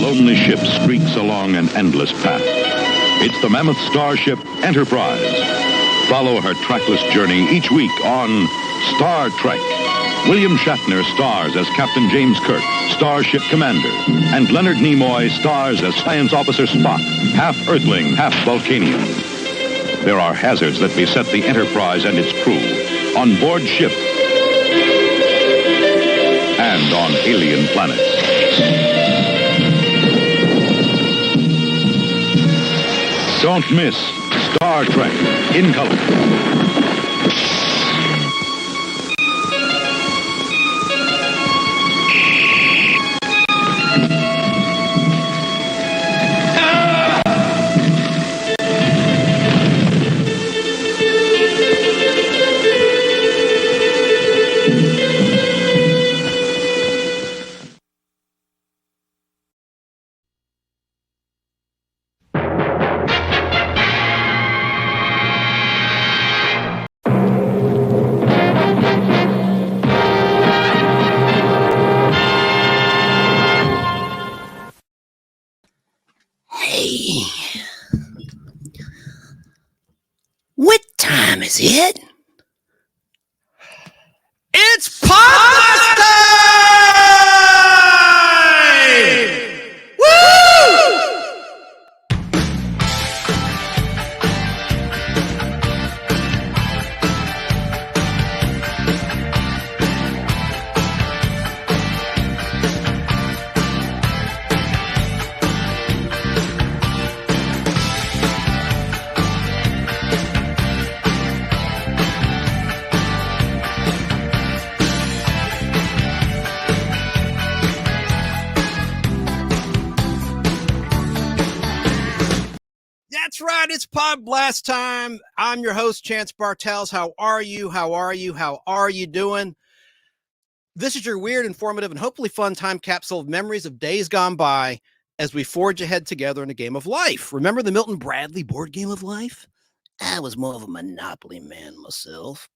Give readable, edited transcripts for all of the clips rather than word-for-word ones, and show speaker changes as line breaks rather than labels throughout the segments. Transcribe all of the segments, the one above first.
lonely ship streaks along an endless path. It's the mammoth starship Enterprise. Follow her trackless journey each week on Star Trek. William Shatner stars as Captain James Kirk, Starship Commander, and Leonard Nimoy stars as Science Officer Spock, half Earthling, half Vulcanian. There are hazards that beset the Enterprise and its crew on board ship and on alien planets. Don't miss Star Trek in color.
What time is it? It's Podblast time! Woo! That's right. It's Podblast time. I'm your host, Chance Bartels. How are you? How are you? How are you doing? This is your weird, informative, and hopefully fun time capsule of memories of days gone by as we forge ahead together in a game of life. Remember the Milton Bradley board game of life? I was more of a Monopoly man myself.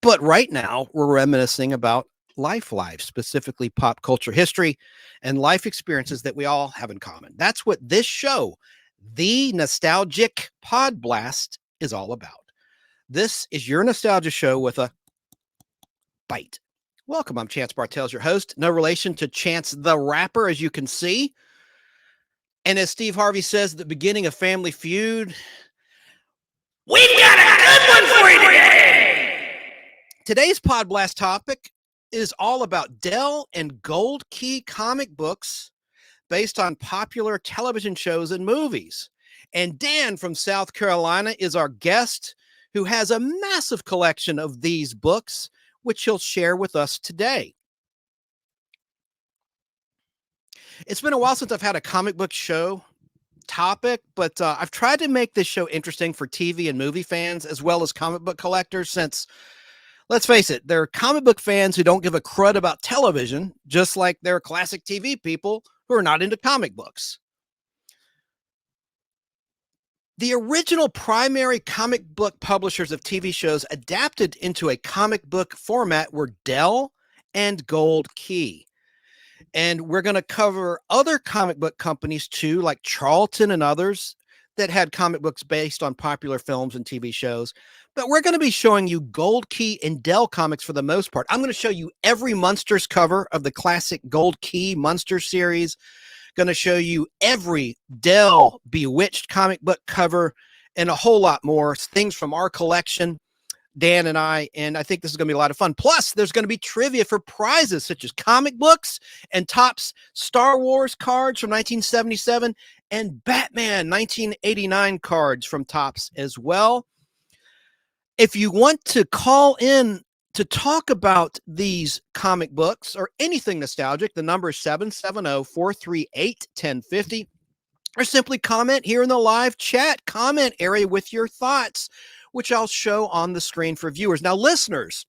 But right now, we're reminiscing about life, specifically pop culture history and life experiences that we all have in common. That's what this show, The Nostalgic Podblast, is all about. This is your nostalgia show with a bite. Welcome, I'm Chance Bartels, your host. No relation to Chance the Rapper, as you can see. And as Steve Harvey says at the beginning of Family Feud, we've got a good one for you today! Today's Podblast topic is all about Dell and Gold Key comic books based on popular television shows and movies. And Dan from South Carolina is our guest, who has a massive collection of these books, which he'll share with us today. It's been a while since I've had a comic book show topic, but I've tried to make this show interesting for TV and movie fans, as well as comic book collectors, since, let's face it, there are comic book fans who don't give a crud about television, just like there are classic TV people who are not into comic books. The original primary comic book publishers of TV shows adapted into a comic book format were Dell and Gold Key. And we're going to cover other comic book companies too, like Charlton and others that had comic books based on popular films and TV shows. But we're going to be showing you Gold Key and Dell comics for the most part. I'm going to show you every Munsters cover of the classic Gold Key Munster series. Going to show you every Dell Bewitched comic book cover and a whole lot more things from our collection, Dan and I think this is going to be a lot of fun. Plus, there's going to be trivia for prizes such as comic books and Topps Star Wars cards from 1977 and Batman 1989 cards from Topps as well. If you want to call in to talk about these comic books or anything nostalgic, the number is 770-438-1050, or simply comment here in the live chat comment area with your thoughts, which I'll show on the screen for viewers. Now, listeners,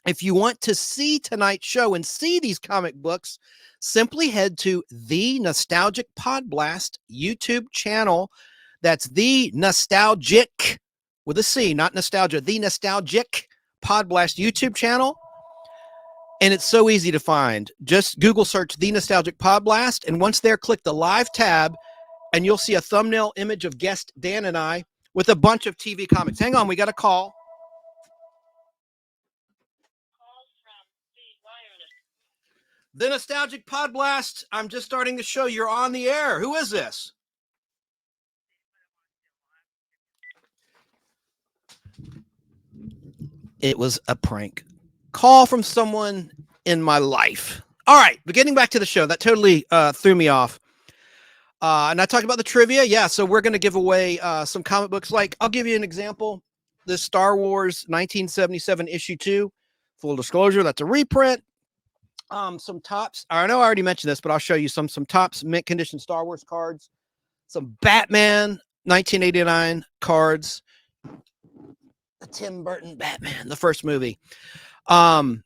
if you want to see tonight's show and see these comic books, simply head to the Nostalgic Podblast YouTube channel. That's the Nostalgic with a C, not nostalgia, the Nostalgic Podblast YouTube channel. And it's so easy to find. Just Google search The Nostalgic Podblast. And once there, click the live tab and you'll see a thumbnail image of guest Dan and I with a bunch of TV comics. Hang on, we got a call. The Nostalgic Podblast. I'm just starting the show. You're on the air. Who is this? It was a prank call from someone in my life. All right, but getting back to the show, that totally threw me off. And I talked about the trivia. Yeah, so we're going to give away some comic books. Like, I'll give you an example. The Star Wars 1977 issue 2. Full disclosure, that's a reprint. Some tops. I know I already mentioned this, but I'll show you some tops mint condition Star Wars cards. Some Batman 1989 cards. The Tim Burton Batman, the first movie. So,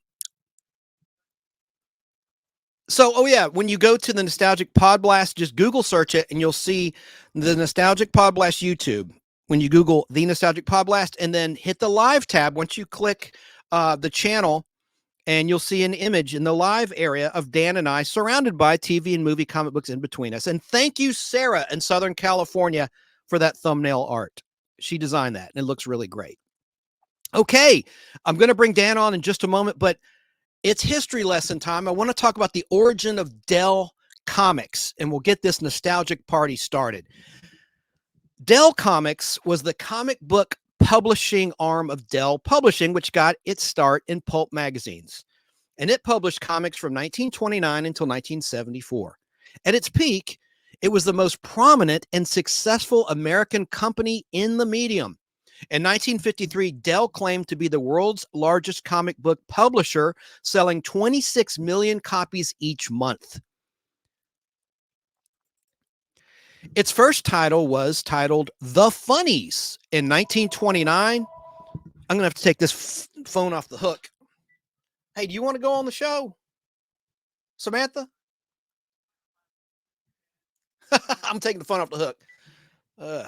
oh yeah, when you go to the Nostalgic Podblast, just Google search it and you'll see the Nostalgic Podblast YouTube. When you Google The Nostalgic Podblast and then hit the live tab, once you click the channel, and you'll see an image in the live area of Dan and I surrounded by TV and movie comic books in between us. And thank you, Sarah in Southern California, for that thumbnail art. She designed that and it looks really great. Okay, I'm going to bring Dan on in just a moment, but it's history lesson time. I want to talk about the origin of Dell Comics, and we'll get this nostalgic party started. Dell Comics was the comic book publishing arm of Dell Publishing, which got its start in pulp magazines. And it published comics from 1929 until 1974. At its peak, it was the most prominent and successful American company in the medium. In 1953, Dell claimed to be the world's largest comic book publisher, selling 26 million copies each month. Its first title was titled The Funnies in 1929. I'm going to have to take this phone off the hook. Hey, do you want to go on the show, Samantha? I'm taking the phone off the hook.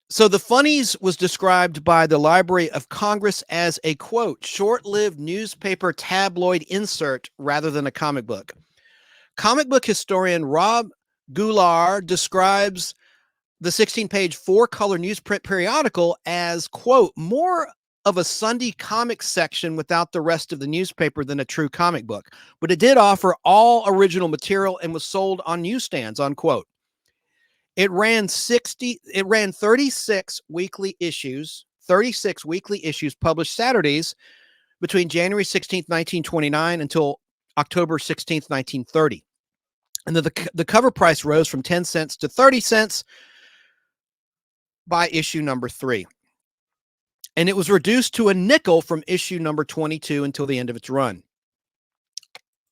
So The Funnies was described by the Library of Congress as a, quote, short-lived newspaper tabloid insert rather than a comic book. Comic book historian Rob Goldar describes the 16-page 4-color newsprint periodical as, quote, more of a Sunday comics section without the rest of the newspaper than a true comic book. But it did offer all original material and was sold on newsstands, unquote. It ran 36 weekly issues published Saturdays between January 16th, 1929 until October 16th, 1930. And the cover price rose from 10 cents to 30 cents by issue number 3. And it was reduced to a nickel from issue number 22 until the end of its run.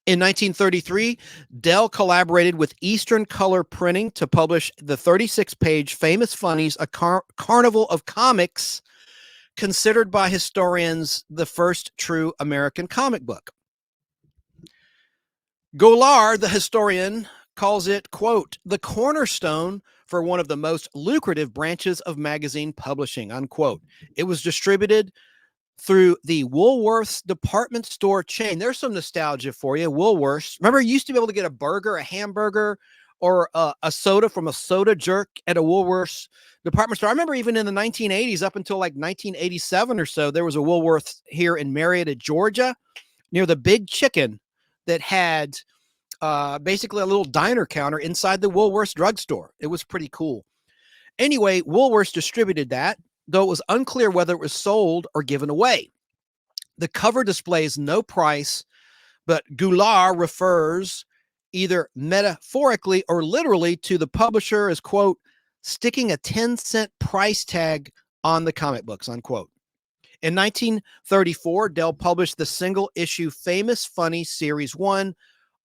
In 1933, Dell collaborated with Eastern Color Printing to publish the 36-page Famous Funnies, a carnival of comics, considered by historians the first true American comic book. Goldar, the historian, calls it, quote, the cornerstone for one of the most lucrative branches of magazine publishing, unquote. It was distributed through the Woolworths department store chain. There's some nostalgia for you. Woolworths. Remember, you used to be able to get a burger, a hamburger, or a soda from a soda jerk at a Woolworths department store. I remember even in the 1980s, up until like 1987 or so, there was a Woolworths here in Marietta, Georgia, near the Big Chicken, that had basically a little diner counter inside the Woolworths drugstore. It was pretty cool. Anyway, Woolworths distributed that, though it was unclear whether it was sold or given away. The cover displays no price, but Goldar refers either metaphorically or literally to the publisher as, quote, sticking a 10-cent price tag on the comic books, unquote. In 1934, Dell published the single-issue Famous Funny Series 1,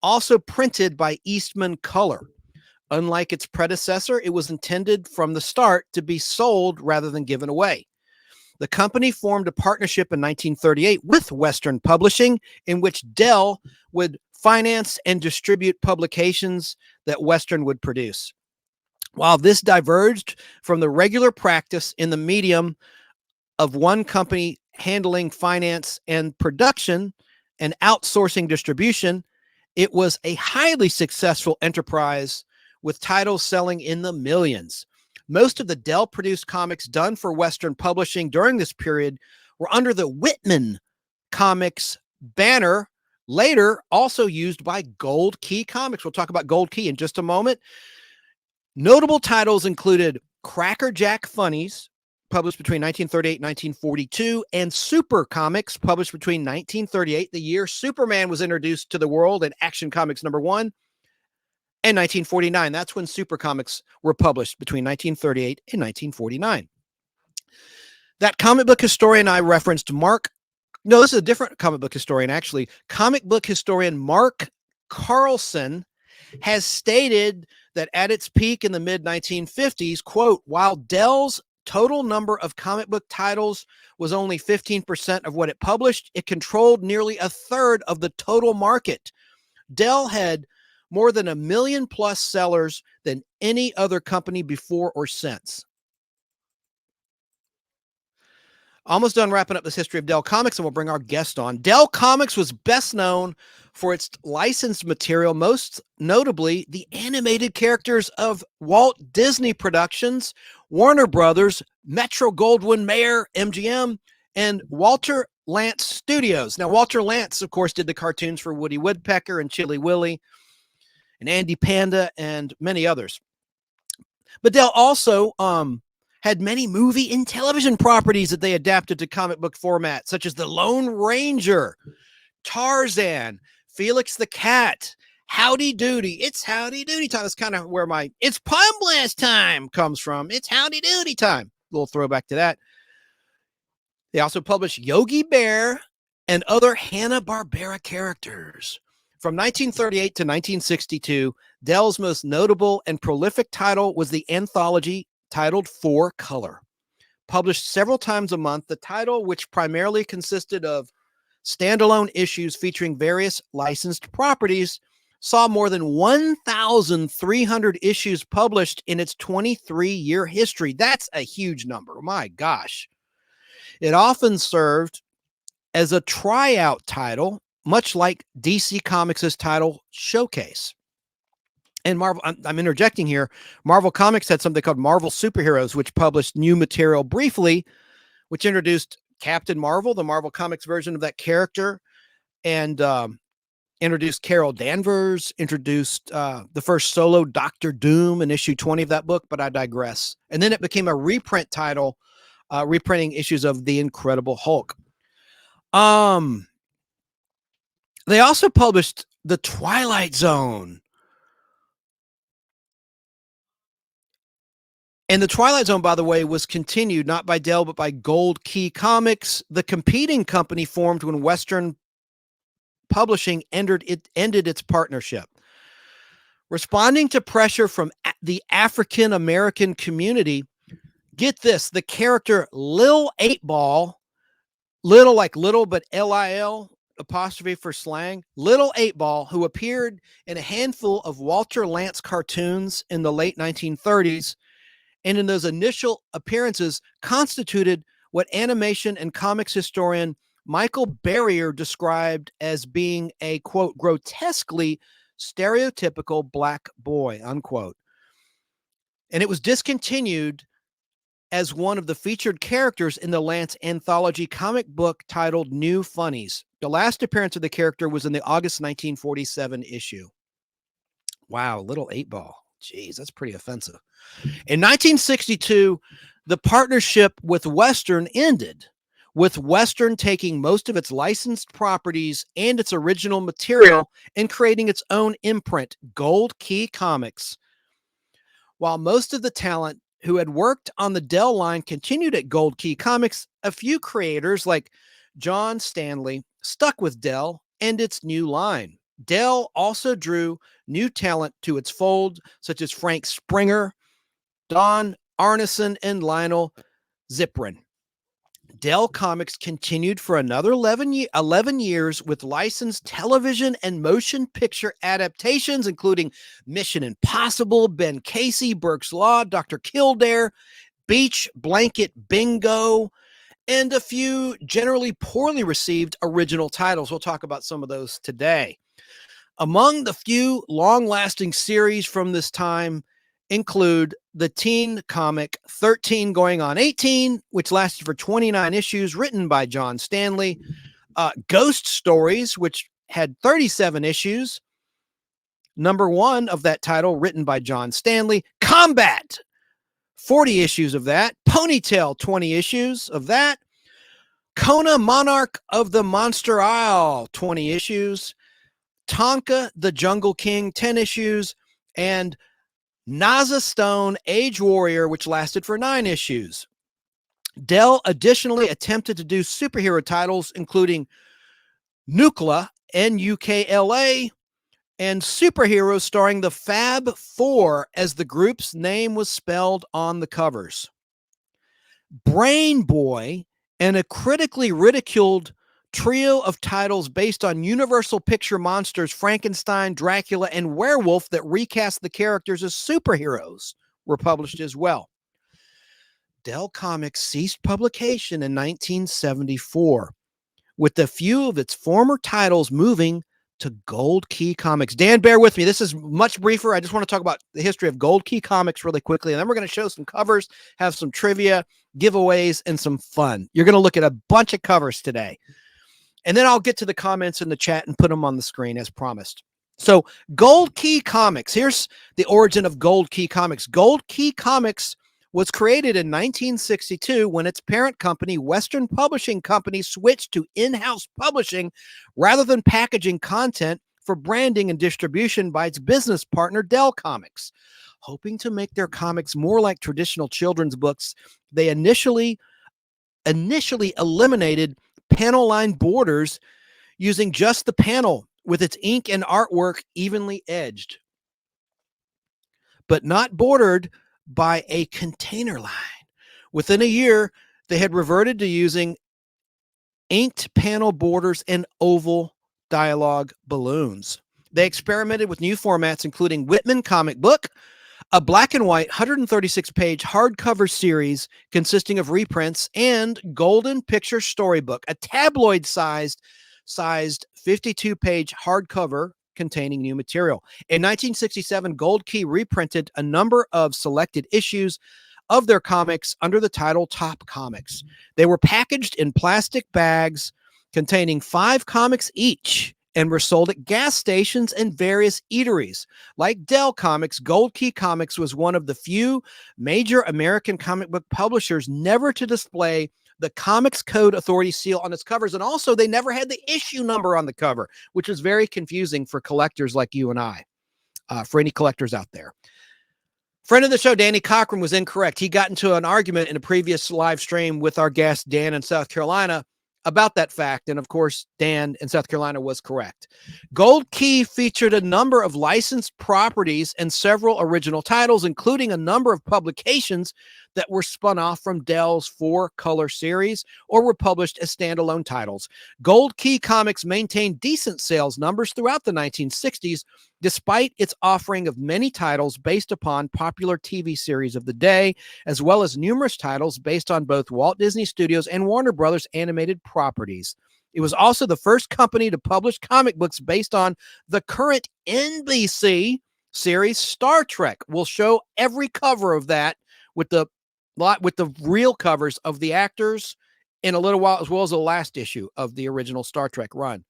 also printed by Eastman Color. Unlike its predecessor, it was intended from the start to be sold rather than given away. The company formed a partnership in 1938 with Western Publishing, in which Dell would finance and distribute publications that Western would produce. While this diverged from the regular practice in the medium of one company handling finance and production and outsourcing distribution, it was a highly successful enterprise with titles selling in the millions. Most of the Dell produced comics done for Western publishing during this period were under the Whitman Comics banner, later also used by Gold Key Comics. We'll talk about Gold Key in just a moment. Notable titles included Cracker Jack Funnies, published between 1938 and 1942, and Super Comics, published between 1938, the year Superman was introduced to the world in Action Comics #1, and 1949. That's when Super Comics were published, between 1938 and 1949. That comic book historian I referenced, this is a different comic book historian, actually. Comic book historian Mark Carlson has stated that at its peak in the mid-1950s, quote, while Dell's total number of comic book titles was only 15% of what it published, it controlled nearly a third of the total market. Dell had more than 1 million plus sellers than any other company before or since. Almost done wrapping up this history of Dell Comics, and we'll bring our guest on. Dell Comics was best known for its licensed material, most notably the animated characters of Walt Disney Productions, Warner Brothers, Metro-Goldwyn-Mayer, MGM, and Walter Lantz Studios. Now, Walter Lantz, of course, did the cartoons for Woody Woodpecker and Chilly Willy and Andy Panda and many others. But Dell also had many movie and television properties that they adapted to comic book format, such as The Lone Ranger, Tarzan, Felix the Cat, Howdy Doody. It's Howdy Doody time. That's kind of where it's Podblast time comes from. It's Howdy Doody time. A little throwback to that. They also published Yogi Bear and other Hanna-Barbera characters. From 1938 to 1962, Dell's most notable and prolific title was the anthology titled 4-Color. Published several times a month, the title, which primarily consisted of standalone issues featuring various licensed properties, saw more than 1,300 issues published in its 23-year history. That's a huge number. My gosh. It often served as a tryout title, much like DC Comics' title Showcase. And Marvel, I'm interjecting here, Marvel Comics had something called Marvel Superheroes, which published new material briefly, which introduced Captain Marvel, the Marvel Comics version of that character, and introduced Carol Danvers, introduced the first solo Doctor Doom in issue 20 of that book, but I digress. And then it became a reprint title, reprinting issues of The Incredible Hulk. They also published The Twilight Zone. And The Twilight Zone, by the way, was continued not by Dell, but by Gold Key Comics, the competing company formed when Western Publishing ended its partnership. Responding to pressure from the African American community, get this, the character Lil 8-Ball, little like little, but Lil apostrophe for slang, Little 8-Ball, who appeared in a handful of Walter Lantz cartoons in the late 1930s, and in those initial appearances constituted what animation and comics historian Michael Barrier described as being a, quote, grotesquely stereotypical black boy, unquote. And it was discontinued as one of the featured characters in the Lantz anthology comic book titled New Funnies. The last appearance of the character was in the August 1947 issue. Wow, Little 8-Ball. Jeez, that's pretty offensive. In 1962, the partnership with Western ended, with Western taking most of its licensed properties and its original material and creating its own imprint, Gold Key Comics. While most of the talent who had worked on the Dell line continued at Gold Key Comics, a few creators like John Stanley stuck with Dell and its new line. Dell also drew new talent to its fold, such as Frank Springer, Don Arneson, and Lionel Ziprin. Dell Comics continued for another 11 years with licensed television and motion picture adaptations, including Mission Impossible, Ben Casey, Burke's Law, Dr. Kildare, Beach Blanket Bingo, and a few generally poorly received original titles. We'll talk about some of those today. Among the few long-lasting series from this time include the teen comic 13 Going on 18, which lasted for 29 issues, written by John Stanley. Ghost Stories, which had 37 issues. Number 1 of that title, written by John Stanley. Combat, 40 issues of that. Ponytail, 20 issues of that. Kona, Monarch of the Monster Isle, 20 issues. Tonka, the Jungle King, 10 issues. And Naza Stone, Age Warrior, which lasted for 9 issues. Dell additionally attempted to do superhero titles, including Nukla, Nukla, and Superheroes, starring the Fab Four as the group's name was spelled on the covers. Brain Boy, and a critically ridiculed trio of titles based on Universal Picture monsters Frankenstein, Dracula, and Werewolf that recast the characters as superheroes, were published as well. Dell Comics ceased publication in 1974, with a few of its former titles moving to Gold Key Comics. Dan, bear with me. This is much briefer. I just want to talk about the history of Gold Key Comics really quickly, and then we're going to show some covers, have some trivia, giveaways, and some fun. You're going to look at a bunch of covers today. And then I'll get to the comments in the chat and put them on the screen as promised. So Gold Key Comics, here's the origin of Gold Key Comics. Gold Key Comics was created in 1962 when its parent company, Western Publishing Company, switched to in-house publishing rather than packaging content for branding and distribution by its business partner, Dell Comics. Hoping to make their comics more like traditional children's books, they initially eliminated panel line borders, using just the panel with its ink and artwork evenly edged, but not bordered by a container line. Within a year, they had reverted to using inked panel borders and oval dialogue balloons. They experimented with new formats, including Whitman Comic Book, a black and white 136-page hardcover series consisting of reprints, and Golden Picture Storybook, a tabloid-sized 52-page hardcover containing new material. In 1967, Gold Key reprinted a number of selected issues of their comics under the title Top Comics. They were packaged in plastic bags containing 5 comics each and were sold at gas stations and various eateries. Like Dell Comics, Gold Key Comics was one of the few major American comic book publishers never to display the Comics Code Authority seal on its covers. And also, they never had the issue number on the cover, which is very confusing for collectors like you and I, for any collectors out there. Friend of the show, Danny Cochran, was incorrect. He got into an argument in a previous live stream with our guest, Dan, in South Carolina, about that fact. And of course, Dan in South Carolina was correct. Gold Key featured a number of licensed properties and several original titles, including a number of publications that were spun off from Dell's 4-color series or were published as standalone titles. Gold Key Comics maintained decent sales numbers throughout the 1960s, despite its offering of many titles based upon popular TV series of the day, as well as numerous titles based on both Walt Disney Studios and Warner Brothers animated properties. It was also the first company to publish comic books based on the current NBC series Star Trek. We'll show every cover of that with the real covers of the actors in a little while, as well as the last issue of the original Star Trek run.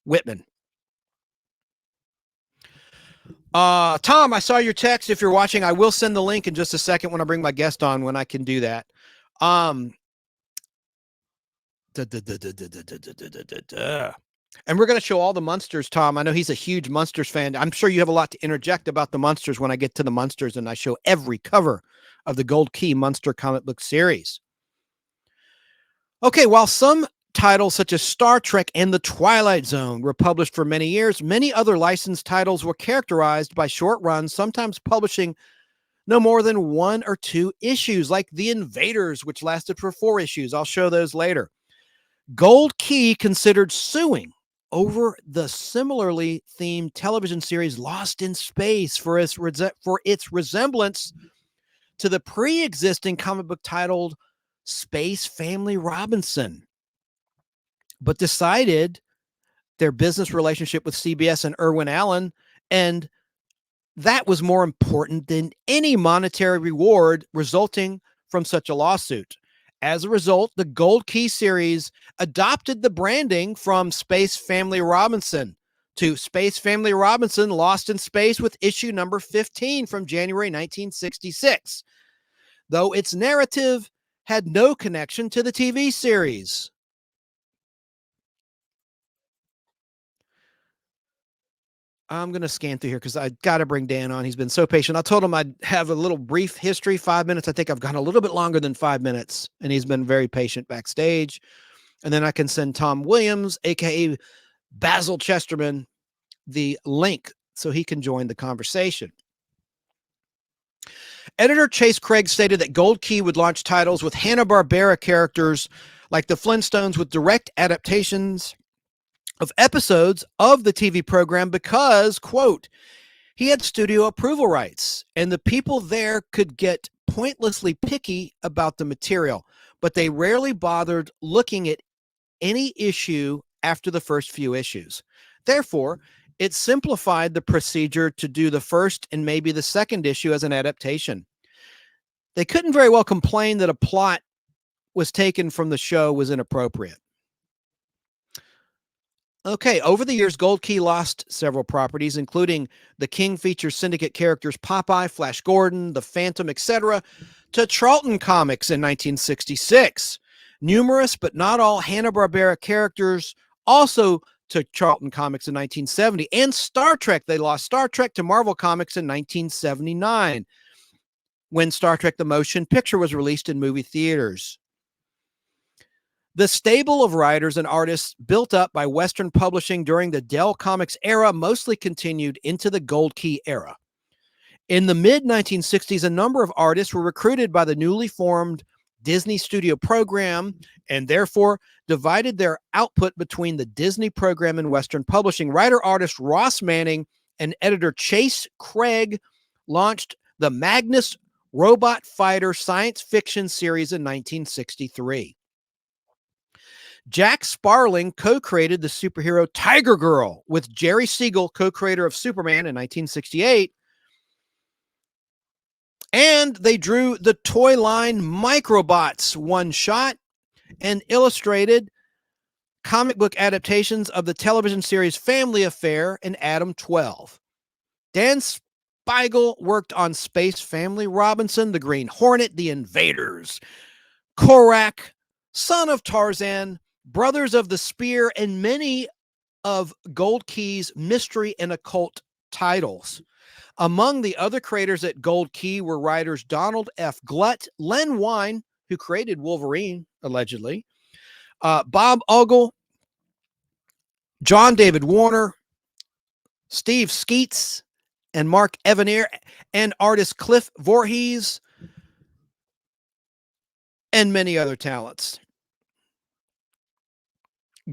Whitman. Tom, I saw your text. If you're watching, I will send the link in just a second when I bring my guest on, when I can do that. And we're going to show all the Munsters, Tom. I know he's a huge Munsters fan. I'm sure you have a lot to interject about the Munsters when I get to the Munsters and I show every cover of the Gold Key Munster comic book series. Okay, while some titles such as Star Trek and The Twilight Zone were published for many years, many other licensed titles were characterized by short runs, sometimes publishing no more than 1 or 2 issues, like The Invaders, which lasted for 4 issues. I'll show those later. Gold Key considered suing over the similarly themed television series Lost in Space for its resemblance to the pre-existing comic book titled Space Family Robinson, but decided their business relationship with CBS and Irwin Allen, and that was more important than any monetary reward resulting from such a lawsuit. As a result, the Gold Key series adopted the branding from Space Family Robinson to Space Family Robinson Lost in Space with issue number 15 from January 1966, though its narrative had no connection to the TV series. I'm going to scan through here because I got to bring Dan on. He's been so patient. I told him I'd have a little brief history, 5 minutes. I think I've gone a little bit longer than 5 minutes, and he's been very patient backstage. And then I can send Tom Williams, aka Basil Chesterman, the link so he can join the conversation. Editor Chase Craig stated that Gold Key would launch titles with Hanna-Barbera characters like the Flintstones with direct adaptations of episodes of the TV program because, quote, he had studio approval rights and the people there could get pointlessly picky about the material, but they rarely bothered looking at any issue after the first few issues. Therefore, it simplified the procedure to do the first and maybe the second issue as an adaptation. They couldn't very well complain that a plot was taken from the show was inappropriate. Okay, over the years, Gold Key lost several properties, including the King Features Syndicate characters Popeye, Flash Gordon, The Phantom, etc., to Charlton Comics in 1966. Numerous, but not all, Hanna-Barbera characters also to Charlton Comics in 1970. And Star Trek, they lost Star Trek to Marvel Comics in 1979, when Star Trek The Motion Picture was released in movie theaters. The stable of writers and artists built up by Western Publishing during the Dell Comics era mostly continued into the Gold Key era. In the mid-1960s, a number of artists were recruited by the newly formed Disney Studio program and therefore divided their output between the Disney program and Western Publishing. Writer-artist Ross Manning and editor Chase Craig launched the Magnus Robot Fighter science fiction series in 1963. Jack Sparling co-created the superhero Tiger Girl with Jerry Siegel, co-creator of Superman in 1968. And they drew the toy line Microbots one-shot and illustrated comic book adaptations of the television series Family Affair and Adam 12. Dan Spiegel worked on Space Family Robinson, The Green Hornet, The Invaders, Korak, Son of Tarzan, Brothers of the Spear, and many of Gold Key's mystery and occult titles. Among the other creators at Gold Key were writers Donald F. Glutt, Len Wein, who created Wolverine, allegedly, Bob Ogle, John David Warner, Steve Skeets, and Mark Evanier, and artist Cliff Voorhees, and many other talents.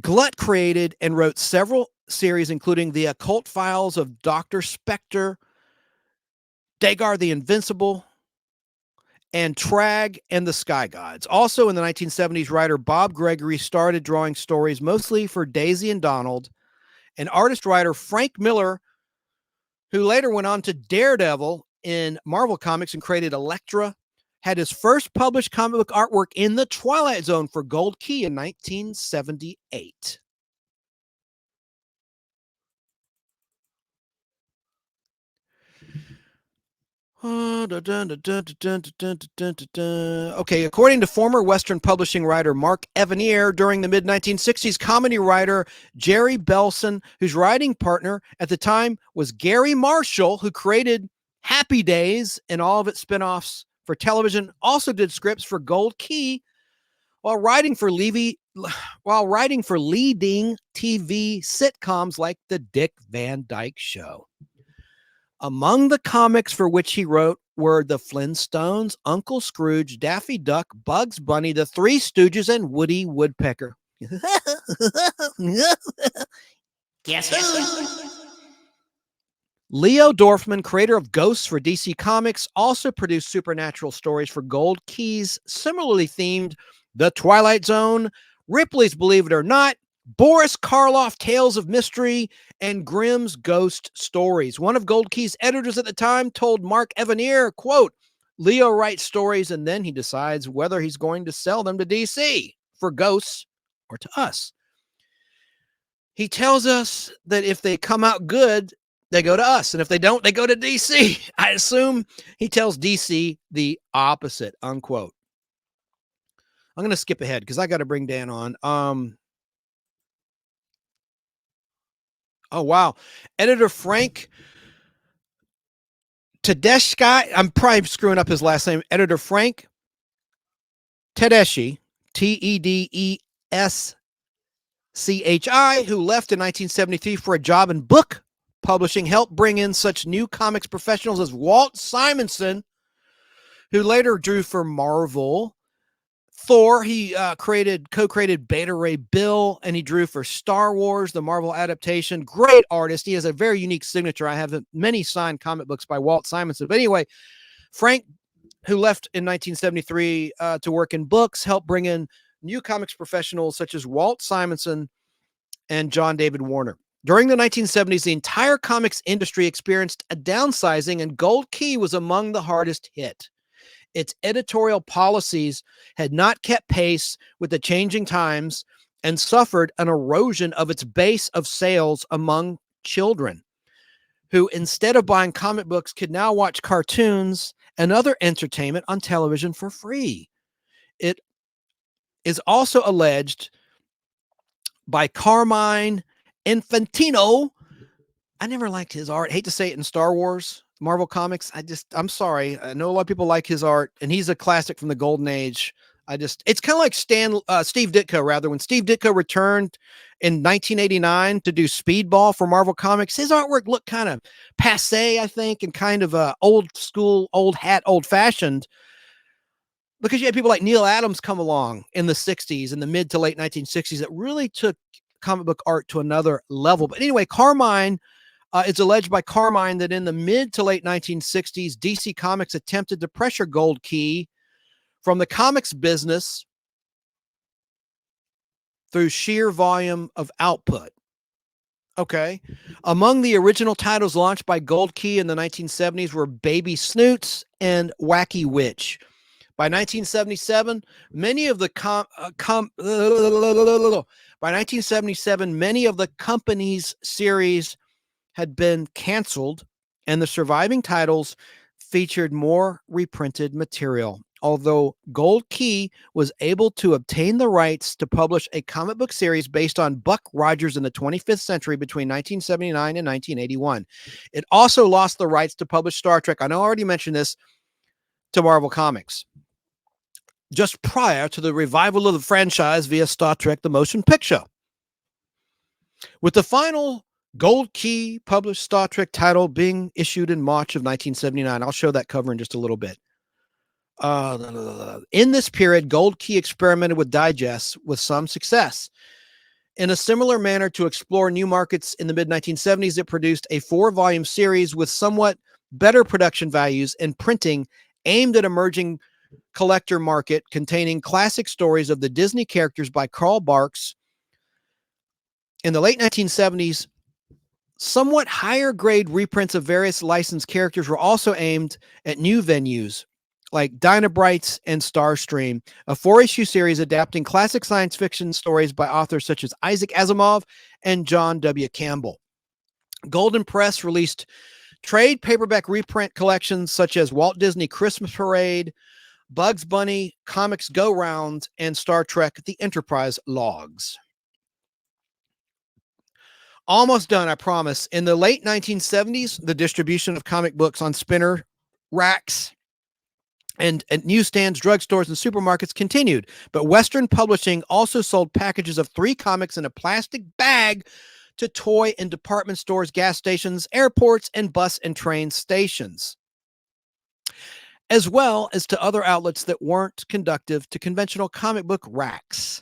Glutt created and wrote several series, including The Occult Files of Dr. Spectre, Dagar the Invincible, and Trag and the Sky Gods. Also in the 1970s, writer Bob Gregory started drawing stories mostly for Daisy and Donald, and artist-writer Frank Miller, who later went on to Daredevil in Marvel Comics and created Elektra, had his first published comic book artwork in the Twilight Zone for Gold Key in 1978. Okay, according to former Western Publishing writer Mark Evanier, during the mid-1960s, comedy writer Jerry Belson, whose writing partner at the time was Gary Marshall, who created Happy Days and all of its spinoffs for television, also did scripts for Gold Key while writing for leading TV sitcoms like The Dick Van Dyke Show. Among the comics for which he wrote were The Flintstones, Uncle Scrooge, Daffy Duck, Bugs Bunny, The Three Stooges, and Woody Woodpecker. Guess who? Leo Dorfman, creator of Ghosts for DC Comics, also produced supernatural stories for Gold Key's similarly themed The Twilight Zone, Ripley's Believe It or Not, Boris Karloff Tales of Mystery, and Grimm's Ghost Stories. One of Gold Key's editors at the time told Mark Evanier, quote, Leo writes stories and then he decides whether he's going to sell them to DC for ghosts or to us. He tells us that if they come out good, they go to us. And if they don't, they go to DC. I assume he tells DC the opposite, unquote. I'm going to skip ahead because I got to bring Dan on. Oh, wow. Editor Frank Tedeschi. I'm probably screwing up his last name. Editor Frank Tedeschi, Tedeschi, who left in 1973 for a job in book publishing, helped bring in such new comics professionals as Walt Simonson, who later drew for Marvel, Thor. He co-created Beta Ray Bill, and he drew for Star Wars, the Marvel adaptation. Great artist. He has a very unique signature. I have many signed comic books by Walt Simonson. But anyway, Frank, who left in 1973 to work in books, helped bring in new comics professionals such as Walt Simonson and John David Warner. During the 1970s, the entire comics industry experienced a downsizing, and Gold Key was among the hardest hit. Its editorial policies had not kept pace with the changing times and suffered an erosion of its base of sales among children, who, instead of buying comic books, could now watch cartoons and other entertainment on television for free. It is also alleged by Carmine Infantino. I never liked his art. I hate to say it in Star Wars, Marvel Comics. I'm sorry. I know a lot of people like his art, and he's a classic from the golden age. It's kind of like Steve Ditko, rather. When Steve Ditko returned in 1989 to do Speedball for Marvel Comics, his artwork looked kind of passe, I think, and kind of old school, old hat, old fashioned. Because you had people like Neil Adams come along in the 60s, in the mid to late 1960s, that really took comic book art to another level. But anyway, Carmine, it's alleged by Carmine that in the mid to late 1960s, DC Comics attempted to pressure Gold Key from the comics business through sheer volume of output. Okay. Among the original titles launched by Gold Key in the 1970s were Baby Snoots and Wacky Witch. By 1977, many of the company's series had been canceled, and the surviving titles featured more reprinted material. Although Gold Key was able to obtain the rights to publish a comic book series based on Buck Rogers in the 25th century between 1979 and 1981. It also lost the rights to publish Star Trek, I know I already mentioned this, to Marvel Comics, just prior to the revival of the franchise via Star Trek The Motion Picture. With the final Gold Key published Star Trek title being issued in March of 1979. I'll show that cover in just a little bit. In this period, Gold Key experimented with digests with some success. In a similar manner to explore new markets in the mid-1970s, it produced a 4-volume series with somewhat better production values and printing aimed at emerging collector market, containing classic stories of the Disney characters by Carl Barks. In the late 1970s, somewhat higher grade reprints of various licensed characters were also aimed at new venues like Dynabrights and Starstream, a 4-issue series adapting classic science fiction stories by authors such as Isaac Asimov and John W. Campbell. Golden Press released trade paperback reprint collections such as Walt Disney Christmas Parade, Bugs Bunny Comics Go Round, and Star Trek The Enterprise Logs. Almost done, I promise. In the late 1970s, the distribution of comic books on spinner racks and at newsstands, drugstores, and supermarkets continued, but Western Publishing also sold packages of 3 comics in a plastic bag to toy and department stores, gas stations, airports, and bus and train stations, as well as to other outlets that weren't conducive to conventional comic book racks.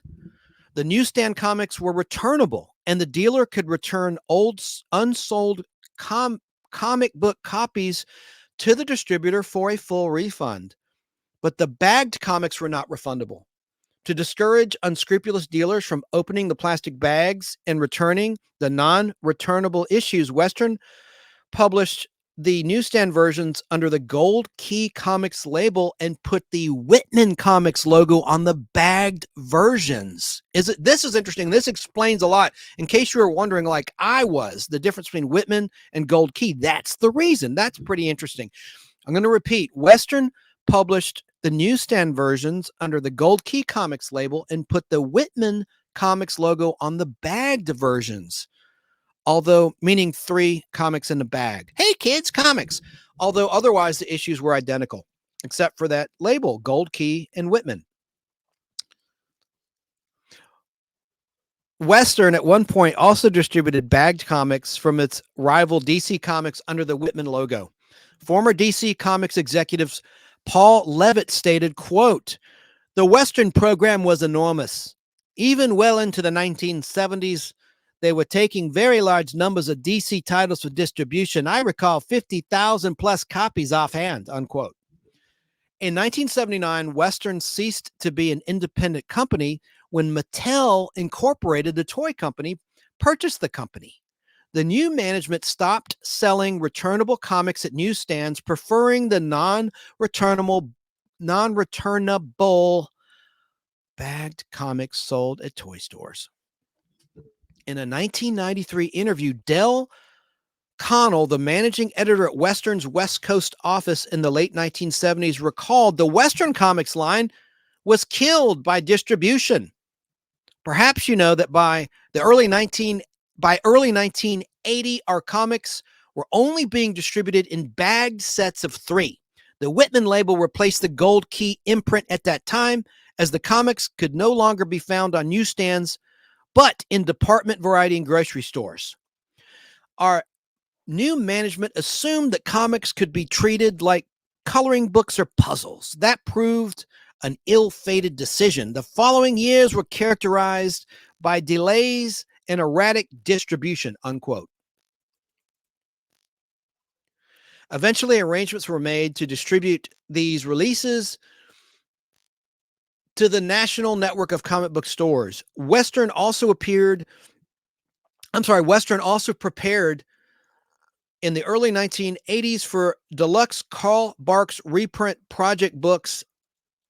The newsstand comics were returnable, and the dealer could return old unsold comic book copies to the distributor for a full refund. But the bagged comics were not refundable. To discourage unscrupulous dealers from opening the plastic bags and returning the non-returnable issues, Western published the newsstand versions under the Gold Key Comics label and put the Whitman Comics logo on the bagged versions. This is interesting. This explains a lot. In case you were wondering, like I was, the difference between Whitman and Gold Key, that's the reason. That's pretty interesting. I'm going to repeat. Western published the newsstand versions under the Gold Key Comics label and put the Whitman Comics logo on the bagged versions. Although, meaning 3 comics in the bag. Hey kids, comics. Although otherwise the issues were identical, except for that label, Gold Key and Whitman. Western at one point also distributed bagged comics from its rival DC Comics under the Whitman logo. Former DC Comics executives Paul Levitt stated, quote, "The Western program was enormous. Even well into the 1970s, they were taking very large numbers of DC titles for distribution. I recall 50,000 plus copies offhand," unquote. In 1979, Western ceased to be an independent company when Mattel Incorporated, the toy company, purchased the company. The new management stopped selling returnable comics at newsstands, preferring the non-returnable bagged comics sold at toy stores. In a 1993 interview, Dell Connell, the managing editor at Western's West Coast office in the late 1970s, recalled the Western Comics line was killed by distribution. Perhaps you know that by early 1980, our comics were only being distributed in bagged sets of 3. The Whitman label replaced the Gold Key imprint at that time, as the comics could no longer be found on newsstands, but in department variety and grocery stores. Our new management assumed that comics could be treated like coloring books or puzzles. That proved an ill-fated decision. The following years were characterized by delays and erratic distribution, unquote. Eventually, arrangements were made to distribute these releases to the national network of comic book stores. Western also prepared in the early 1980s for deluxe Carl Barks reprint project books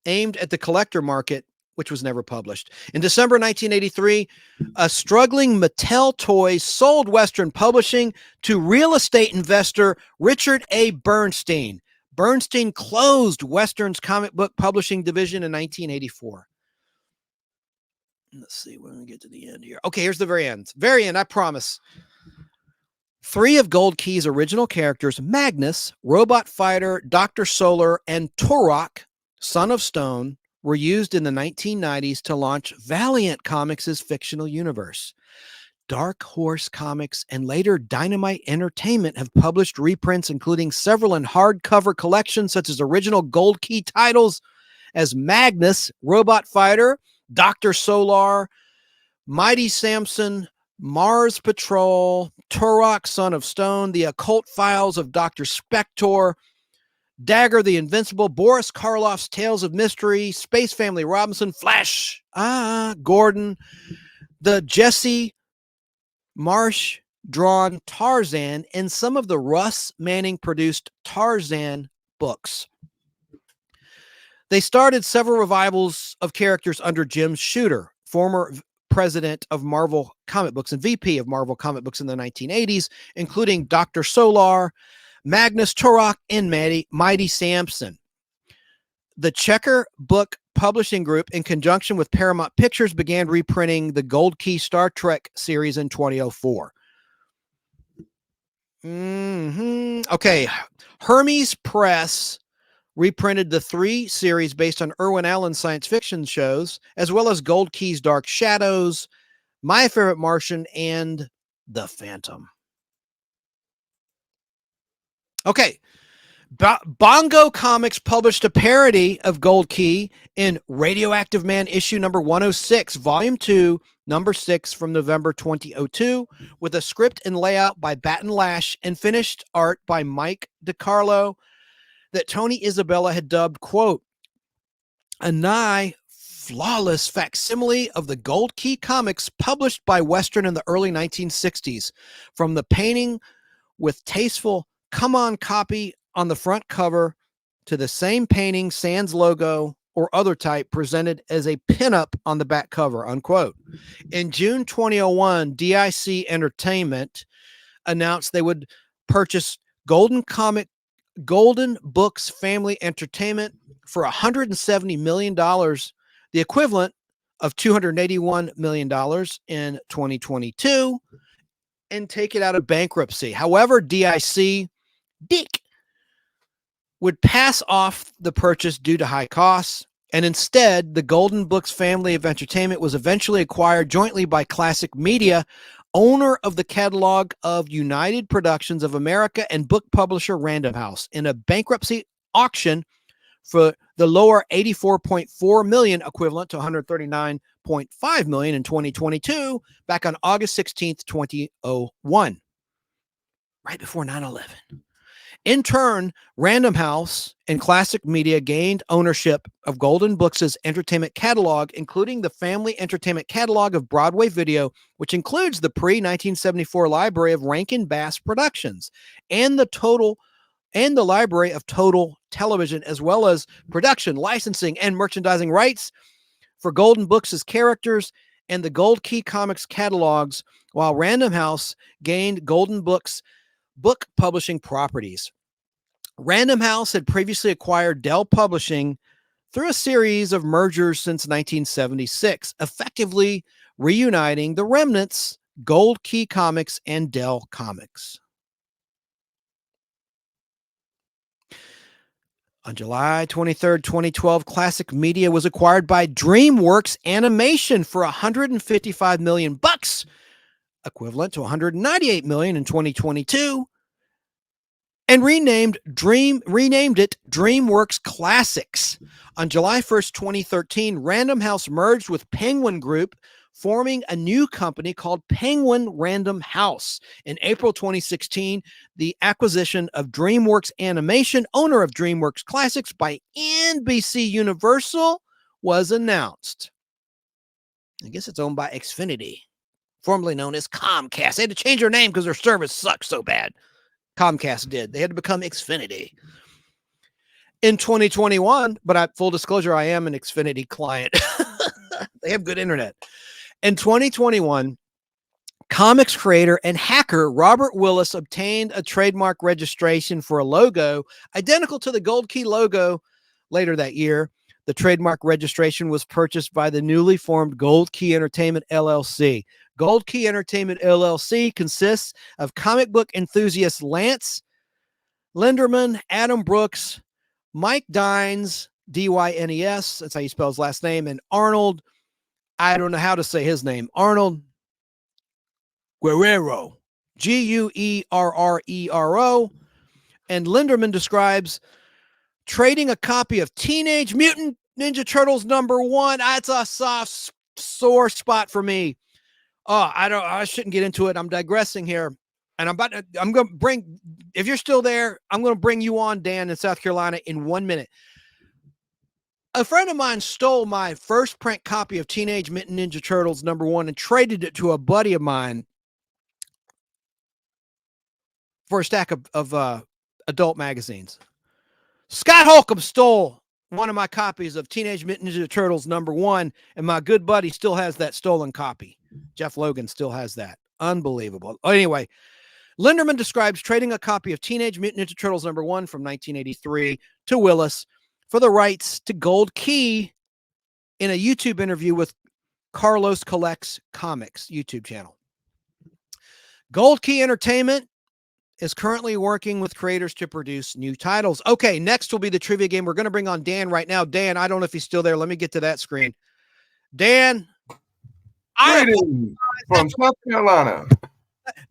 aimed at the collector market, which was never published. In December 1983, a struggling Mattel Toys sold Western Publishing to real estate investor Richard A. Bernstein. Bernstein closed Western's comic book publishing division in 1984. Let's see when we get to the end here. Okay, here's the very end. Very end, I promise. 3 of Gold Key's original characters, Magnus, Robot Fighter, Dr. Solar, and Turok, Son of Stone, were used in the 1990s to launch Valiant Comics' fictional universe. Dark Horse Comics and later Dynamite Entertainment have published reprints, including several in hardcover collections, such as original Gold Key titles as Magnus, Robot Fighter, Dr. Solar, Mighty Samson, Mars Patrol, Turok, Son of Stone, The Occult Files of Dr. Spector, Dagger the Invincible, Boris Karloff's Tales of Mystery, Space Family Robinson, Flash, Gordon, the Jesse Marsh drawn Tarzan, and some of the Russ Manning produced Tarzan books. They started several revivals of characters under Jim Shooter, former president of Marvel Comic Books and VP of Marvel Comic Books in the 1980s, including Dr. Solar, Magnus, Turok, and Mighty Samson. The Checker Book Publishing Group, in conjunction with Paramount Pictures, began reprinting the Gold Key Star Trek series in 2004. Okay, Hermes Press reprinted the 3 series based on Irwin Allen's science fiction shows, as well as Gold Key's Dark Shadows, My Favorite Martian, and The Phantom. Okay, Bongo Comics published a parody of Gold Key in Radioactive Man issue number 106, volume 2, number 6 from November 2002, with a script and layout by Batten Lash and finished art by Mike DiCarlo that Tony Isabella had dubbed, quote, a nigh flawless facsimile of the Gold Key comics published by Western in the early 1960s. From the painting with tasteful come-on copy on the front cover to the same painting, sans logo, or other type presented as a pinup on the back cover, unquote. In June 2001, DIC Entertainment announced they would purchase Golden Books Family Entertainment for $170 million, the equivalent of $281 million in 2022, and take it out of bankruptcy. However, DIC would pass off the purchase due to high costs, and instead, the Golden Books family of entertainment was eventually acquired jointly by Classic Media, owner of the catalog of United Productions of America and book publisher Random House, in a bankruptcy auction for the lower $84.4 million, equivalent to $139.5 million in 2022, back on August 16th, 2001, right before 9/11. In turn, Random House and Classic Media gained ownership of Golden Books' entertainment catalog, including the family entertainment catalog of Broadway Video, which includes the pre-1974 library of Rankin Bass Productions and the library of Total Television, as well as production, licensing, and merchandising rights for Golden Books' characters and the Gold Key Comics catalogs, while Random House gained Golden Books book publishing properties. Random House had previously acquired Dell Publishing through a series of mergers since 1976, effectively reuniting the remnants Gold Key Comics and Dell Comics. On July 23rd, 2012, Classic Media was acquired by DreamWorks Animation for $155 million, equivalent to $198 million in 2022, and renamed it DreamWorks Classics. On July 1st, 2013, Random House merged with Penguin Group, forming a new company called Penguin Random House. In April 2016, the acquisition of DreamWorks Animation, owner of DreamWorks Classics, by NBC Universal was announced. I guess it's owned by Xfinity, formerly known as Comcast. They had to change their name because their service sucks so bad. Comcast did. They had to become Xfinity. In 2021, but full disclosure, I am an Xfinity client. They have good internet. In 2021, comics creator and hacker Robert Willis obtained a trademark registration for a logo identical to the Gold Key logo. Later that year, the trademark registration was purchased by the newly formed Gold Key Entertainment LLC. Gold Key Entertainment LLC consists of comic book enthusiasts Lance Linderman, Adam Brooks, Mike Dines, D-Y-N-E-S, that's how you spell his last name, and Arnold, I don't know how to say his name, Arnold Guerrero, Guerrero. And Linderman describes trading a copy of Teenage Mutant Ninja Turtles #1. That's a soft, sore spot for me. Oh, I shouldn't get into it. I'm digressing here. And I'm going to bring, if you're still there, I'm going to bring you on, Dan, in South Carolina in 1 minute. A friend of mine stole my first print copy of Teenage Mutant Ninja Turtles #1 and traded it to a buddy of mine for a stack of adult magazines. Scott Holcomb stole one of my copies of Teenage Mutant Ninja Turtles #1, and my good buddy still has that stolen copy. Jeff Logan still has that. Unbelievable. Anyway, Linderman describes trading a copy of Teenage Mutant Ninja Turtles #1 from 1983 to Willis for the rights to Gold Key in a YouTube interview with Carlos Collects Comics YouTube channel. Gold Key Entertainment is currently working with creators to produce new titles. Okay, next will be the trivia game. We're going to bring on Dan right now. Dan, I don't know if he's still there. Let me get to that screen. Dan.
Greetings from South Carolina.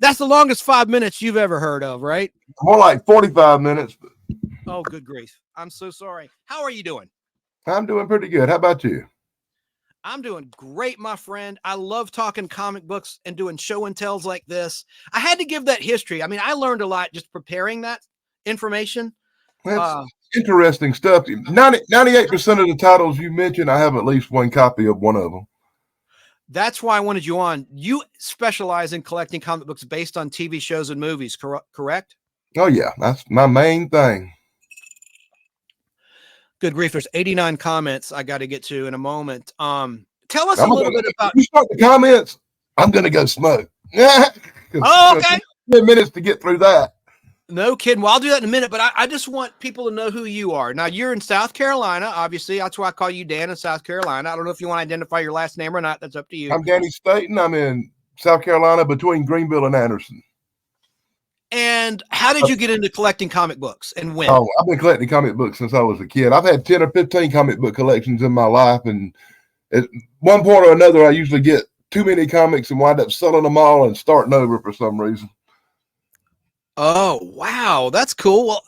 That's the longest 5 minutes you've ever heard of, right?
More like 45 minutes.
Oh, good grief. I'm so sorry. How are you doing?
I'm doing pretty good. How about you?
I'm doing great, my friend. I love talking comic books and doing show and tells like this. I had to give that history. I mean, I learned a lot just preparing that information.
That's interesting stuff. 98% of the titles you mentioned, I have at least one copy of one of them.
That's why I wanted you on. You specialize in collecting comic books based on TV shows and movies, correct?
Oh, yeah. That's my main thing.
Good grief. There's 89 comments I got to get to in a moment. Tell us a little bit about.
You start the comments, I'm going to go smoke.
Oh, okay.
10 minutes to get through that.
No kidding. Well, I'll do that in a minute, but I just want people to know who you are. Now, you're in South Carolina, obviously. That's why I call you Dan in South Carolina. I don't know if you want to identify your last name or not. That's up to you.
I'm Danny Staten. I'm in South Carolina between Greenville and Anderson.
And how did you get into collecting comic books and when?
Oh, I've been collecting comic books since I was a kid. I've had 10 or 15 comic book collections in my life. And at one point or another, I usually get too many comics and wind up selling them all and starting over for some reason.
Oh, wow. That's cool. Well,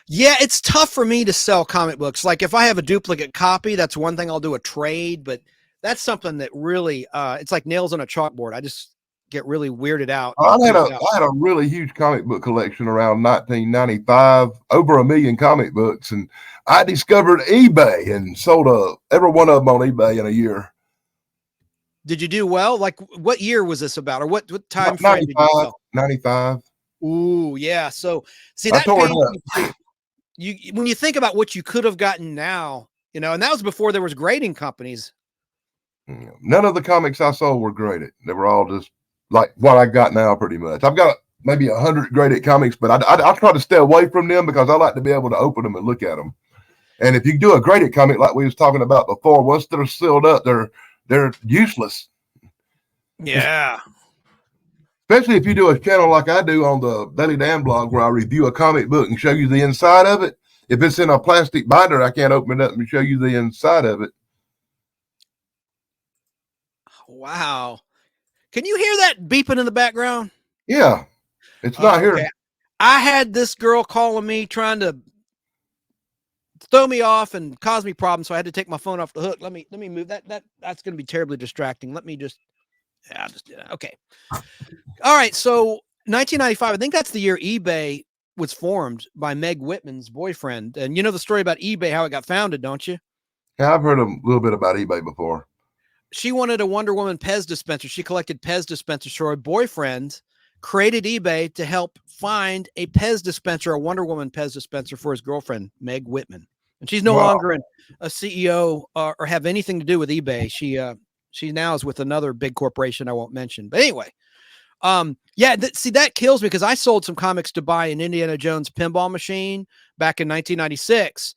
yeah, it's tough for me to sell comic books. Like if I have a duplicate copy, that's one thing I'll do a trade, but that's something that really, it's like nails on a chalkboard. I just get really weirded out.
I had a really huge comic book collection around 1995, over 1 million comic books. And I discovered eBay and sold every one of them on eBay in a year.
Did you do well? Like what year was this about? Or what time frame did you sell?
95.
Ooh, yeah. So see that when you think about what you could have gotten now, you know, and that was before there was grading companies.
None of the comics I sold were graded. They were all just like what I got now, pretty much. I've got maybe 100 graded comics, but I try to stay away from them because I like to be able to open them and look at them. And if you do a graded comic like we was talking about before, once they're sealed up, they're useless.
Yeah.
Especially if you do a channel like I do on the Daily Dan blog where I review a comic book and show you the inside of it. If it's in a plastic binder, I can't open it up and show you the inside of it.
Wow. Can you hear that beeping in the background?
Yeah. It's not here.
I had this girl calling me trying to throw me off and cause me problems, so I had to take my phone off the hook. Let me move that. That's going to be terribly distracting. Let me just I'll just do that. Okay. All right. So 1995, I think that's the year eBay was formed by Meg Whitman's boyfriend. And you know the story about eBay, how it got founded, don't you?
Yeah, I've heard a little bit about eBay before.
She wanted a Wonder Woman Pez dispenser. She collected Pez dispensers. So her boyfriend created eBay to help find a Pez dispenser, a Wonder Woman Pez dispenser for his girlfriend, Meg Whitman. And she's no longer a CEO or have anything to do with eBay. She now is with another big corporation I won't mention. But anyway, see, that kills me because I sold some comics to buy an Indiana Jones pinball machine back in 1996.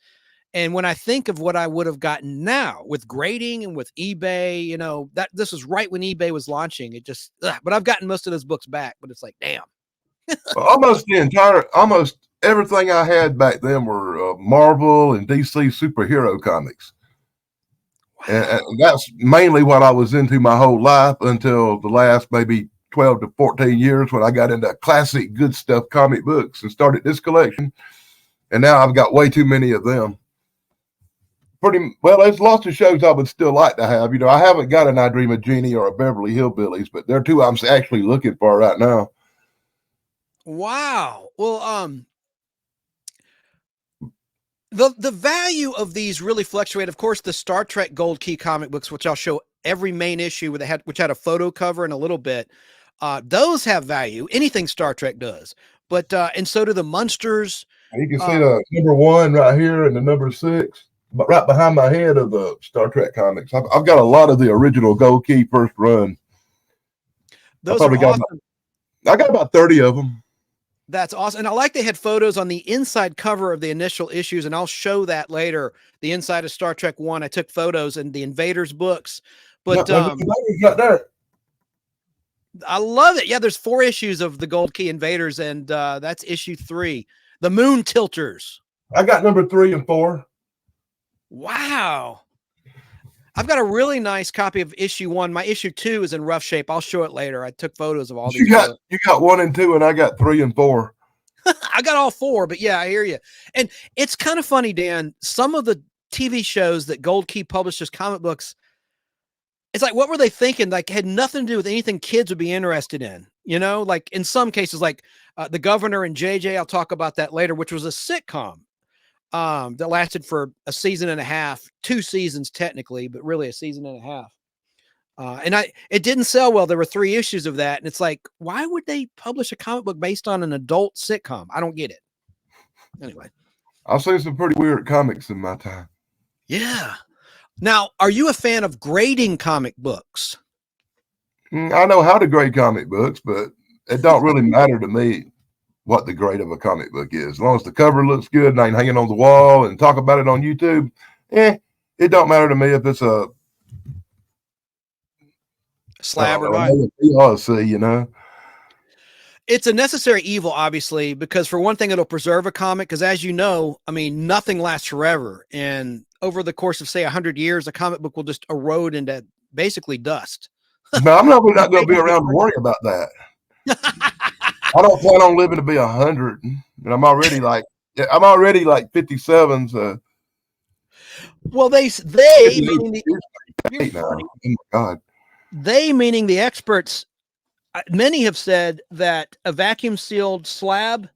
And when I think of what I would have gotten now with grading and with eBay, you know, that this was right when eBay was launching. It just, but I've gotten most of those books back, but it's like, damn.
almost everything I had back then were Marvel and DC superhero comics. Wow. And that's mainly what I was into my whole life until the last maybe 12 to 14 years when I got into classic good stuff comic books and started this collection. And now I've got way too many of them. There's lots of shows I would still like to have. You know, I haven't got an I Dream of Jeannie or a Beverly Hillbillies, but they're two I'm actually looking for right now.
Wow. Well, the value of these really fluctuate. Of course, the Star Trek Gold Key comic books, which I'll show every main issue which had a photo cover in a little bit, those have value. Anything Star Trek does, but and so do the Munsters.
You can see the number 1 right here and the number 6, but right behind my head of the Star Trek comics. I've got a lot of the original Gold Key first run.
Those are awesome.
I got about 30 of them.
That's awesome. And I like they had photos on the inside cover of the initial issues, and I'll show that later. The inside of Star Trek 1, I took photos in the Invaders books. But I love it. Yeah, there's 4 issues of the Gold Key Invaders, and that's issue 3. The Moon Tilters.
I got number 3 and 4.
Wow. I've got a really nice copy of issue 1. My issue 2 is in rough shape. I'll show it later. I took photos of all these.
You got 1 and 2, and I got 3 and 4.
I got all four, but yeah, I hear you. And it's kind of funny, Dan. Some of the TV shows that Gold Key published as comic books, it's like, what were they thinking? Like, had nothing to do with anything kids would be interested in. You know, like in some cases, like The Governor and JJ. I'll talk about that later, which was a sitcom that lasted for a season and a half, 2 seasons technically, but really a season and a half. And it didn't sell well. There were 3 issues of that. And it's like, why would they publish a comic book based on an adult sitcom? I don't get it. Anyway.
I've seen some pretty weird comics in my time.
Yeah. Now, are you a fan of grading comic books?
I know how to grade comic books, but it don't really matter to me what the grade of a comic book is. As long as the cover looks good and I can hang it on the wall and talk about it on YouTube, it don't matter to me if it's a
slab or not.
You know,
it's a necessary evil, obviously, because for one thing, it'll preserve a comic. Because as you know, I mean, nothing lasts forever. And over the course of, say, 100 years, a comic book will just erode into basically dust.
No, I'm not going to be around to worry about that. I don't plan on living to be 100, and I'm already like 57. So,
well, they meaning
oh my God,
they meaning the experts. Many have said that a vacuum sealed slab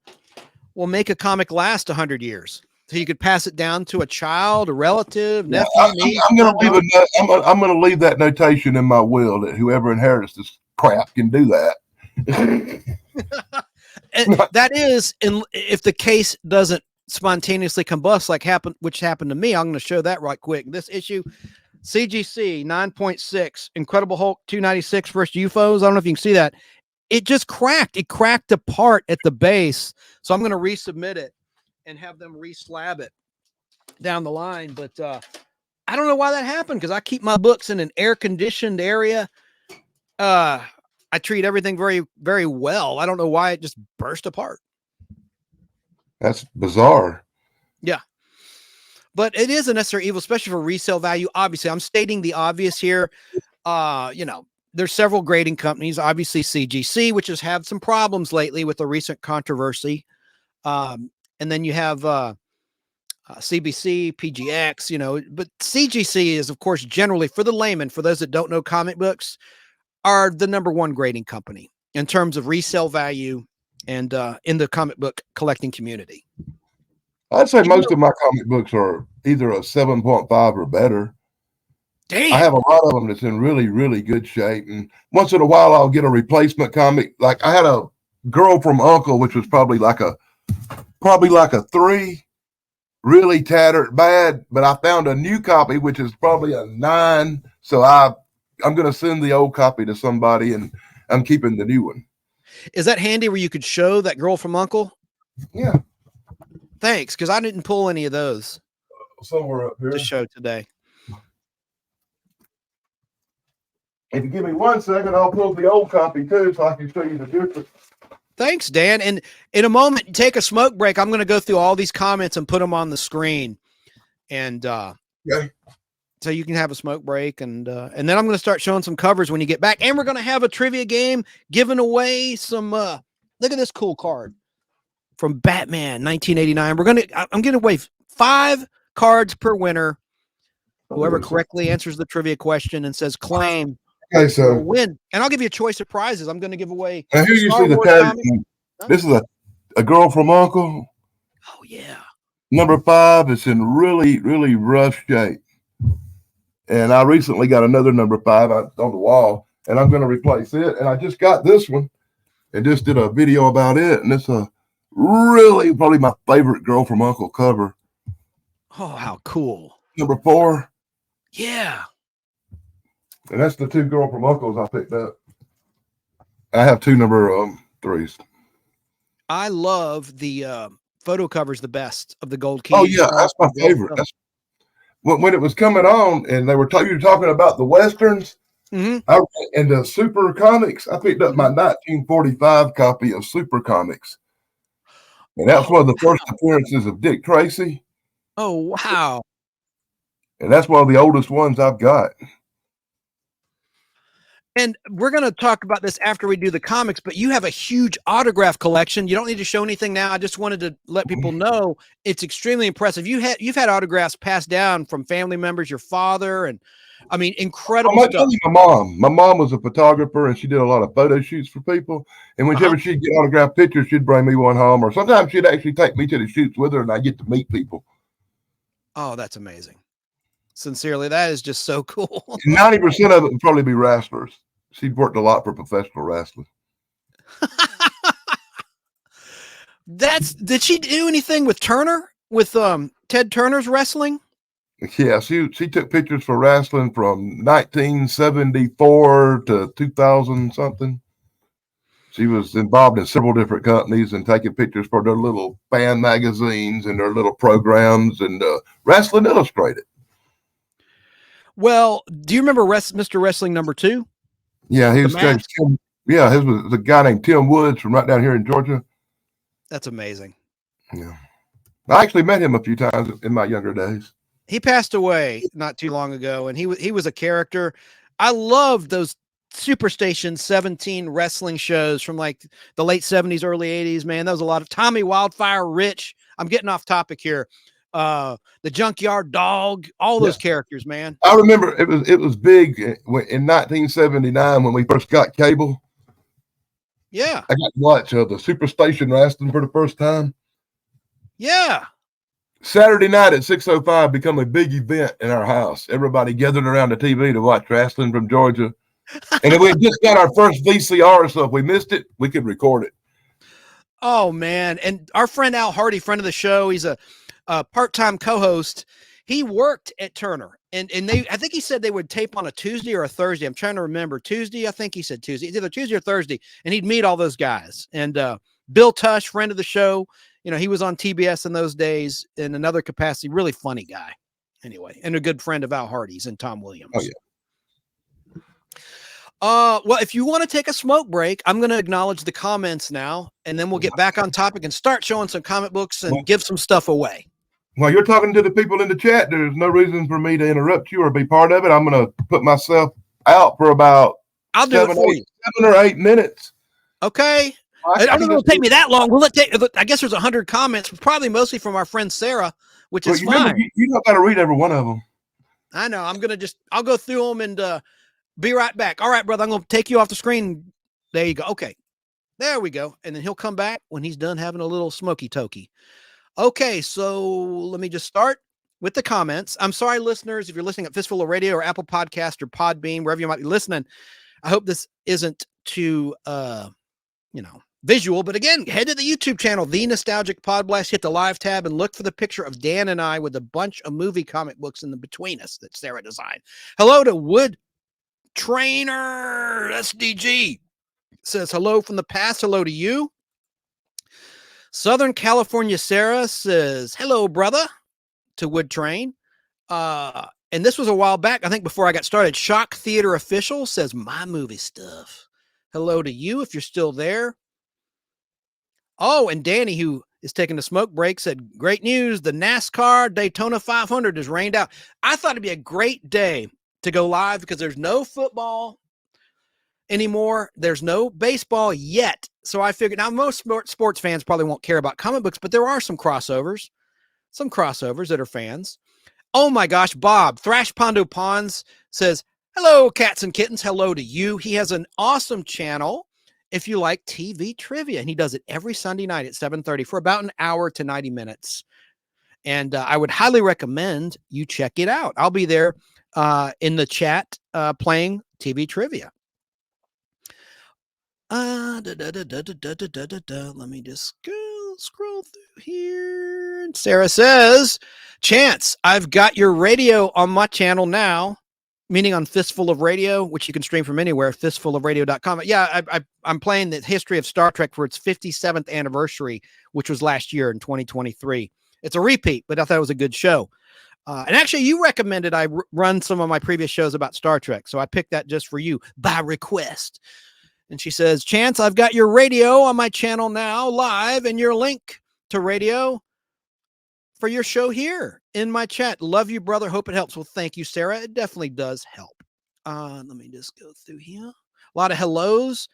will make a comic last 100 years. So you could pass it down to a child, a relative, nephew.
I'm going to leave that notation in my will that whoever inherits this crap can do that.
And that is, if the case doesn't spontaneously combust, which happened to me. I'm going to show that right quick. This issue, CGC 9.6, Incredible Hulk 296 first UFOs. I don't know if you can see that. It just cracked. It cracked apart at the base. So I'm going to resubmit it and have them re-slab it down the line. But I don't know why that happened, because I keep my books in an air-conditioned area. I treat everything very, very well. I don't know why it just burst apart.
That's bizarre.
Yeah. But it is a necessary evil, especially for resale value. Obviously, I'm stating the obvious here. There's several grading companies, obviously CGC, which has had some problems lately with the recent controversy. And then you have CBC, PGX, but CGC is, of course, generally, for the layman, for those that don't know comic books, are the #1 grading company in terms of resale value and in the comic book collecting community.
I'd say most of my comic books are either a 7.5 or better.
Damn.
I have a lot of them that's in really, really good shape. And once in a while, I'll get a replacement comic. Like I had a Girl from Uncle, which was probably like a 3, really tattered, bad. But I found a new copy, which is probably a 9. So I'm going to send the old copy to somebody, and I'm keeping the new one.
Is that handy where you could show that Girl from Uncle?
Yeah.
Thanks, because I didn't pull any of those.
Somewhere up here
to show today.
If you give me 1 second, I'll pull the old copy too, so I can show you the difference.
Thanks, Dan. And in a moment, take a smoke break. I'm going to go through all these comments and put them on the screen, and
okay.
So you can have a smoke break, and then I'm going to start showing some covers when you get back, and we're going to have a trivia game, giving away some. Look at this cool card from Batman 1989. I'm giving away 5 cards per winner. Whoever correctly answers the trivia question and says claim.
Okay, so
win, and I'll give you a choice of prizes. I'm going to give away.
Now here you see the tag. This is a Girl from Uncle.
Oh yeah.
#5. It's in really, really rough shape. And I recently got another #5 on the wall, and I'm going to replace it. And I just got this one and just did a video about it. And it's probably my favorite Girl from Uncle cover.
Oh, how cool.
#4.
Yeah.
And that's the 2 Girl from Uncles I picked up. I have 2 #3s.
I love the photo covers the best of the Gold Key.
Oh yeah, that's my favorite. That's when it was coming on, and they were you were talking about the westerns.
Mm-hmm.
And the Super Comics. I picked up my 1945 copy of Super Comics, and that's one of the first appearances of Dick Tracy.
Oh wow!
And that's one of the oldest ones I've got.
And we're going to talk about this after we do the comics, but you have a huge autograph collection. You don't need to show anything now. I just wanted to let people know it's extremely impressive. You've had autographs passed down from family members, your father, and I mean, incredible stuff.
My mom was a photographer and she did a lot of photo shoots for people. And whenever she'd get autographed pictures, she'd bring me one home, or sometimes she'd actually take me to the shoots with her and I get to meet people.
Oh, that's amazing. Sincerely, that is just so cool.
90% of it would probably be wrestlers. She'd worked a lot for professional wrestling.
Did she do anything with Turner, with Ted Turner's wrestling?
Yeah, she took pictures for wrestling from 1974 to 2000 something. She was involved in several different companies and taking pictures for their little fan magazines and their little programs and Wrestling Illustrated.
Well, do you remember Mr. Wrestling #2?
Yeah, he was his was a guy named Tim Woods from right down here in Georgia.
That's amazing.
Yeah, I actually met him a few times in my younger days.
He passed away not too long ago, and he was a character. I loved those Superstation 17 wrestling shows from like the late 70s, early 80s. Man, that was a lot of Tommy Wildfire, Rich. I'm getting off topic here. The Junkyard Dog, all those characters, man.
I remember it was big in 1979 when we first got cable.
Yeah,
I got to watch the Superstation wrestling for the first time.
Yeah.
Saturday night at 6:05 become a big event in our house. Everybody gathered around the TV to watch wrestling from Georgia. And if we had just got our first VCR, so if we missed it, we could record it.
Oh, man. And our friend Al Hardy, friend of the show, he's a part-time co-host. He worked at Turner. And I think he said they would tape on a Tuesday or a Thursday. I'm trying to remember. Tuesday, I think he said Tuesday. It's either Tuesday or Thursday. And he'd meet all those guys. And Bill Tush, friend of the show, he was on TBS in those days in another capacity. Really funny guy. Anyway, and a good friend of Al Hardy's and Tom Williams.
Oh, yeah.
Well, if you want to take a smoke break, I'm going to acknowledge the comments now, and then we'll get back on topic and start showing some comic books and give some stuff away.
While you're talking to the people in the chat, there's no reason for me to interrupt you or be part of it. I'm going to put myself out for about
I'll do it for you.
7 or 8 minutes.
Okay. I don't know it'll take me that long. Well, I guess there's 100 comments, probably mostly from our friend Sarah, which is fine.
You don't got to read every one of them.
I know. I'll go through them and be right back. All right, brother, I'm going to take you off the screen. There you go. Okay. There we go. And then he'll come back when he's done having a little smoky tokey. Okay, so let me just start with the comments. I'm sorry, listeners, if you're listening at Fistful of Radio or Apple Podcast or Podbean, wherever you might be listening. I hope this isn't too, visual. But again, head to the YouTube channel, The Nostalgic Podblast, hit the live tab, and look for the picture of Dan and I with a bunch of movie comic books in the between us that Sarah designed. Hello to Wood Trainer SDG. Says hello from the past. Hello to you. Southern California Sarah says, hello, brother, to Wood Train. And this was a while back, I think before I got started. Shock Theater Official says, my movie stuff. Hello to you if you're still there. Oh, and Danny, who is taking a smoke break, said, great news. The NASCAR Daytona 500 is rained out. I thought it'd be a great day to go live because there's no football anymore. There's no baseball yet. So I figured now most sports fans probably won't care about comic books, but there are some crossovers that are fans. Oh my gosh, Bob, Thrash Pondo Ponds says, hello, cats and kittens. Hello to you. He has an awesome channel if you like TV trivia, and he does it every Sunday night at 7:30 for about an hour to 90 minutes. And I would highly recommend you check it out. I'll be there in the chat playing TV trivia. Let me just scroll through here. Sarah says, Chance, I've got your radio on my channel now, meaning on Fistful of Radio, which you can stream from anywhere, fistfulofradio.com. Yeah, I'm playing the history of Star Trek for its 57th anniversary, which was last year in 2023. It's a repeat, but I thought it was a good show. And actually, you recommended I run some of my previous shows about Star Trek, so I picked that just for you by request. And she says, Chance, I've got your radio on my channel now live and your link to radio for your show here in my chat. Love you, brother. Hope it helps. Well, thank you, Sarah. It definitely does help. Let me just go through here. A lot of hellos.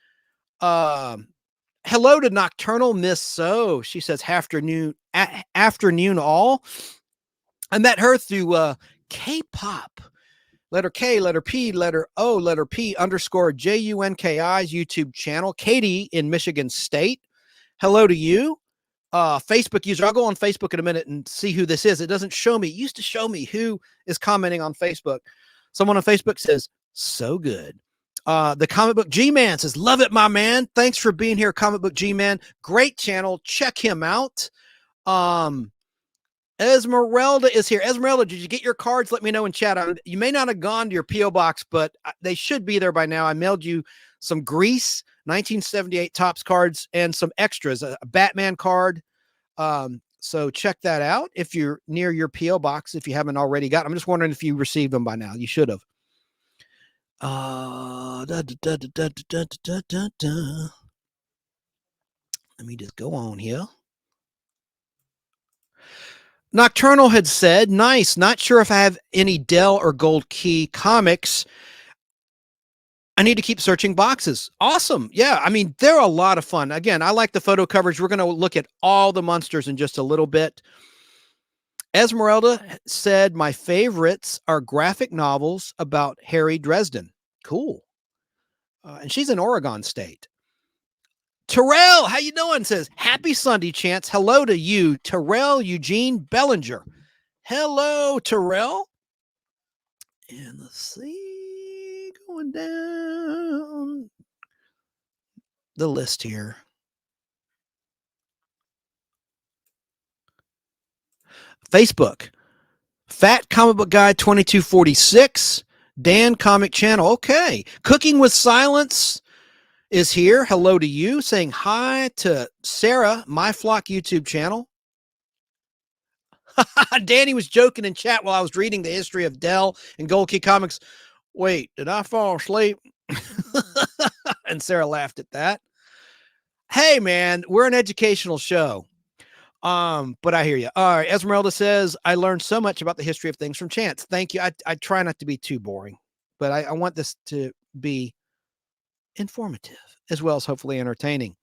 Hello to Nocturnal Miss So. She says afternoon all. I met her through K-pop. Letter K, letter P, letter O, letter P _ JUNKI's YouTube channel. Katie in Michigan State. Hello to you. Facebook user. I'll go on Facebook in a minute and see who this is. It doesn't show me. It used to show me who is commenting on Facebook. Someone on Facebook says, so good. The Comic Book G-Man says, love it, my man. Thanks for being here, Comic Book G-Man. Great channel. Check him out. Esmeralda is here. Esmeralda, did you get your cards? Let me know in chat. You may not have gone to your P.O. box, but they should be there by now. I mailed you some Grease 1978 Topps cards and some extras, a Batman card. So check that out if you're near your P.O. box, if you haven't already got them. I'm just wondering if you received them by now. You should have. Let me just go on here. Nocturnal had said, nice. Not sure if I have any Dell or Gold Key comics. I need to keep searching boxes. Awesome. Yeah. I mean, they're a lot of fun. Again, I like the photo coverage. We're going to look at all the monsters in just a little bit. Esmeralda said, my favorites are graphic novels about Harry Dresden. Cool. And she's in Oregon State. Terrell, how you doing? Says, happy Sunday, Chance. Hello to you, Terrell Eugene Bellinger. Hello, Terrell. And let's see, going down the list here. Facebook, Fat Comic Book Guy 2246, Dan Comic Channel. Okay. Cooking with Silence is here. Hello to you. Saying hi to Sarah, My Flock YouTube channel. Danny was joking in chat while I was reading the history of Dell and Gold Key Comics. Wait, did I fall asleep? And Sarah laughed at that. Hey, man, we're an educational show. But I hear you. All right. Esmeralda says, I learned so much about the history of things from Chance. Thank you. I try not to be too boring, but I want this to be informative as well as hopefully entertaining.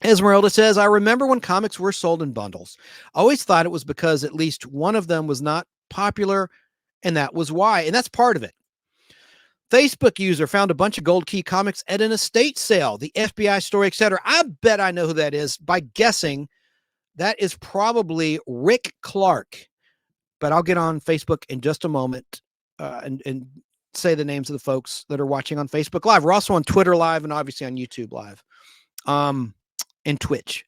Esmeralda says, I remember when comics were sold in bundles. I always thought it was because at least one of them was not popular, and that was why. And that's part of it. Facebook user found a bunch of Gold Key comics at an estate sale, the FBI story, etc. I bet I know who that is by guessing that is probably Rick Clark. But I'll get on Facebook in just a moment and say the names of the folks that are watching on Facebook Live. We're also on Twitter Live and obviously on YouTube Live. And Twitch.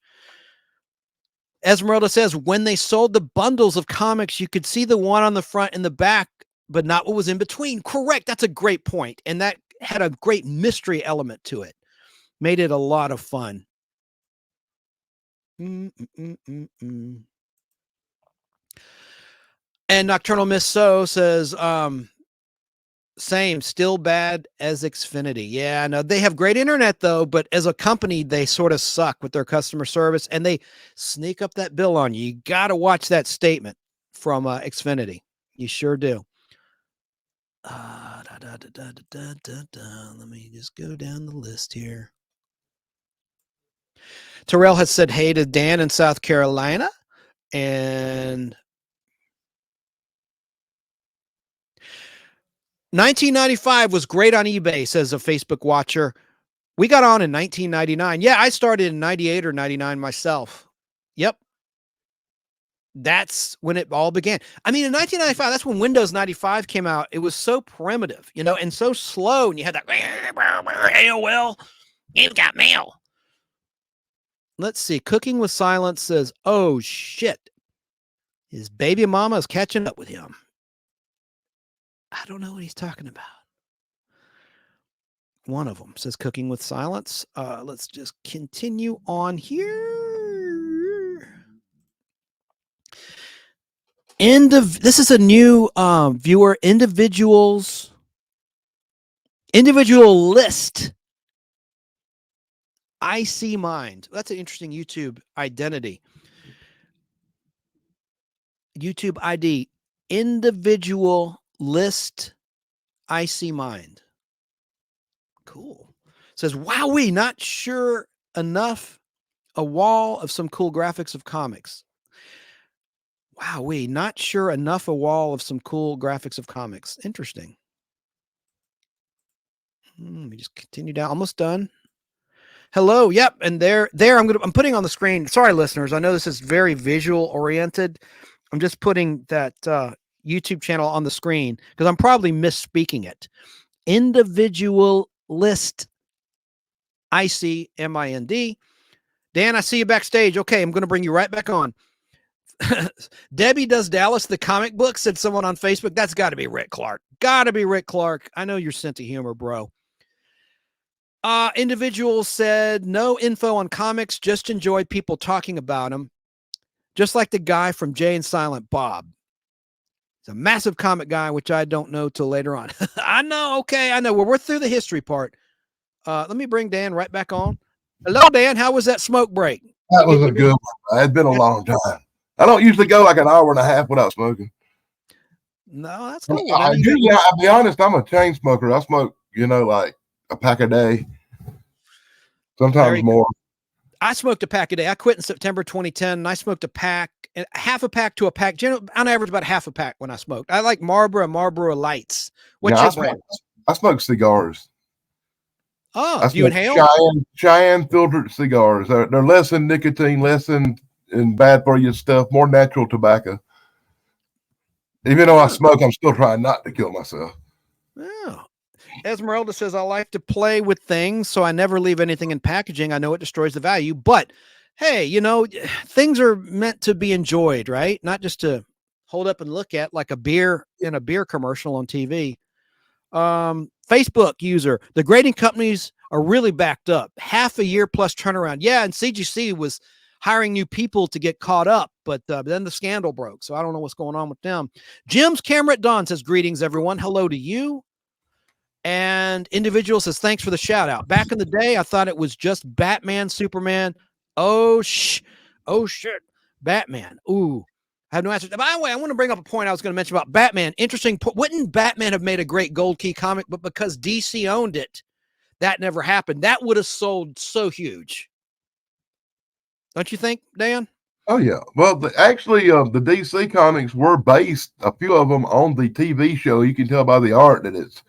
Esmeralda says, when they sold the bundles of comics, you could see the one on the front and the back, but not what was in between. Correct. That's a great point. And that had a great mystery element to it. Made it a lot of fun. And Nocturnal Miss So says, same, still bad as Xfinity. Yeah, no, they have great internet though, but as a company, they sort of suck with their customer service and they sneak up that bill on you. You got to watch that statement from Xfinity. You sure do. Let me just go down the list here. Terrell has said hey to Dan in South Carolina. And 1995 was great on eBay, says a Facebook watcher. We got on in 1999. Yeah, I started in 98 or 99 myself. Yep. That's when it all began. I mean, in 1995, that's when Windows 95 came out. It was so primitive, you know, and so slow. And you had that AOL, you've got mail. Let's see. Cooking with Silence says, oh, shit. His baby mama is catching up with him. I don't know what he's talking about. One of them says Cooking with Silence. Let's just continue on here. This is a new viewer, individual list. I see mind. That's an interesting YouTube identity. YouTube ID, individual list Icy Mind. Cool. Says, wowee, not sure enough. A wall of some cool graphics of comics. Wowee, not sure enough. A wall of some cool graphics of comics. Interesting. Let me just continue down. Almost done. Hello. Yep. And there I'm putting on the screen. Sorry, listeners. I know this is very visual oriented. I'm just putting that YouTube channel on the screen because I'm probably misspeaking it. Individualist ICMIND. Dan, I see you backstage. Okay, I'm going to bring you right back on. Debbie does Dallas the comic book, said someone on Facebook. That's got to be Rick Clark. Got to be Rick Clark. I know your sense of humor, bro. Individual said no info on comics, just enjoyed people talking about them. Just like the guy from Jay and Silent Bob. He's a massive comic guy, which I don't know till later on. I know. Okay, I know. Well, we're through the history part. Let me bring Dan right back on. Hello, Dan. How was that smoke break?
That was a good one. It had been a long time. I don't usually go like an hour and a half without smoking.
No, that's cool.
I'll be honest, I'm a chain smoker. I smoke, like a pack a day. Sometimes more.
I smoked a pack a day. I quit in September 2010, and I smoked a pack, half a pack to a pack. On average, about half a pack when I smoked. I like Marlboro Lights. What's your brand?
I smoke cigars.
Oh, do you inhale?
Cheyenne filtered cigars. They're less in nicotine, less in bad for you stuff, more natural tobacco. Even though I smoke, I'm still trying not to kill myself.
Oh. Esmeralda says, I like to play with things, so I never leave anything in packaging. I know it destroys the value, but hey, things are meant to be enjoyed, right? Not just to hold up and look at like a beer in a beer commercial on TV. Facebook user, the grading companies are really backed up. Half a year plus turnaround. Yeah, and CGC was hiring new people to get caught up, but then the scandal broke, so I don't know what's going on with them. Jim's camera at dawn says, greetings, everyone. Hello to you. And individual says, thanks for the shout out. Back in the day, I thought it was just Batman, Superman. Oh shit, Batman. Ooh, I have no answer. By the way, I want to bring up a point I was going to mention about Batman. Interesting. Wouldn't Batman have made a great Gold Key comic? But because DC owned it, that never happened. That would have sold so huge. Don't you think, Dan?
Oh, yeah. Well, actually, the DC comics were based, a few of them, on the TV show. You can tell by the art that it's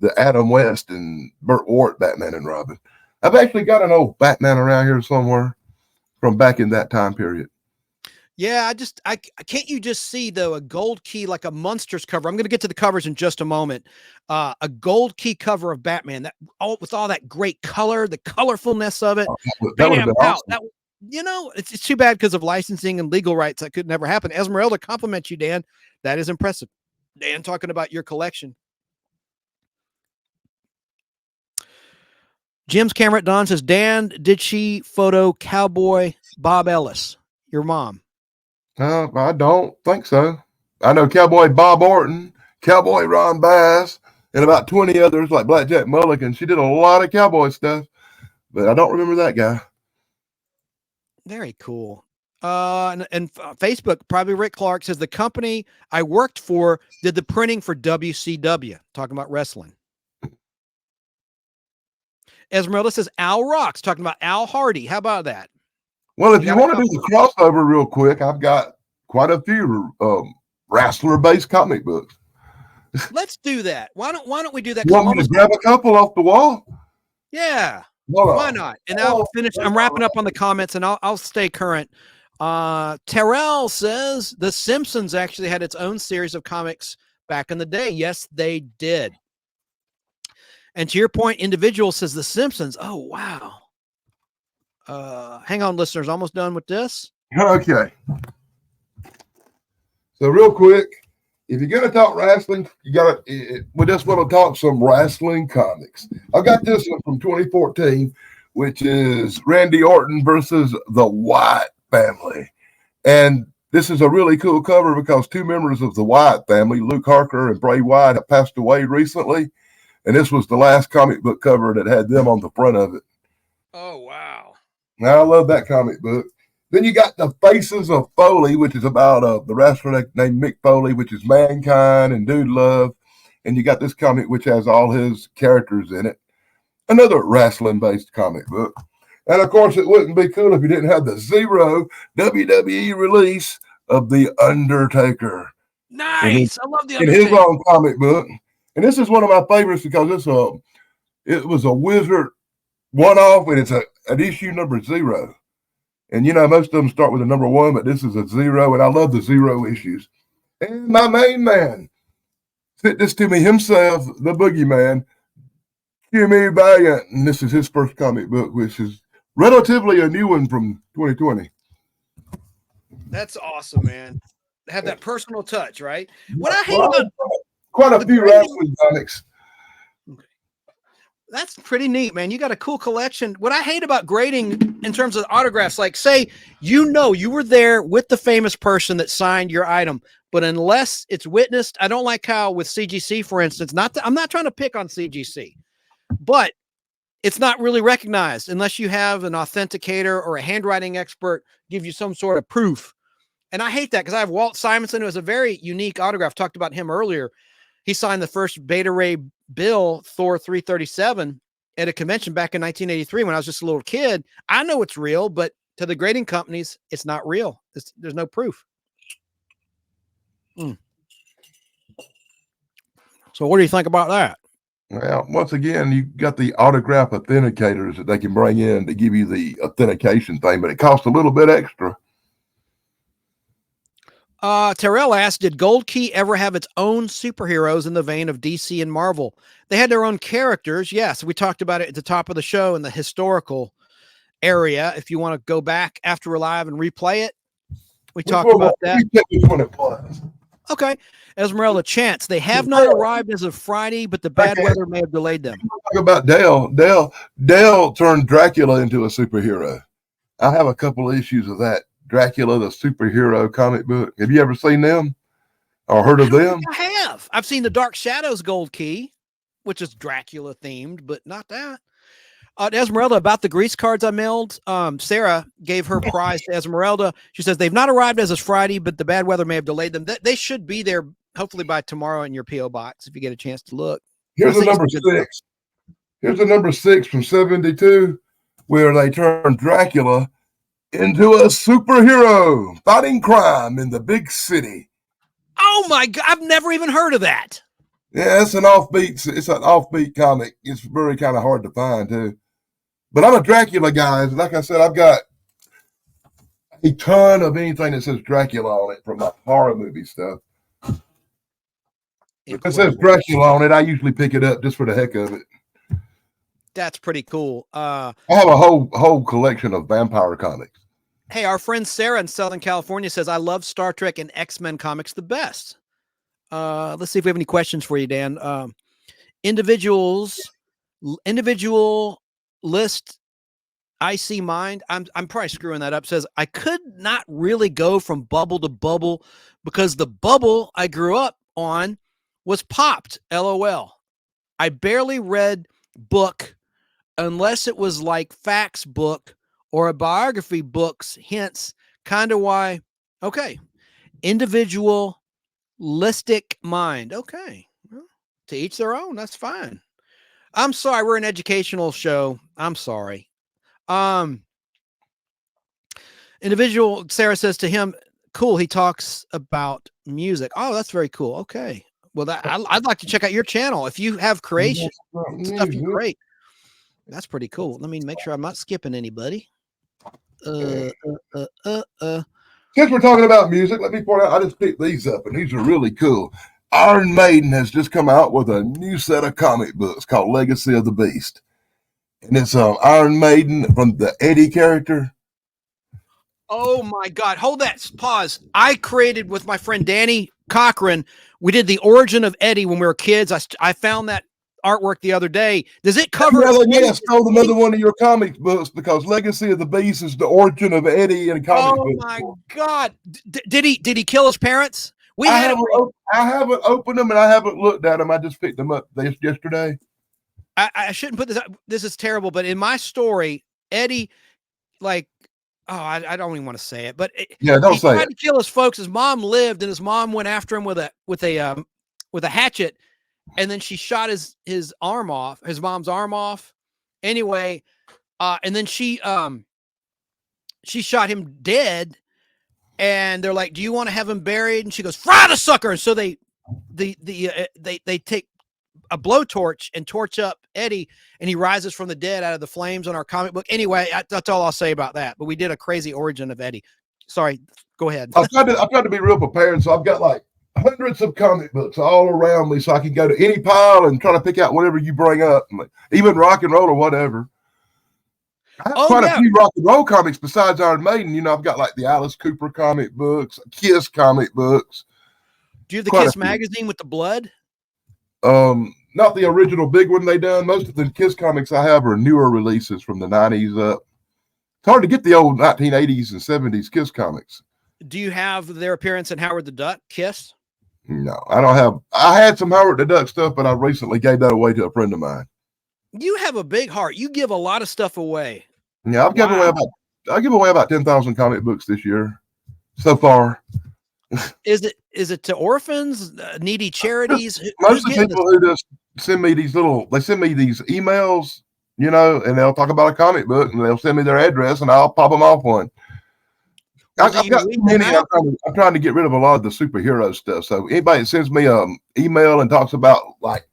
the Adam West and Burt Ward Batman and Robin. I've actually got an old Batman around here somewhere from back in that time period.
Yeah, I can't you just see, though, a Gold Key, like a Munsters cover. I'm going to get to the covers in just a moment. A Gold Key cover of Batman, with all that great color, the colorfulness of it.
That would have been awesome.
It's too bad because of licensing and legal rights. That could never happen. Esmeralda compliments you, Dan. That is impressive. Dan, talking about your collection. Jim's camera at dawn says, Dan, did she photo Cowboy Bob Ellis, your mom?
I don't think so. I know Cowboy Bob Orton, Cowboy Ron Bass, and about 20 others like Blackjack Mulligan. She did a lot of cowboy stuff, but I don't remember that guy.
Very cool. And Facebook, probably Rick Clark says, the company I worked for did the printing for WCW, talking about wrestling. Esmeralda says, Al Rocks, talking about Al Hardy. How about that?
Well, if you want to do the crossover real quick, I've got quite a few wrestler-based comic books.
Let's do that. Why don't we do that?
You want me to grab a couple off the wall?
Yeah. Why not? And I'll finish. I'm wrapping up on the comments, and I'll stay current. Terrell says The Simpsons actually had its own series of comics back in the day. Yes, they did. And to your point, individual says The Simpsons. Oh, wow. Hang on, listeners. Almost done with this.
Okay. So real quick, if you're going to talk wrestling, we just want to talk some wrestling comics. I've got this one from 2014, which is Randy Orton versus the Wyatt family. And this is a really cool cover because two members of the Wyatt family, Luke Harker and Bray Wyatt, have passed away recently. And this was the last comic book cover that had them on the front of it.
Oh, wow.
Now, I love that comic book. Then you got The Faces of Foley, which is about the wrestler named Mick Foley, which is Mankind and Dude Love. and you got this comic which has all his characters in it. Another wrestling-based comic book. And of course, it wouldn't be cool if you didn't have the Zero WWE release of The Undertaker.
Nice. I love The
In
Undertaker.
his own comic book. And this is one of my favorites because it was a Wizard one-off, and it's an issue number 0. And, most of them start with a number 1, but this is a 0, and I love the 0 issues. And my main man sent this to me himself, the Boogeyman, Jimmy Valiant, and this is his first comic book, which is relatively a new one from 2020.
That's awesome, man. Have that personal touch, right? What I hate about
quite a few wrestling comics.
That's pretty neat, man. You got a cool collection. What I hate about grading in terms of autographs, like say, you were there with the famous person that signed your item, but unless it's witnessed, I don't like how with CGC, for instance, I'm not trying to pick on CGC, but it's not really recognized unless you have an authenticator or a handwriting expert give you some sort of proof. And I hate that because I have Walt Simonson, who has a very unique autograph. Talked about him earlier. He signed the first Beta Ray Bill Thor 337 at a convention back in 1983 when I was just a little kid. I know it's real, but to the grading companies, it's not real. There's no proof. So what do you think about that?
Well, once again, you got the autograph authenticators that they can bring in to give you the authentication thing, but it costs a little bit extra.
Terrell asked, did Gold Key ever have its own superheroes in the vein of DC and Marvel? They had their own characters. Yes, we talked about it at the top of the show in the historical area. If you want to go back after we're live and replay it, we talked about that. Okay. Esmeralda Chance, they have not arrived as of Friday, but the bad weather may have delayed them.
Talk about Dell. Dell turned Dracula into a superhero. I have a couple of issues of that. Dracula, the superhero comic book. Have you ever seen them or heard of them?
I have. I've seen the Dark Shadows Gold Key, which is Dracula themed, but not that. Esmeralda, about the grease cards I mailed, Sarah gave her prize to Esmeralda. She says they've not arrived as of Friday, but the bad weather may have delayed them. They should be there hopefully by tomorrow in your P.O. box if you get a chance to look.
Here's the number 6. Here's the number 6 from 72, where they turned Dracula into a superhero fighting crime in the big city.
Oh my God, I've never even heard of that.
Yeah, it's an offbeat comic. It's very kind of hard to find too. But I'm a Dracula guy. Like I said, I've got a ton of anything that says Dracula on it from my horror movie stuff. If it says Dracula on it, I usually pick it up just for the heck of it.
That's pretty cool.
I have a whole collection of vampire comics.
Hey, our friend Sarah in Southern California says, I love Star Trek and X-Men comics the best. Let's see if we have any questions for you, Dan. Individual list IC Mind. I'm probably screwing that up. Says, I could not really go from bubble to bubble because the bubble I grew up on was popped. LOL. I barely read book unless it was like facts book or a biography books, hence kind of why. Okay. Individualistic mind. Okay. Well, to each their own. That's fine. I'm sorry. We're an educational show. I'm sorry. Individual Sarah says to him, cool. He talks about music. Oh, that's very cool. Okay. Well, I'd like to check out your channel. If you have creation stuff, you create. That's pretty cool. Let me make sure I'm not skipping anybody.
Since we're talking about music, let me point out, I just picked these up, and these are really cool. Iron Maiden has just come out with a new set of comic books called Legacy of the Beast. And it's Iron Maiden from the Eddie character.
Oh, my God. Hold that. Pause. I created with my friend Danny Cochran. We did the origin of Eddie when we were kids. I found that artwork the other day. Does it cover?
Yeah, I stole another one of your comic books because Legacy of the Beast is the origin of Eddie in comic books.
Oh my God! Did he kill his parents?
I haven't opened them and I haven't looked at them. I just picked them up yesterday.
I shouldn't put this up. This is terrible, but in my story, Eddie, I don't even want to say it, but
don't
he
say
tried
it.
to kill his folks. His mom lived, and his mom went after him with a hatchet. and then she shot his arm off, his mom's arm off. Anyway, and then she shot him dead. And they're like, "Do you want to have him buried?" And she goes, "Fry the sucker!" And so they take a blowtorch and torch up Eddie, and he rises from the dead out of the flames on our comic book. Anyway, that's all I'll say about that. But we did a crazy origin of Eddie. Sorry, go ahead.
I've tried to be real prepared, so I've got like hundreds of comic books all around me, so I can go to any pile and try to pick out whatever you bring up, even rock and roll or whatever. I have quite a few rock and roll comics besides Iron Maiden. You know, I've got like the Alice Cooper comic books, Kiss comic books.
Do you have the Kiss magazine with the blood?
Not the original big one they done. Most of the Kiss comics I have are newer releases from the 90s up. It's hard to get the old 1980s and 70s Kiss comics.
Do you have their appearance in Howard the Duck, Kiss?
No, I don't have. I had some Howard the Duck stuff, but I recently gave that away to a friend of mine. You
have a big heart. You give a lot of stuff away.
Yeah, I've given away about 10,000 comic books this year so far.
Is it to orphans, needy charities?
Most of the people who just send me these emails, you know, and they'll talk about a comic book and they'll send me their address and I'll pop them off one. I've got many. I'm trying to get rid of a lot of the superhero stuff. So anybody that sends me email and talks about like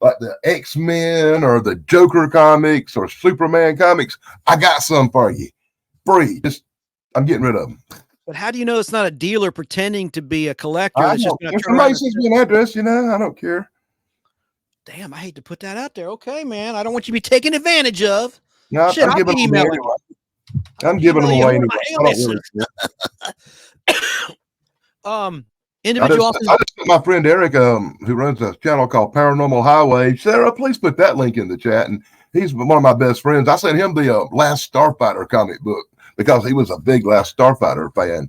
the X-Men or the Joker comics or Superman comics, I got some for you. Free. I'm getting rid of them.
But how do you know it's not a dealer pretending to be a collector?
If somebody sends me an address, you know, I don't care.
Damn, I hate to put that out there. Okay, man. I don't want you to be taken advantage of.
No,
shit,
I'm giving them away anyway. I'm giving them away anyway.
Individual.
I just put my friend Eric, who runs a channel called Paranormal Highway. Sarah, please put that link in the chat. And he's one of my best friends. I sent him the Last Starfighter comic book because he was a big Last Starfighter fan.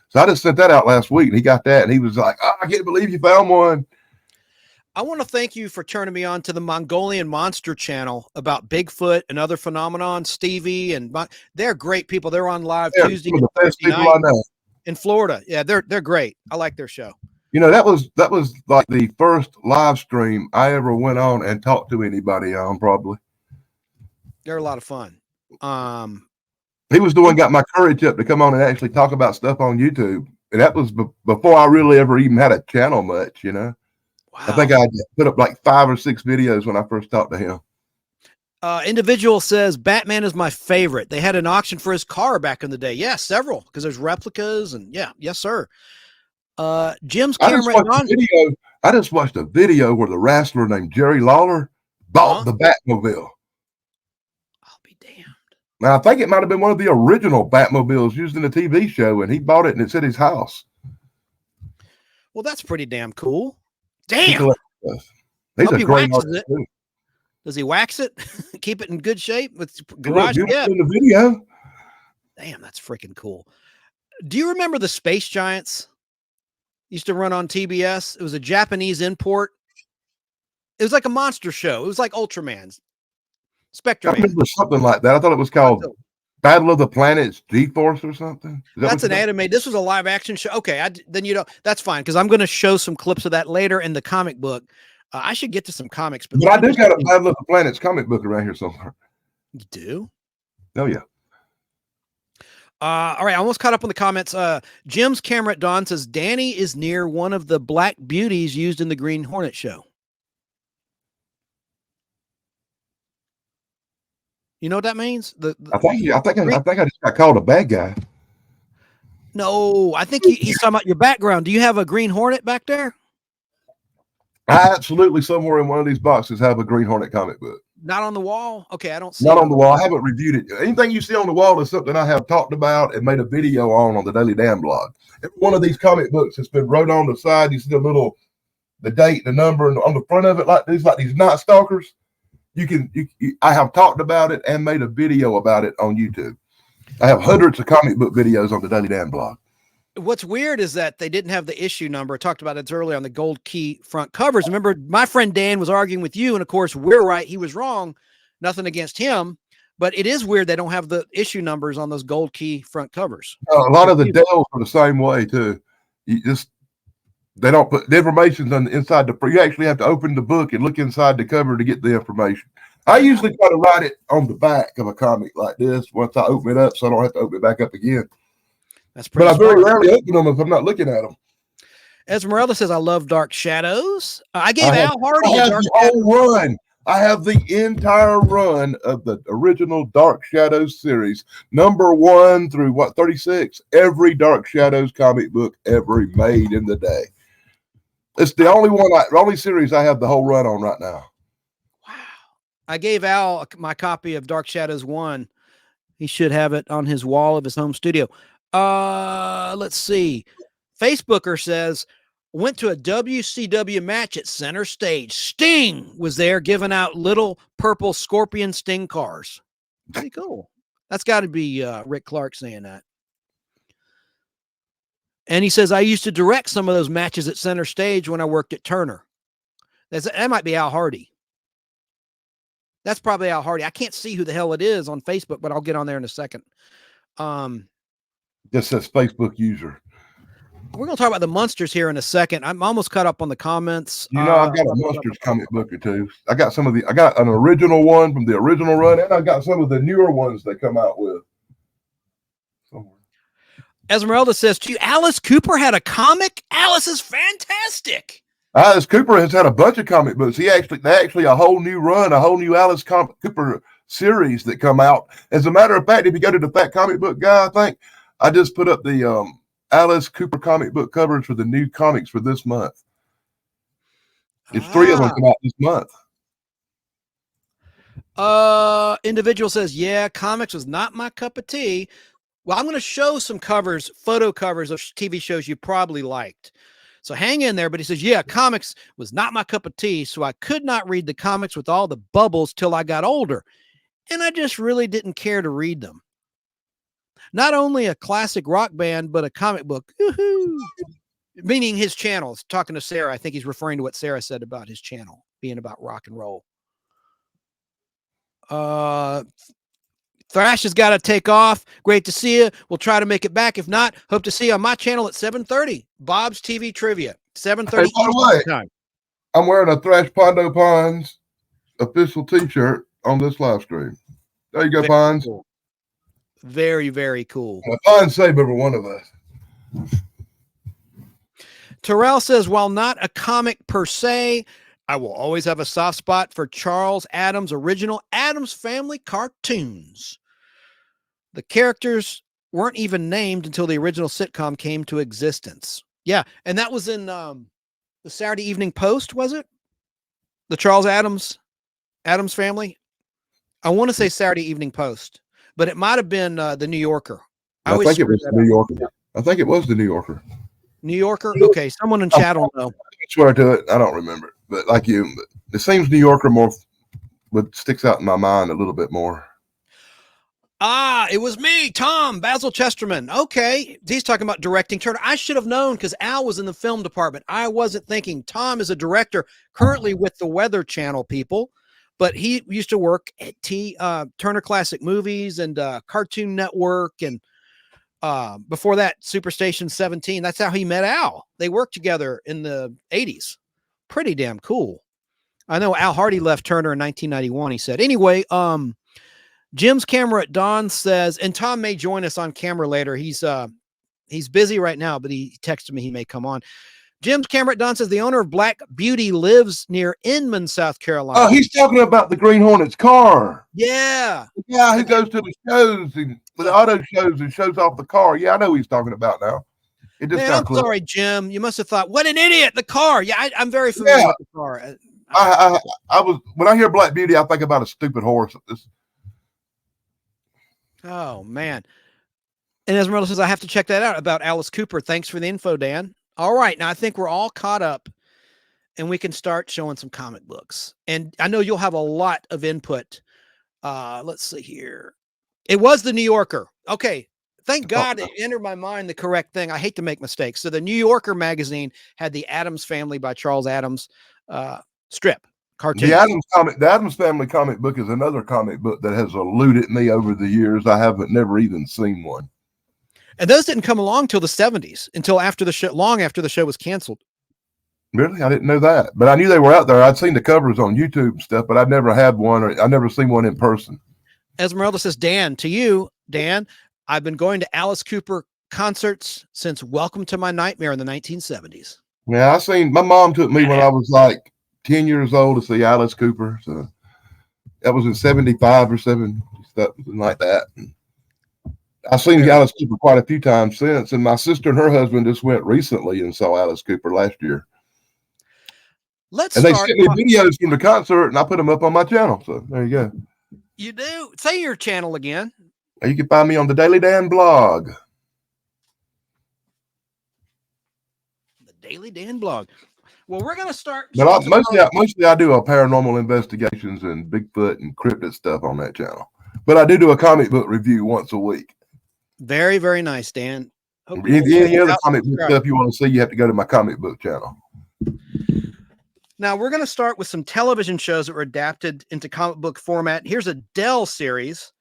So I just sent that out last week, and he got that, and he was like, "Oh, I can't believe you found one."
I want to thank you for turning me on to the Mongolian Monster channel about Bigfoot and other phenomenon. Stevie and they're great people. They're on live Tuesday
the best people I know
in Florida. Yeah, they're great. I like their show.
You know, that was like the first live stream I ever went on and talked to anybody on. Probably
they're a lot of fun.
He was the one got my courage up to come on and actually talk about stuff on YouTube, and that was before I really ever even had a channel much. You know. Wow. I think I put up like 5 or 6 videos when I first talked to him.
Individual says Batman is my favorite. They had an auction for his car back in the day. Yeah, several, because there's replicas and yeah, yes, sir. Jim's camera.
I just watched a video where the wrestler named Jerry Lawler bought the Batmobile.
I'll be damned.
Now I think it might have been one of the original Batmobiles used in the TV show, and he bought it and it's at his house.
Well, that's pretty damn cool. Damn.
He's a great artist.
Does he wax it? Keep it in good shape with garage?
Yeah. In the video.
Damn, that's freaking cool. Do you remember the Space Giants? Used to run on TBS. It was a Japanese import. It was like a monster show. It was like Ultraman's. Spectrum.
I remember something like that. I thought it was called Battle of the Planets G-Force or something.
That's an anime. This was a live action show. Okay, then you know that's fine because I'm going to show some clips of that later in the comic book. I should get to some comics, but
I do got a Battle of the Planets comic book around here somewhere.
You do?
Oh yeah.
All right, I almost caught up on the comments. Jim's camera at dawn says Danny is near one of the black beauties used in the Green Hornet show. You know what that means?
I think I just got called a bad guy.
No, I think he's talking about your background. Do you have a Green Hornet back there?
I absolutely somewhere in one of these boxes have a Green Hornet comic book.
Not on the wall? Okay, I don't see
Not on the wall. I haven't reviewed it. Anything you see on the wall is something I have talked about and made a video on the Daily Damn blog. Every one of these comic books has been wrote on the side. You see the date, the number, and on the front of it, like these Night Stalkers. I have talked about it and made a video about it on YouTube. I have hundreds of comic book videos on the Daily Dan blog.
What's weird is that they didn't have the issue number. I talked about it earlier on the gold key front covers. Remember, my friend Dan was arguing with you, and of course, we're right. He was wrong. Nothing against him, but it is weird they don't have the issue numbers on those gold key front covers.
A lot of the Dells are the same way too. They don't put the information on the inside you actually have to open the book and look inside the cover to get the information. I usually try to write it on the back of a comic like this once I open it up, so I don't have to open it back up again.
That's pretty.
But I very rarely open them if I'm not looking at them.
Esmeralda says, "I love Dark Shadows." I gave Al Hardy
I have the whole run. I have the entire run of the original Dark Shadows series, number 1 through 36. Every Dark Shadows comic book ever made in the day. It's the only series I have the whole run on right now.
Wow! I gave Al my copy of Dark Shadows 1. He should have it on his wall of his home studio. Let's see. Facebooker says, went to a WCW match at Center Stage. Sting was there giving out little purple Scorpion Sting cars. Pretty cool. That's got to be Rick Clark saying that. And he says, I used to direct some of those matches at Center Stage when I worked at Turner. That might be Al Hardy. That's probably Al Hardy. I can't see who the hell it is on Facebook, but I'll get on there in a second.
Just says Facebook user.
We're going to talk about the Munsters here in a second. I'm almost caught up on the comments.
I've got a Munsters comic book or two. I got an original one from the original run, and I got some of the newer ones they come out with. Somewhere.
Esmeralda says to you, Alice Cooper had a comic. Alice is fantastic.
Alice Cooper has had a bunch of comic books. They actually a whole new run, a whole new Alice Cooper series that come out. As a matter of fact, if you go to the Fat Comic Book Guy, I think I just put up the Alice Cooper comic book covers for the new comics for this month. It's 3 of them come out this month.
Individual says, yeah, comics was not my cup of tea. Well, I'm going to show some covers, photo covers of TV shows you probably liked. So hang in there. But he says, yeah, comics was not my cup of tea. So I could not read the comics with all the bubbles till I got older. And I just really didn't care to read them. Not only a classic rock band, but a comic book. Woo-hoo. Meaning his channel. Talking to Sarah. I think he's referring to what Sarah said about his channel being about rock and roll. Thrash has got to take off. Great to see you. We'll try to make it back. If not, hope to see you on my channel at 7:30. Bob's TV Trivia. 7:30
time. I'm wearing a Thrash Pondo Pines official t-shirt on this live stream. There you go, Pines.
Cool. Very, very cool.
A fine save every one of us.
Terrell says, while not a comic per se, I will always have a soft spot for Charles Addams' original Addams Family cartoons. The characters weren't even named until the original sitcom came to existence. Yeah, and that was in the Saturday Evening Post, was it? The Charles Addams Family? I want to say Saturday Evening Post, but it might have been the New Yorker.
I think it was the New Yorker. I think it was the New Yorker.
New Yorker? Okay, someone in chat will know.
I swear to it, I don't remember it. But like you, it seems New Yorker more, but sticks out in my mind a little bit more.
It was me, Tom, Basil Chesterman. Okay, he's talking about directing Turner. I should have known because Al was in the film department. I wasn't thinking. Tom is a director currently with the Weather Channel people, but he used to work at Turner Classic Movies and Cartoon Network, and before that, Superstation 17. That's how he met Al. They worked together in the 80s. Pretty damn cool. I know Al Hardy left Turner in 1991, he said. Anyway, Jim's camera at dawn says, and Tom may join us on camera later. He's busy right now, but he texted me he may come on. Jim's camera at dawn says the owner of Black Beauty lives near Inman, South Carolina.
Oh, he's talking about the Green Hornet's car.
Yeah.
The guy who goes to the shows and the auto shows and shows off the car. Yeah, I know who he's talking about now. It just
Man, I'm
clear.
sorry, Jim. You must have thought, what an idiot, the car. Yeah, I'm very familiar with the car.
I was, when I hear Black Beauty, I think about a stupid horse.
Oh, man. And Esmeralda says, I have to check that out about Alice Cooper. Thanks for the info, Dan. All right. Now, I think we're all caught up and we can start showing some comic books. And I know you'll have a lot of input. Let's see here. It was the New Yorker. Okay. Thank God it entered my mind the correct thing. I hate to make mistakes. So the New Yorker magazine had the Addams Family by Charles Addams strip. Cartoon.
The Addams Family comic book is another comic book that has eluded me over the years. I haven't never even seen one.
And those didn't come along till the 70s, until after the show, long after the show was canceled.
Really? I didn't know that. But I knew they were out there. I'd seen the covers on YouTube and stuff, but I'd never had one, or I'd never seen one in person.
Esmeralda says, Dan, to you, Dan, I've been going to Alice Cooper concerts since Welcome to My Nightmare in the 1970s.
Yeah, my mom took me when I was like 10 years old to see Alice Cooper. So that was in 75 or 7, something like that. And I've seen Alice Cooper quite a few times since. And my sister and her husband just went recently and saw Alice Cooper last year. They sent me videos from the concert, and I put them up on my channel. So there you go.
You do? Say your channel again.
You can find me on the Daily Dan blog.
The Daily Dan blog. Well, we're going to start.
But mostly I do paranormal investigations and Bigfoot and cryptid stuff on that channel. But I do a comic book review once a week.
Very, very nice, Dan.
Any other comic book stuff you want to see, you have to go to my comic book channel.
Now, we're going to start with some television shows that were adapted into comic book format. Here's a Dell series,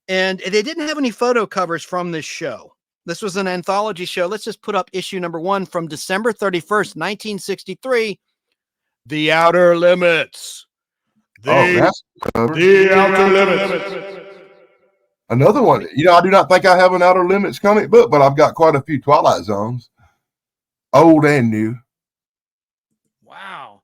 and they didn't have any photo covers from this show. This was an anthology show. Let's just put up issue number 1 from December 31st, 1963, The Outer Limits. The Outer Limits.
Another one. I do not think I have an Outer Limits comic book, but I've got quite a few Twilight Zones, old and new.
Wow.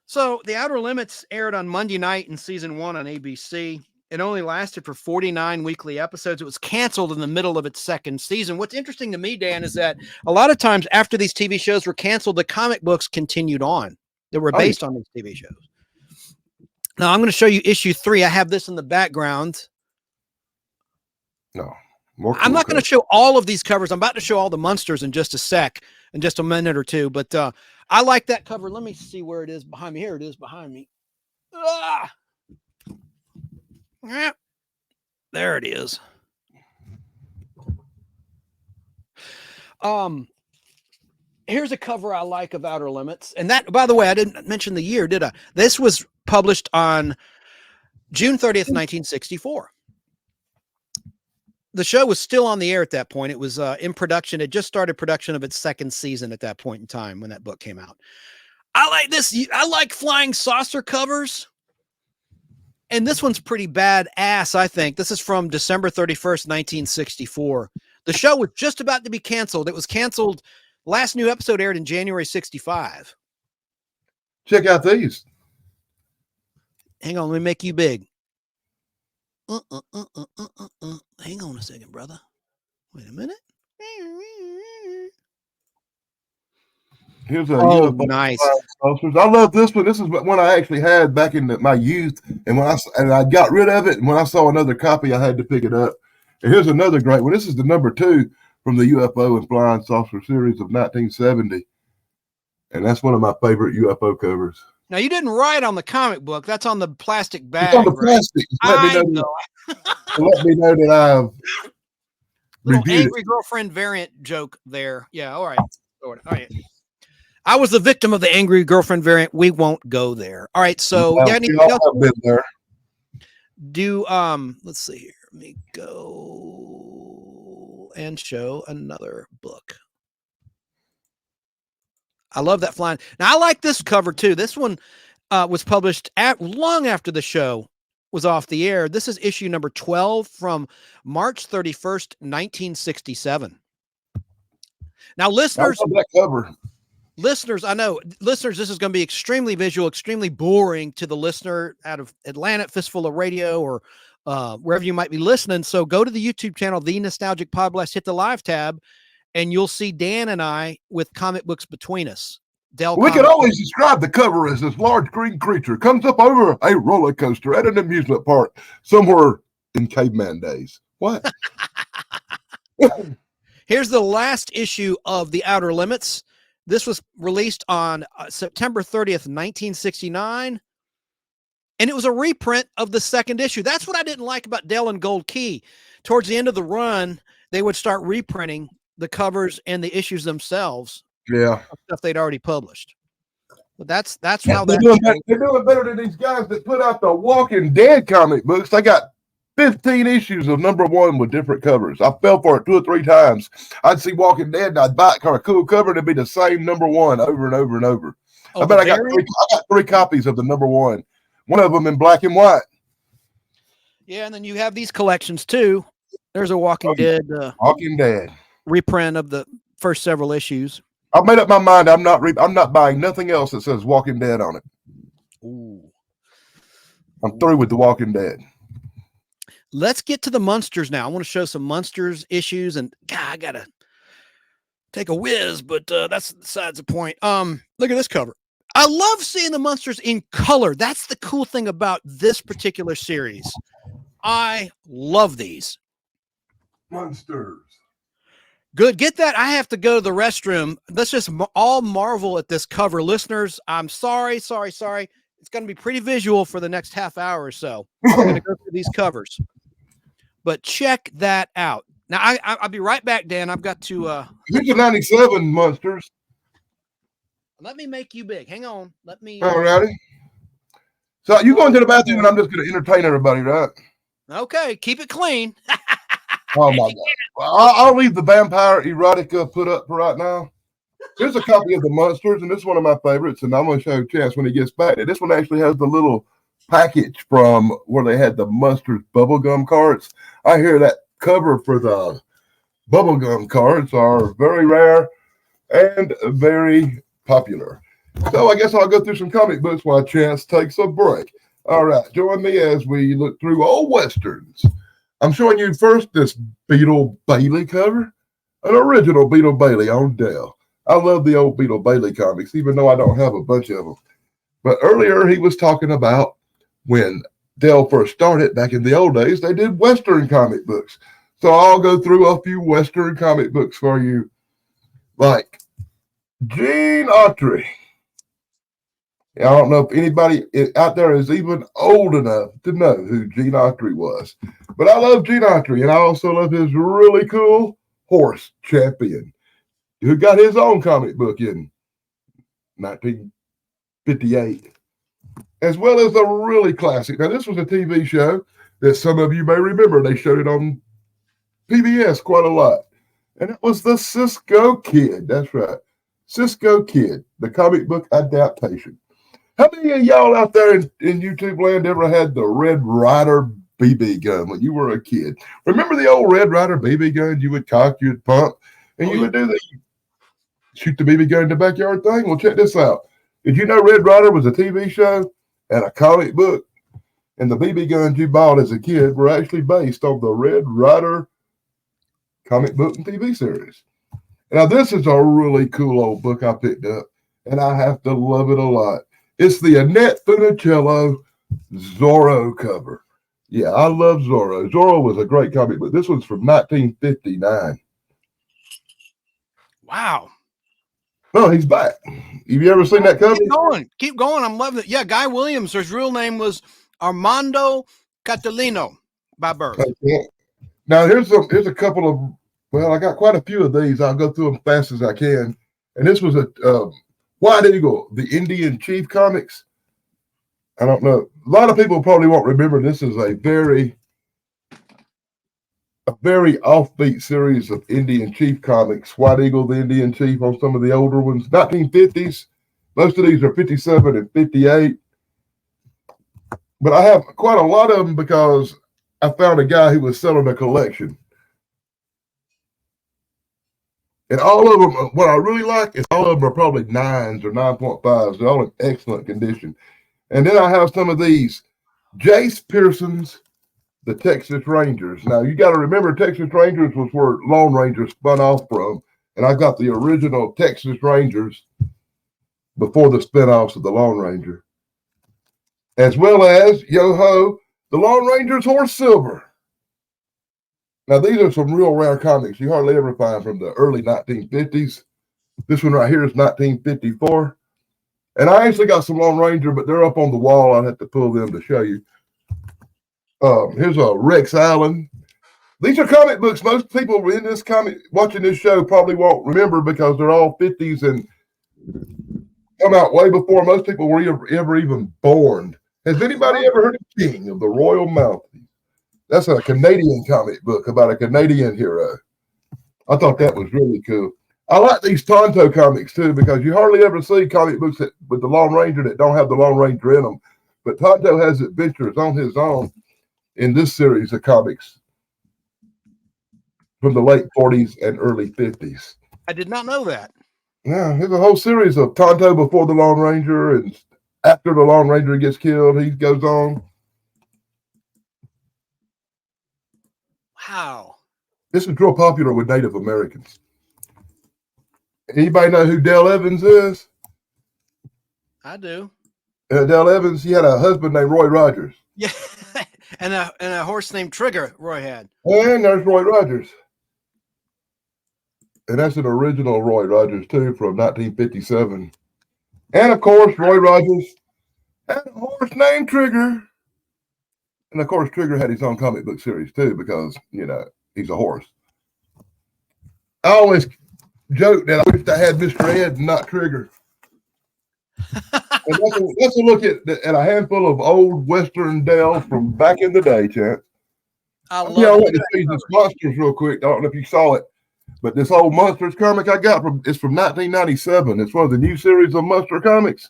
So The Outer Limits aired on Monday night in season 1 on ABC. It only lasted for 49 weekly episodes. It was canceled in the middle of its second season. What's interesting to me, Dan, is that a lot of times after these TV shows were canceled, the comic books continued on that were based on these TV shows. Now I'm going to show you issue 3. I have this in the background.
No.
I'm not going to show all of these covers. I'm about to show all the monsters in just a sec, in just a minute or two. But I like that cover. Let me see where it is behind me. Here it is behind me. There it is. Here's a cover I like of Outer Limits. And that, by the way, I didn't mention the year, did I? This was published on June 30th, 1964. The show was still on the air at that point. It was in production. It just started production of its second season at that point in time when that book came out. I like this. I like flying saucer covers. And this one's pretty badass, I think. This is from December 31st, 1964. The show was just about to be canceled. It was canceled. Last new episode aired in January 65.
Check out these.
Hang on, let me make you big. Hang on a second, brother. Wait a minute.
Here's a
nice.
I love this one. This is one I actually had back in my youth, and I got rid of it. And when I saw another copy, I had to pick it up. And here's another great one. This is the number 2 from the UFO and Flying Saucer series of 1970, and that's one of my favorite UFO covers.
Now, you didn't write on the comic book. That's on the plastic bag.
It's on the plastic. Let me know that I've
little angry girlfriend variant joke there. Yeah, all right. All right. I was the victim of the angry girlfriend variant. We won't go there. All right. So, let's see here. Let me go and show another book. I love that flying. Now, I like this cover too. This one was published long after the show was off the air. This is issue number 12 from March 31st, 1967. Now, listeners,
that cover.
Listeners, I know, listeners, this is going to be extremely visual, extremely boring to the listener out of Atlanta, Fistful of Radio, or wherever you might be listening. So go to the YouTube channel, The Nostalgic Podblast, hit the live tab, and you'll see Dan and I with comic books between us. Dell
we could always describe the cover as this large green creature comes up over a roller coaster at an amusement park somewhere in caveman days. What?
Here's the last issue of The Outer Limits. This was released on September 30th, 1969. And it was a reprint of the second issue. That's what I didn't like about Dell and Gold Key. Towards the end of the run, they would start reprinting the covers and the issues themselves.
Yeah.
Stuff they'd already published. But that's how
they're doing better than these guys that put out the Walking Dead comic books. They got 15 issues of #1 with different covers. I fell for it 2 or 3 times. I'd see Walking Dead, and I'd buy it for a cool cover, and it'd be the same #1 over and over and over.
Oh,
I bet I got 3 copies of the #1. One of them in black and white.
Yeah, and then you have these collections too. There's a Walking Dead reprint of the first several issues.
I've made up my mind. I'm not buying nothing else that says Walking Dead on it.
Ooh.
I'm through with the Walking Dead.
Let's get to the Munsters now. I want to show some Munsters issues, and God, I gotta take a whiz, but that's besides the point. Look at this cover. I love seeing the Munsters in color. That's the cool thing about this particular series. I love these
Munsters.
Good. Get that. I have to go to the restroom. Let's just all marvel at this cover. Listeners, I'm sorry. It's going to be pretty visual for the next half hour or so. I'm going to go through these covers. But check that out. Now, I'll be right back, Dan. I've got to...
Here's the 97 Munsters.
Let me make you big. Hang on. Let me...
All righty. So you going to the bathroom, and I'm just going to entertain everybody, right?
Okay. Keep it clean.
Oh, my God. I'll leave the vampire erotica put up for right now. Here's a copy of the Munsters, and this is one of my favorites, and I'm going to show Chance when he gets back. This one actually has the little package from where they had the Munsters bubblegum cards. I hear that cover for the bubblegum cards are very rare and very popular. So I guess I'll go through some comic books while Chance takes a break. All right, join me as we look through old Westerns. I'm showing you first this Beetle Bailey cover, an original Beetle Bailey on Dell. I love the old Beetle Bailey comics, even though I don't have a bunch of them. But earlier he was talking about when Dell first started back in the old days, they did Western comic books. So I'll go through a few Western comic books for you, like Gene Autry. I don't know if anybody out there is even old enough to know who Gene Autry was. But I love Gene Autry, and I also love his really cool horse Champion, who got his own comic book in 1958, as well as a really classic. Now, this was a TV show that some of you may remember. They showed it on PBS quite a lot, and it was the Cisco Kid. That's right, Cisco Kid, the comic book adaptation. How many of y'all out there in YouTube land ever had the Red Ryder BB gun when you were a kid? Remember the old Red Ryder BB gun? You would cock, you'd pump, and you would do the shoot the BB gun in the backyard thing. Well, check this out. Did you know Red Ryder was a TV show and a comic book? And the BB guns you bought as a kid were actually based on the Red Ryder comic book and TV series. Now, this is a really cool old book I picked up, and I have to love it a lot. It's the Annette Funicello Zorro cover. Yeah, I love Zorro. Zorro was a great comic book. This one's from 1959.
Wow.
Oh, he's back. Have you ever seen that cover?
Keep going. I'm loving it. Yeah, Guy Williams. His real name was Armando Catalino by birth.
Okay. Now, here's a couple of, well, I got quite a few of these. I'll go through them fast as I can. And this was a White Eagle, the Indian Chief comics. I don't know. A lot of people probably won't remember. This is a very offbeat series of Indian Chief comics. White Eagle, the Indian Chief on some of the older ones. 1950s. Most of these are 57 and 58. But I have quite a lot of them because I found a guy who was selling a collection. And all of them, what I really like is all of them are probably 9s or 9.5s. They're all in excellent condition. And then I have some of these. Jace Pearson's The Texas Rangers. Now, you got to remember, Texas Rangers was where Lone Ranger spun off from. And I got the original Texas Rangers before the spinoffs of the Lone Ranger. As well as, yo-ho, the Lone Ranger's Horse Silver. Now, these are some real rare comics you hardly ever find from the early 1950s. This one right here is 1954. And I actually got some Lone Ranger, but they're up on the wall. I'd have to pull them to show you. Here's a Rex Allen. These are comic books. Most people in this comic watching this show probably won't remember because they're all 50s and come out way before most people were ever even born. Has anybody ever heard of King of the Royal Mounties? That's a Canadian comic book about a Canadian hero. I thought that was really cool. I like these Tonto comics too because you hardly ever see comic books with the Lone Ranger that don't have the Lone Ranger in them. But Tonto has adventures on his own in this series of comics from the late 40s and early 50s.
I did not know that.
Yeah, there's a whole series of Tonto before the Lone Ranger, and after the Lone Ranger gets killed, he goes on.
Wow.
This is real popular with Native Americans. Anybody know who Dell Evans is?
I do.
Dell Evans, he had a husband named Roy Rogers.
Yeah. and a horse named Trigger, Roy had.
And there's Roy Rogers. And that's an original Roy Rogers, too, from 1957. And, of course, Roy Rogers had a horse named Trigger. And, of course, Trigger had his own comic book series, too, because, you know, he's a horse. I always joke that I wish I had Mr. Ed and not Trigger. And let's look at a handful of old Western Dell from back in the day, Chance.
I love
I want to see this Monsters real quick. I don't know if you saw it, but this old Monsters comic I got it's from 1997. It's one of the new series of Monster comics.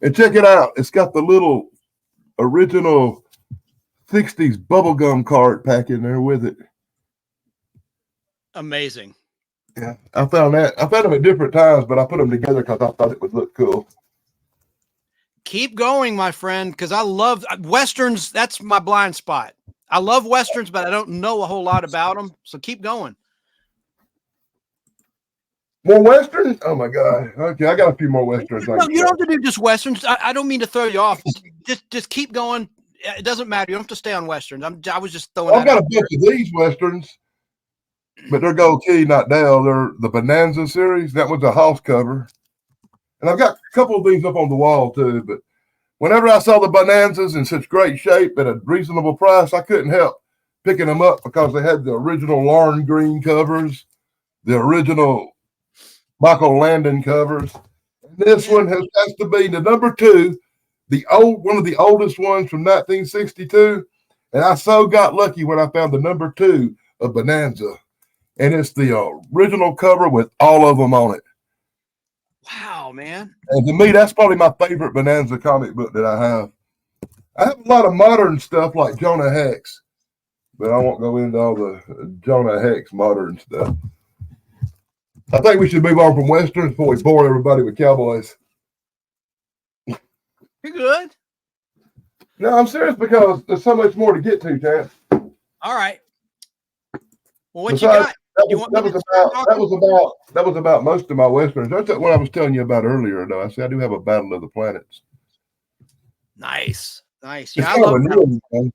And check it out. It's got the little original 60s bubblegum card pack in there with it.
Amazing.
Yeah, I found them at different times, but I put them together because I thought it would look cool.
Keep going, my friend, because I love Westerns. That's my blind spot. I love Westerns, but I don't know a whole lot about them. So keep going.
More Westerns? Oh, my God. Okay, I got a few more Westerns.
No, you don't have to do just Westerns. I don't mean to throw you off. Just keep going. It doesn't matter. You don't have to stay on Westerns. I was just throwing
I've got a bunch of these Westerns, but they're Gold Key, not Dell. They're the Bonanza series. That was a house cover. And I've got a couple of these up on the wall, too. But whenever I saw the Bonanzas in such great shape at a reasonable price, I couldn't help picking them up because they had the original Lauren Green covers, the original Michael Landon covers. And this one has to be the number 2, one of the oldest ones from 1962. And I so got lucky when I found the number 2 of Bonanza. And it's the original cover with all of them on it.
Wow, man.
And to me, that's probably my favorite Bonanza comic book that I have. I have a lot of modern stuff like Jonah Hex, but I won't go into all the Jonah Hex modern stuff. I think we should move on from Westerns before we bore everybody with cowboys.
You're good.
No, I'm serious because there's so much more to get to, Chance.
All right. Well, what
Besides,
you got?
That was about most of my Westerns. That's what I was telling you about earlier, though. I said I do have a Battle of the Planets.
Nice. Yeah,
It's
I love that.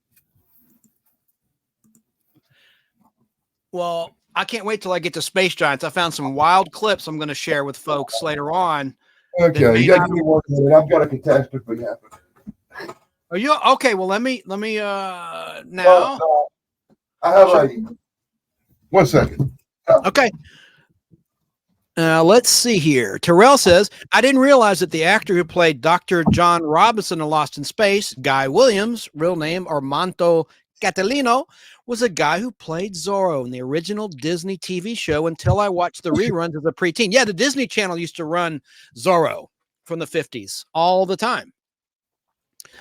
Well, I can't wait till I get to Space Giants. I found some wild clips I'm going to share with folks later on.
Okay, you got to give me 1 minute. I've got a catastrophe happen.
Are you okay? Well, let me now.
I have 1 second.
Okay. Let's see here. Terrell says, I didn't realize that the actor who played Dr. John Robinson in Lost in Space, Guy Williams, real name Armando Catalino, was a guy who played Zorro in the original Disney TV show until I watched the reruns as a preteen. Yeah, the Disney Channel used to run Zorro from the 50s all the time.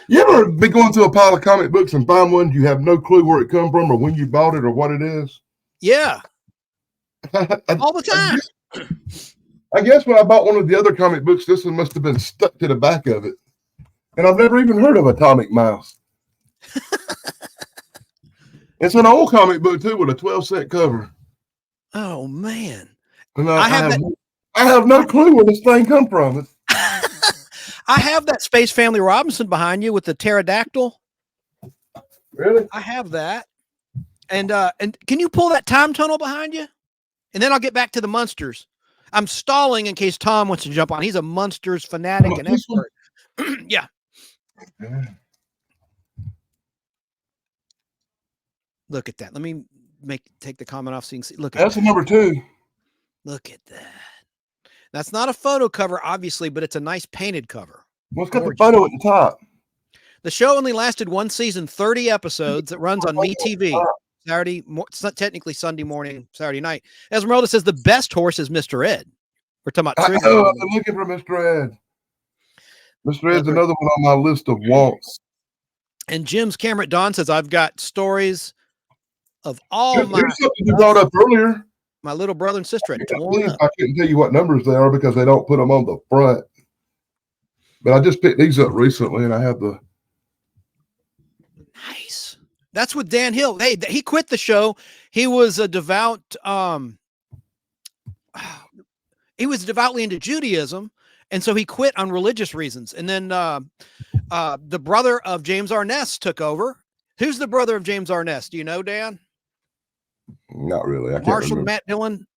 You ever be going through a pile of comic books and find one you have no clue where it come from or when you bought it or what it is?
Yeah. All the time.
I guess when I bought one of the other comic books, this one must have been stuck to the back of it. And I've never even heard of Atomic Mouse. It's an old comic book, too, with a 12-cent cover.
Oh, man.
And I have no clue where this thing come from.
I have that Space Family Robinson behind you with the pterodactyl.
Really?
I have that. And can you pull that time tunnel behind you? And then I'll get back to the Munsters. I'm stalling in case Tom wants to jump on. He's a Munsters fanatic and expert. Yeah. Look at that. Let me take the comment off so you can see. Look at
that's
that.
A number 2.
Look at that. That's not a photo cover, obviously, but it's a nice painted cover.
Well, it's got the photo at the top.
The show only lasted one season, 30 episodes. It runs on MeTV. Saturday, it's not technically Sunday morning, Saturday night. Esmeralda says the best horse is Mr. Ed. We're talking about Trigger.
I've been looking for Mr. Ed. Mr. Ed's another one on my list of wants.
And Jim's Cameron Don says, I've got stories of all
Here's something you brought up earlier.
My little brother and sister had
I couldn't tell you what numbers they are because they don't put them on the front. But I just picked these up recently, and I have the.
Nice. That's with Dan Hill. Hey, he quit the show. He was a devout. He was devoutly into Judaism, and so he quit on religious reasons. And then the brother of James Arness took over. Who's the brother of James Arness? Do you know, Dan?
Not really. I can't
Marshall,
remember.
Matt Dillon,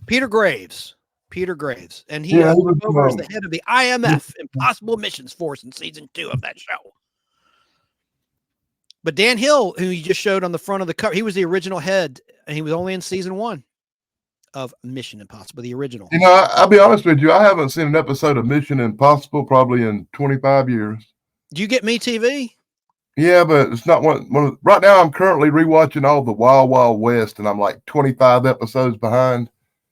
Peter Graves. And he took over as the head of the IMF, Impossible Missions Force, in season 2 of that show. But Dan Hill, who you just showed on the front of the cover, he was the original head, and he was only in season 1 of Mission Impossible, the original.
You know, I'll be honest with you. I haven't seen an episode of Mission Impossible probably in 25 years.
Do you get MeTV?
Yeah, but it's not one. Right now, I'm currently rewatching all the Wild Wild West, and I'm like 25 episodes behind.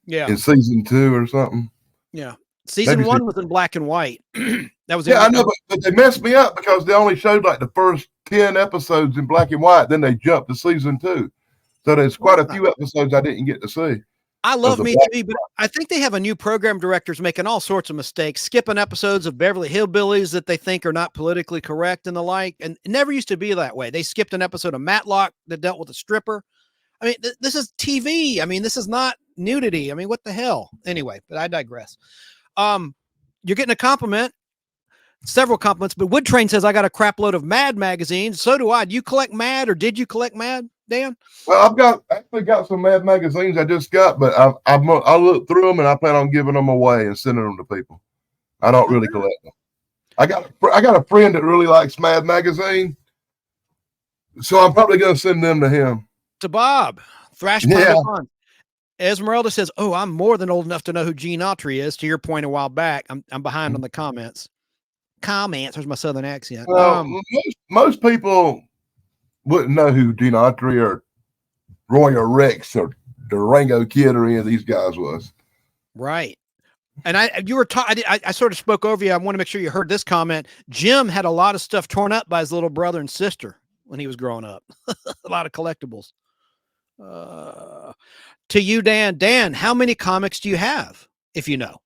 Yeah,
in season 2 or something.
Yeah, season 1 was in black and white. That was
I know, but they messed me up because they only showed like the first 10 episodes in black and white. Then they jumped to season 2, so there's quite a few episodes I didn't get to see.
I love MeTV, but I think they have a new program directors making all sorts of mistakes, skipping episodes of Beverly Hillbillies that they think are not politically correct and the like. And it never used to be that way. They skipped an episode of Matlock that dealt with a stripper. I mean, this is TV. I mean, this is not nudity. I mean, what the hell? Anyway, but I digress. You're getting a compliment, several compliments, but Wood Train says, I got a crap load of Mad magazines. So do I. Do you collect Mad, or did you collect Mad, Dan?
Well, I've actually got some Mad magazines I just got, but I look through them and I plan on giving them away and sending them to people. I don't really collect them. I got a friend that really likes Mad magazine, so I'm probably going to send them to him.
To Bob. Thrash. Yeah. Esmeralda says, oh, I'm more than old enough to know who Gene Autry is. To your point a while back, I'm behind on the comments. There's my southern accent.
Well, most people wouldn't know who Gene Autry or Roy or Rex or Durango Kid or any of these guys was.
Right. And you were talking, I sort of spoke over you. I want to make sure you heard this comment. Jim had a lot of stuff torn up by his little brother and sister when he was growing up. A lot of collectibles. To you, Dan, how many comics do you have, if you know?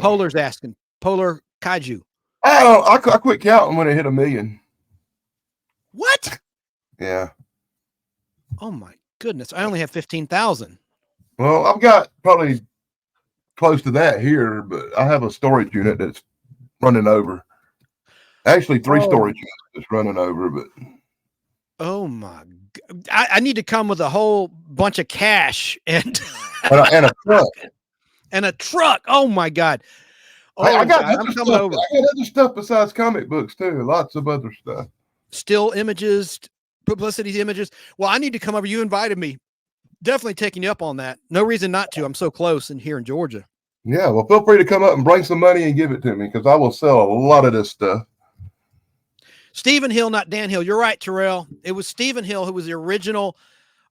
Polar's asking. Polar Kaiju.
I quit counting when it hit 1 million.
What?
Yeah.
Oh my goodness. I only have 15,000.
Well, I've got probably close to that here, but I have a storage unit that's running over. Actually, 3 storage units that's running over, but.
Oh my God. I need to come with a whole bunch of cash and
a truck.
And a truck. Oh my God. Oh,
I got
I'm coming over.
I got other stuff besides comic books too. Lots of other stuff.
Still images, publicity images. Well, I need to come over. You invited me. Definitely taking you up on that. No reason not to. I'm so close in here in Georgia.
Yeah, well, feel free to come up and bring some money and give it to me because I will sell a lot of this stuff.
Stephen Hill, not Dan Hill. You're right, Terrell. It was Stephen Hill who was the original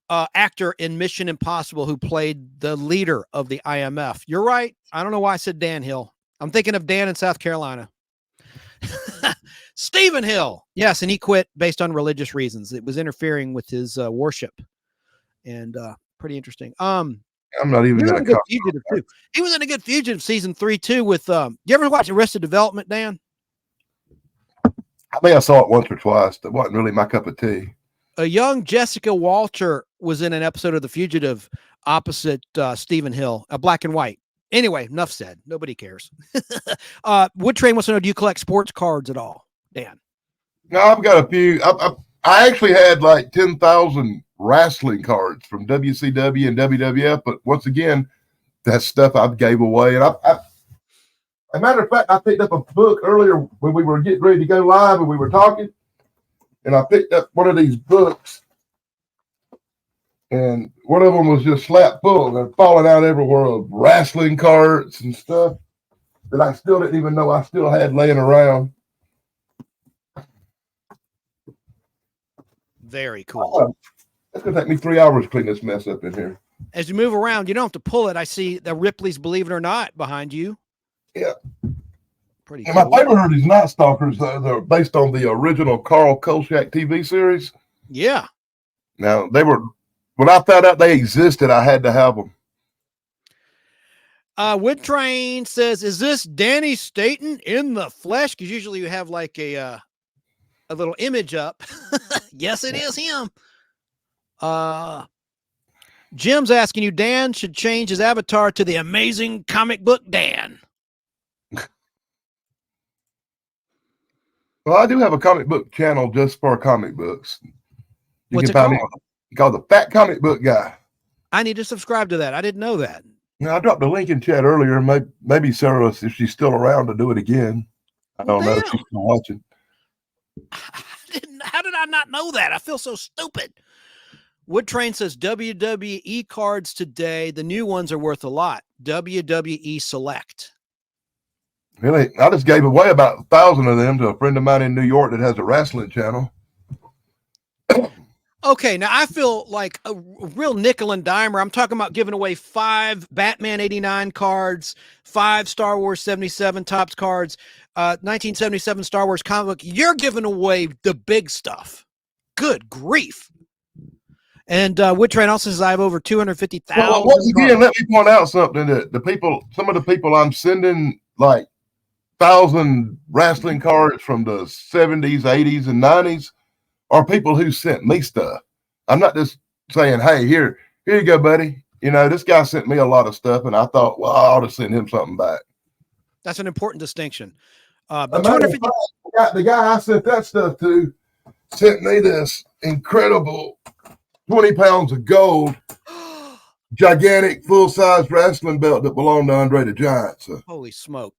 actor in Mission Impossible who played the leader of the IMF. You're right. I don't know why I said Dan Hill. I'm thinking of Dan in South Carolina. Stephen Hill. Yes, and he quit based on religious reasons. It was interfering with his worship. And pretty interesting. I'm
not even going to
Fugitive too. He was in a good Fugitive season 3 too with you ever watch Arrested Development, Dan?
I think I saw it once or twice. That wasn't really my cup of tea.
A young Jessica Walter was in an episode of The Fugitive opposite Stephen Hill, black and white. Anyway, enough said. Nobody cares. Wood Train wants to know, do you collect sports cards at all, Dan?
No, I've got a few. I actually had like 10,000 wrestling cards from WCW and WWF, but once again, that stuff I gave away. And as a matter of fact, I picked up a book earlier when we were getting ready to go live and we were talking, and I picked up one of these books, and one of them was just slap full and they're falling out everywhere of wrestling cards and stuff that I still didn't even know I still had laying around.
Very cool.
It's going to take me 3 hours to clean this mess up in here.
As you move around, you don't have to pull it. I see the Ripley's Believe It or Not behind you.
Yeah.
Pretty
cool.
cool.
My favorite is Night Stalkers. They're based on the original Carl Kolchak TV series.
Yeah.
Now, when I found out they existed, I had to have them.
Wood Train says, is this Danny Staton in the flesh? Because usually you have like a little image up. Yes, it is him. Jim's asking you, Dan should change his avatar to the Amazing Comic Book Dan.
Well, I do have a comic book channel just for comic books.
What's it called?
Called the Fat Comic Book Guy.
I need to subscribe to that. I didn't know that.
I dropped a link in chat earlier. Maybe Sarah, if she's still around, to do it again. I don't know if she's still watching.
How did I not know that? I feel so stupid. Wood Train says WWE cards today, the new ones are worth a lot. WWE Select.
Really? I just gave away about 1,000 of them to a friend of mine in New York that has a wrestling channel.
Okay, now I feel like a real nickel and dimer. I'm talking about giving away 5 Batman 89 cards, 5 Star Wars 77 Topps cards, 1977 Star Wars comic book. You're giving away the big stuff. Good grief. And Wood Train also says I have over 250,000.
Well, once again, let me point out something that some of the people I'm sending like 1,000 wrestling cards from the 70s, 80s, and 90s are people who sent me stuff. I'm not just saying, hey, here you go, buddy. This guy sent me a lot of stuff, and I thought, well, I ought to send him something back.
That's an important distinction. But
the guy I sent that stuff to sent me this incredible 20 pounds of gold, gigantic, full-size wrestling belt that belonged to Andre the Giant. So.
Holy smoke.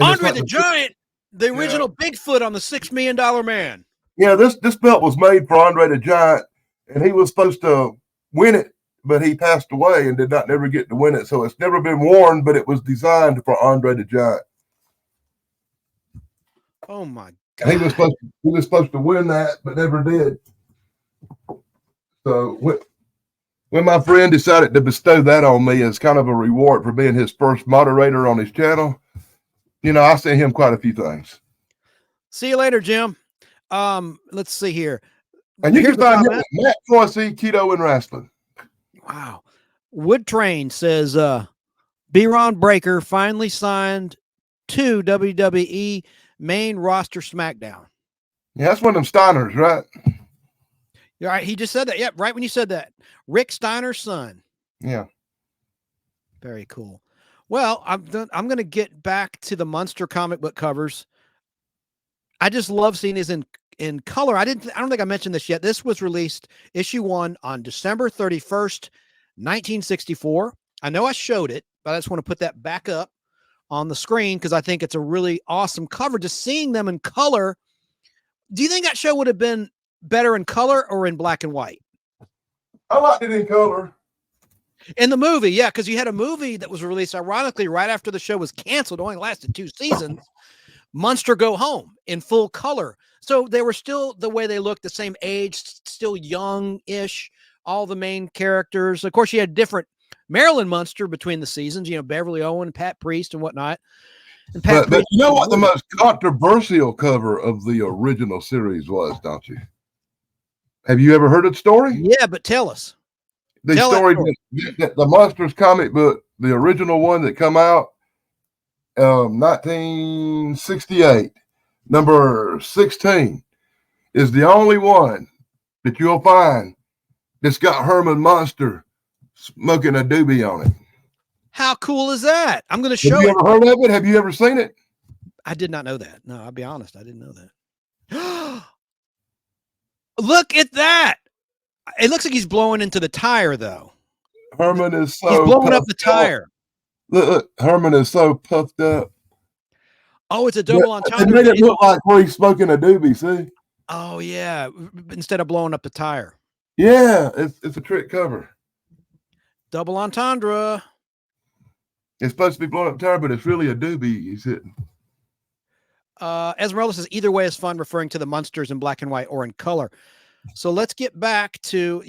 Andre the Giant, the original Bigfoot on the $6 Million Man.
Yeah, this belt was made for Andre the Giant, and he was supposed to win it, but he passed away and did not never get to win it. So it's never been worn, but it was designed for Andre the Giant.
Oh my God!
He was supposed to win that, but never did. So when my friend decided to bestow that on me as kind of a reward for being his first moderator on his channel, I sent him quite a few things.
See you later, Jim. Let's see here.
And you can find him at Matt Foisey, Keto and Wrestling.
Wow. Wood Train says B-Ron Breaker finally signed to WWE main roster SmackDown.
Yeah, that's one of them Steiners, right?
You're right. He just said that. Yep, right when you said that. Rick Steiner's son.
Yeah.
Very cool. Well, I'm going to get back to the Munster comic book covers. I just love seeing these in color. I don't think I mentioned this yet. This was released issue 1 on December 31st, 1964. I know I showed it, but I just want to put that back up on the screen because I think it's a really awesome cover. Just seeing them in color. Do you think that show would have been better in color or in black and white?
I liked it in color.
In the movie, yeah, because you had a movie that was released, ironically, right after the show was canceled. It only lasted 2 seasons. Munster Go Home in full color. So they were still the way they looked, the same age, still young-ish, all the main characters. Of course, you had different Marilyn Munster between the seasons, Beverly Owen, Pat Priest, and whatnot. And
but you know what the most controversial cover of the original series was, don't you? Have you ever heard of the story?
Yeah, but tell us.
The story that the Munsters comic book, the original one that come out, 1968, number 16, is the only one that you'll find that's got Herman Munster smoking a doobie on it.
How cool is that? I'm going to show
it. Have you ever heard of it? Have you ever seen it?
I did not know that. No, I'll be honest. I didn't know that. Look at that. It looks like he's blowing into the tire, though.
Herman is so
he's blowing up the tire.
Look, Herman is so puffed up.
Oh, it's a double entendre.
It made it look like where he's smoking a doobie, see?
Oh, yeah. Instead of blowing up the tire.
Yeah, it's a trick cover.
Double entendre.
It's supposed to be blowing up the tire, but it's really a doobie he's hitting.
Esmeralda says either way is fun, referring to the Munsters in black and white or in color. So let's get back to,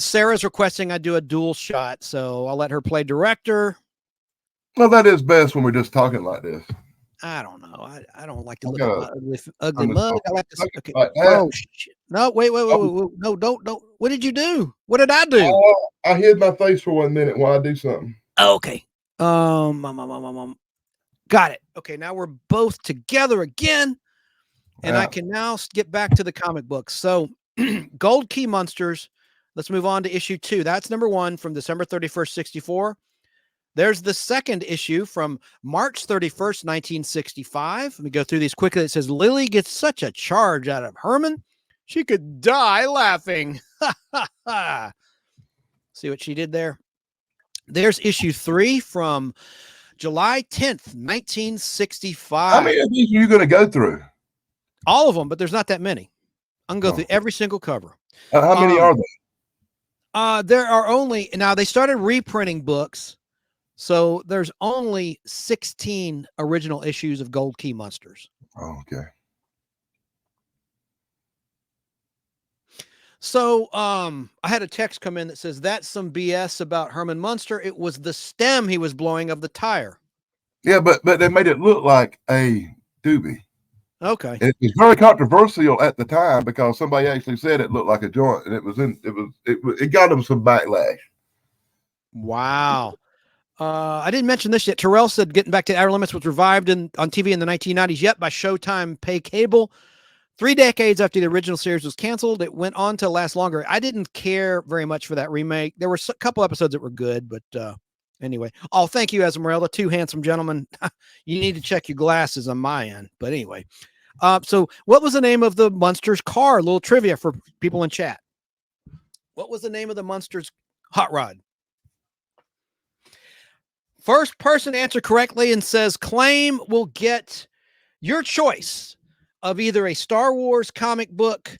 Sarah's requesting I do a dual shot, so I'll let her play director.
Well, that is best when we're just talking like this.
I don't know. I don't like to look at my ugly
I'm
mug. I like to. Okay.
like that.
Oh shit! No, wait. No, don't. What did you do? What did I do?
I hid my face for 1 minute while I do something.
Okay. Got it. Okay, now we're both together again, and I can now get back to the comic books. So, Gold Key Monsters. Let's move on to issue 2. That's number 1 from December 31st, 64. There's the second issue from March 31st, 1965. Let me go through these quickly. It says, Lily gets such a charge out of Herman, she could die laughing. See what she did there? There's issue 3 from July 10th, 1965.
How many of these are you going to go through?
All of them, but there's not that many. I'm going to go through every single cover.
How many are there?
There are only, now they started reprinting books. So there's only 16 original issues of Gold Key Monsters.
Oh, okay.
So I had a text come in that says that's some BS about Herman Munster. It was the stem he was blowing of the tire.
Yeah, but they made it look like a doobie.
Okay.
And it was very controversial at the time because somebody actually said it looked like a joint, and it got them some backlash.
Wow. I didn't mention this yet. Terrell said Getting Back to Outer Limits was revived on TV in the 1990s, yet by Showtime Pay Cable. 3 decades after the original series was canceled, it went on to last longer. I didn't care very much for that remake. There were a couple episodes that were good, but anyway. Oh, thank you, Esmeralda. 2 handsome gentlemen. You need to check your glasses on my end. But anyway. So what was the name of the Munsters car? A little trivia for people in chat. What was the name of the Munsters hot rod? First person to answer correctly and says claim will get your choice of either a Star Wars comic book,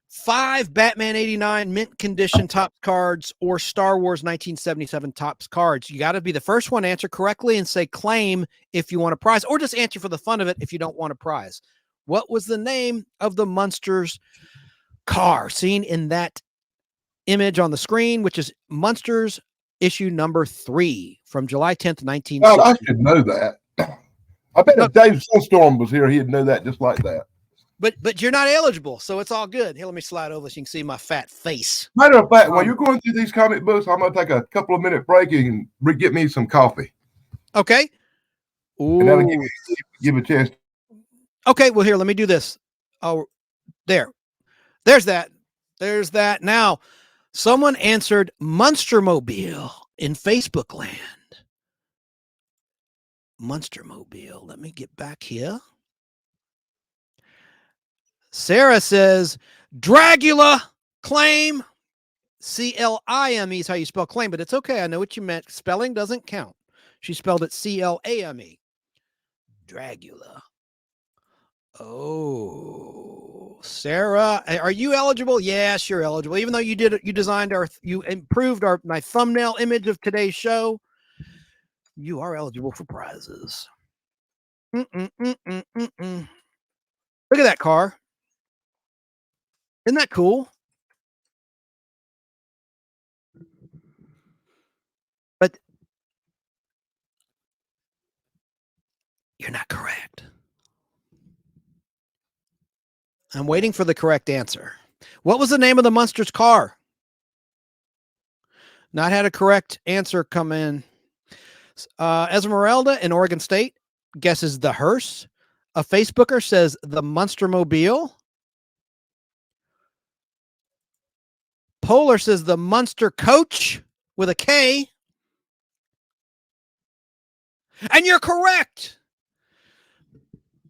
5 Batman 89 mint condition Topps cards, or Star Wars 1977 Topps cards. You got to be the first one to answer correctly and say claim if you want a prize, or just answer for the fun of it if you don't want a prize. What was the name of the Munsters car seen in that image on the screen, which is Munsters issue number 3 from July 10th, 1960.
Well, I should know that. I bet if Dave Sunstorm was here, he'd know that just like that.
But you're not eligible, so it's all good. Here, let me slide over so you can see my fat face.
Matter of fact, while you're going through these comic books, I'm going to take a couple of minute break and get me some coffee.
Okay. Ooh.
And that'll give a chance.
Okay, well, here, let me do this. Oh, there's that. There's that. Now, someone answered Munstermobile in Facebook land. Munstermobile. Let me get back here. Sarah says Dragula claim. CLIME is how you spell claim, but it's okay. I know what you meant. Spelling doesn't count. She spelled it CLAME. Dragula. Oh, Sarah, are you eligible? Yes, you're eligible. Even though you improved my thumbnail image of today's show, you are eligible for prizes. Look at that car. Isn't that cool? But you're not correct. I'm waiting for the correct answer. What was the name of the Munsters car? Not had a correct answer come in. Esmeralda in Oregon State guesses the hearse. A Facebooker says the Munstermobile. Polar says the Munster Coach with a K. And you're correct.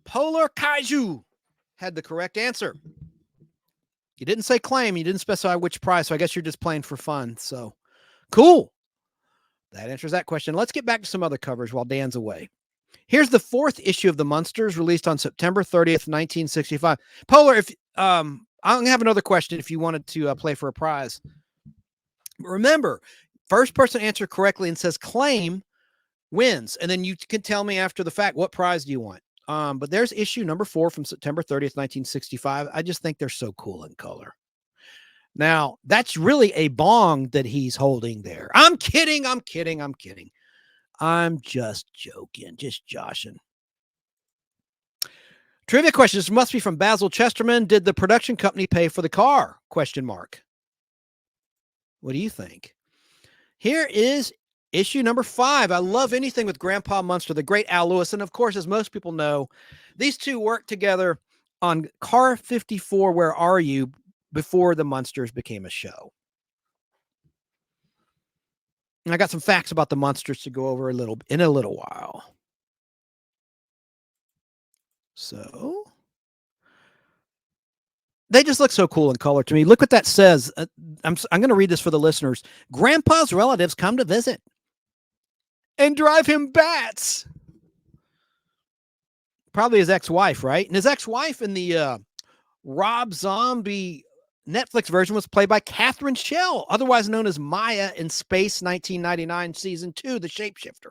Polar Kaiju had the correct answer. You didn't say claim. You didn't specify which prize. So I guess you're just playing for fun. So cool. That answers that question. Let's get back to some other covers while Dan's away. Here's the 4th issue of the Munsters, released on September 30th, 1965. Polar, if I'll have another question if you wanted to play for a prize. Remember, first person to answer correctly and says claim wins. And then you can tell me after the fact, what prize do you want? But there's issue number 4 from September 30th, 1965. I just think they're so cool in color. Now, that's really a bong that he's holding there. I'm kidding. I'm just joking, just joshing. Trivia question. This must be from Basil Chesterman. Did the production company pay for the car? Question mark. What do you think? Here is issue number 5. I love anything with Grandpa Munster, the great Al Lewis. And of course, as most people know, these two worked together on Car 54, Where Are You? Before the Munsters became a show. And I got some facts about the Munsters to go over in a little while. So they just look so cool in color to me. Look what that says. I'm going to read this for the listeners. Grandpa's relatives come to visit and drive him bats. Probably his ex-wife, right? And his ex-wife in the Rob Zombie Netflix version was played by Catherine Schell, otherwise known as Maya in Space 1999 Season 2, The Shapeshifter.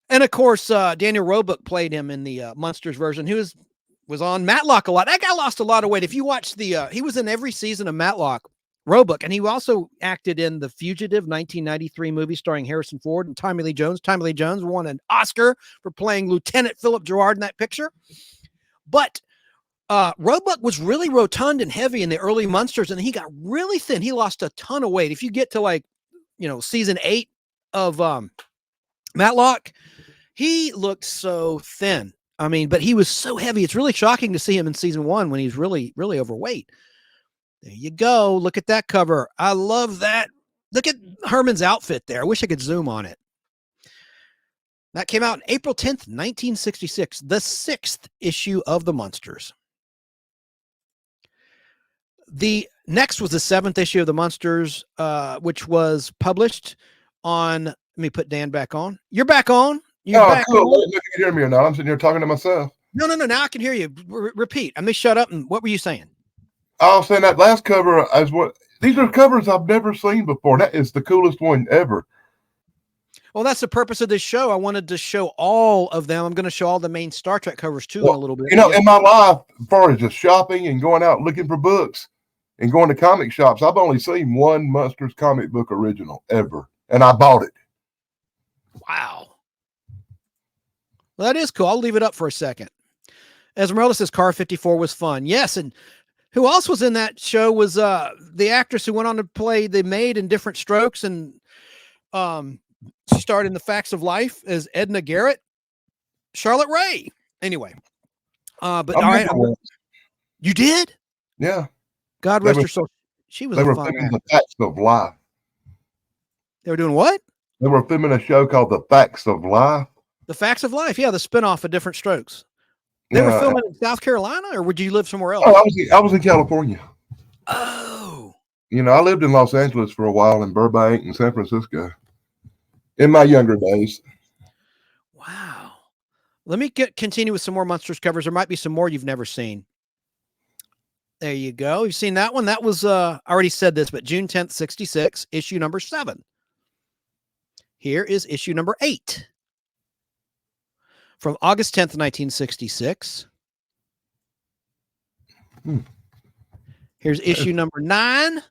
And of course, Daniel Roebuck played him in the Munsters version. He was on Matlock a lot. That guy lost a lot of weight. If you watch he was in every season of Matlock, Roebuck, and he also acted in the Fugitive 1993 movie starring Harrison Ford and Tommy Lee Jones. Tommy Lee Jones won an Oscar for playing Lieutenant Philip Gerard in that picture. But Roebuck was really rotund and heavy in the early Munsters, and he got really thin. He lost a ton of weight. If you get to season 8 of Matlock, he looked so thin. I mean, but he was so heavy. It's really shocking to see him in season 1 when he's really, really overweight. There you go. Look at that cover. I love that. Look at Herman's outfit there. I wish I could zoom on it. That came out on April 10th, 1966, the 6th issue of the Munsters. The next was the 7th issue of the Munsters, which was published on, let me put Dan back on. You're back on. You're back
cool.
on.
You can hear me or not? I'm sitting here talking to myself.
No. Now I can hear you. Repeat. I may shut up. And what were you saying?
I was saying that last cover these are covers I've never seen before. That is the coolest one ever.
Well, that's the purpose of this show. I wanted to show all of them. I'm going to show all the main Star Trek covers too in a little bit.
In my life, as far as just shopping and going out looking for books and going to comic shops, I've only seen one Munsters comic book original ever, and I bought it.
Wow. Well, that is cool. I'll leave it up for a second. Esmeralda says Car 54 was fun. Yes, and who else was in that show was the actress who went on to play the maid in Different Strokes, and she starred in The Facts of Life as Edna Garrett, Charlotte Ray. Anyway, but all right, you did?
Yeah.
God rest her soul. She was. They were filming
The Facts of Life.
They were doing what?
They were filming a show called The Facts of Life.
The Facts of Life. Yeah, the spinoff of Different Strokes. They were filming in South Carolina, or would you live somewhere else?
Oh, I was in California.
Oh.
I lived in Los Angeles for a while, in Burbank and San Francisco in my younger days.
Wow. Let me continue with some more Munsters covers. There might be some more you've never seen. There you go. You've seen that one? That was, I already said this, but June 10th, 66, issue number 7. Here is issue number 8. From August 10th, 1966. Here's issue number 9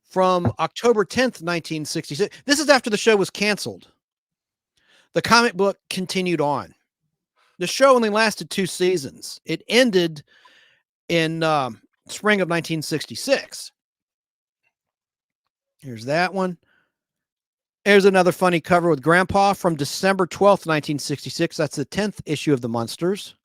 from October 10th, 1966. This is after the show was canceled. The comic book continued on. The show only lasted 2 seasons. It ended in spring of 1966. Here's that one. There's another funny cover with Grandpa from December 12th, 1966. That's the 10th issue of the Munsters.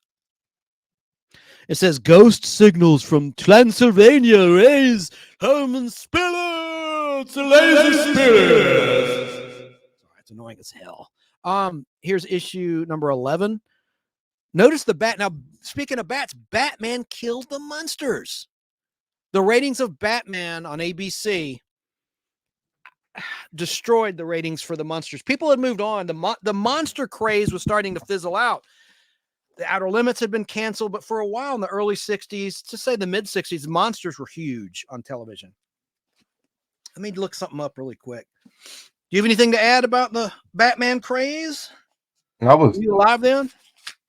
It says, Ghost signals from Transylvania raise Herman spirits, lazy spirits. Sorry, it's annoying as hell. Here's issue number 11. Notice the bat. Now, speaking of bats, Batman killed the Munsters. The ratings of Batman on ABC destroyed the ratings for the Munsters. People had moved on. The monster craze was starting to fizzle out. The Outer Limits had been canceled, but for a while in the early 60s, to say the mid 60s, monsters were huge on television. Let me look something up really quick. Do you have anything to add about the Batman craze?
I was.
Were you alive then?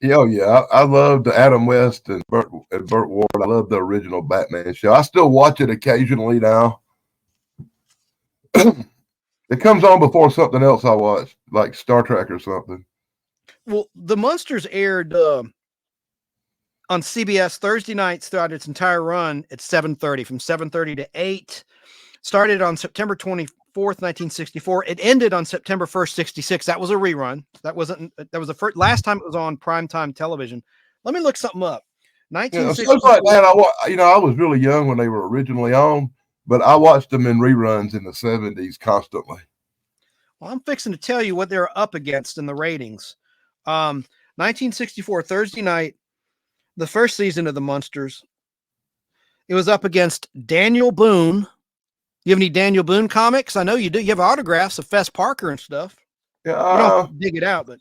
Yeah, oh, yeah. I loved Adam West and Burt Ward. I love the original Batman show. I still watch it occasionally now. It comes on before something else I watch, like Star Trek or something.
Well, the Munsters aired on CBS Thursday nights throughout its entire run at 7:30, from 7:30 to 8. Started on September 24th, 1964. It ended on September 1st, 66. That was a rerun. That was the first last time it was on primetime television. Let me look something up. 1964.
Shows like that, I was really young when they were originally on, but I watched them in reruns in the 70s constantly.
Well, I'm fixing to tell you what they're up against in the ratings. 1964 Thursday night, the first season of the Munsters. It was up against Daniel Boone. You have any Daniel Boone comics? I know you do. You have autographs of Fess Parker and stuff.
Yeah,
you don't have to dig it out, but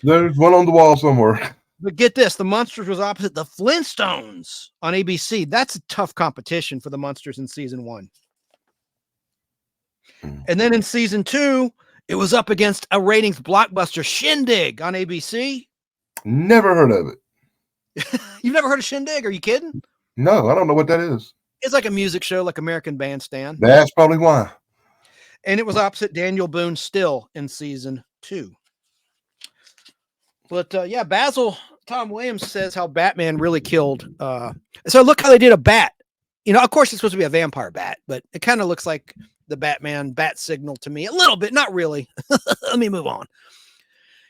there's one on the wall somewhere.
But get this, the Munsters was opposite the Flintstones on ABC. That's a tough competition for the Munsters in season 1. And then in season 2, it was up against a ratings blockbuster, Shindig, on ABC.
Never heard of it.
You've never heard of Shindig? Are you kidding?
No, I don't know what that is.
It's like a music show, like American Bandstand.
That's probably why.
And it was opposite Daniel Boone still in season 2. But yeah, Basil Tom Williams says how Batman really killed. So look how they did a bat. You know, of course, it's supposed to be a vampire bat, but it kind of looks like the Batman bat signal to me a little bit. Not really. Let me move on.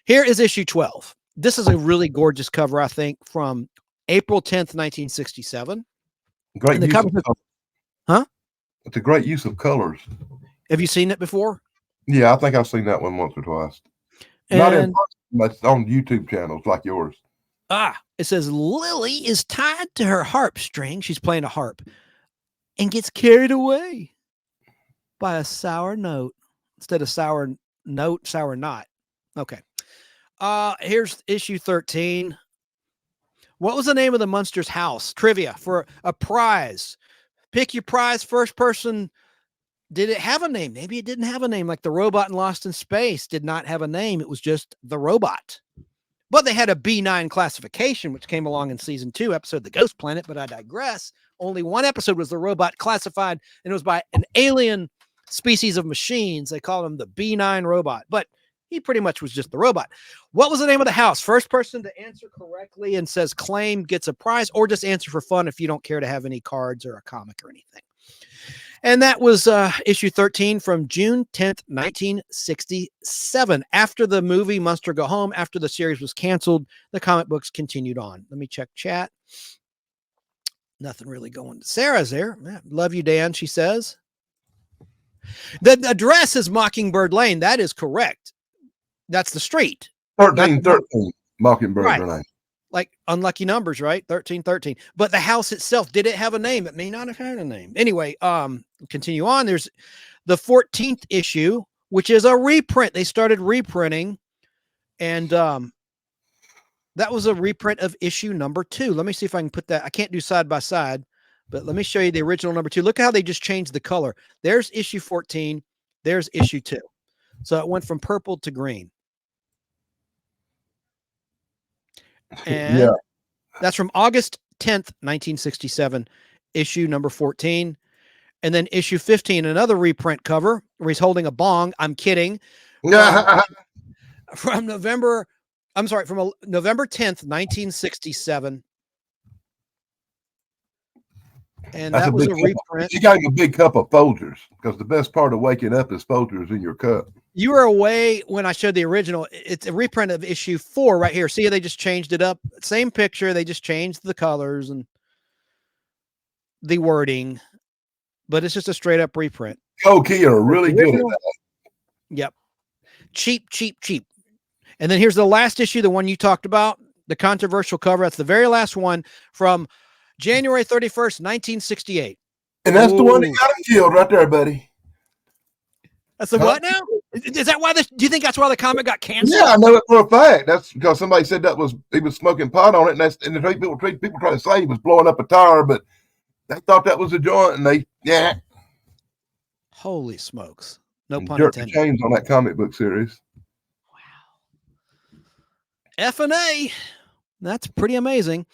Here is issue 12. This is a really gorgeous cover, I think, from April 10th, 1967.
Great use of colors.
Huh?
It's a great use of colors.
Have you seen it before?
Yeah, I think I've seen that one once or twice. Not in person, but on YouTube channels like yours.
It says Lily is tied to her harp string. She's playing a harp and gets carried away by a sour note instead of sour note, sour knot. Okay. Here's issue 13. What was the name of the Munsters house? Trivia for a prize. Pick your prize. First person. Did it have a name? Maybe it didn't have a name, like the robot in Lost in Space did not have a name. It was just the robot. But they had a B9 classification, which came along in season 2, episode The Ghost Planet, but I digress. Only one episode was the robot classified, and it was by an alien species of machines. They call him the B9 robot, but he pretty much was just the robot. What was the name of the house? First person to answer correctly and says claim gets a prize, or just answer for fun if you don't care to have any cards or a comic or anything. And that was issue 13 from June 10th, 1967. After the movie Munster Go Home, after the series was canceled, the comic books continued on. Let me check chat. Nothing really going. Sarah's there. Love you, Dan, she says. The address is Mockingbird Lane. That is correct. That's the street.
1313 Mockingbird Lane.
Like unlucky numbers, right? 1313. But the house itself, did it have a name? It may not have had a name. Anyway, continue on. There's the 14th issue, which is a reprint. They started reprinting, and that was a reprint of issue number 2. Let me see if I can put that. I can't do side by side, but let me show you the original number 2. Look how they just changed the color. There's issue 14. There's issue 2. So it went from purple to green. And that's from August 10th, 1967, issue number 14. And then issue 15, another reprint cover where he's holding a bong. I'm kidding. From November 10th, 1967. And that was a reprint.
You got a big cup of Folgers, because the best part of waking up is Folgers in your cup.
You were away when I showed the original. It's a reprint of issue 4 right here. See, they just changed it up. Same picture. They just changed the colors and the wording, but it's just a straight up reprint.
Koki are really good at that.
Yep. Cheap. And then here's the last issue, the one you talked about, the controversial cover. That's the very last one from January 31st, 1968.
And that's the one that got him killed right there, buddy.
That's the what now? Is that why do you think that's why the comic got canceled?
Yeah, I know it for a fact. That's because somebody said he was smoking pot on it, and people try to say he was blowing up a tire, but they thought that was a joint, and
Holy smokes. No pun
jerked
intended.
the chains on that comic book series.
Wow. F and A. That's pretty amazing.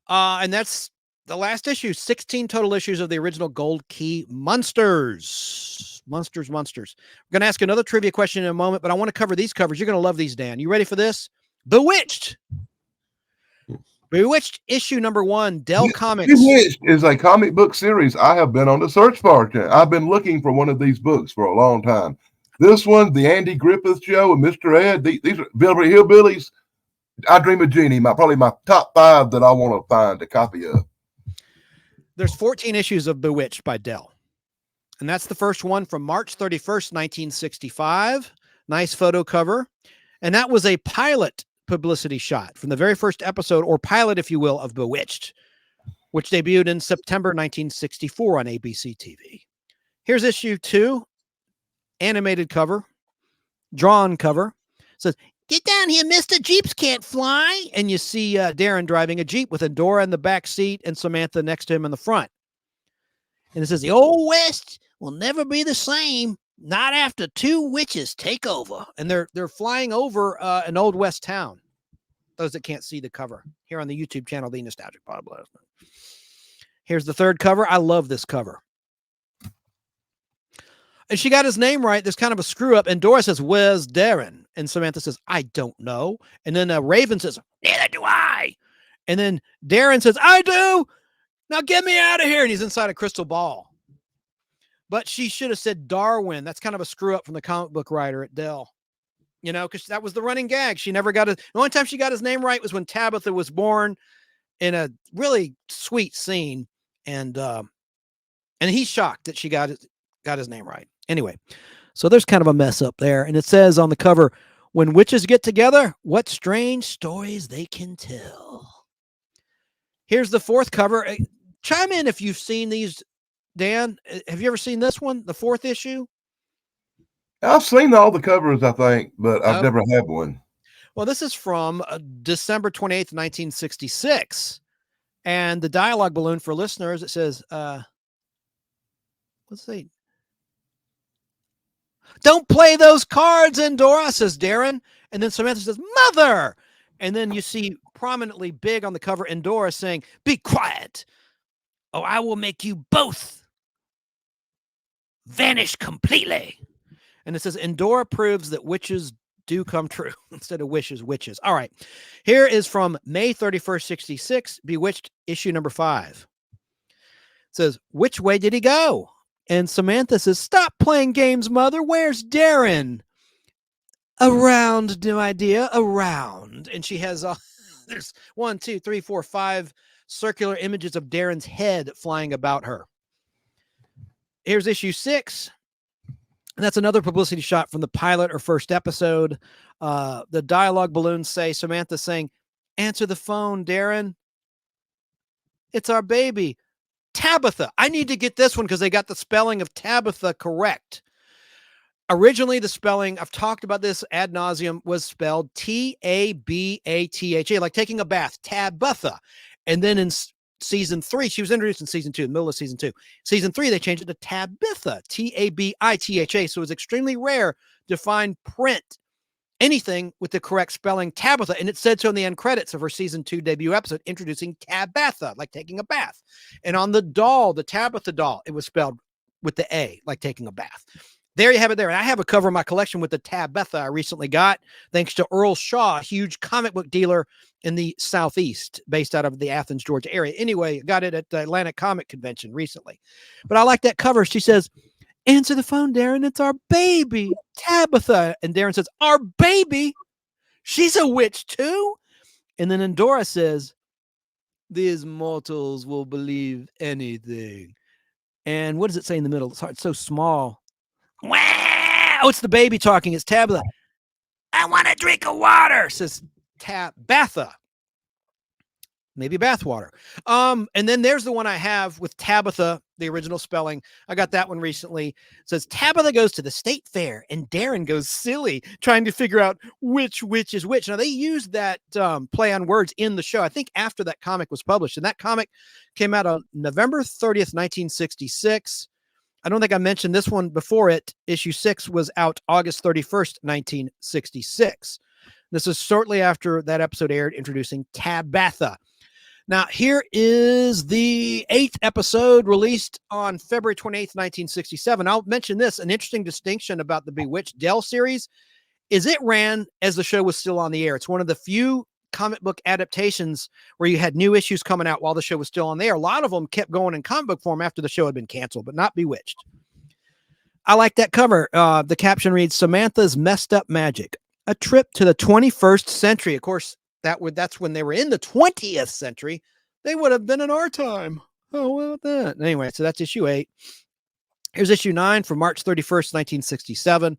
And that's the last issue. 16 total issues of the original Gold Key Monsters. Monsters. We're going to ask another trivia question in a moment, but I want to cover these covers. You're going to love these, Dan. You ready for this? Bewitched issue number 1, Dell Comics.
Bewitched is a comic book series. I have been on the search bar. I've been looking for one of these books for a long time. This one, the Andy Griffith Show and Mr. Ed, these are Beverly Hillbillies. I Dream of Jeannie, probably my top 5 that I want to find a copy of.
There's 14 issues of Bewitched by Dell. And that's the first one from March 31st, 1965. Nice photo cover. And that was a pilot publicity shot from the very first episode, or pilot, if you will, of Bewitched, which debuted in September 1964 on ABC TV. Here's issue 2, animated cover, drawn cover. It says, "Get down here, mister. Jeeps can't fly." And you see Darren driving a Jeep with Endora in the back seat and Samantha next to him in the front. And it says, "The old West will never be the same, not after 2 witches take over." And they're flying over an old West town. Those that can't see the cover here on the YouTube channel, The Nostalgic Podblast. Here's the third cover. I love this cover. And she got his name right. There's kind of a screw up. And Dora says, "Where's Darren?" And Samantha says, "I don't know." And then Raven says, "Neither do I." And then Darren says, "I do. Now get me out of here." And he's inside a crystal ball. But she should have said Darwin. That's kind of a screw up from the comic book writer at Dell. You know, because that was the running gag. She never got it. The only time she got his name right was when Tabitha was born in a really sweet scene. And he's shocked that she got his name right. Anyway, so there's kind of a mess up there. And it says on the cover, "When witches get together, what strange stories they can tell." Here's the fourth cover. Chime in if you've seen these, Dan. Have you ever seen this one, the 4th issue?
I've seen all the covers, I think, but I've never had one.
Well, this is from December 28th, 1966. And the dialogue balloon for listeners, it says, let's see. "Don't play those cards, Endora," says Darren. And then Samantha says, "Mother." And then you see prominently big on the cover Endora saying, "Be quiet, or I will make you both vanish completely." And it says, "Endora proves that witches do come true." Instead of wishes, witches. All right. Here is from May 31st, 66, Bewitched issue number 5. It says, "Which way did he go?" And Samantha says, "Stop playing games, Mother. Where's Darren?" "Around, my dear, around." And she has, there's 1, 2, 3, 4, 5 circular images of Darren's head flying about her. Here's issue 6. And that's another publicity shot from the pilot or first episode. The dialogue balloons say, Samantha saying, "Answer the phone, Darren. It's our baby, Tabitha." I need to get this one because they got the spelling of Tabitha correct. Originally, the spelling, I've talked about this ad nauseum, was spelled Tabatha, like taking a bath, Tabitha. And then in season 3, she was introduced in season 2, the middle of season 2. Season 3, they changed it to Tabitha, Tabitha. So it was extremely rare to find print anything with the correct spelling, Tabitha. And it said so in the end credits of her season 2 debut episode, introducing Tabitha, like taking a bath. And on the doll, the Tabitha doll, it was spelled with the A, like taking a bath. There you have it there. And I have a cover of my collection with the Tabitha I recently got, thanks to Earl Shaw, a huge comic book dealer in the Southeast, based out of the Athens, Georgia area. Anyway, got it at the Atlantic Comic Convention recently. But I like that cover. She says, "Answer the phone, Darren. It's our baby, Tabitha." And Darren says, "Our baby? She's a witch too?" And then Endora says, "These mortals will believe anything." And what does it say in the middle? It's so small. Wow! Oh, it's the baby talking. It's Tabitha. "I want a drink of water," says Tabitha. Maybe bathwater. And then there's the one I have with Tabitha, the original spelling. I got that one recently. It says, "Tabitha goes to the state fair and Darren goes silly trying to figure out which witch is which." Now, they used that play on words in the show, I think after that comic was published. And that comic came out on November 30th, 1966. I don't think I mentioned this one before it. Issue 6 was out August 31st, 1966. This is shortly after that episode aired, introducing Tabitha. Now, here is the 8th episode released on February 28th, 1967. I'll mention this. An interesting distinction about the Bewitched Dell series is it ran as the show was still on the air. It's one of the few comic book adaptations where you had new issues coming out while the show was still on the air. A lot of them kept going in comic book form after the show had been canceled, but not Bewitched. I like that cover. The caption reads, Samantha's Messed Up Magic, a trip to the 21st century. Of course, that's when they were in the 20th century. They would have been in our time. Oh, well, that. Anyway, so that's issue 8. Here's issue 9 from March 31st, 1967.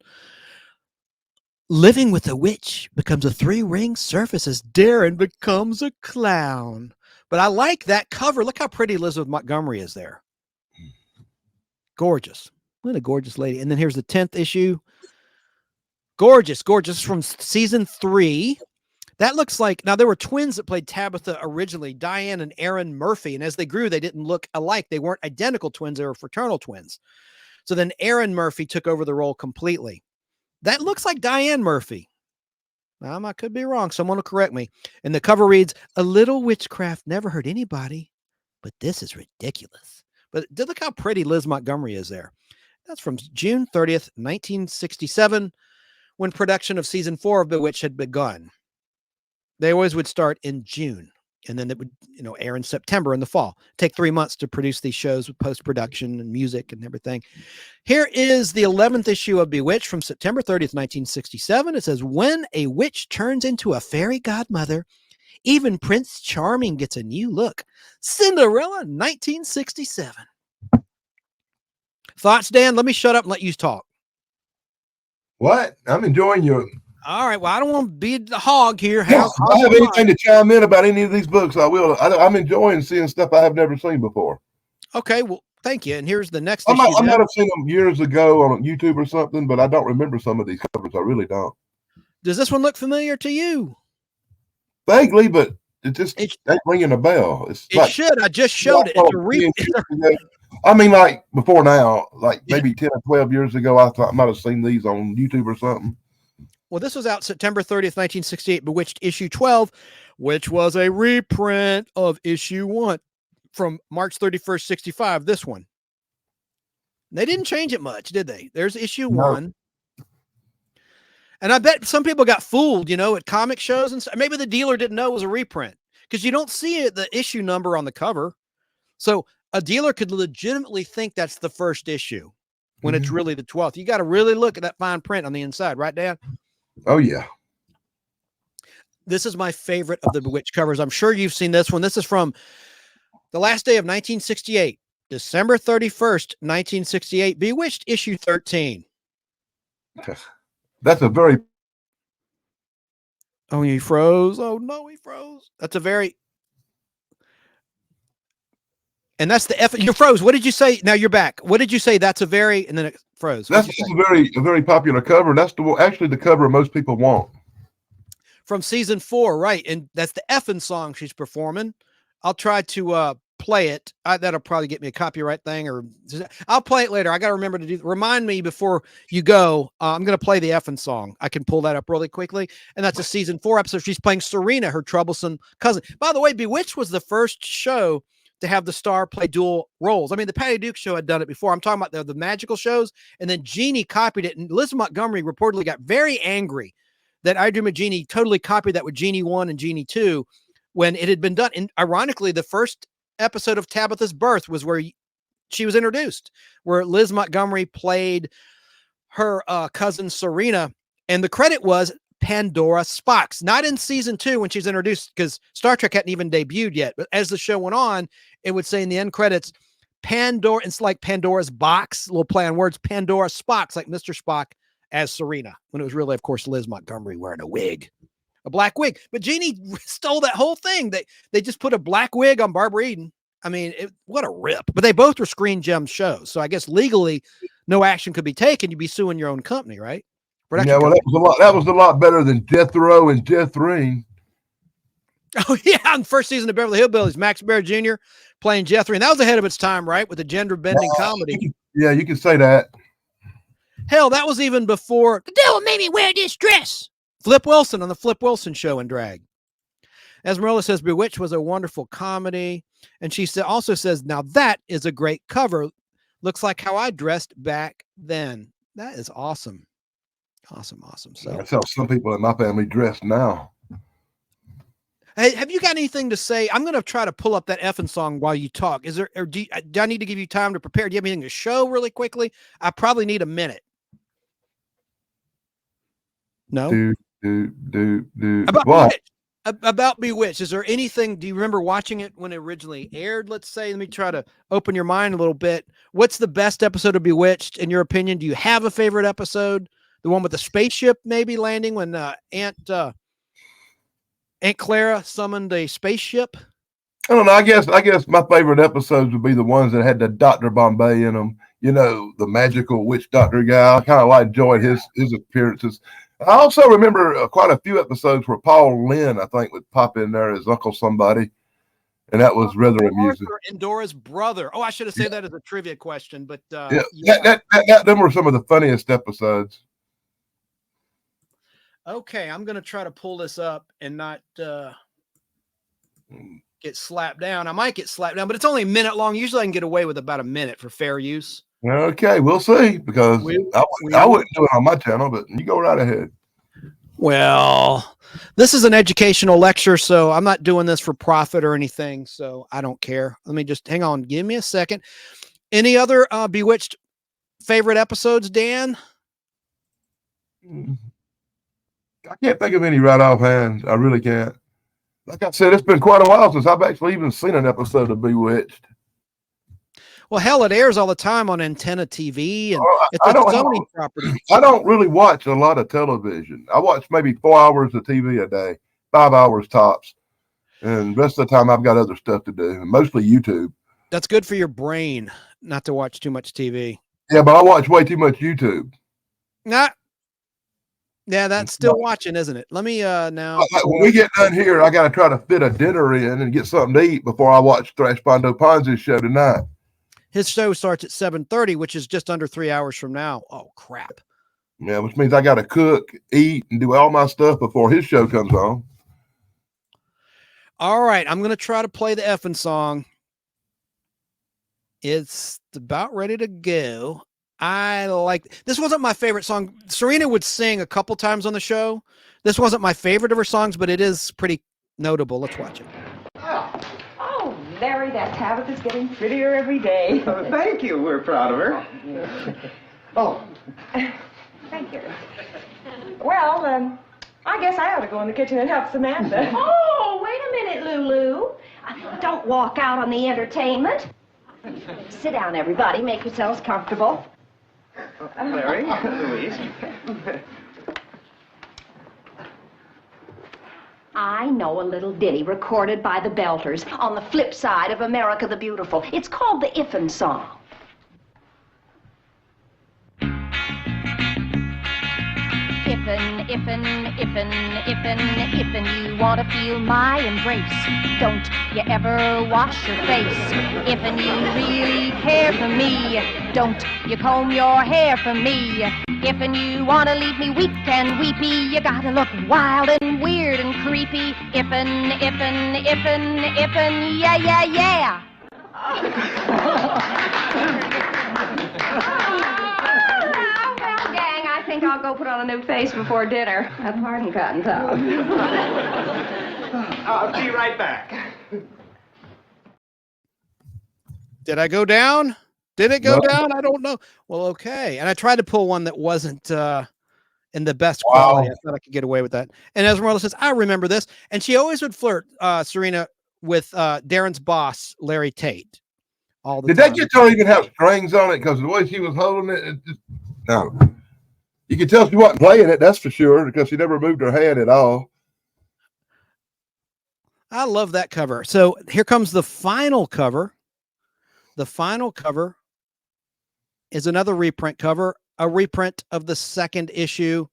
Living with a witch becomes a 3-ring surface as Darren becomes a clown. But I like that cover. Look how pretty Elizabeth Montgomery is there. Gorgeous. What a gorgeous lady. And then here's the 10th issue. Gorgeous, gorgeous, from season 3. That looks like, now there were twins that played Tabitha originally, Diane and Aaron Murphy. And as they grew, they didn't look alike. They weren't identical twins. They were fraternal twins. So then Aaron Murphy took over the role completely. That looks like Diane Murphy. I could be wrong. Someone will correct me. And the cover reads, a little witchcraft never hurt anybody, but this is ridiculous. But look how pretty Liz Montgomery is there. That's from June 30th, 1967, when production of season 4 of Bewitched had begun. They always would start in June, and then it would, air in September in the fall. Take 3 months to produce these shows with post-production and music and everything. Here is the 11th issue of Bewitched from September 30th, 1967. It says, when a witch turns into a fairy godmother, even Prince Charming gets a new look. Cinderella, 1967. Thoughts, Dan? Let me shut up and let you talk.
What? I'm enjoying your...
All right. Well, I don't want to be the hog here.
If I have anything to chime in about any of these books, I will. I'm enjoying seeing stuff I have never seen before.
Okay. Well, thank you. And here's the next
I
issue.
might have seen them years ago on YouTube or something, but I don't remember some of these covers. I really don't.
Does this one look familiar to you?
Vaguely, but it ain't ringing a bell.
It should. I just showed it. It's
I mean, like before now, like maybe 10 or 12 years ago, I thought I might have seen these on YouTube or something.
Well, this was out September 30th, 1968, Bewitched issue 12, which was a reprint of issue 1 from March 31st, 65. This one. They didn't change it much, did they? There's issue 1. And I bet some people got fooled, at comic shows and stuff. Maybe the dealer didn't know it was a reprint because you don't see the issue number on the cover. So a dealer could legitimately think that's the first issue when it's really the 12th. You got to really look at that fine print on the inside, right, Dan?
Oh, yeah.
This is my favorite of the Bewitched covers. I'm sure you've seen this one. This is from the last day of 1968, December 31st, 1968, Bewitched issue 13.
That's a very...
Oh, he froze. Oh, no, he froze. That's a very... And that's the F. You froze. What did you say? Now you're back. What did you say? That's a very, and then it froze.
That's a very popular cover. That's actually the cover most people want.
From season 4, right? And that's the effing song she's performing. I'll try to play it. That'll probably get me a copyright thing, or I'll play it later. I got to remember to remind me before you go. I'm going to play the effing song. I can pull that up really quickly. And that's a season 4 episode. She's playing Serena, her troublesome cousin. By the way, Bewitched was the first show to have the star play dual roles. I mean, the Patty Duke show had done it before. I'm talking about the magical shows. And then Jeannie copied it. And Liz Montgomery reportedly got very angry that I Dream of Jeannie totally copied that with Jeannie 1 and Jeannie 2 when it had been done. And ironically, the first episode of Tabitha's Birth was where she was introduced, where Liz Montgomery played her cousin Serena. And the credit was Pandora Spox, not in season 2 when she's introduced, because Star Trek hadn't even debuted yet. But as the show went on, it would say in the end credits, Pandora. It's like Pandora's box, a little play on words. Pandora Spox, like Mr. Spock as Serena, when it was really, of course, Liz Montgomery wearing a wig, a black wig. But Jeannie stole that whole thing. They just put a black wig on Barbara Eden. I mean, what a rip. But they both were Screen Gem shows, so I guess legally, no action could be taken. You'd be suing your own company, right?
Yeah, well, that was a lot better than Jethro and Jethrine.
Oh, yeah, on the first season of Beverly Hillbillies, Max Baer Jr. playing Jethrine. That was ahead of its time, right, with the gender-bending comedy.
Yeah, you can say that.
Hell, that was even before The Devil Made Me Wear This Dress Flip Wilson on the Flip Wilson Show in drag. Esmeralda says Bewitched was a wonderful comedy. And she also says, now that is a great cover. Looks like how I dressed back then. That is awesome. Awesome. So
that's how some people in my family dress now.
Hey, have you got anything to say? I'm going to try to pull up that effing song while you talk. Is there, or do I need to give you time to prepare? Do you have anything to show really quickly? I probably need a minute. No. About Bewitched. Is there anything? Do you remember watching it when it originally aired? Let's say. Let me try to open your mind a little bit. What's the best episode of Bewitched in your opinion? Do you have a favorite episode? The one with the spaceship maybe landing when Aunt Clara summoned a spaceship?
I don't know. I guess my favorite episodes would be the ones that had the Dr. Bombay in them. You know, the magical witch doctor guy. I kind of enjoyed his appearances. I also remember quite a few episodes where Paul Lynn, I think, would pop in there as Uncle Somebody, and that was rather amusing.
And Dora's brother. Oh, I should have said that as a trivia question, but
them were some of the funniest episodes.
Okay, I'm going to try to pull this up and not get slapped down. I might get slapped down, but it's only a minute long. Usually I can get away with about a minute for fair use.
Okay, we'll see, because I wouldn't do it on my channel, but you go right ahead.
Well, this is an educational lecture, so I'm not doing this for profit or anything, so I don't care. Let me just hang on. Give me a second. Any other Bewitched favorite episodes, Dan?
I can't think of any right offhand. I really can't. Like I said, it's been quite a while since I've actually even seen an episode of Bewitched.
Well, hell, it airs all the time on Antenna TV, and it's a Sony property.
I don't really watch a lot of television. I watch maybe 4 hours of TV a day, 5 hours tops. And the rest of the time, I've got other stuff to do, mostly YouTube.
That's good for your brain, not to watch too much TV.
Yeah, but I watch way too much YouTube.
Yeah, that's still watching, isn't it? Let me now.
When we get done here, I got to try to fit a dinner in and get something to eat before I watch Thrash Bondo Ponzi's show tonight.
His show starts at 7:30, which is just under 3 hours from now. Oh, crap.
Yeah, which means I got to cook, eat, and do all my stuff before his show comes on.
All right, I'm going to try to play the effing song. It's about ready to go. This wasn't my favorite song. Serena would sing a couple times on the show. This wasn't my favorite of her songs, but it is pretty notable. Let's watch it.
Oh, Larry, that Tabitha's getting prettier every day.
Oh, thank you. We're proud of her. Oh.
Thank you. Well, I guess I ought to go in the kitchen and help Samantha.
Oh, wait a minute, Lulu. Don't walk out on the entertainment. Sit down, everybody. Make yourselves comfortable.
Larry, Louise.
I know a little ditty recorded by the Belters on the flip side of America the Beautiful. It's called the Iffen Song. Iffen, you want to feel my embrace. Don't you ever wash your face. Iffen, you really care for me. Don't you comb your hair for me. Iffen, you want to leave me weak and weepy. You gotta look wild and weird and creepy. Iffen, yeah. I think I'll go put on a new face before dinner. That's hard and cotton top.
I'll be right back.
Did I go down? Did it go down? I don't know. Well, okay. And I tried to pull one that wasn't in the best quality. I thought I could get away with that. And Esmeralda says, I remember this. And she always would flirt, Serena, with Darren's boss, Larry Tate. All the time.
Did that guitar even have strings on it? Because the way she was holding it, no. You could tell she wasn't playing it, that's for sure, because she never moved her hand at all.
I love that cover. So here comes the final cover. The final cover is another reprint cover, a reprint of the second issue.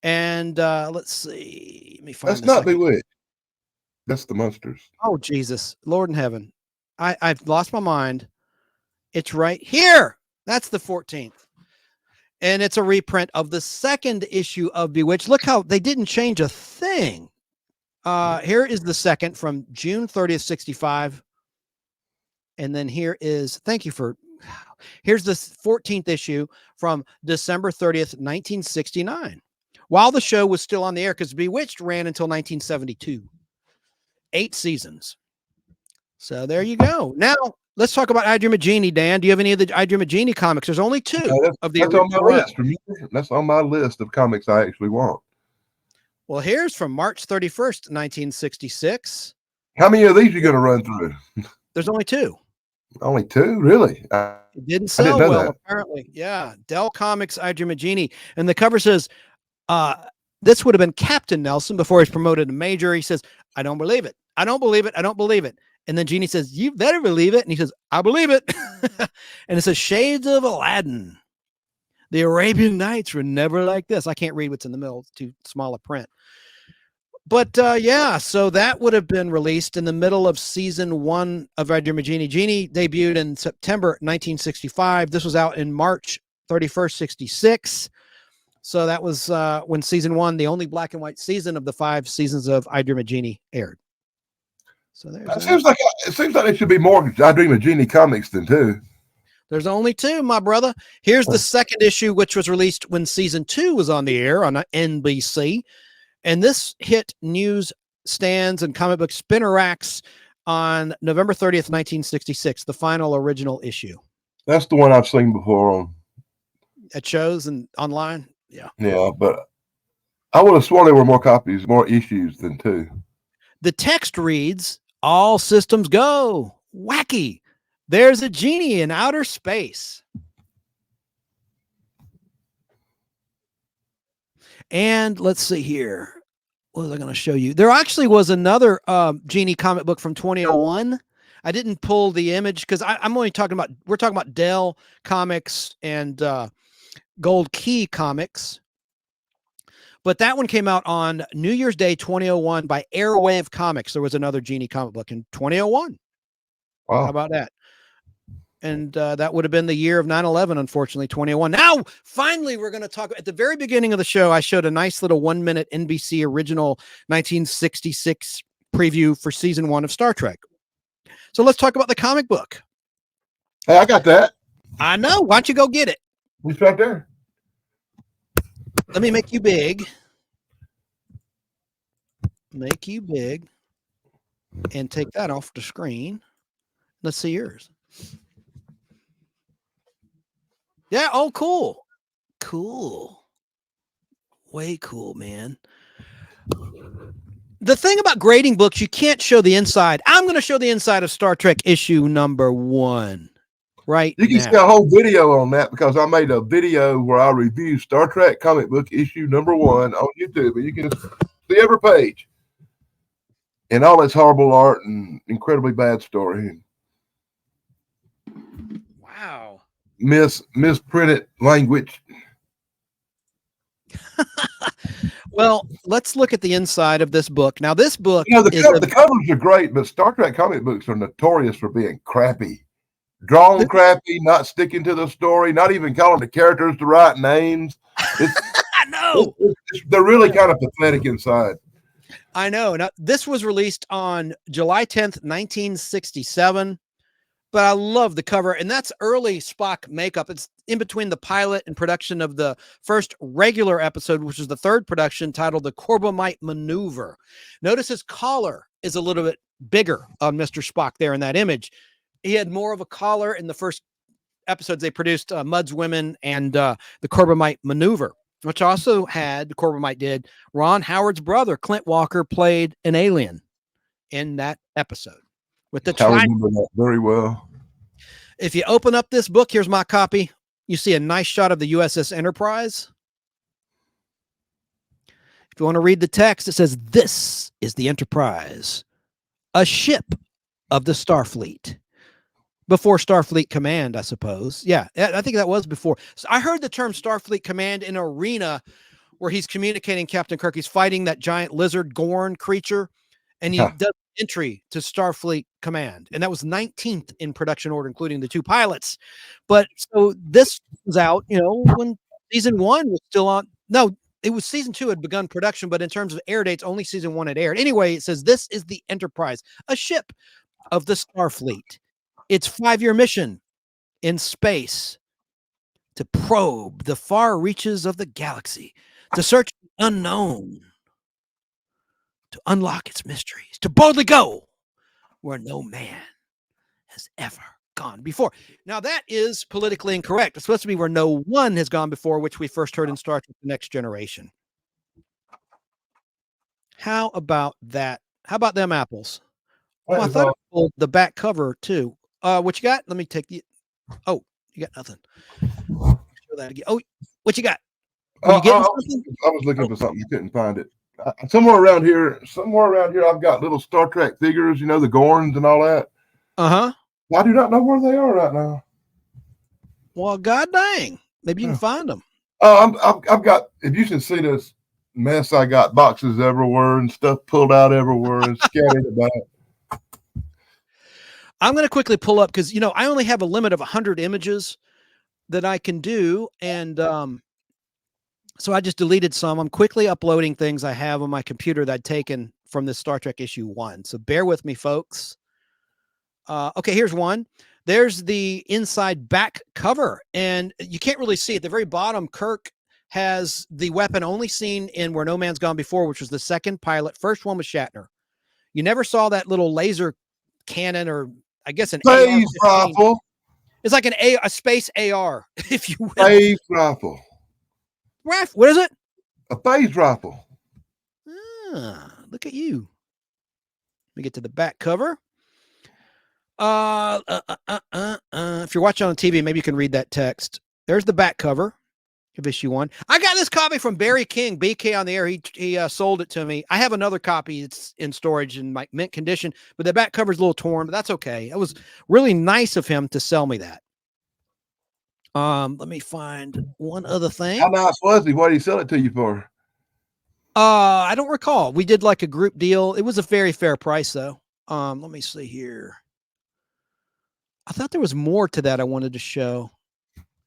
And let's see. Let me find
That's not Bewitched. That's the Monsters.
Oh, Jesus. Lord in heaven. I've lost my mind. It's right here. That's the 14th. And it's a reprint of the second issue of Bewitched. Look how they didn't change a thing. Here is the second from June 30th, 65. And then here's the 14th issue from December 30th, 1969. While the show was still on the air, because Bewitched ran until 1972. 8 seasons. So there you go. Now, let's talk about I Dream of Jeannie, Dan. Do you have any of the I Dream of Jeannie comics? There's only 2 of the
that's on my
original
list. That's on my list of comics I actually want.
Well, here's from March 31st, 1966.
How many of these are you going to run through?
There's only 2.
Only 2? Really?
It didn't sell well, apparently. Yeah. Dell Comics, I Dream of Jeannie. And the cover says, this would have been Captain Nelson before he's promoted to Major. He says, I don't believe it. I don't believe it. I don't believe it. And then Jeannie says, you better believe it. And he says, I believe it. And it says, Shades of Aladdin. The Arabian Nights were never like this. I can't read what's in the middle. It's too small a print. But yeah, so that would have been released in the middle of season 1 of I Dream of Jeannie. Jeannie debuted in September 1965. This was out in March 31st, 66. So that was when season 1, the only black and white season of the 5 seasons of I Dream of Jeannie, aired. So there's
it seems like it should be more I Dream of Jeannie comics than 2.
There's only 2, my brother. Here's the second issue, which was released when season 2 was on the air on NBC. And this hit newsstands and comic book spinner racks on November 30th, 1966, the final original issue.
That's the one I've seen before
at shows and online. Yeah.
Yeah, but I would have sworn there were more copies, more issues than 2.
The text reads, all systems go. Wacky. There's a genie in outer space. And let's see here. What was I going to show you? There actually was another Genie comic book from 2001. I didn't pull the image because I'm only talking about, we're talking about Dell Comics and Gold Key Comics. But that one came out on New Year's Day 2001 by Airwave Comics. There was another Genie comic book in 2001.
Wow.
How about that? And that would have been the year of 9/11, unfortunately, 2001. Now, finally, we're going to talk. At the very beginning of the show, I showed a nice little 1-minute NBC original 1966 preview for season 1 of Star Trek. So let's talk about the comic book.
Hey, I got that.
I know. Why don't you go get it?
It's right there.
Let me make you big. Make you big. And take that off the screen. Let's see yours. Yeah. Oh, cool. Cool. Way cool, man. The thing about grading books, you can't show the inside. I'm going to show the inside of Star Trek issue number 1. Right.
You can see a whole video on that because I made a video where I review Star Trek comic book issue number 1 on YouTube. And you can see every page and all its horrible art and incredibly bad story.
Wow.
Misprinted language.
Well, let's look at the inside of this book. Now, this book,
the covers are great, but Star Trek comic books are notorious for being crappy, drawn crappy, not sticking to the story, not even calling the characters the right names.
I know
they're really kind of pathetic inside.
I know. Now, this was released on July 10th, 1967. But I love the cover, and that's early Spock makeup. It's in between the pilot and production of the first regular episode, which is the 3rd production, titled The Corbomite Maneuver. Notice his collar is a little bit bigger on Mr. Spock there in that image. He had more of a collar in the first episodes they produced, Mud's Women and The Corbomite Maneuver, which also had, the Corbomite did, Ron Howard's brother, Clint Walker, played an alien in that episode. With the
I remember that very well.
If you open up this book, here's my copy. You see a nice shot of the USS Enterprise. If you want to read the text, it says, "This is the Enterprise, a ship of the Starfleet." Before Starfleet Command, I suppose. Yeah, I think that was before. So I heard the term Starfleet Command in Arena, where he's communicating Captain Kirk. He's fighting that giant lizard Gorn creature, and he does entry to Starfleet Command, and that was 19th in production order, including the 2 pilots. But so this was out, when Season 1 was still on. No, it was season 2 had begun production, but in terms of air dates, only season 1 had aired. Anyway, it says this is the Enterprise, a ship of the Starfleet. Its 5-year mission in space to probe the far reaches of the galaxy, to search the unknown, to unlock its mysteries, to boldly go where no man has ever gone before. Now that is politically incorrect. It's supposed to be where no one has gone before, which we first heard in Star Trek: The Next Generation. How about that? How about them apples? Oh, I thought I pulled the back cover too. What you got? Let me take the. Oh, you got nothing. Show that again. Oh, what you got?
I was looking for something. I couldn't find it. Somewhere around here, I've got little Star Trek figures. You know, the Gorns and all that. I do not know where they are right now.
Well, god dang, maybe you can find them.
I've got. If you can see this mess, I got boxes everywhere and stuff pulled out everywhere and scattered about.
I'm going to quickly pull up because, you know, I only have a limit of 100 images that I can do. And so I just deleted some. I'm quickly uploading things I have on my computer that I'd taken from this Star Trek issue 1. So bear with me, folks. Okay, here's one. There's the inside back cover. And you can't really see at the very bottom. Kirk has the weapon only seen in Where No Man's Gone Before, which was the second pilot. First one was Shatner. You never saw that little laser cannon, or I guess an
phase rifle.
It's like a space AR, if you will.
Phase rifle.
What is it?
A phase rifle.
Look at you. Let me get to the back cover. If you're watching on TV, maybe you can read that text. There's the back cover of issue 1. I got this copy from Barry King, BK on the Air. He sold it to me. I have another copy. It's in storage in my mint condition, but the back cover's a little torn, but that's okay. It was really nice of him to sell me that. Let me find one other thing.
How nice was he? What did he sell it to you for?
I don't recall. We did like a group deal. It was a very fair price though. Let me see here. I thought there was more to that I wanted to show.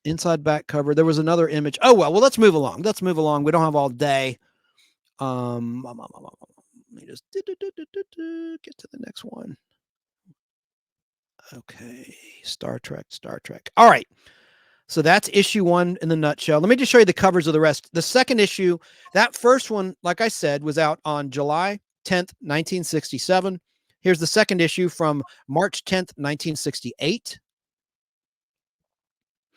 Inside back cover. There was another image. Oh, well, let's move along. We don't have all day. Let me just get to the next one. Okay. Star Trek. All right. So that's issue 1 in the nutshell. Let me just show you the covers of the rest. The second issue, that first one, like I said, was out on July 10th, 1967. Here's the second issue from March 10th, 1968.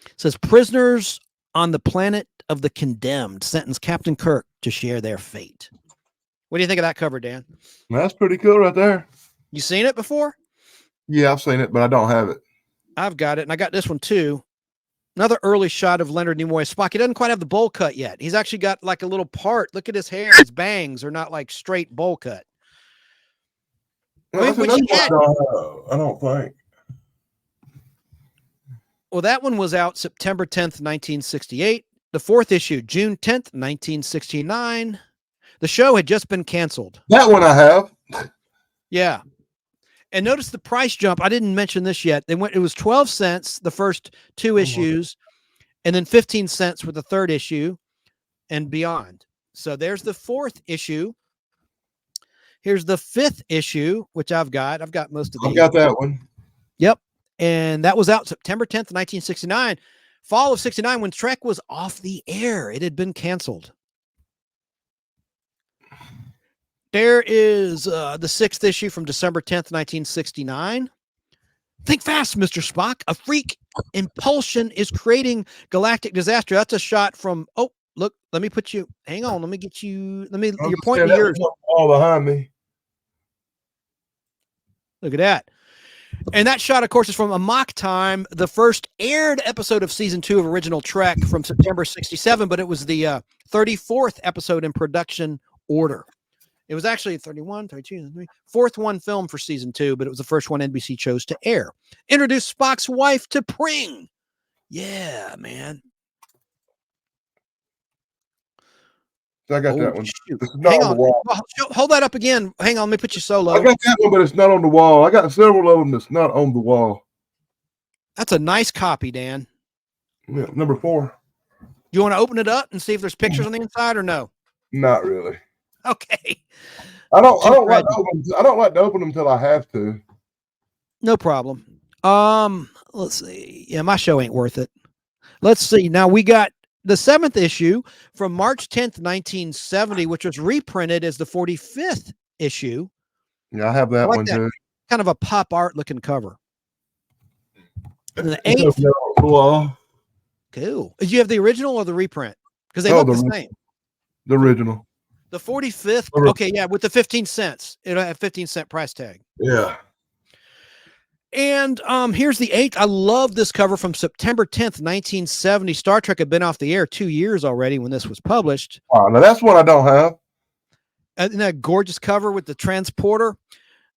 It says, prisoners on the planet of the condemned sentence Captain Kirk to share their fate. What do you think of that cover, Dan?
That's pretty cool right there.
You seen it before?
Yeah, I've seen it, but I don't have it.
I've got it, and I got this one too. Another early shot of Leonard Nimoy as Spock. He doesn't quite have the bowl cut yet. He's actually got like a little part. Look at his hair. His bangs are not like straight bowl cut.
I don't think.
Well, that one was out September 10th, 1968. The fourth issue, June 10th, 1969. The show had just been canceled.
That one I have.
Yeah. And notice the price jump. I didn't mention this yet. It was 12 cents the first 2 issues, and then 15 cents with the third issue and beyond. So there's the 4th issue. Here's the 5th issue, which I've got. I've got most of these.
I've got that one.
Yep. And that was out September 10th, 1969. Fall of 69, when Trek was off the air. It had been canceled. There is the 6th issue from December 10th, 1969. Think fast, Mr. Spock. A freak impulsion is creating galactic disaster. That's a shot from, oh, look, let me put you, hang on, let me get you, you're pointing to yours.
All behind me.
Look at that. And that shot, of course, is from Amok Time, the first aired episode of season 2 of Original Trek from September 67, but it was the 34th episode in production order. It was actually 31, 32, 33, fourth one filmed for season 2, but it was the first one NBC chose to air. Introduced Spock's wife to Pring. Yeah, man.
I got that one.
It's not on the wall. Hold that up again. Hang on, let me put you solo.
I got that one, but it's not on the wall. I got several of them that's not on the wall.
That's a nice copy, Dan.
Yeah, number 4.
You want to open it up and see if there's pictures on the inside or no?
Not really.
Okay.
I don't like to open them until I have to.
No problem. Let's see. Yeah, my show ain't worth it. Let's see. Now we got the 7th issue from March 10th, 1970, which was reprinted as the 45th issue.
Yeah, I have that one too.
Kind of a pop art looking cover. And the 8th. Cool. Did you have the original or the reprint? Because they look the same.
The original.
The 45th. Okay, yeah, with the 15 cents. It'll have 15-cent price tag.
Yeah.
And here's the 8th. I love this cover from September 10th, 1970. Star Trek had been off the air 2 years already when this was published.
Oh, now that's one I don't have.
And that gorgeous cover with the transporter.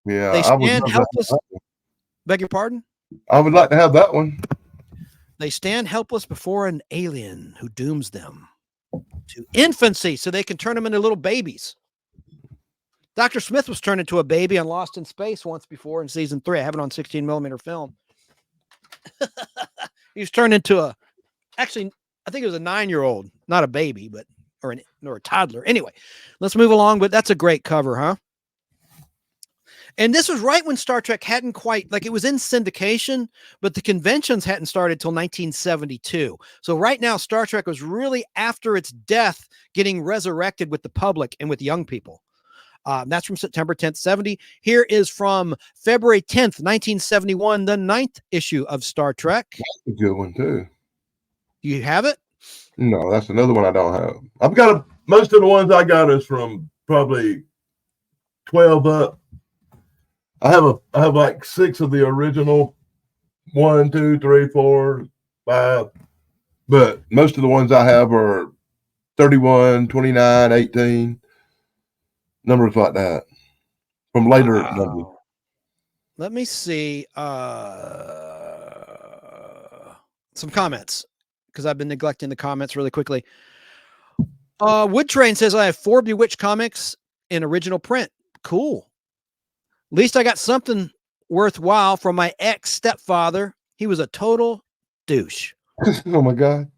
Yeah.
They stand helpless. Beg your pardon?
I would like to have that one.
They stand helpless before an alien who dooms them to infancy so they can turn them into little babies. Dr. Smith was turned into a baby on Lost in Space once before in season 3. I have it on 16 millimeter film. He was turned into actually, I think it was a 9-year-old, not a baby, but, or a toddler. Anyway, let's move along, but that's a great cover, huh? And this was right when Star Trek hadn't quite, like it was in syndication, but the conventions hadn't started till 1972. So right now, Star Trek was really after its death getting resurrected with the public and with young people. That's from September 10th, 70. Here is from February 10th, 1971, the 9th issue of Star Trek.
That's a good one too.
You have it?
No, that's another one I don't have. I've got most of the ones I got is from probably 12 up. I have like 6 of the original 1, 2, 3, 4, 5. But most of the ones I have are 31, 29, 18. Numbers like that. From later numbers.
Let me see some comments, because I've been neglecting the comments really quickly. Wood Train says, I have 4 Bewitched comics in original print. Cool. At least I got something worthwhile from my ex-stepfather. He was a total douche.
Oh, my God.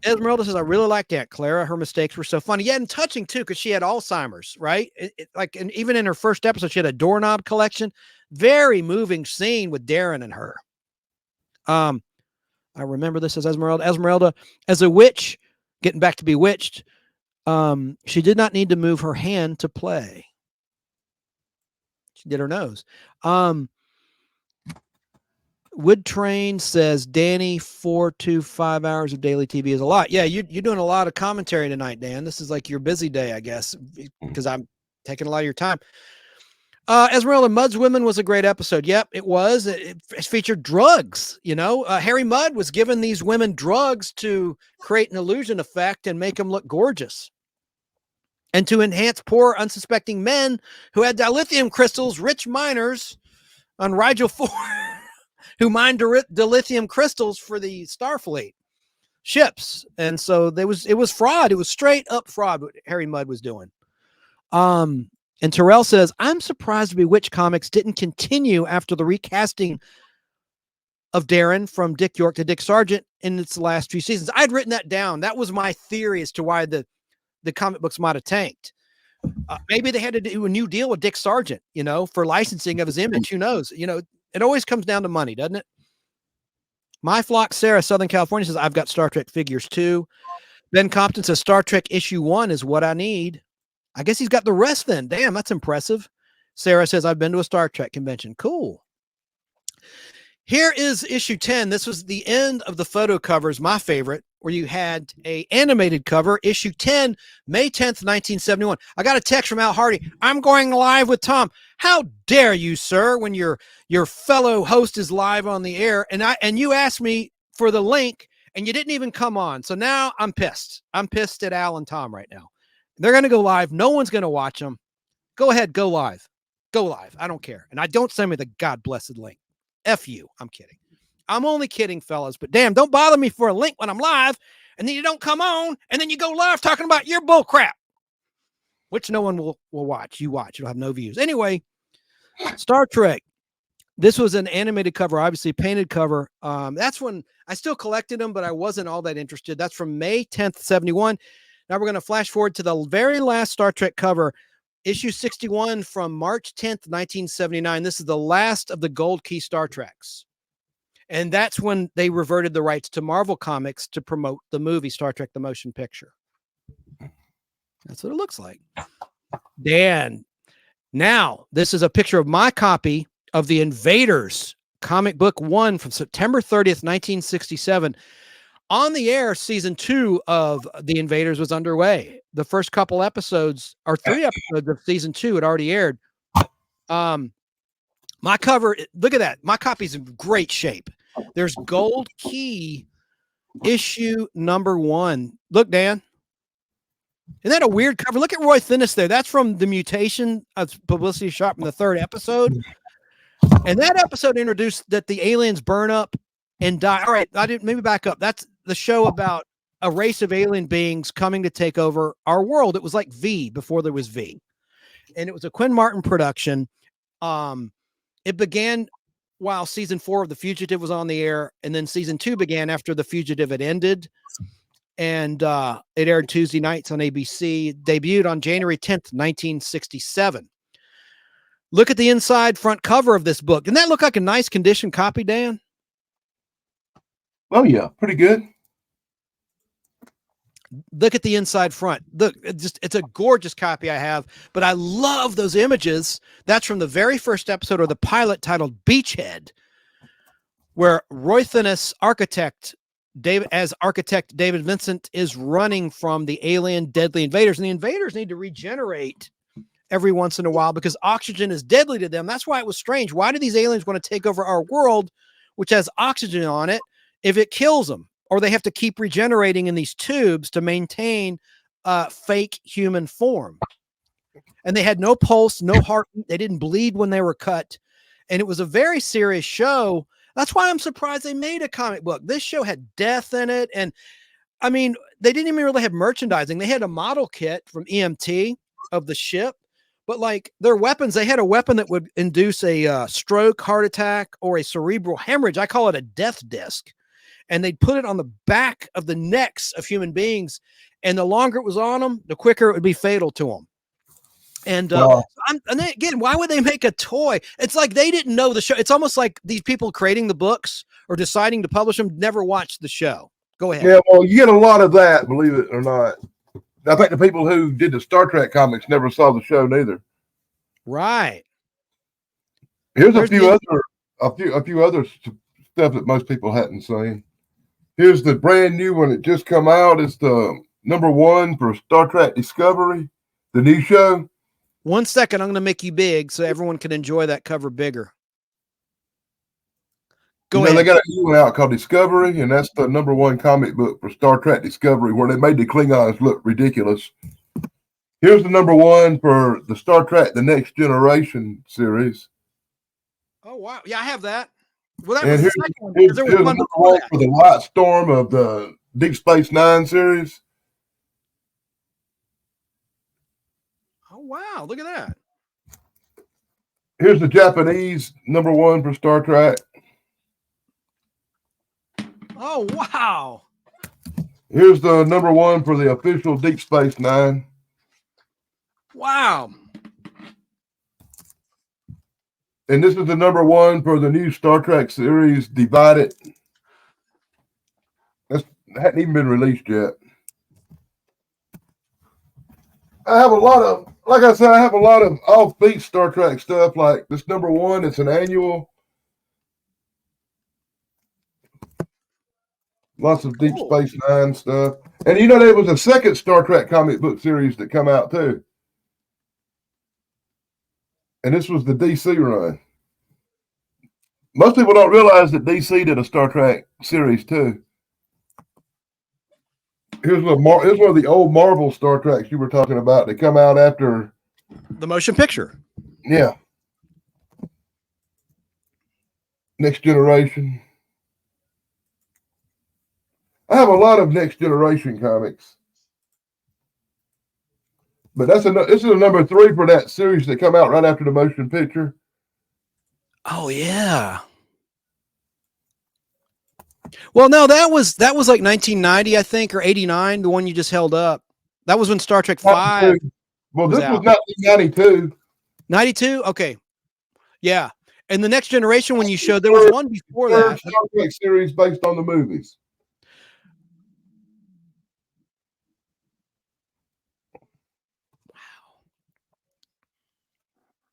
Esmeralda says, I really liked Aunt Clara. Her mistakes were so funny. Yeah, and touching, too, because she had Alzheimer's, right? And even in her first episode, she had a doorknob collection. Very moving scene with Darren and her. I remember this as Esmeralda. Esmeralda, as a witch, getting back to Bewitched, she did not need to move her hand to play. She did her nose. Wood Train says, Danny, 4 to 5 hours of daily TV is a lot. Yeah, you're doing a lot of commentary tonight, Dan. This is like your busy day, I guess, because I'm taking a lot of your time. Esmeralda, Mudd's Women was a great episode. Yep, it was. It featured drugs, you know. Harry Mudd was giving these women drugs to create an illusion effect and make them look gorgeous, and to enhance poor, unsuspecting men who had dilithium crystals, rich miners on Rigel 4 who mined dilithium crystals for the Starfleet ships. And so it was fraud. It was straight up fraud what Harry Mudd was doing. And Terrell says, I'm surprised Bewitched comics didn't continue after the recasting of Darren from Dick York to Dick Sargent in its last 2 seasons. I'd written that down. That was my theory as to why the comic books might have tanked. Maybe they had to do a new deal with Dick Sargent, you know, for licensing of his image. Who knows? You know, it always comes down to money, doesn't it? My Flock Sarah, Southern California, says, I've got Star Trek figures too. Ben Compton says, Star Trek issue 1 is what I need. I guess he's got the rest then. Damn, that's impressive. Sarah says, I've been to a Star Trek convention. Cool. Here is issue 10. This was the end of the photo covers, my favorite, where you had a animated cover, issue 10, May 10th, 1971. I got a text from Al Hardy. I'm going live with Tom. How dare you, sir, when your fellow host is live on the air, and you asked me for the link and you didn't even come on. So now I'm pissed. I'm pissed at Al and Tom right now. They're going to go live. No one's going to watch them. Go ahead, go live. Go live. I don't care. And I don't send me the God blessed link. F you. I'm kidding. I'm only kidding, fellas, but damn, don't bother me for a link when I'm live, and then you don't come on, and then you go live talking about your bull crap, which no one will watch. You watch. You'll have no views. Anyway, Star Trek. This was an animated cover, obviously painted cover. That's when I still collected them, but I wasn't all that interested. That's from May 10th, 71. Now we're going to flash forward to the very last Star Trek cover, issue 61 from March 10th, 1979. This is the last of the Gold Key Star Treks. And that's when they reverted the rights to Marvel Comics to promote the movie Star Trek, the motion picture. That's what it looks like. Dan, now this is a picture of my copy of the Invaders comic book 1 from September 30th, 1967. On the air, season 2 of the Invaders was underway. The first couple episodes, or 3 episodes of season 2 had already aired. My cover, look at that. My copy's in great shape. There's Gold Key issue number 1. Look, Dan. Isn't that a weird cover? Look at Roy Thinnis there. That's from the mutation of publicity shot from the 3rd episode. And that episode introduced that the aliens burn up and die. All right, I didn't maybe back up. That's the show about a race of alien beings coming to take over our world. It was like V before there was V. And it was a Quinn Martin production. It began while season 4 of The Fugitive was on the air, and then season 2 began after The Fugitive had ended. And it aired Tuesday nights on ABC, debuted on January 10th, 1967. Look at the inside front cover of this book. Doesn't that look like a nice condition copy, Dan?
Oh, yeah, pretty good.
Look at the inside front. Look, it's a gorgeous copy I have, but I love those images. That's from the very first episode of the pilot titled Beachhead, where Roy Thinnis, architect David Vincent is running from the alien deadly invaders, and the invaders need to regenerate every once in a while because oxygen is deadly to them. That's why it was strange. Why do these aliens want to take over our world, which has oxygen on it, if it kills them? Or they have to keep regenerating in these tubes to maintain fake human form. And they had no pulse, no heart. They didn't bleed when they were cut. And it was a very serious show. That's why I'm surprised they made a comic book. This show had death in it. And I mean, they didn't even really have merchandising. They had a model kit from EMT of the ship, but like their weapons, they had a weapon that would induce a stroke, heart attack, or a cerebral hemorrhage. I call it a death disc. And they'd put it on the back of the necks of human beings. And the longer it was on them, the quicker it would be fatal to them. And, and again, why would they make a toy? It's like they didn't know the show. It's almost like these people creating the books or deciding to publish them never watched the show. Go ahead.
Yeah, well, you get a lot of that, believe it or not. I think the people who did the Star Trek comics never saw the show neither.
Right.
Here's a few other stuff that most people hadn't seen. Here's the brand new one that just come out. It's the number 1 for Star Trek Discovery, the new show.
1 second, I'm going to make you big so everyone can enjoy that cover bigger. Go ahead.
They got a new one out called Discovery, and that's the number 1 comic book for Star Trek Discovery, where they made the Klingons look ridiculous. Here's the number 1 for the Star Trek The Next Generation series.
Oh, wow. Yeah, I have that. Well, that
and
was
here's the number 1 for the Light Storm of the Deep Space Nine series.
Oh, wow. Look at that.
Here's the Japanese number 1 for Star Trek.
Oh, wow.
Here's the number 1 for the official Deep Space Nine.
Wow.
And this is the number 1 for the new Star Trek series, Divided. That hadn't even been released yet. I have a lot of offbeat Star Trek stuff, like this number 1. It's an annual. Lots of Deep Space Nine stuff. And there was a second Star Trek comic book series that come out too. And this was the DC run. Most people don't realize that DC did a Star Trek series too. Here's one of the old Marvel Star Treks you were talking about. They come out after
the motion picture.
Yeah. Next Generation. I have a lot of Next Generation comics. But this is a number 3 for that series that come out right after the motion picture.
Oh yeah. Well, no, that was like 1990, I think, or 89. The one you just held up. That was when Star Trek 5
Well,
was
this was
out.
1992.
92. Okay. Yeah. And the Next Generation, when you showed, there was one before
Third
that.
Star Trek series based on the movies.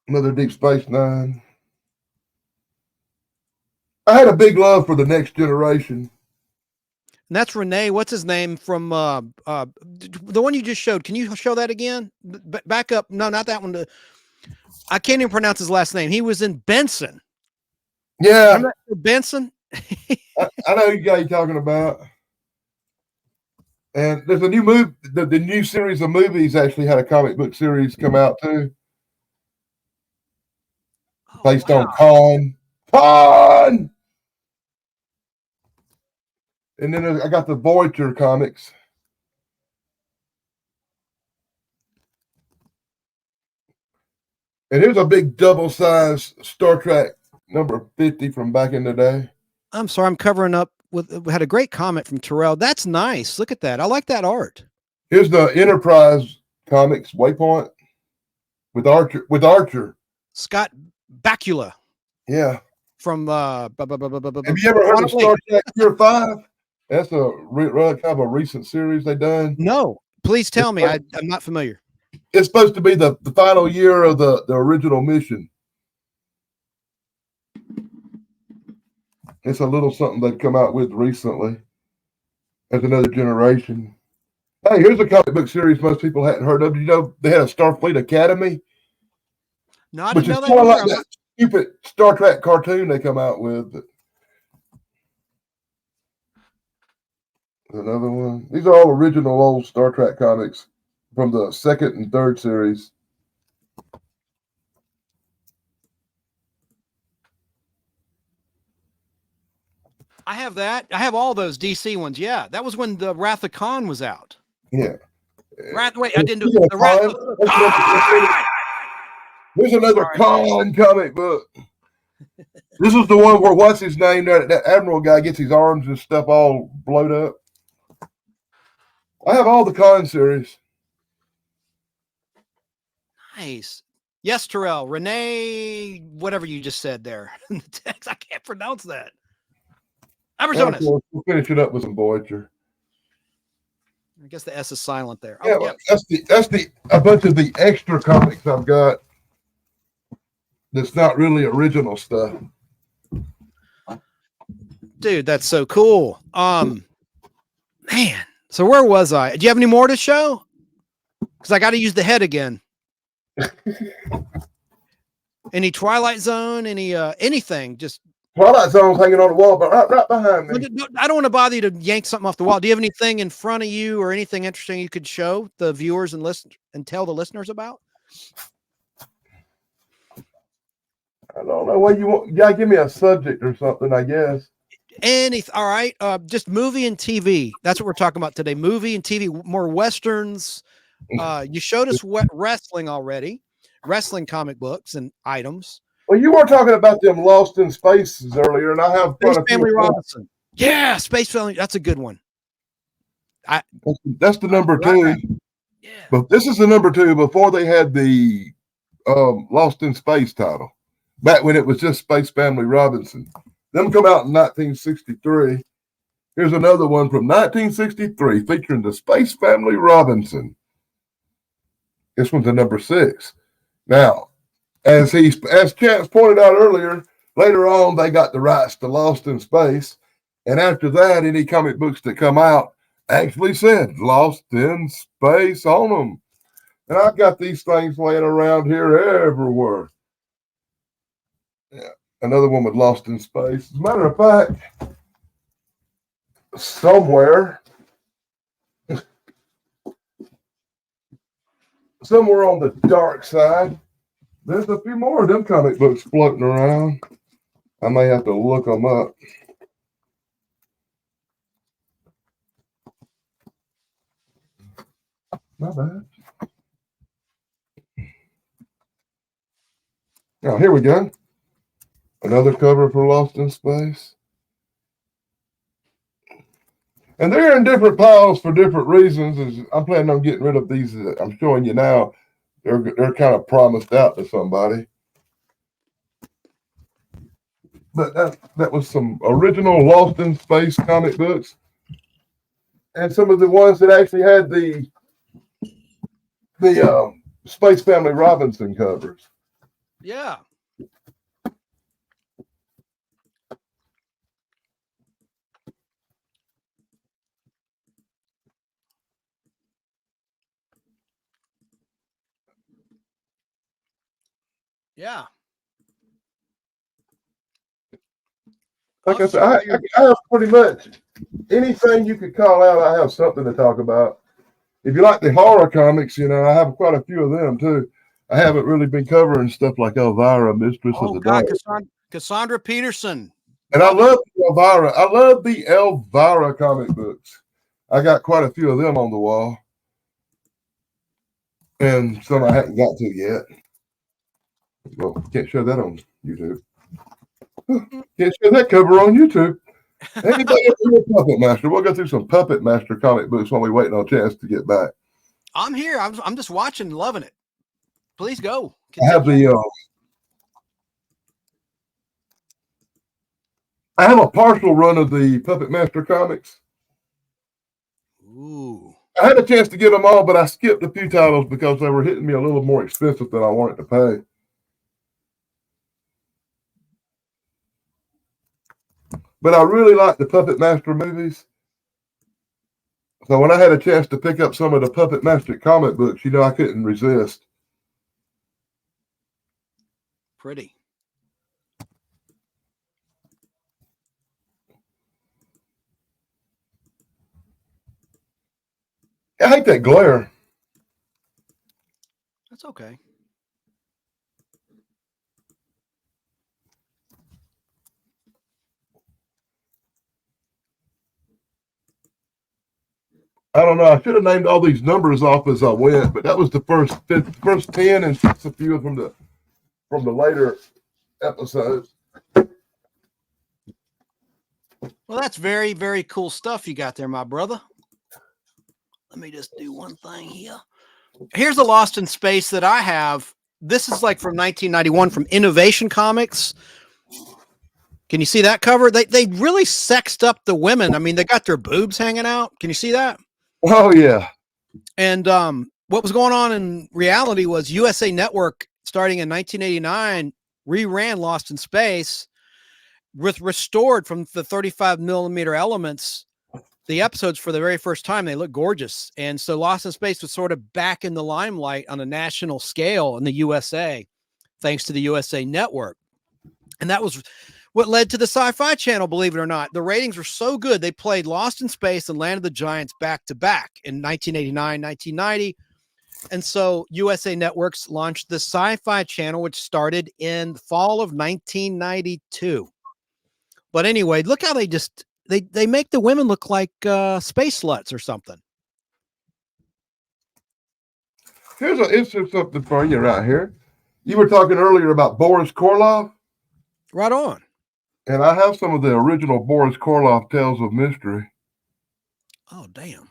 Another Deep Space Nine. I had a big love for the Next Generation.
And that's Renee. What's his name from the one you just showed? Can you show that again? Back up. No, not that one. I can't even pronounce his last name. He was in Benson.
Yeah.
Remember Benson?
I know you guys talking about. And there's a new movie. The new series of movies actually had a comic book series come out too, based on Khan. And then I got the Voyager comics. And here's a big double-sized Star Trek number 50 from back in the day.
I'm sorry, I'm covering up with. We had a great comment from Terrell. That's nice. Look at that. I like that art.
Here's the Enterprise comics Waypoint with Archer.
Scott Bakula.
Yeah.
From
have you ever heard of Star Trek Year 5? That's kind of a recent series they done.
No, please tell me. I'm not familiar.
It's supposed to be the final year of the original mission. It's a little something they've come out with recently. As another generation. Hey, here's a comic book series most people hadn't heard of. You know, they had a Starfleet Academy.
No, I
which
didn't
is
know
kind of
that.
like that stupid Star Trek cartoon they come out with. Another one. These are all original old Star Trek comics from the second and third series.
I have that. I have all those DC ones. Yeah, that was when the Wrath of Khan was out.
Yeah.
Wait, I didn't do the Wrath of Khan.
There's another Khan comic book. This is the one where what's his name? That Admiral guy gets his arms and stuff all blowed up. I have all the Khan series.
Nice. Yes, Terrell. Renee, whatever you just said there in the text. I can't pronounce that. Arizona.
We'll finish it up with some Voyager.
I guess the S is silent there.
Yeah,
Oh, yep.
that's a bunch of the extra comics I've got. That's not really original stuff.
Dude, that's so cool. Man. So where was I? Do you have any more to show? Because I got to use the head again. Any Twilight Zone? Any anything? Just
Twilight Zone's hanging on the wall, but right behind me.
I don't want to bother you to yank something off the wall. Do you have anything in front of you or anything interesting you could show the viewers and listen and tell the listeners about?
I don't know what you want. You gotta give me a subject or something, I guess.
All right. Just movie and TV. That's what we're talking about today. Movie and TV, more Westerns. You showed us wrestling already, wrestling comic books and items.
Well, you were talking about them Lost in Spaces earlier, and I have
Space Family Robinson. Yeah, Space Family. That's a good one.
That's the number 2.
Yeah.
But this is the number 2 before they had the Lost in Space title. Back when it was just Space Family Robinson. Them come out in 1963. Here's another one from 1963 featuring the Space Family Robinson. This one's a number 6. Now, as Chance pointed out earlier, later on they got the rights to Lost in Space. And after that, any comic books that come out actually said Lost in Space on them. And I've got these things laying around here everywhere. Yeah, another one with Lost in Space. As a matter of fact, somewhere on the dark side, there's a few more of them comic books floating around. I may have to look them up. My bad. Oh, here we go. Another cover for Lost in Space. And they're in different piles for different reasons. I'm planning on getting rid of these. I'm showing you now. They're kind of promised out to somebody. But that was some original Lost in Space comic books. And some of the ones that actually had the Space Family Robinson covers.
Yeah. Yeah.
Like I said, I have pretty much anything you could call out. I have something to talk about. If you like the horror comics, I have quite a few of them too. I haven't really been covering stuff like Elvira, Mistress of the Dark.
Cassandra Peterson.
And I love Elvira. I love the Elvira comic books. I got quite a few of them on the wall. And some I haven't got to yet. Well, can't show that on YouTube. Can't show that cover on YouTube. Anybody ever heard of Puppet Master? We'll go through some Puppet Master comic books while we wait on Chance to get back.
I'm here. I'm just watching, loving it. Please go.
Continue. I have a partial run of the Puppet Master comics.
Ooh.
I had a chance to get them all, but I skipped a few titles because they were hitting me a little more expensive than I wanted to pay. But I really like the Puppet Master movies. So when I had a chance to pick up some of the Puppet Master comic books, I couldn't resist.
Pretty.
I hate that glare.
That's okay.
I don't know. I should have named all these numbers off as I went, but that was the first 10 and a few from the later episodes.
Well, that's very, very cool stuff you got there, my brother. Let me just do one thing here. Here's a Lost in Space that I have. This is like from 1991 from Innovation Comics. Can you see that cover? They really sexed up the women. I mean, they got their boobs hanging out. Can you see that?
Oh, yeah.
And what was going on in reality was USA Network, starting in 1989, reran Lost in Space with restored from the 35 millimeter elements. The episodes for the very first time, they look gorgeous. And so Lost in Space was sort of back in the limelight on a national scale in the USA, thanks to the USA Network. And that was what led to the Sci-Fi Channel, believe it or not. The ratings were so good, they played Lost in Space and Land of the Giants back to back in 1989, 1990. And so USA Networks launched the Sci-Fi Channel, which started in the fall of 1992. But anyway, look how they make the women look like space sluts or something.
Here's an interesting something for you right here. You were talking earlier about Boris Karloff.
Right on.
And I have some of the original Boris Karloff Tales of Mystery.
Oh, damn.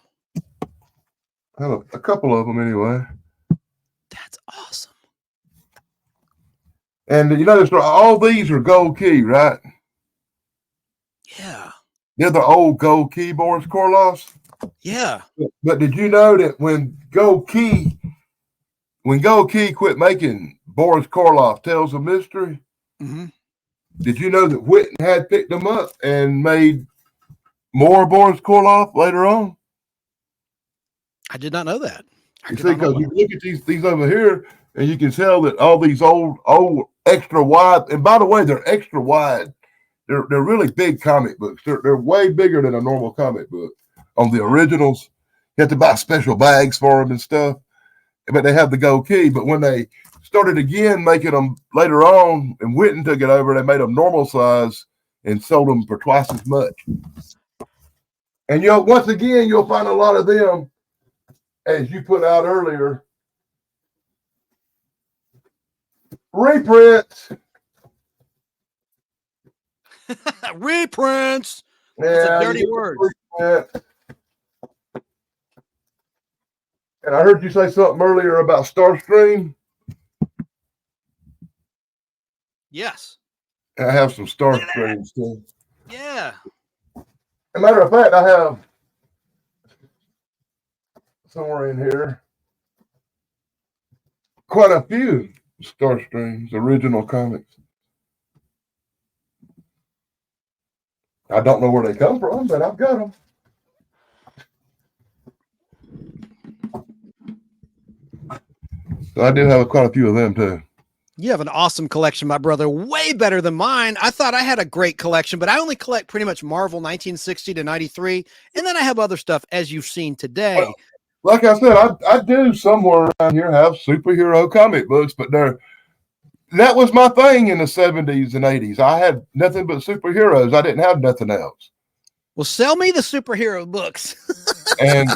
I have a couple of them anyway.
That's awesome.
And you notice all these are gold key, right?
Yeah.
They're the old gold key Boris Karloffs.
Yeah.
But did you know that when Gold Key quit making Boris Karloff Tales of Mystery, did you know that Whitten had picked them up and made more Boris Karloff later on?
I did not know that.
You see, because you look at these over here, and you can tell that all these old extra wide, and by the way, they're extra wide. They're really big comic books. They're way bigger than a normal comic book. On the originals, you have to buy special bags for them and stuff. But they have the gold key. But when they started again making them later on, and Whitten took it over, they made them normal size and sold them for twice as much. And once again, you'll find a lot of them, as you put out earlier, reprints.
Reprints. That's a dirty word.
And I heard you say something earlier about Starstream.
Yes.
I have some Starstreams too.
Yeah.
As a matter of fact, I have somewhere in here quite a few Starstreams, original comics. I don't know where they come from, but I've got them. So I do have quite a few of them too.
You have an awesome collection, my brother. Way better than mine. I thought I had a great collection, but I only collect pretty much Marvel 1960 to 93. And then I have other stuff, as you've seen today.
Well, like I said, I do somewhere around here have superhero comic books, but that was my thing in the 70s and 80s. I had nothing but superheroes. I didn't have nothing else.
Well, sell me the superhero books.
and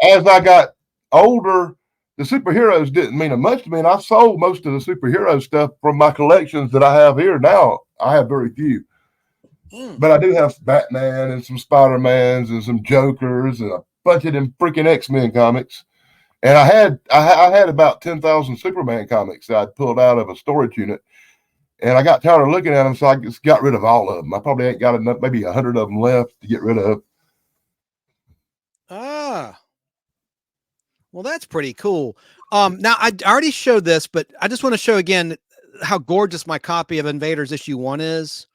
as I got older, the superheroes didn't mean much to me, and I sold most of the superhero stuff from my collections that I have here now. I have very few. But I do have Batman and some Spider-Mans and some Jokers and a bunch of them freaking X-Men comics. And I had about 10,000 Superman comics that I'd pulled out of a storage unit. And I got tired of looking at them, so I just got rid of all of them. I probably ain't got enough, maybe 100 of them left to get rid of.
Well, that's pretty cool. Now I already showed this, but I just want to show again how gorgeous my copy of Invaders issue 1 is.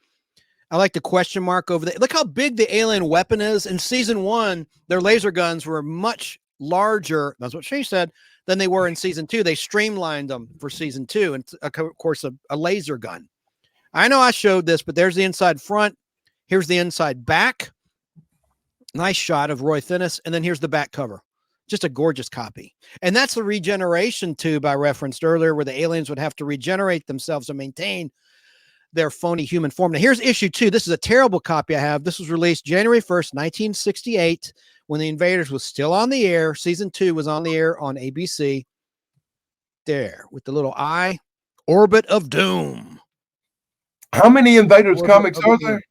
I like the question mark over there. Look how big the alien weapon is. In season 1, their laser guns were much larger. That's what she said. Than they were in season 2. They streamlined them for season 2. And of course, a laser gun. I know I showed this, but there's the inside front. Here's the inside back. Nice shot of Roy Finnis. And then here's the back cover. Just a gorgeous copy. And that's the regeneration tube I referenced earlier, where the aliens would have to regenerate themselves to maintain their phony human form. Now, here's issue 2. This is a terrible copy I have. This was released January 1st, 1968, when the Invaders was still on the air. Season 2 was on the air on ABC. There, with the little eye. Orbit of Doom.
How many Invaders comics are there?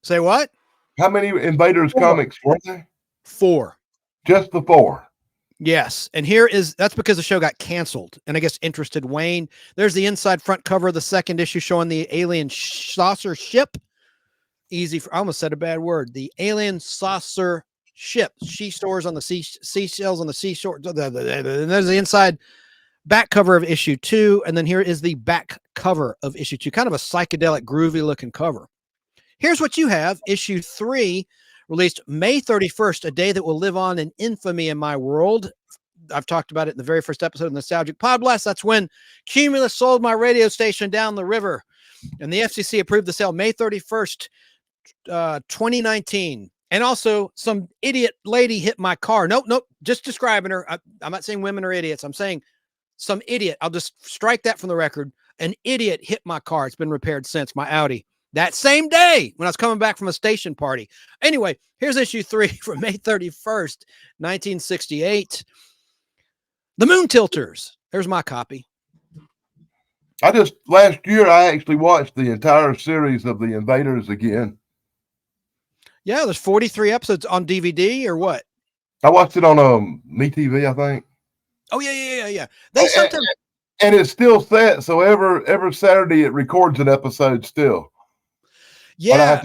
Say what?
How many Invaders comics were there?
4.
Just the 4.
Yes. And that's because the show got canceled. And I guess interested Wayne. There's the inside front cover of the second issue showing the alien saucer ship. I almost said a bad word. The alien saucer ship. She stores on the seashells on the seashore. And there's the inside back cover of issue 2. And then here is the back cover of issue 2. Kind of a psychedelic, groovy looking cover. Here's what you have. Issue 3, released May 31st, a day that will live on in infamy in my world. I've talked about it in the very first episode of Nostalgic Podblast. That's when Cumulus sold my radio station down the river. And the FCC approved the sale May 31st, 2019. And also, some idiot lady hit my car. Nope. Just describing her. I'm not saying women are idiots. I'm saying some idiot. I'll just strike that from the record. An idiot hit my car. It's been repaired since, my Audi. That same day when I was coming back from a station party. Anyway, here's issue 3 from May 31st, 1968. The Moon Tilters. There's my copy.
Last year, I actually watched the entire series of The Invaders again.
Yeah, there's 43 episodes on DVD or what?
I watched it on MeTV, I think.
Oh, yeah. They sometimes...
And it's still set, so every Saturday it records an episode still.
Yeah,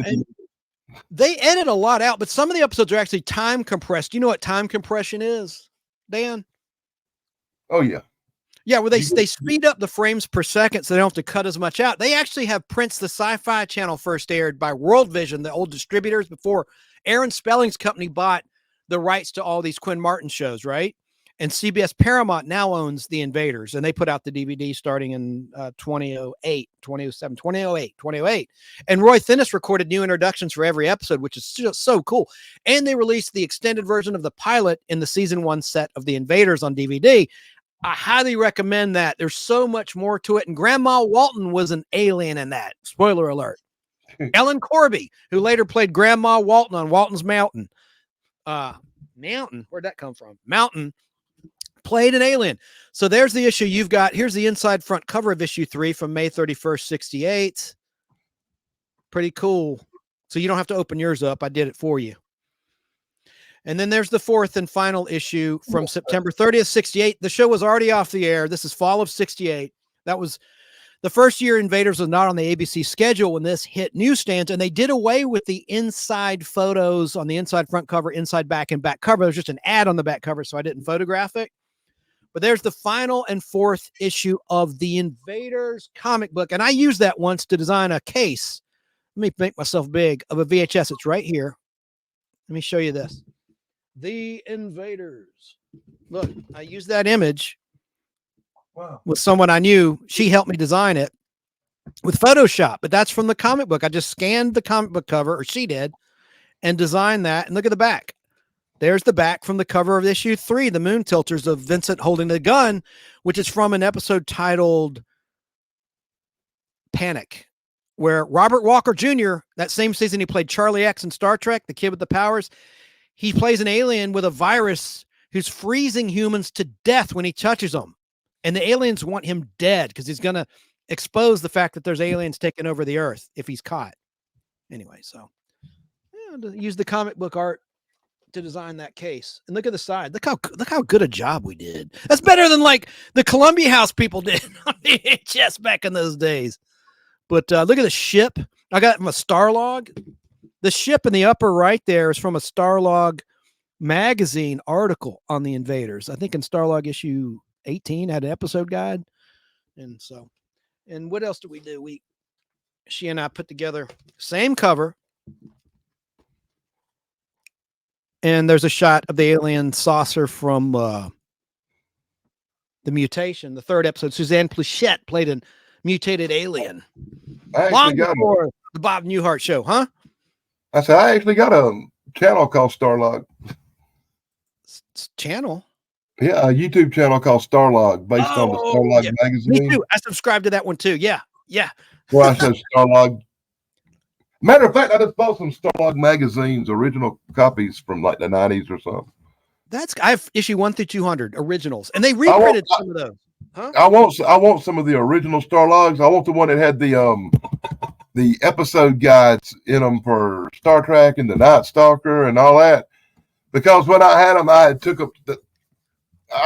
they edit a lot out, but some of the episodes are actually time compressed. You know what time compression is, Dan?
Oh, yeah.
Yeah, well, they speed up the frames per second so they don't have to cut as much out. They actually have Prince, the Sci-Fi Channel, first aired by World Vision, the old distributors, before Aaron Spelling's company bought the rights to all these Quinn Martin shows, right? And CBS Paramount now owns The Invaders, and they put out the DVD starting in 2008. And Roy Finnis recorded new introductions for every episode, which is just so cool. And they released the extended version of the pilot in the season 1 set of The Invaders on DVD. I highly recommend that. There's so much more to it. And Grandma Walton was an alien in that. Spoiler alert. Ellen Corby, who later played Grandma Walton on Walton's Mountain. Mountain? Where'd that come from? Mountain. Played an alien. So there's the issue you've got. Here's the inside front cover of issue 3 from May 31st, 68. Pretty cool. So you don't have to open yours up. I did it for you. And then there's the fourth and final issue from September 30th, 68. The show was already off the air. This is fall of 68. That was the first year Invaders was not on the ABC schedule when this hit newsstands, and they did away with the inside photos on the inside front cover, inside back, and back cover. There's just an ad on the back cover, so I didn't photograph it. But there's the final and fourth issue of the Invaders comic book, and I used that once to design a case. Let me make myself big of a VHS. It's right here. Let me show you this. The Invaders. Look, I used that image with someone I knew. She helped me design it with Photoshop, but that's from the comic book. I just scanned the comic book cover, or she did, and designed that. And look at the back. There's the back from the cover of issue 3, the Moon Tilters of Vincent holding the gun, which is from an episode titled Panic, where Robert Walker Jr., that same season he played Charlie X in Star Trek, the kid with the powers. He plays an alien with a virus who's freezing humans to death when he touches them. And the aliens want him dead because he's going to expose the fact that there's aliens taking over the earth if he's caught. Anyway, so use the comic book art to design that case. And look at the side. Look how good a job we did. That's better than like the Columbia House people did on VHS back in those days. But look at the ship. I got it from a Starlog. The ship in the upper right there is from a Starlog magazine article on the Invaders. I think in Starlog issue 18 had an episode guide. And what else did we do? She and I put together same cover. And there's a shot of the alien saucer from The Mutation, the third episode. Suzanne Plachette played a mutated alien. Long before the Bob Newhart show, huh?
I said, I actually got a channel called Starlog.
Channel?
Yeah, a YouTube channel called Starlog based on the Starlog magazine.
Me too. I subscribed to that one too. Yeah.
Well, I said Starlog. Matter of fact, I just bought some Starlog magazines, original copies from like the 90s or something.
I have issue 1 through 200 originals, and they reprinted some of those. Huh?
I want some of the original Starlogs. I want the one that had the episode guides in them for Star Trek and the Night Stalker and all that. Because when I had them, I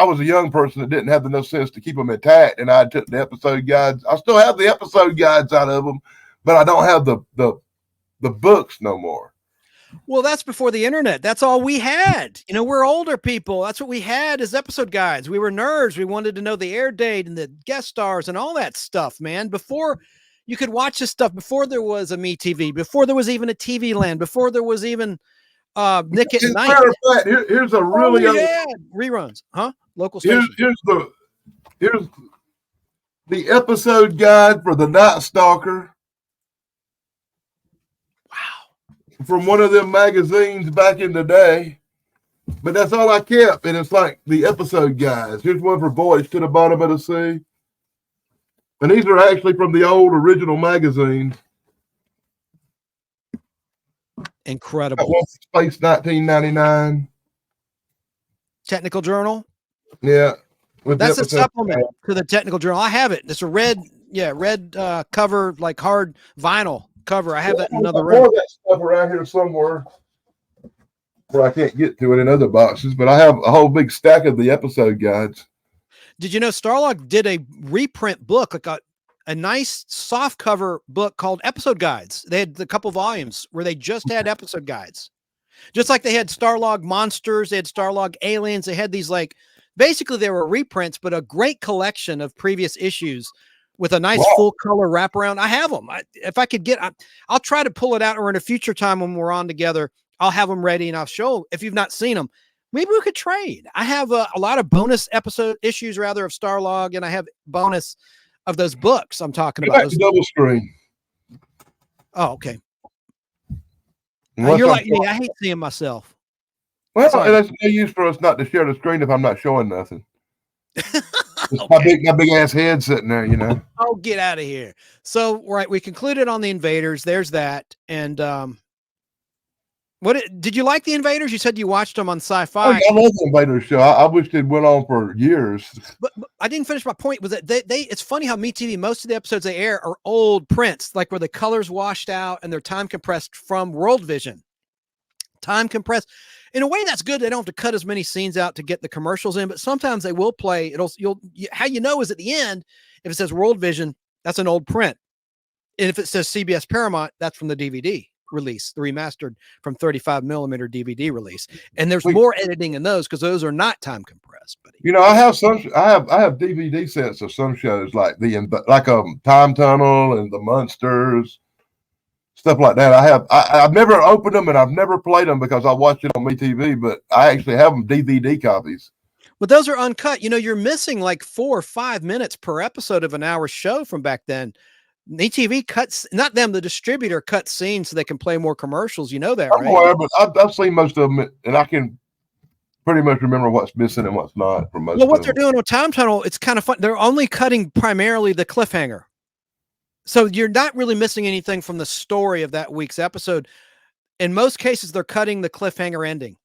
was a young person that didn't have enough sense to keep them intact, and I took the episode guides. I still have the episode guides out of them, but I don't have the books no more.
Well, that's before the internet. That's all we had. We're older people. That's what we had as episode guides. We were nerds. We wanted to know the air date and the guest stars and all that stuff, man. Before you could watch this stuff, before there was a MeTV, before there was even a TV Land, before there was even Nick at Night.
Matter of fact, here's a really
reruns, huh? Local station.
Here's the episode guide for the Night Stalker. From one of them magazines back in the day, but that's all I kept, and it's like the episode guides. Here's one for Voyage to the Bottom of the Sea, and these are actually from the old original magazine.
Incredible.
Space 1999.
Technical Journal.
Yeah,
that's a supplement to the Technical Journal. I have it. It's a red cover, like hard vinyl cover. I have that in another room.
More of that stuff around here somewhere where I can't get to it in other boxes, but I have a whole big stack of the episode guides.
Did you know Starlog did a reprint book, like a nice soft cover book called Episode Guides? They had a couple volumes where they just had episode guides, just like they had Starlog Monsters, they had Starlog Aliens. They had these, like, basically they were reprints, but a great collection of previous issues with a nice full color wraparound. I have them. If I could I'll try to pull it out, or in a future time when we're on together, I'll have them ready and I'll show. If you've not seen them, maybe we could trade. I have a lot of bonus issues of Starlog, and I have bonus of those books I'm talking about.
Double screen.
Oh, okay. You're like me. I hate seeing myself.
Well, that's no use for us not to share the screen if I'm not showing nothing. Okay. My big ass head sitting there,
Oh, get out of here. So, right, we concluded on the Invaders. There's that. And Did you like the Invaders? You said you watched them on
Oh,
Sci-Fi.
yeah, I love the Invaders show. I wish it went on for years.
But I didn't finish my point. Was that they? It's funny how MeTV, most of the episodes they air are old prints, like where the colors washed out and they're time compressed from World Vision. Time compressed. In a way, that's good. They don't have to cut as many scenes out to get the commercials in, but sometimes they will play. How you know is at the end, if it says World Vision, that's an old print. And if it says CBS Paramount, that's from the DVD release, the remastered from 35 millimeter DVD release. And there's more editing in those because those are not time compressed. But
I have DVD sets of some shows like Time Tunnel and the Munsters, stuff like that. I've never opened them and I've never played them because I watched it on MeTV, but I actually have them DVD copies.
But those are uncut. You're missing like 4 or 5 minutes per episode of an hour show from back then. MeTV cuts, not them, the distributor cuts scenes so they can play more commercials. You know that, right?
Aware, but I've seen most of them, and I can pretty much remember what's missing and what's not from most.
Well, what they're doing with Time Tunnel, it's kind of fun. They're only cutting primarily the cliffhanger, so you're not really missing anything from the story of that week's episode. In most cases, they're cutting the cliffhanger ending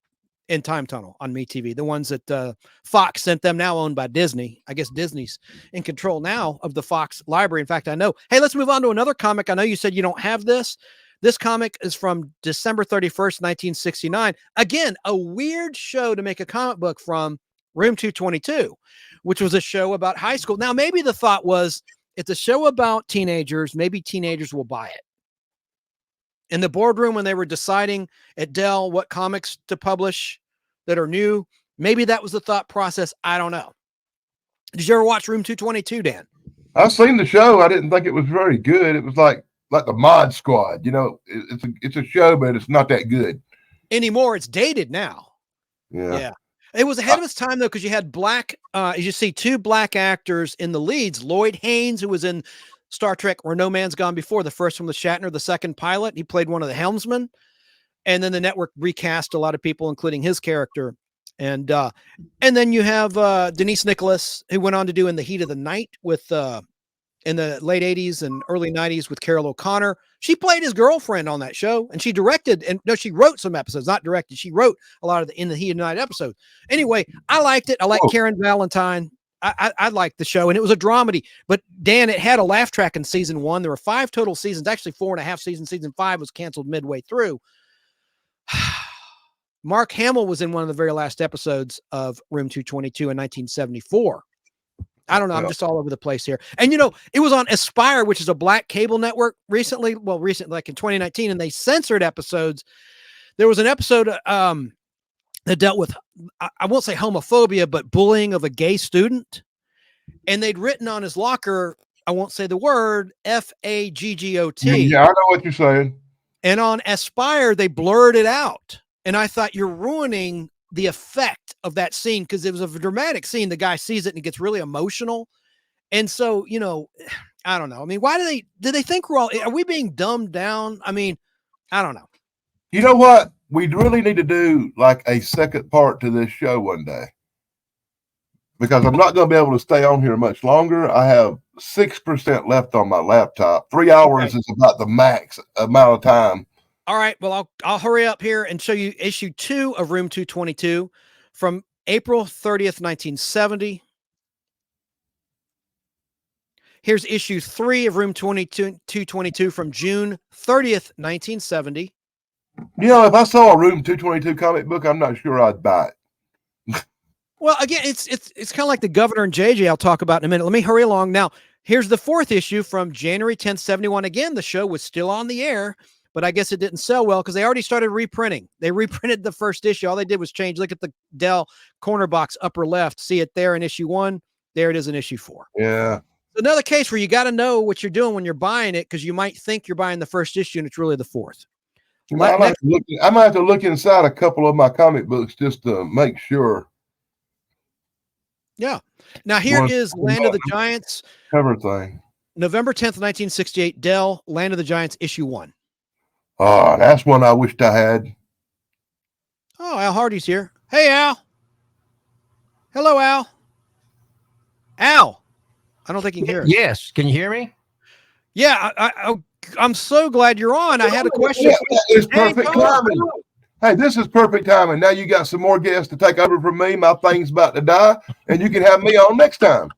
in Time Tunnel on MeTV, the ones that Fox sent them, now owned by Disney. I guess Disney's in control now of the Fox library. In fact, I know. Hey, let's move on to another comic. I know you said you don't have this. This comic is from December 31st, 1969. Again, a weird show to make a comic book from, Room 222, which was a show about high school. Now, maybe the thought was, it's a show about teenagers. Maybe teenagers will buy it. In the boardroom when they were deciding at Dell what comics to publish that are new, maybe that was the thought process. I don't know. Did you ever watch Room 222, Dan?
I've seen the show. I didn't think it was very good. It was like the Mod Squad. It's a show, but it's not that good
anymore. It's dated now. Yeah. It was ahead of its time though, because you had you see 2 black actors in the leads. Lloyd Haynes, who was in Star Trek Where No Man's Gone Before, the first one with Shatner, the second pilot. He played one of the helmsmen. And then the network recast a lot of people, including his character. And then you have Denise Nicholas, who went on to do In the Heat of the Night with in the late 80s and early 90s with Carol O'Connor. She played his girlfriend on that show, and she directed, and no, she wrote some episodes, not directed. She wrote a lot of the In the Heat of the Night episodes. Anyway, I liked it. I like Karen Valentine. I liked the show, and it was a dramedy. But Dan, it had a laugh track in season 1. There were 5 total seasons, actually 4.5 seasons. Season 5 was canceled midway through. Mark Hamill was in one of the very last episodes of Room 222 in 1974. I don't know. I'm just all over the place here. And, it was on Aspire, which is a black cable network recently, like in 2019, and they censored episodes. There was an episode that dealt with, I won't say homophobia, but bullying of a gay student. And they'd written on his locker, I won't say the word, Faggot.
Yeah, I know what you're saying.
And on Aspire, they blurred it out. And I thought, you're ruining the effect of that scene, because it was a dramatic scene. The guy sees it and it gets really emotional. And so, I don't know. I mean, why do they think are we being dumbed down? I mean, I don't know.
You know what? We really need to do like a second part to this show one day, because I'm not going to be able to stay on here much longer. I have 6% left on my laptop. 3 hours is about the max amount of time.
All right. Well, I'll hurry up here and show you issue 2 of Room 222 from April 30th, 1970. Here's issue 3 of Room 222 from June 30th, 1970.
If I saw a Room 222 comic book, I'm not sure I'd buy it.
Well, again, it's kind of like the Governor and JJ I'll talk about in a minute. Let me hurry along. Now, here's the 4th issue from January 10th, 71. Again, the show was still on the air, but I guess it didn't sell well because they already started reprinting. They reprinted the first issue. All they did was change. Look at the Dell corner box upper left. See it there in issue 1. There it is in issue 4.
Yeah.
Another case where you got to know what you're doing when you're buying it, because you might think you're buying the first issue and it's really the 4th.
I might have to look inside a couple of my comic books just to make sure.
Yeah. Now here is Land of the Giants.
Everything.
November 10th, 1968, Dell, Land of the Giants, issue 1.
Oh, that's one I wished I had.
Oh, Al Hardy's here. Hey, Al. Hello, Al. Al. I don't think you can hear us.
Yes. Can you hear me?
Yeah, I'm so glad you're on. I had a question.
It's perfect timing. Hey, this is perfect timing. Now you got some more guests to take over from me. My thing's about to die, and you can have me on next time.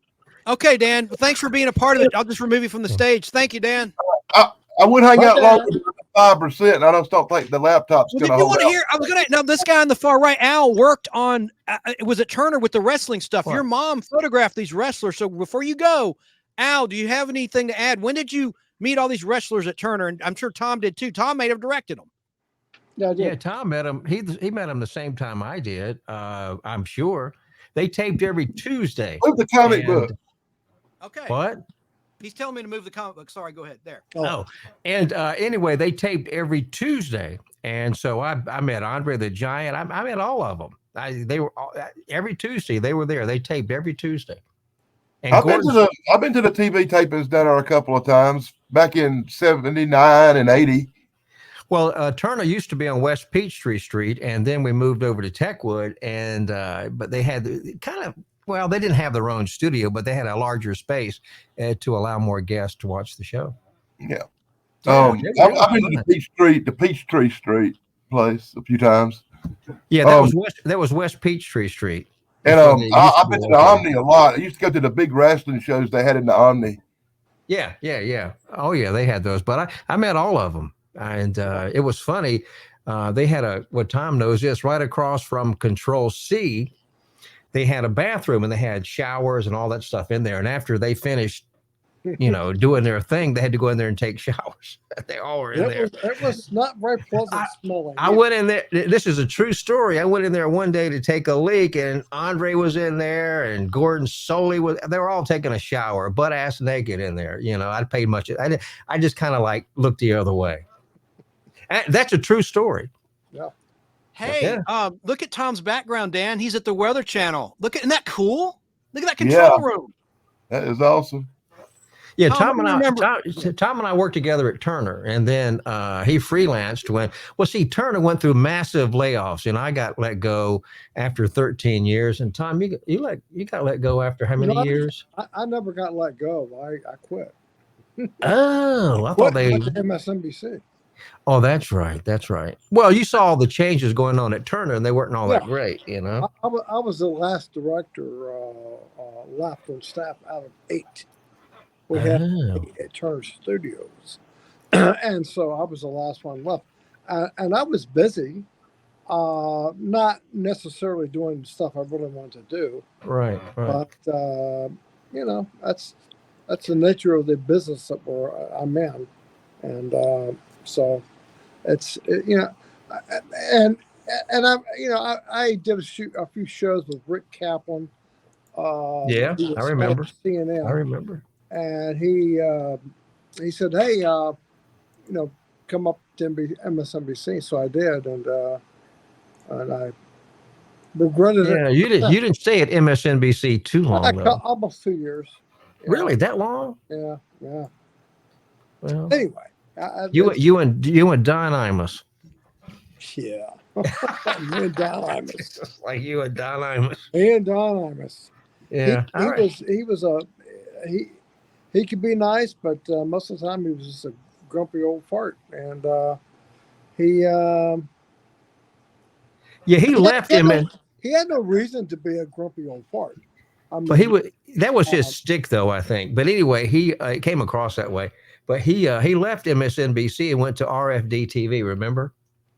Okay, Dan. Well, thanks for being a part of it. I'll just remove you from the stage. Thank you, Dan.
I would hang out longer than 5%, and I just don't think the laptop's
Well,
going
did
to
you
hold
want to
out.
hear? I was gonna. Now, this guy on the far right, Al, worked on. Was it Turner with the wrestling stuff?
What?
Your mom photographed these wrestlers. So before you go, Al, do you have anything to add? When did you meet all these wrestlers at Turner? And I'm sure Tom did too. Tom may have directed them.
Yeah, Tom met him. He met him the same time I did. I'm sure they taped every Tuesday.
Move the comic book.
Okay.
What?
He's telling me to move the comic book. Sorry, go ahead. There.
Oh, and anyway, they taped every Tuesday, and so I met Andre the Giant. I met all of them. They were every Tuesday. They were there. They taped every Tuesday. And
I've been to the TV tapings down there a couple of times back in '79 and '80.
Well, Turner used to be on West Peachtree Street, and then we moved over to Techwood, and but they had they didn't have their own studio, but they had a larger space to allow more guests to watch the show.
Yeah.
Yeah,
I've been to the Peachtree Street place a few times.
Yeah, that was West Peachtree Street.
And I've been to the Omni a lot. I used to go to the big wrestling shows they had in the Omni.
Yeah. Oh, yeah, they had those, but I met all of them. And it was funny. They had what Tom knows is right across from Control C. They had a bathroom and they had showers and all that stuff in there. And after they finished, doing their thing, they had to go in there and take showers. They all were in there.
It was not very pleasant smelling.
I went in there. This is a true story. I went in there one day to take a leak, and Andre was in there, and Gordon Soley was. They were all taking a shower, butt ass naked in there. I paid much. I just kind of like looked the other way. That's a true story.
Yeah.
Hey, look at Tom's background, Dan. He's at the Weather Channel. Isn't that cool? Look at that control room.
That is awesome.
Yeah, Tom and I worked together at Turner, and then he freelanced Turner went through massive layoffs, and I got let go after 13 years. And Tom, you got let go after how many years?
I never got let go. I quit.
Oh, I thought they
MSNBC.
Oh, that's right. That's right. Well, you saw all the changes going on at Turner, and they weren't all that great,
I was the last director left on staff out of 8. We had 8 at Turner Studios, and so I was the last one left. And I was busy, not necessarily doing stuff I really wanted to do.
Right.
But that's the nature of the business that I'm in, and. So it's and I did a few shows with Rick Kaplan.
I remember.
CNN.
I remember.
And he said, "Hey, come up to MSNBC." So I did, and I regretted it.
Yeah, you didn't stay at MSNBC too long, though.
Almost 2 years.
Really, that long?
Yeah.
Well,
anyway.
You and Don Imus.
Yeah. Me and Don Imus.
Like you and Don Imus.
Me and Don Imus.
Yeah.
He could be nice, but most of the time he was just a grumpy old fart. And he
left him in.
He had no reason to be a grumpy old fart.
But that was his stick, though, I think. But anyway, he came across that way. But he left MSNBC and went to RFD TV, remember?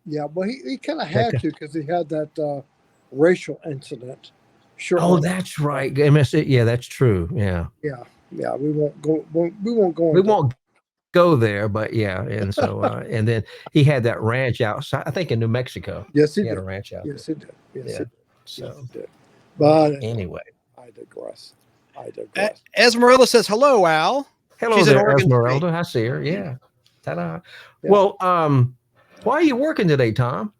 Yeah, well, he kind of had to because he had that racial incident.
Sure. Oh, that's right. Yeah, that's true. Yeah.
Yeah. We won't go.
We won't go there, but yeah. And so, and then he had that ranch outside, I think in New Mexico.
Yes, he
had a ranch out.
Yes, he did. Yes, he did.
So,
yes, he did. But
anyway,
I digress.
Esmeralda says, "Hello, Al."
Hello there, Esmeralda. I see her. Yeah. Ta-da. Yeah. Well, why are you working today, Tom?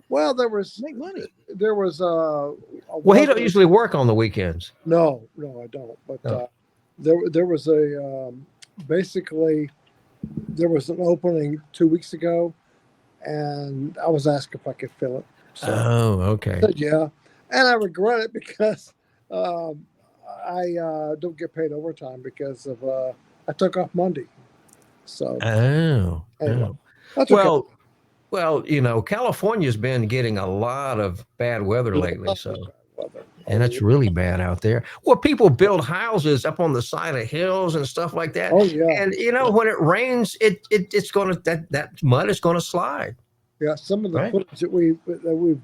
Well, there was
make money.
There was
he don't usually work on the weekends.
No, I don't. But there was basically there was an opening 2 weeks ago, and I was asked if I could fill it. So
okay.
I said, yeah, and I regret it because I don't get paid overtime because of I took off Monday. So
anyway.
That's okay.
Well, California's been getting a lot of bad weather lately, and it's really bad out there. Well, people build houses up on the side of hills and stuff like that.
Oh yeah.
And when it rains, it's gonna that mud is gonna slide.
Yeah, some of the
Right.
footage that we've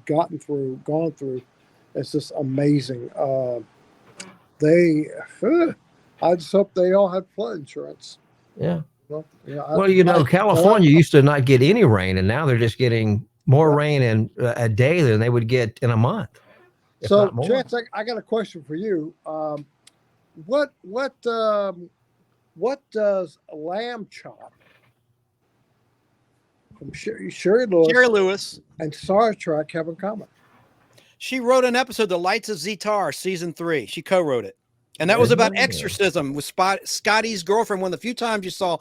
gone through, it's just amazing. I just hope they all had flood insurance.
Yeah.
Well,
California used to not get any rain, and now they're just getting more rain in a day than they would get in a month. if
So,
not more.
Chance, I got a question for you. What does Lamb Chop from Sherry
Lewis
and Star Trek have in common?
She wrote an episode, The Lights of Zetar, season 3. She co-wrote it. And that was about exorcism with Scotty's girlfriend. One of the few times you saw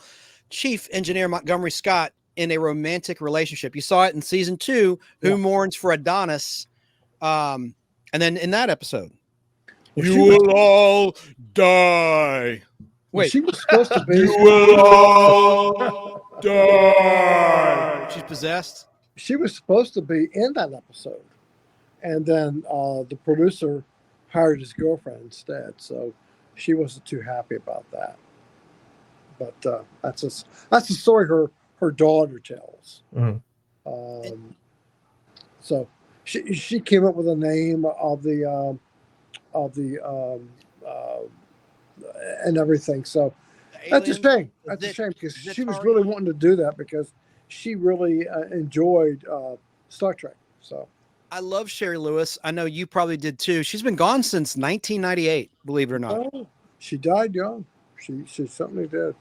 Chief Engineer Montgomery Scott in a romantic relationship. You saw it in season 2, Who Mourns for Adonis. And then in that episode, you will all die. Wait,
she was supposed to be.
You will all die. She's possessed.
She was supposed to be in that episode, and then the producer hired his girlfriend instead. So she wasn't too happy about that. But that's the story her daughter tells.
Mhm.
So she came up with a name of the and everything. So that's a shame. That's a shame because she was really wanting to do that because she really enjoyed Star Trek. So
I love Sherry Lewis. I know you probably did too. She's been gone since 1998, believe it or not.
Oh, she died young. She certainly did.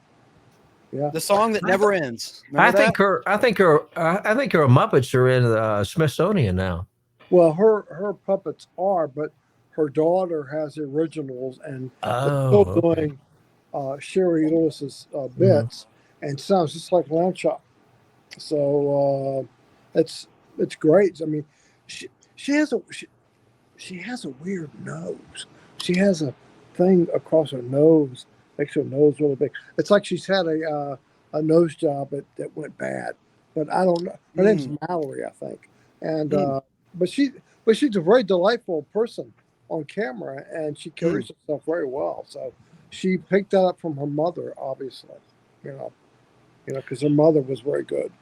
Yeah.
The song that never ends.
I think her Muppets are in the Smithsonian now.
Well, her puppets are, but her daughter has the originals and still doing Sherry Lewis's bits, and sounds just like Lamb Chop. So it's great. I mean, she has a weird nose. She has a thing across her nose, makes her nose really big. It's like she's had a nose job that went bad, but I don't know. Her name's Mallory, I think, and but she's a very delightful person on camera, and she carries herself very well. So she picked that up from her mother, obviously. You know, because her mother was very good.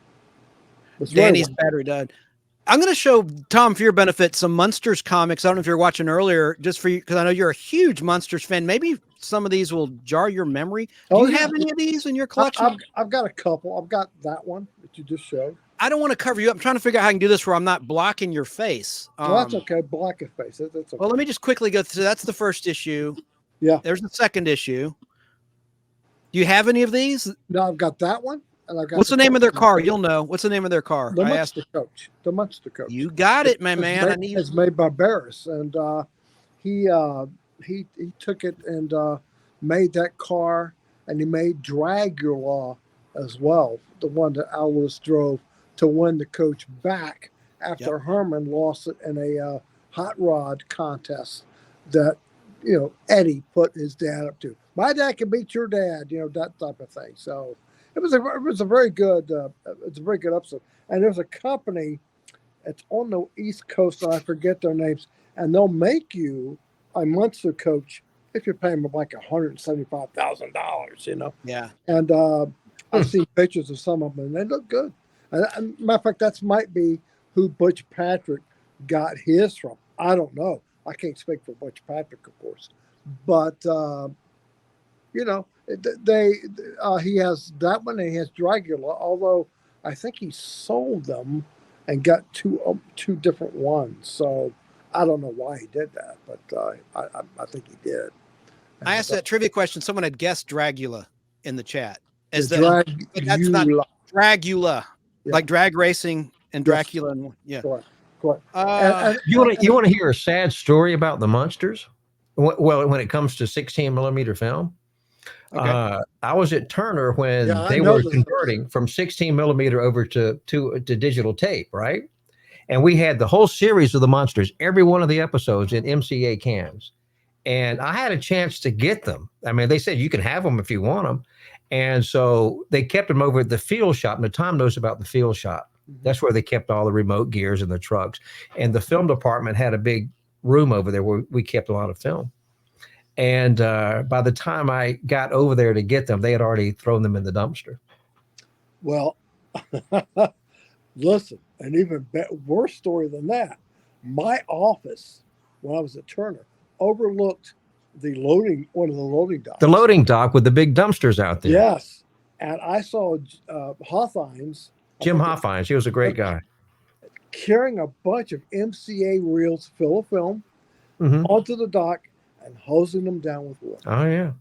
Danny's battery died. I'm going to show Tom, for your benefit, some Munsters comics. I don't know if you're watching earlier, just for you, because I know you're a huge Munsters fan. Maybe some of these will jar your memory. Do you have any of these in your collection?
I've got a couple. I've got that one that you just showed.
I don't want to cover you up. I'm trying to figure out how I can do this where I'm not blocking your face.
Well, that's okay. Block your face. That's okay.
Well, let me just quickly go through. That's the first issue.
Yeah.
There's the second issue. Do you have any of these?
No, I've got that one. And I've got
What's the name of their car? You'll know. What's the name of their car?
The Munster Coach. The Munster Coach.
You got it, my man.
It's made by Barris, and he took it and made that car, and he made Dragula as well, the one that Al Lewis drove to win the coach back after Herman lost it in a hot rod contest that Eddie put his dad up to. My dad can beat your dad, that type of thing. So it was a very good episode. And there's a company, it's on the East Coast, and I forget their names, and they'll make you a Munster Coach if you're paying them like $175,000,
Yeah.
And I've seen pictures of some of them, and they look good. And matter of fact, that might be who Butch Patrick got his from. I don't know. I can't speak for Butch Patrick, of course, but he has that one, and he has Dragula. Although I think he sold them and got two different ones. So I don't know why he did that, but I think he did.
I asked that trivia question. Someone had guessed Dragula in the chat.
That's
not Dragula, like drag racing and Dracula. And
Correct.
You want to hear a sad story about the Munsters? Well, when it comes to 16 millimeter film, I was at Turner when they were converting from 16 millimeter over to digital tape, right? And we had the whole series of the Munsters, every one of the episodes in MCA cans. And I had a chance to get them. I mean, they said you can have them if you want them. And so they kept them over at the field shop. And Tom knows about the field shop. That's where they kept all the remote gears and the trucks. And the film department had a big room over there where we kept a lot of film. And by the time I got over there to get them, they had already thrown them in the dumpster.
Well, listen, an even worse story than that. My office, when I was at Turner, overlooked one of the loading docks.
The loading dock with the big dumpsters out there.
Yes. And I saw Hawthines.
Jim Hawthines, he was a great guy.
Carrying a bunch of MCA reels full of film onto the dock and hosing them down with water.
Oh, yeah.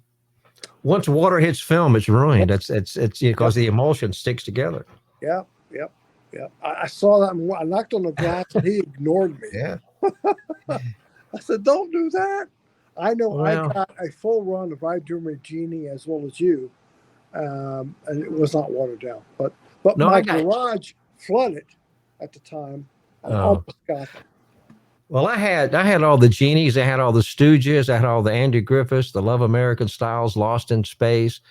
Once water hits film, it's ruined. It's because the emulsion sticks together.
Yep. I saw that and I knocked on the glass and he ignored me.
Yeah.
I said, don't do that. I know I got a full run of I Dream of Jeannie as well as you. And it was not watered down. But my garage flooded at the time. I almost got them.
Well, I had all the Genies, I had all the Stooges, I had all the Andy Griffiths, the Love American Styles, Lost in Space,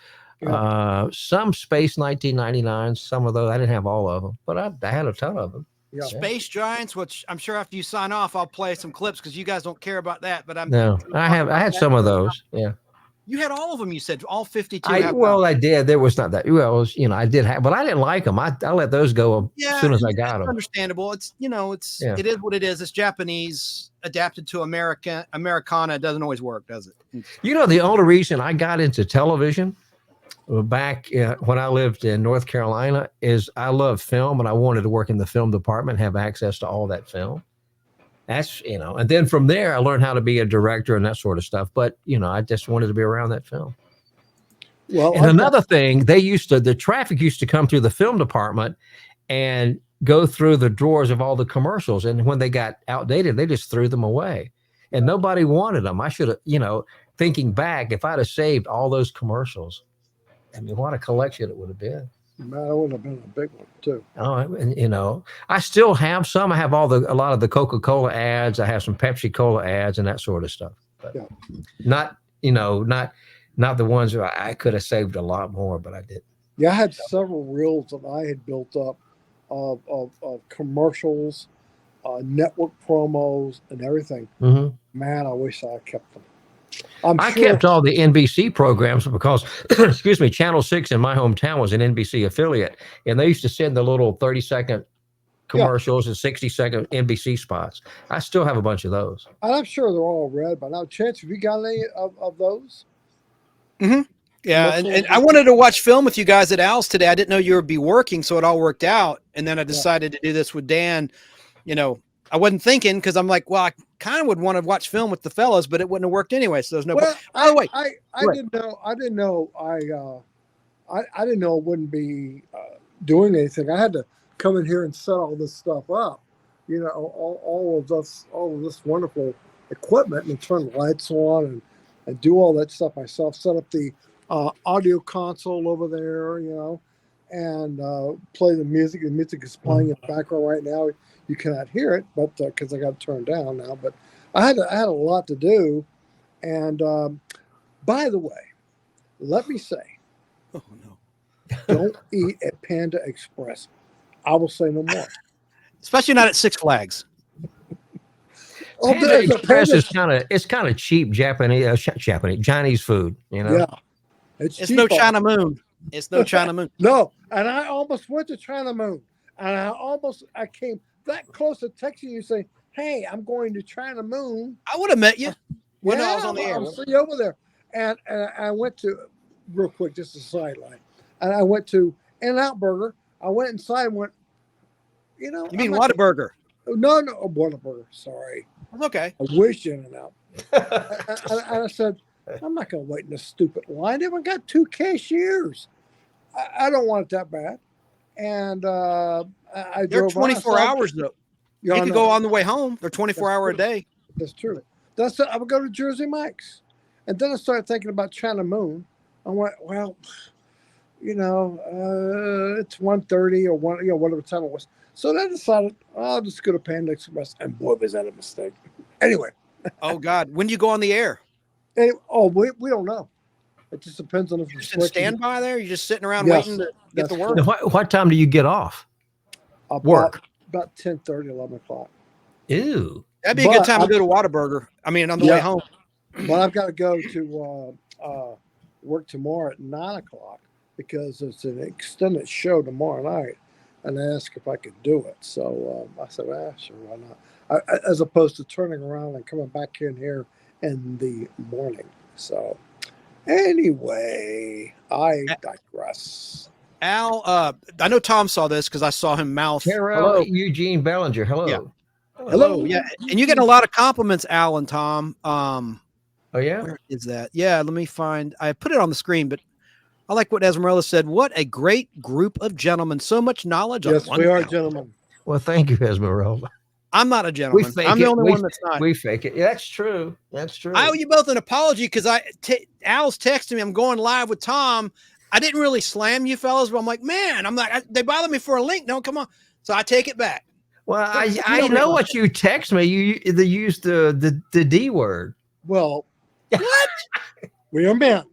some Space 1999, some of those. I didn't have all of them, but I had a ton of them.
Yeah.
Space Giants, which I'm sure after you sign off, I'll play some clips because you guys don't care about that. But
I had some of those. Yeah.
You had all of them. You said all 52.
I did. There was not that. Well, it was, I did have, but I didn't like them. I let those go as soon as I got them.
Understandable. It's it is what it is. It's Japanese adapted to Americana. It doesn't always work, does it?
The only reason I got into television back when I lived in North Carolina is I love film and I wanted to work in the film department, have access to all that film. That's, and then from there, I learned how to be a director and that sort of stuff. But, I just wanted to be around that film. Well, and another thing, the traffic used to come through the film department and go through the drawers of all the commercials. And when they got outdated, they just threw them away and nobody wanted them. I should have, thinking back, if I'd have saved all those commercials, what a collection it would have been.
Man, that would have been a big one too.
Oh, and I still have some. I have a lot of the Coca-Cola ads. I have some Pepsi-Cola ads and that sort of stuff. But not the ones where I could have saved a lot more, but I didn't.
Yeah, I had several reels that I had built up of commercials, network promos, and everything. Mm-hmm. Man, I wish I kept them. I
kept all the NBC programs because, excuse me, Channel 6 in my hometown was an NBC affiliate, and they used to send the little 30-second commercials and 60-second NBC spots. I still have a bunch of those.
And I'm sure they're all read by now. Chance, have you got any of those?
Mm-hmm. Yeah, and I wanted to watch film with you guys at Al's today. I didn't know you would be working, so it all worked out. And then I decided to do this with Dan. I wasn't thinking because I'm like, well, I kind of would want to watch film with the fellas, but it wouldn't have worked anyway. So there's no.
Well, I didn't know. I didn't know I wouldn't be doing anything. I had to come in here and set all this stuff up. All of this wonderful equipment and turn the lights on and do all that stuff myself. Set up the audio console over there, and play the music. The music is playing in the background right now. You cannot hear it, but because I got it turned down now. But I had a lot to do. And by the way, let me say, don't eat at Panda Express. I will say no more.
Especially not at Six Flags.
Panda Express is kind of cheap Chinese food.
Yeah,
it's no China Moon. It's no China Moon.
No, and I almost went to China Moon, and I came that close to texting you saying, "Hey, I'm going to China Moon."
I would have met you when I was on the air.
I'll see you over there. And I went to, real quick, just a sideline, and I went to In-N-Out Burger. I went inside and went,
You mean Whataburger?
No, Whataburger. Sorry.
Okay.
I wish In-N-Out. and I said, I'm not going to wait in this stupid line. They haven't got 2 cashiers. I don't want it that bad. And I
They're
drove
24 hours though. You can go on the way home. They're 24-hour a day.
That's true. I would go to Jersey Mike's, and then I started thinking about China Moon. I went, well, it's 1:30 or whatever time it was. So then I decided I'll just go to Panda Express, and boy, was that a mistake. Anyway.
Oh God, when do you go on the air?
We don't know. It just depends on if
you're just in standby there. You're just sitting around waiting to get the work.
What time do you get off? Work.
About 10:30, 11 o'clock.
Ew.
That'd be a good time to go to Whataburger. I mean, on the way home.
But I've got to go to work tomorrow at 9 o'clock because it's an extended show tomorrow night. And I asked if I could do it. So I said, sure, why not? As opposed to turning around and coming back in here in the morning. So anyway, I digress.
Al, I know Tom saw this because I saw him mouth.
Hello, Eugene Bellinger. Hello.
Yeah. Hello. Yeah. And you're getting a lot of compliments, Al and Tom.
Oh, yeah?
Where is that? Yeah, let me find. I put it on the screen, but I like what Esmeralda said. What a great group of gentlemen. So much knowledge.
Yes, we are gentlemen.
Well, thank you, Esmeralda.
I'm not a gentleman. I'm the only one that's not.
We fake it. Yeah, that's true. That's true.
I owe you both an apology because Al's texting me. I'm going live with Tom. I didn't really slam you fellas, but I'm like, man, they bothered me for a link. No, come on. So I take it back.
Well, I know what you text me. You used the D word.
Well,
what?
We are men.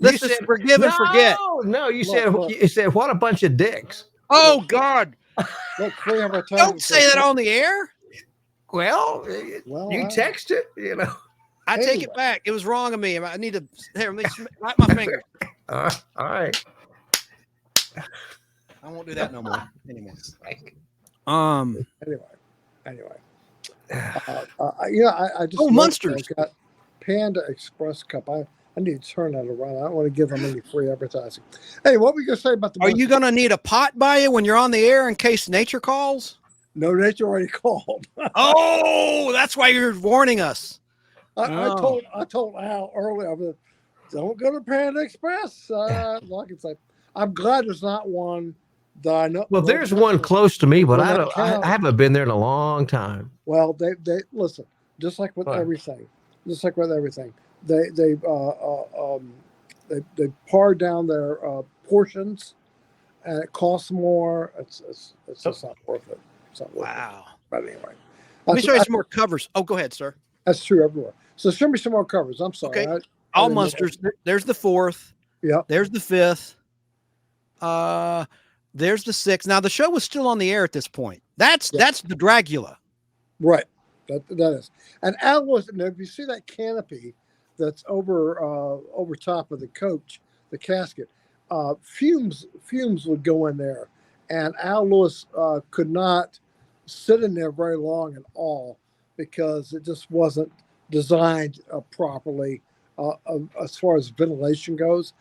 Let's just forgive and forget.
No, you said what a bunch of dicks.
Oh God.
Look,
don't say that on the air.
Well, you text it, you know.
I take it back. It was wrong of me. I need to let me write my finger.
All right.
I won't do that no more anymore.
Anyway. I just
Monsters.
I got Panda Express Cup. I need to turn that around. I don't want to give them any free advertising. Hey, what were you going to say about the?
Are you going to need a pot by you when you're on the air in case nature calls?
No, nature already called.
Oh, that's why you're warning us.
I told Al earlier, don't go to Panda Express. Like it's like, I'm glad there's not one that I know.
Well, there's one close to me, but I haven't been there in a long time.
Well, they listen. Just like with everything, they par down their portions, and it costs more. It's just not worth it. It's not worth it. But anyway,
let me show you some more covers. Oh, go ahead, sir.
That's true everywhere. So show me some more covers. I'm sorry.
Okay. All monsters. There's the 4th.
Yeah.
There's the 5th. There's the 6th. Now the show was still on the air at this point. That's the Dragula.
Right. That is. And Al was. And if you see that canopy that's over top of the coach, the casket, fumes would go in there, and Al Lewis could not sit in there very long at all because it just wasn't designed properly as far as ventilation goes.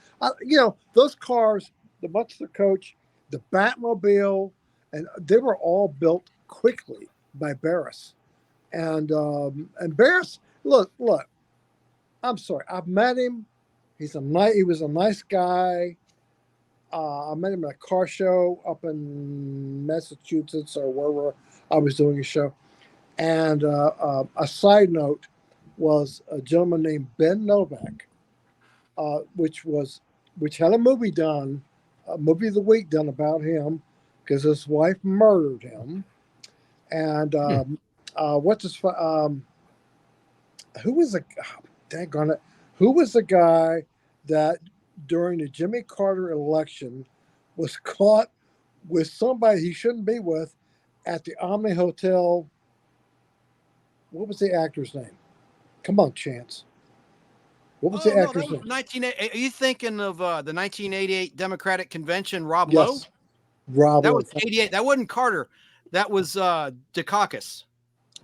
Those cars, the Monster Coach, the Batmobile, and they were all built quickly by Barris. And Barris, look, I'm sorry, I've met him. He was a nice guy. I met him at a car show up in Massachusetts or wherever I was doing a show. And a side note was a gentleman named Ben Novak, which had a movie of the week done about him because his wife murdered him. And who was the guy that during the Jimmy Carter election was caught with somebody he shouldn't be with at the Omni Hotel? What was the actor's name? Come on, Chance. What was the actor's name?
Are you thinking of the 1988 Democratic Convention, Rob Lowe?
Rob
That
Lowe.
was 88. That wasn't Carter. That was Dukakis.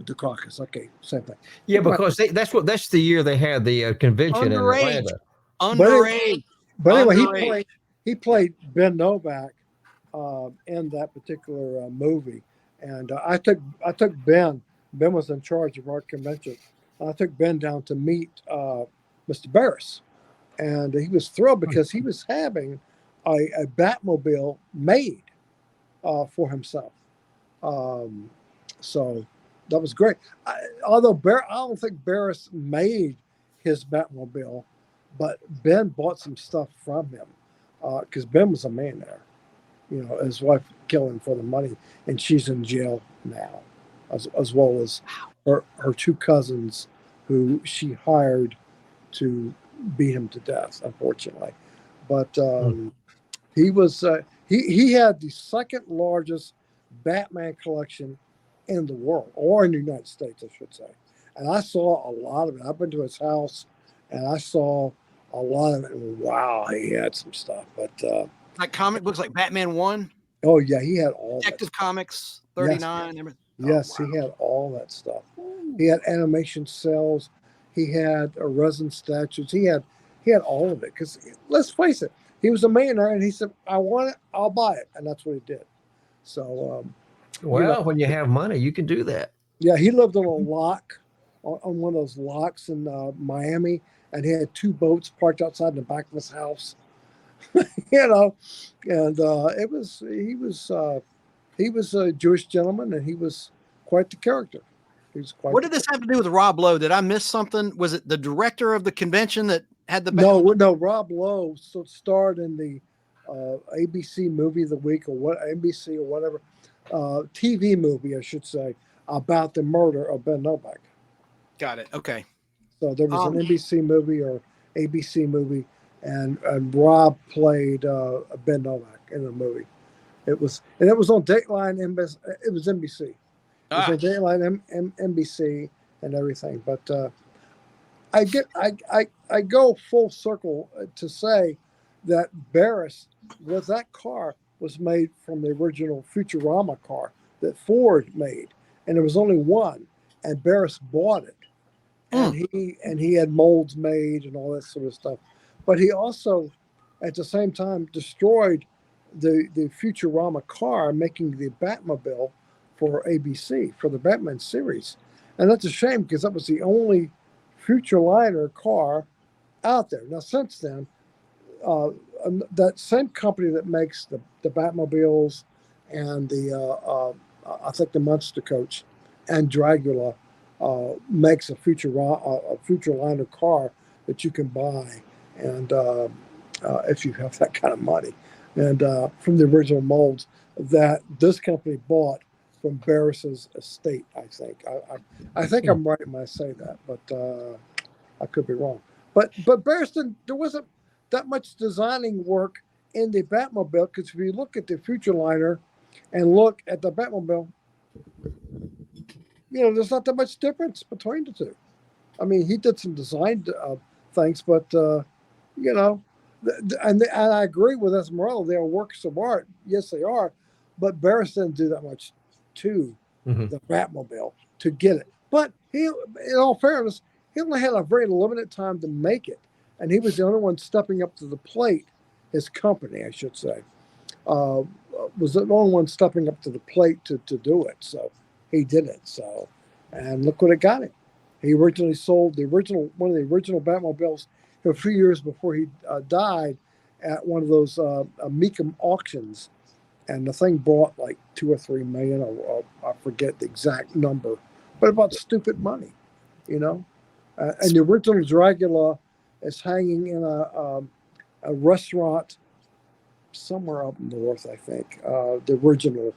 Dukakis. Okay, same thing.
Yeah, because that's the year they had the convention in Atlanta.
Underage.
But anyway, he played Ben Novak in that particular movie, and I took Ben. Ben was in charge of our convention. I took Ben down to meet Mr. Barris, and he was thrilled because he was having a Batmobile made for himself. So that was great. I don't think Barris made his Batmobile, but Ben bought some stuff from him because Ben was a man there. His wife killed him for the money, and she's in jail now, as well as her 2 cousins who she hired to beat him to death, unfortunately. But he was he had the second largest Batman collection in the world, or in the United States, I should say. And I saw a lot of it. I've been to his house, and I saw a lot of it. And wow, he had some stuff. But
like comic books, like Batman 1,
oh yeah, he had all
Detective
that.
Comics 39.
Yes,
Everything.
yes, he had all that stuff. He had animation cells. He had resin statues. He had all of it. Because let's face it, he was a millionaire, and he said, "I want it, I'll buy it," and that's what he did. So,
Well, when you have money, you can do that.
yeah, he lived on a lock, on one of those locks in Miami, and he had 2 boats parked outside in the back of his house. You know, and he was a Jewish gentleman, and he was quite the character. He was quite.
What did this have to do with Rob Lowe? Did I miss something? Was it the director of the convention that had the
No, Rob Lowe starred in the ABC movie of the week, or what, NBC or whatever, TV movie, I should say, about the murder of Ben Novak.
Got it. Okay.
So there was an NBC movie or ABC movie, and Rob played Ben Novak in the movie. It was on Dateline. It was NBC. It was on Dateline NBC and everything. But I go full circle to say that Barris that car was made from the original Futurama car that Ford made, and there was only one, and Barris bought it, and he had molds made and all that sort of stuff. But he also, at the same time, destroyed the Futurama car, making the Batmobile for ABC for the Batman series, and that's a shame because that was the only Futureliner car out there. Now, since then, that same company that makes the Batmobiles and I think the Monster Coach and Dragula makes a Futureliner car that you can buy, and if you have that kind of money, and from the original molds that this company bought from Barris's estate. I think I'm right when I say that, but I could be wrong. But Barris there wasn't that much designing work in the Batmobile, because if you look at the Futureliner and look at the Batmobile, there's not that much difference between the two. I mean, he did some design things, but and I agree with Esmeralda. They are works of art. Yes, they are. But Barris didn't do that much to the Batmobile to get it. But he, in all fairness, he only had a very limited time to make it. And he was the only one stepping up to the plate. His company, I should say, was the only one stepping up to the plate to do it. So he did it. So, and look what it got him. He originally sold one of the original Batmobiles a few years before he died at one of those Mecum auctions, and the thing brought like $2 or $3 million, or I forget the exact number, but about stupid money, And the original Dragula is hanging in a restaurant somewhere up north, I think. The original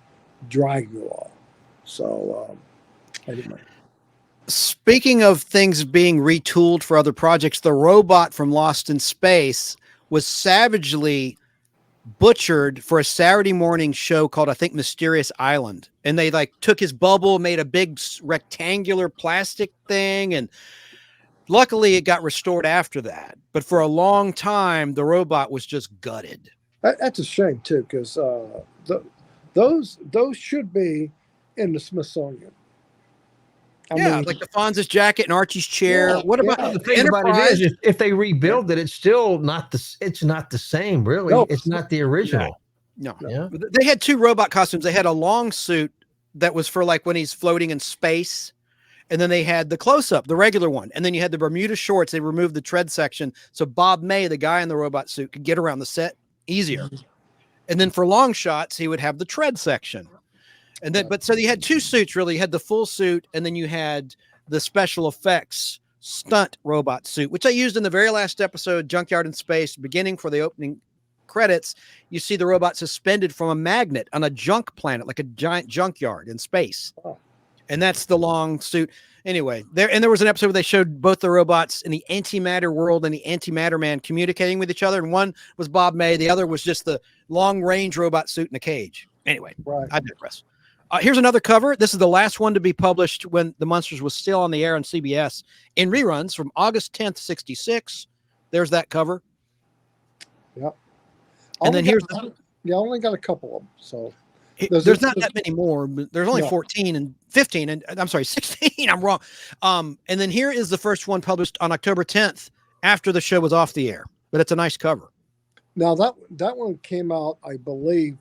Dragula. So anyway.
Speaking of things being retooled for other projects, the robot from Lost in Space was savagely butchered for a Saturday morning show called, I think, Mysterious Island. And they took his bubble, made a big rectangular plastic thing, and luckily it got restored after that. But for a long time, the robot was just gutted.
That's a shame too, because those should be in the Smithsonian. I mean,
like the Fonz's jacket and Archie's chair.
Yeah,
what about
the thing about it is, if they rebuild it, it's still not it's not the same, really. No, it's not the original.
No. Yeah. They had 2 robot costumes. They had a long suit that was for when he's floating in space. And then they had the close-up, the regular one. And then you had the Bermuda shorts. They removed the tread section. So Bob May, the guy in the robot suit, could get around the set easier. And then for long shots, he would have the tread section. And then, so you had 2 suits, really. You had the full suit, and then you had the special effects stunt robot suit, which I used in the very last episode, Junkyard in Space, beginning for the opening credits. You see the robot suspended from a magnet on a junk planet, like a giant junkyard in space. Oh. And that's the long suit. Anyway, there was an episode where they showed both the robots in the antimatter world and the antimatter man communicating with each other. And one was Bob May. The other was just the long range robot suit in a cage. Anyway, right. I digress. Here's another cover. This is the last one to be published when the Munsters was still on the air on CBS in reruns from August 10th, 66. There's that cover.
Yep.
And then here's
I only got a couple of them. So
there's not that many more, but there's only 14 and 15 and I'm sorry, 16. I'm wrong. And then here is the first one published on October 10th after the show was off the air, but it's a nice cover.
Now that one came out, I believe,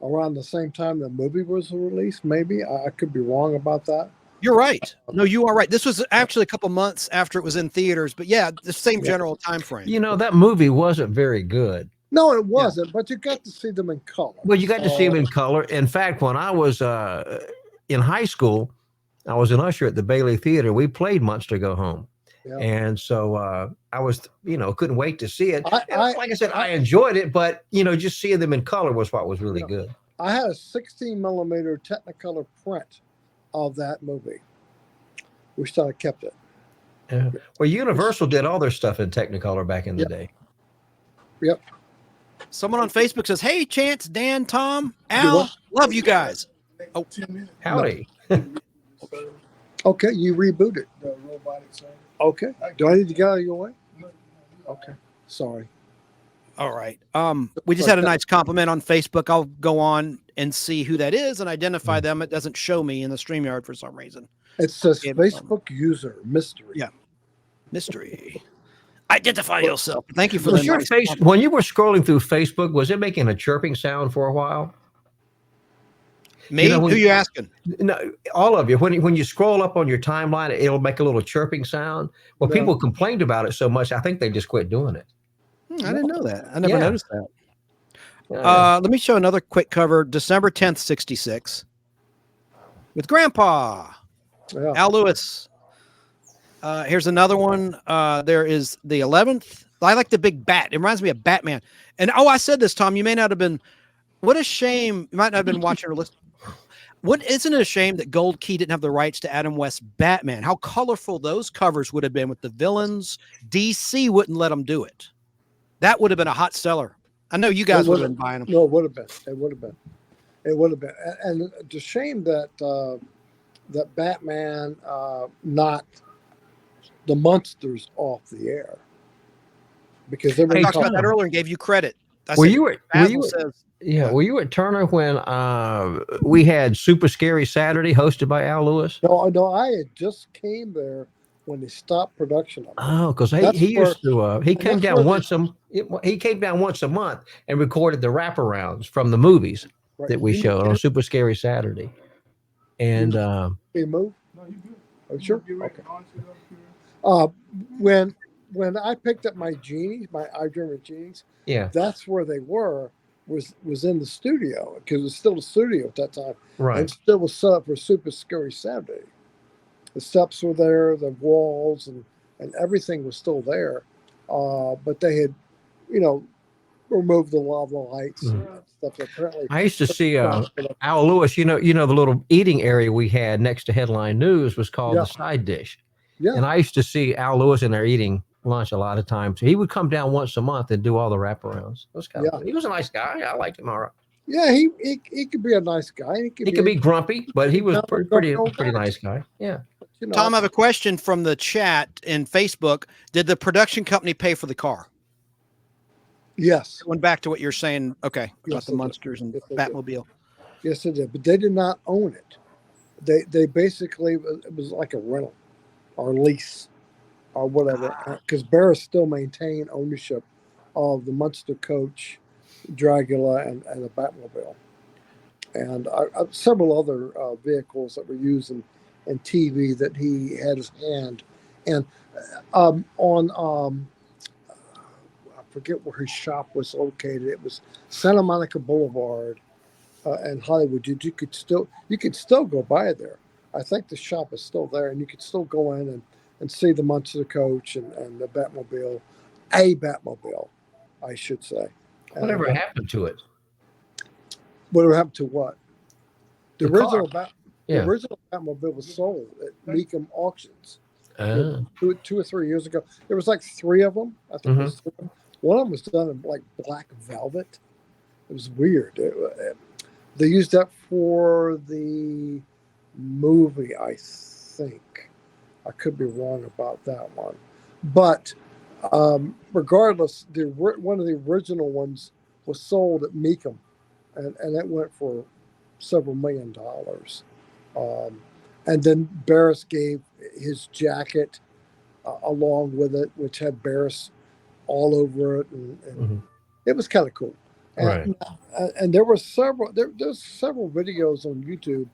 around the same time the movie was released. Maybe I could be wrong about that.
You're right. No, you are right. This was actually a couple months after it was in theaters, but yeah, the same general time frame.
You know, that movie wasn't very good.
No, it wasn't, but you got to see them in color.
Well, you got to see them in color. In fact, when I was in high school, I was an usher at the Bailey Theater. We played Munster Go Home. Yeah. And so I was, couldn't wait to see it. Like I said, I enjoyed it, but, just seeing them in color was what was really good.
I had a 16 millimeter Technicolor print of that movie. Wish I kept it.
Yeah. Well, Universal did all their stuff in Technicolor back in the day.
Yep.
Someone on Facebook says, "Hey, Chance, Dan, Tom, Al, love you guys." Oh,
howdy.
Okay, you rebooted. The robotic sound. Okay. Do I need to get out of your way? Okay. Sorry.
All right. We just had a nice compliment on Facebook. I'll go on and see who that is and identify them. It doesn't show me in the StreamYard for some reason.
It says Facebook user mystery.
Yeah. Mystery. Identify yourself. Thank you for
your face. When you were scrolling through Facebook, was it making a chirping sound for a while?
Me? Who are you asking?
No, all of you. When you scroll up on your timeline, it'll make a little chirping sound. Well, people complained about it so much, I think they just quit doing it.
I didn't know that. I never noticed that. Let me show another quick cover. December 10th, 66. With Grandpa. Yeah. Al Lewis. Here's another one. There is the 11th. I like the big bat. It reminds me of Batman. And I said this, Tom. You may not have been. What a shame. You might not have been watching or listening. Isn't it a shame that Gold Key didn't have the rights to Adam West's Batman? How colorful those covers would have been with the villains. DC wouldn't let them do it. That would have been a hot seller. I know you guys would have been buying them.
No, it would have been. It would have been. It would have been. And it's a shame that that Batman knocked the Munsters off the air, because they
talked about that earlier and gave you credit.
Were you at Turner when we had Super Scary Saturday hosted by Al Lewis?
No, I had just came there when they stopped production of it.
Oh, because he used to he came down once a month and recorded the wraparounds from the movies that we showed on Super Scary Saturday. And
you move? No, you good. Are you sure? Okay. When I picked up my genies, my I Dream of Genies, that's where they were. Was in the studio, because it was still a studio at that time.
Right.
And still was set up for Super Scary Saturday. The steps were there, the walls and everything was still there. But they had, removed a lot of the lights and stuff. Apparently,
I used to see Al Lewis, the little eating area we had next to Headline News was called the Side Dish. Yeah. And I used to see Al Lewis in there eating lunch a lot of times. He would come down once a month and do all the wraparounds. He was a nice guy. I liked him all right.
Yeah, he could be a nice guy.
He could be grumpy, but he was pretty nice guy. Yeah.
Tom, I have a question from the chat in Facebook. Did the production company pay for the car?
Yes.
Going back to what you're saying, okay, about the Munsters and Batmobile.
Yes, it did, but they did not own it. They basically, it was like a rental or lease or whatever, because Barris still maintained ownership of the Munster coach, Dragula, and the Batmobile, and several other vehicles that were used in TV that he had his hand. And on I forget where his shop was located. It was Santa Monica Boulevard and Hollywood. You could still go by there. I think the shop is still there, and you could still go in and see the Munster coach and the Batmobile, a Batmobile, I should say.
Whatever happened to it?
Whatever happened to what? The original Batmobile was sold at Meekum Auctions 2 or 3 years ago. There was like 3 of them. I think it was 3. One of them was done in like black velvet. It was weird. They used that for the movie, I think. I could be wrong about that one. But regardless, one of the original ones was sold at Meekum, and it went for several $1 million. And then Barris gave his jacket along with it, which had Barris all over it, and it was kind of cool. And, and there were there's several videos on YouTube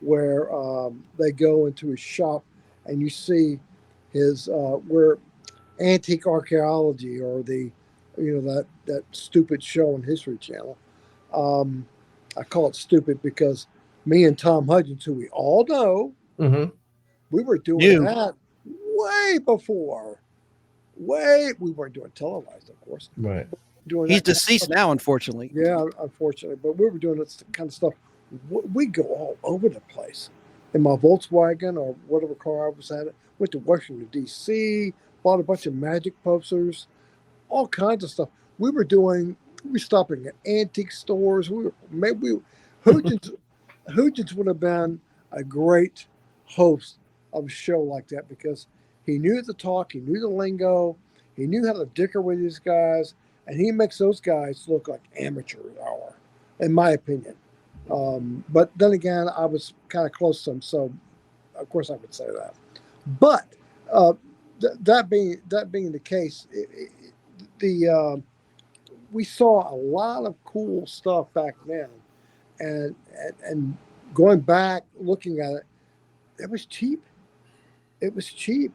where they go into his shop and you see his where Antique Archaeology, or that stupid show on History Channel. I call it stupid because me and Tom Hudgens, who we all know, we were doing that way before. We weren't doing televised, of course.
Right.
He's deceased now, unfortunately.
Yeah, unfortunately. But we were doing this kind of stuff. We go all over the place. In my Volkswagen or whatever car I was at, went to Washington, D.C., bought a bunch of magic posters, all kinds of stuff. We were stopping at antique stores. Hudgens would have been a great host of a show like that because he knew the talk, he knew the lingo, he knew how to dicker with these guys, and he makes those guys look like amateurs, in my opinion. But then again, I was kind of close to him, so of course I would say that. But that being the case, we saw a lot of cool stuff back then, and going back looking at it, it was cheap. It was cheap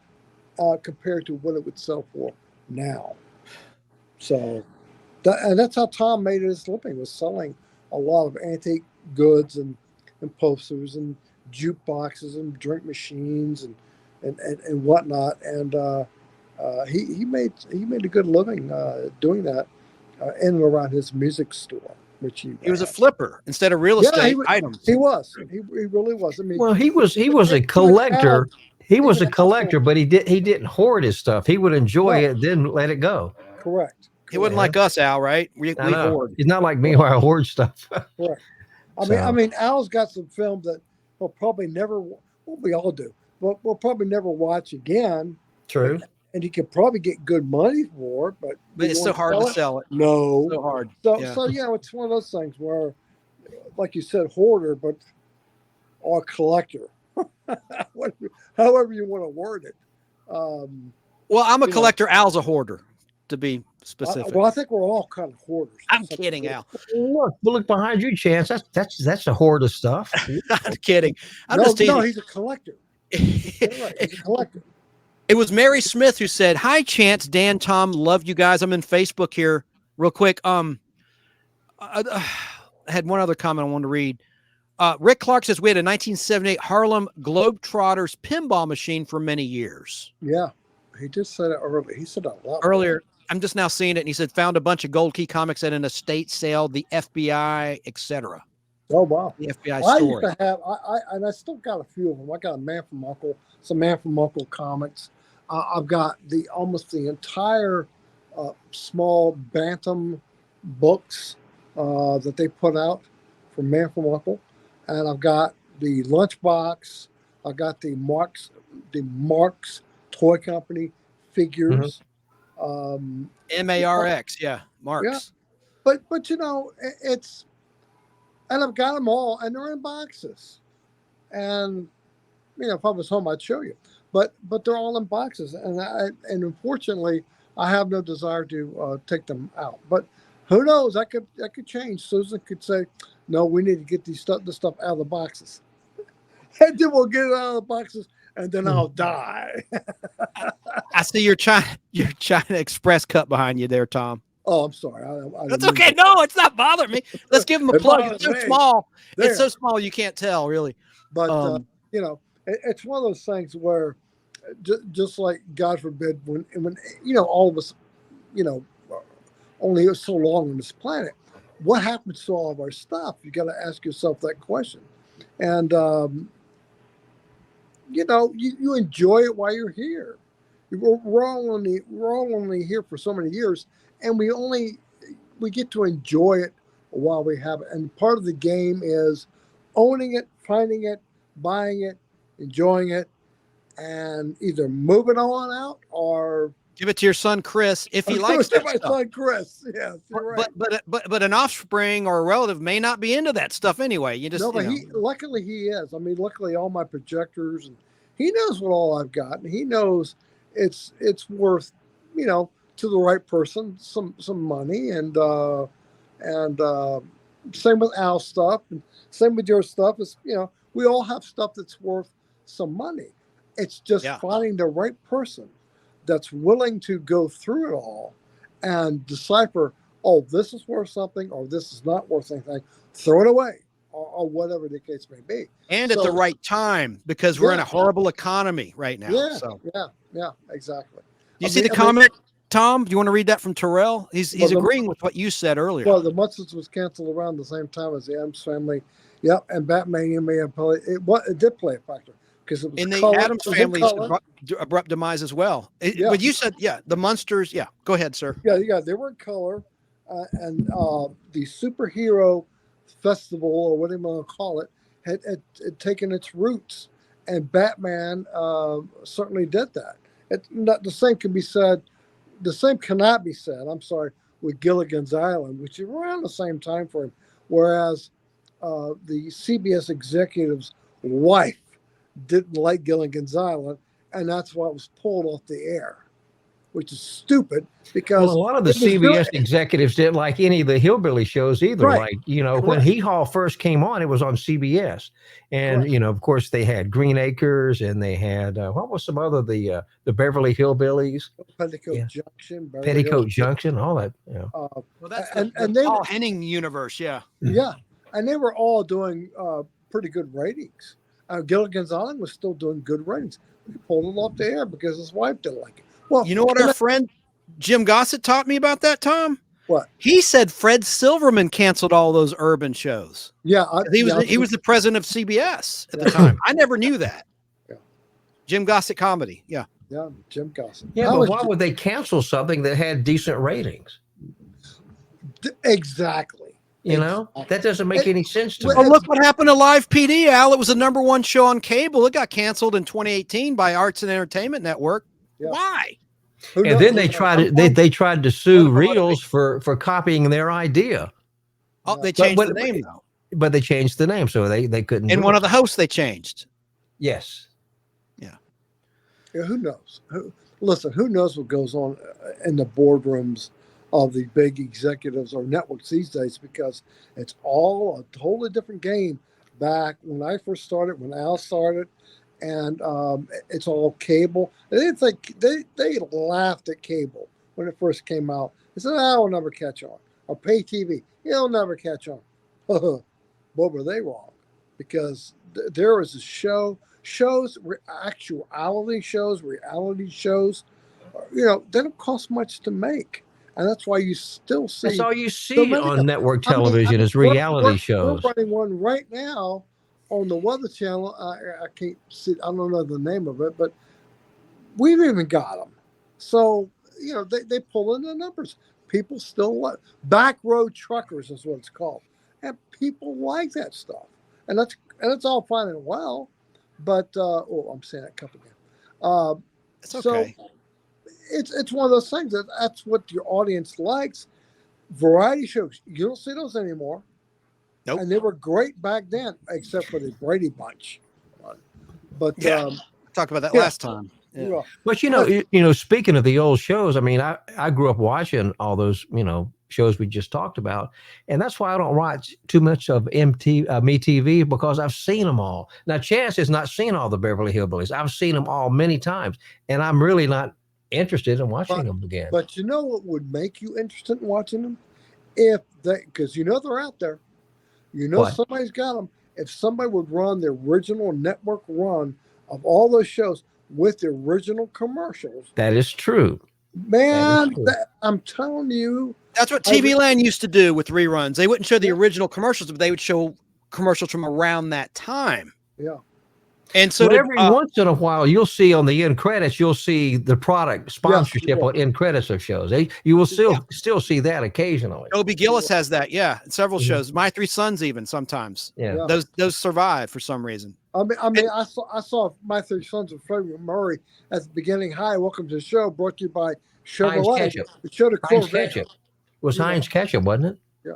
compared to what it would sell for now. So, that's how Tom made his living, was selling a lot of antique goods and posters and jukeboxes and drink machines and whatnot. And he made a good living doing that in and around his music store, which he
was a flipper instead of real estate items.
He really was. I mean,
well, he was a collector. He was a collector, but he didn't hoard his stuff. He would enjoy it, then let it go.
Correct.
He wasn't like us, Al, right? We hoard.
He's not like me where I hoard stuff.
Correct. I mean, Al's got some film that he'll probably never. Well, we all do, but we'll probably never watch again.
True.
And you could probably get good money for it, but
it's so hard to sell it.
No,
so hard.
So it's one of those things where, like you said, hoarder, but or collector, however you want to word it.
Well, I'm a collector. Al's a hoarder, to be specific.
Well, I think we're all kind of hoarders.
I'm kidding, Al.
Look behind you, Chance. That's a hoard of stuff.
I'm kidding.
No, he's a collector. He's a collector.
It was Mary Smith who said, "Hi, Chance, Dan, Tom, love you guys. I'm in Facebook here, real quick. I had one other comment I wanted to read. Rick Clark says we had a 1978 Harlem Globetrotters pinball machine for many years.
Yeah, he did say that earlier. He said that a lot
earlier. I'm just now seeing it, and he said found a bunch of gold key comics at an estate sale, the FBI, etc.
Oh wow,
the FBI
I
store.
used to have, and I still got a few of them. I got a Man from Uncle, some Man from Uncle comics. I've got almost the entire small Bantam books that they put out from Man from Uncle, and I've got the Lunchbox. I got the Marx Toy Company figures.
MARX, yeah, Marx.
Yeah. But it's, and I've got them all, and they're in boxes. And if I was home, I'd show you. But they're all in boxes, and unfortunately, I have no desire to take them out. But who knows? That could change. Susan could say, "No, we need to get this stuff out of the boxes," and then we'll get it out of the boxes, and then I'll die.
I see you're trying to express cut behind you there, Tom.
Oh, I'm sorry.
That's okay. No, it's not bothering me. Let's give him a plug. It's so small.
There.
It's so small you can't tell, really.
But it's one of those things where, just like God forbid, when all of us, only so long on this planet, what happens to all of our stuff? You got to ask yourself that question, and you enjoy it while you're here. We're all only here for so many years, and we get to enjoy it while we have it. And part of the game is owning it, finding it, buying it, enjoying it, and either move it on out or
give it to your son Chris if he likes
to
that
my
stuff.
son Chris. Yes, you're right.
But an offspring or a relative may not be into that stuff anyway. You just
No, but
you know.
luckily he is. I mean, luckily all my projectors, and he knows what all I've got, and he knows it's worth, to the right person some money, and same with Al's stuff, and same with your stuff. Is we all have stuff that's worth some money. It's just finding the right person that's willing to go through it all and decipher, oh, this is worth something, or this is not worth anything. Throw it away, or whatever the case may be.
And at the right time, because we're in a horrible economy right now.
Yeah, exactly.
You see the comment, Tom? Do you want to read that from Terrell? He's agreeing with what you said earlier.
Well, the Munsters was canceled around the same time as the Addams Family. Yep, and Batman may have played it did play a factor. Because it was
in the
color,
Addams Family's abrupt demise as well. But you said, the Munsters. Yeah, go ahead, sir.
Yeah, they were in color, and the superhero festival, or whatever you want to call it, had taken its roots, and Batman certainly did that. The same can be said. The same cannot be said. I'm sorry, with Gilligan's Island, which is around the same time frame, whereas the CBS executive's wife didn't like Gilligan's Island, and that's why it was pulled off the air, which is stupid because
a lot of the CBS executives didn't like any of the hillbilly shows either.
Right.
Like, when Hee Haw first came on, it was on CBS. And, of course, they had Green Acres, and they had, what was some other, the Beverly Hillbillies?
Petticoat Junction.
Petticoat Junction, all that.
Well, that's the Paul Henning universe, Yeah,
and they were all doing pretty good ratings. Gilligan's Island was still doing good ratings. We pulled it off the air because his wife didn't like it. Well,
you know what our friend Jim Gossett taught me about that, Tom?
What?
He said Fred Silverman canceled all those urban shows.
Yeah,
he was the president of CBS at the time. I never knew that.
Yeah.
Jim Gossett comedy. Yeah,
Jim Gossett.
Yeah, but why would they cancel something that had decent ratings?
Exactly.
That doesn't make any sense to me.
Oh, look what happened to Live PD, Al. It was the #1 show on cable. It got canceled in 2018 by Arts and Entertainment Network. Yeah. Why?
And then they tried to sue Reels for copying their idea.
Oh, they changed the name though.
But they changed the name, so they couldn't.
And one of the hosts they changed.
Yes.
Yeah. Who knows? Listen, who knows what goes on in the boardrooms of the big executives or networks these days, because it's all a totally different game back when I first started, when Al started, and it's all cable. They didn't think they laughed at cable when it first came out. They said, "I'll never catch on," or pay TV, "It'll never catch on." What were they wrong? Because there was a shows, reality shows, they don't cost much to make. And that's why you still see.
That's all you see on network television is reality shows.
We're running one right now on the Weather Channel. I can't see. I don't know the name of it, but we've even got them. So they pull in the numbers. People still like back road truckers is what it's called, and people like that stuff. And that's all fine and well, but I'm saying that couple again.
It's okay.
So, it's one of those things that's what your audience likes. Variety shows, you don't see those anymore.
Nope.
And they were great back then, except for the Brady Bunch. But
talked about that last time. Yeah.
But speaking of the old shows, I mean, I grew up watching all those shows we just talked about, and that's why I don't watch too much of MeTV, because I've seen them all. Now, Chance has not seen all the Beverly Hillbillies. I've seen them all many times, and I'm really not interested in watching them again.
But you know what would make you interested in watching them? Because they're out there. Somebody's got them. If somebody would run the original network run of all those shows with the original commercials.
That is true.
Man, I'm telling you.
That's what TV Land used to do with reruns. They wouldn't show the original commercials, but they would show commercials from around that time.
Yeah.
And so
Well, every once in a while, you'll see on the end credits, you'll see the product sponsorship on end credits of shows. You will still see that occasionally.
Toby Gillis has that, several shows. My Three Sons, even sometimes.
Yeah.
Those survive for some reason.
I saw My Three Sons of Freddie Murray at the beginning. Hi, welcome to the show, brought to you by Chevrolet. It showed a Corvette.
It was Heinz Ketchup, wasn't it?
Yeah.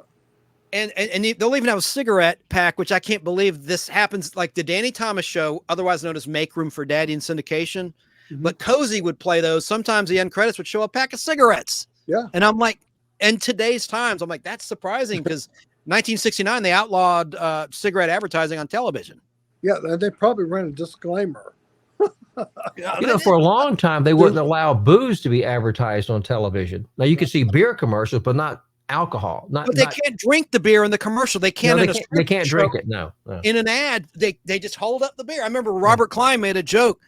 And they'll even have a cigarette pack, which I can't believe this happens. Like the Danny Thomas Show, otherwise known as Make Room for Daddy in syndication. But Cozy would play those. Sometimes the end credits would show a pack of cigarettes.
Yeah.
And I'm like, in today's times, I'm like, that's surprising because 1969, they outlawed cigarette advertising on television.
Yeah, they probably ran a disclaimer.
For a long time, they wouldn't allow booze to be advertised on television. Now, you could see beer commercials, but not alcohol.
But they can't drink the beer in the commercial. They can't.
They can't drink it. No.
In an ad, they just hold up the beer. I remember Robert Klein made a joke.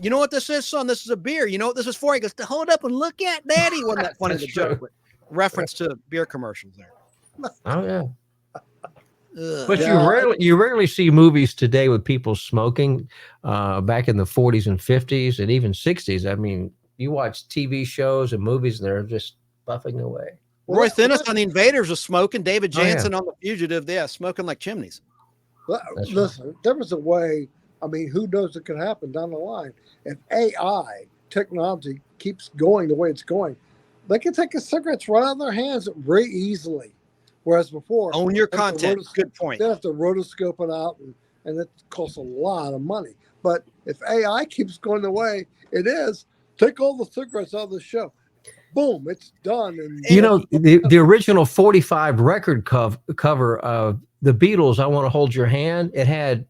You know what this is, son? This is a beer. You know what this is for? He goes, to hold up and look at Daddy. Wasn't that funny? The joke reference to beer commercials there.
Oh yeah. But you rarely see movies today with people smoking. Back in the 40s and 50s and even 60s. I mean, you watch TV shows and movies, and they're just puffing away.
Roy Thinnis on The Invaders was smoking. David Jansen on The Fugitive, smoking like chimneys.
Listen, there was a way. I mean, who knows what could happen down the line? If AI technology keeps going the way it's going, they can take the cigarettes right out of their hands very easily. Whereas before,
own your content. Good point.
They have to rotoscope it out, and it costs a lot of money. But if AI keeps going the way it is, take all the cigarettes out of the show. Boom, it's done. And
the original 45 record cover of the Beatles, I Want to Hold Your Hand, it had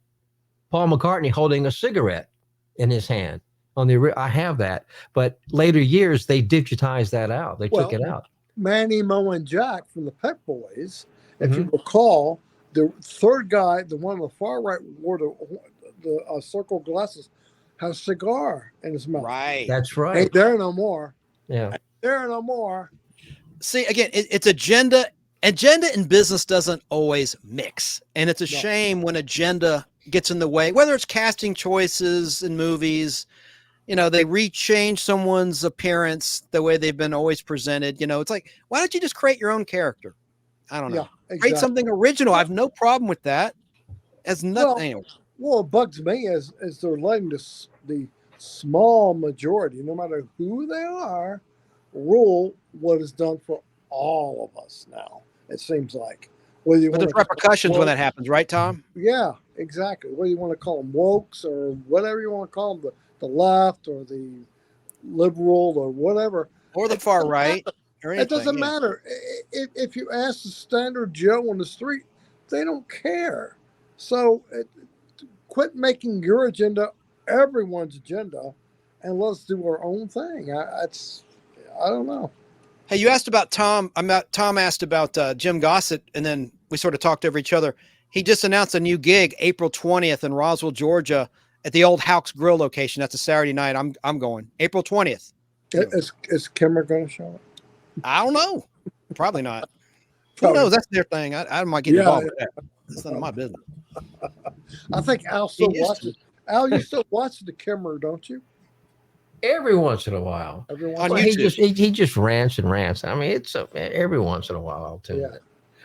Paul McCartney holding a cigarette in his hand. I have that. But later years, they digitized that out. They took it out.
Manny, Mo, and Jack from the Pet Boys, if you recall, the third guy, the one on the far right, wore the circle glasses, has a cigar in his mouth.
Right.
That's right.
Ain't there no more.
Yeah.
Ain't there no more.
See, again, it's agenda. Agenda and business doesn't always mix. And it's a shame when agenda gets in the way, whether it's casting choices in movies, they rechange someone's appearance the way they've been always presented. It's like, why don't you just create your own character? I don't know. Yeah, exactly. Create something original. I have no problem with that. As nothing.
Well, it bugs me as they're letting the small majority, no matter who they are, rule what is done for all of us now. It seems like.
But there's repercussions when that happens, right, Tom?
Yeah, exactly. Whether you want to call them wokes or whatever you want to call them, the left or the liberal or whatever.
Or the far right.
It doesn't matter. If you ask the standard Joe on the street, they don't care. So quit making your agenda everyone's agenda and let's do our own thing. I don't know.
Hey, you asked about Tom. Tom asked about Jim Gossett, and then we sort of talked over each other. He just announced a new gig, April 20th in Roswell, Georgia, at the old Houck's Grill location. That's a Saturday night. I'm going. April 20th.
Is Kimmer going to show up?
I don't know. Probably not. Who knows? That's their thing. I might get involved with that. That's none of my business.
I think Al still watches. Al, you still watch the Kimmer, don't you?
Every once in a while. He just rants and rants. I mean, it's every once in a while I'll tell you that.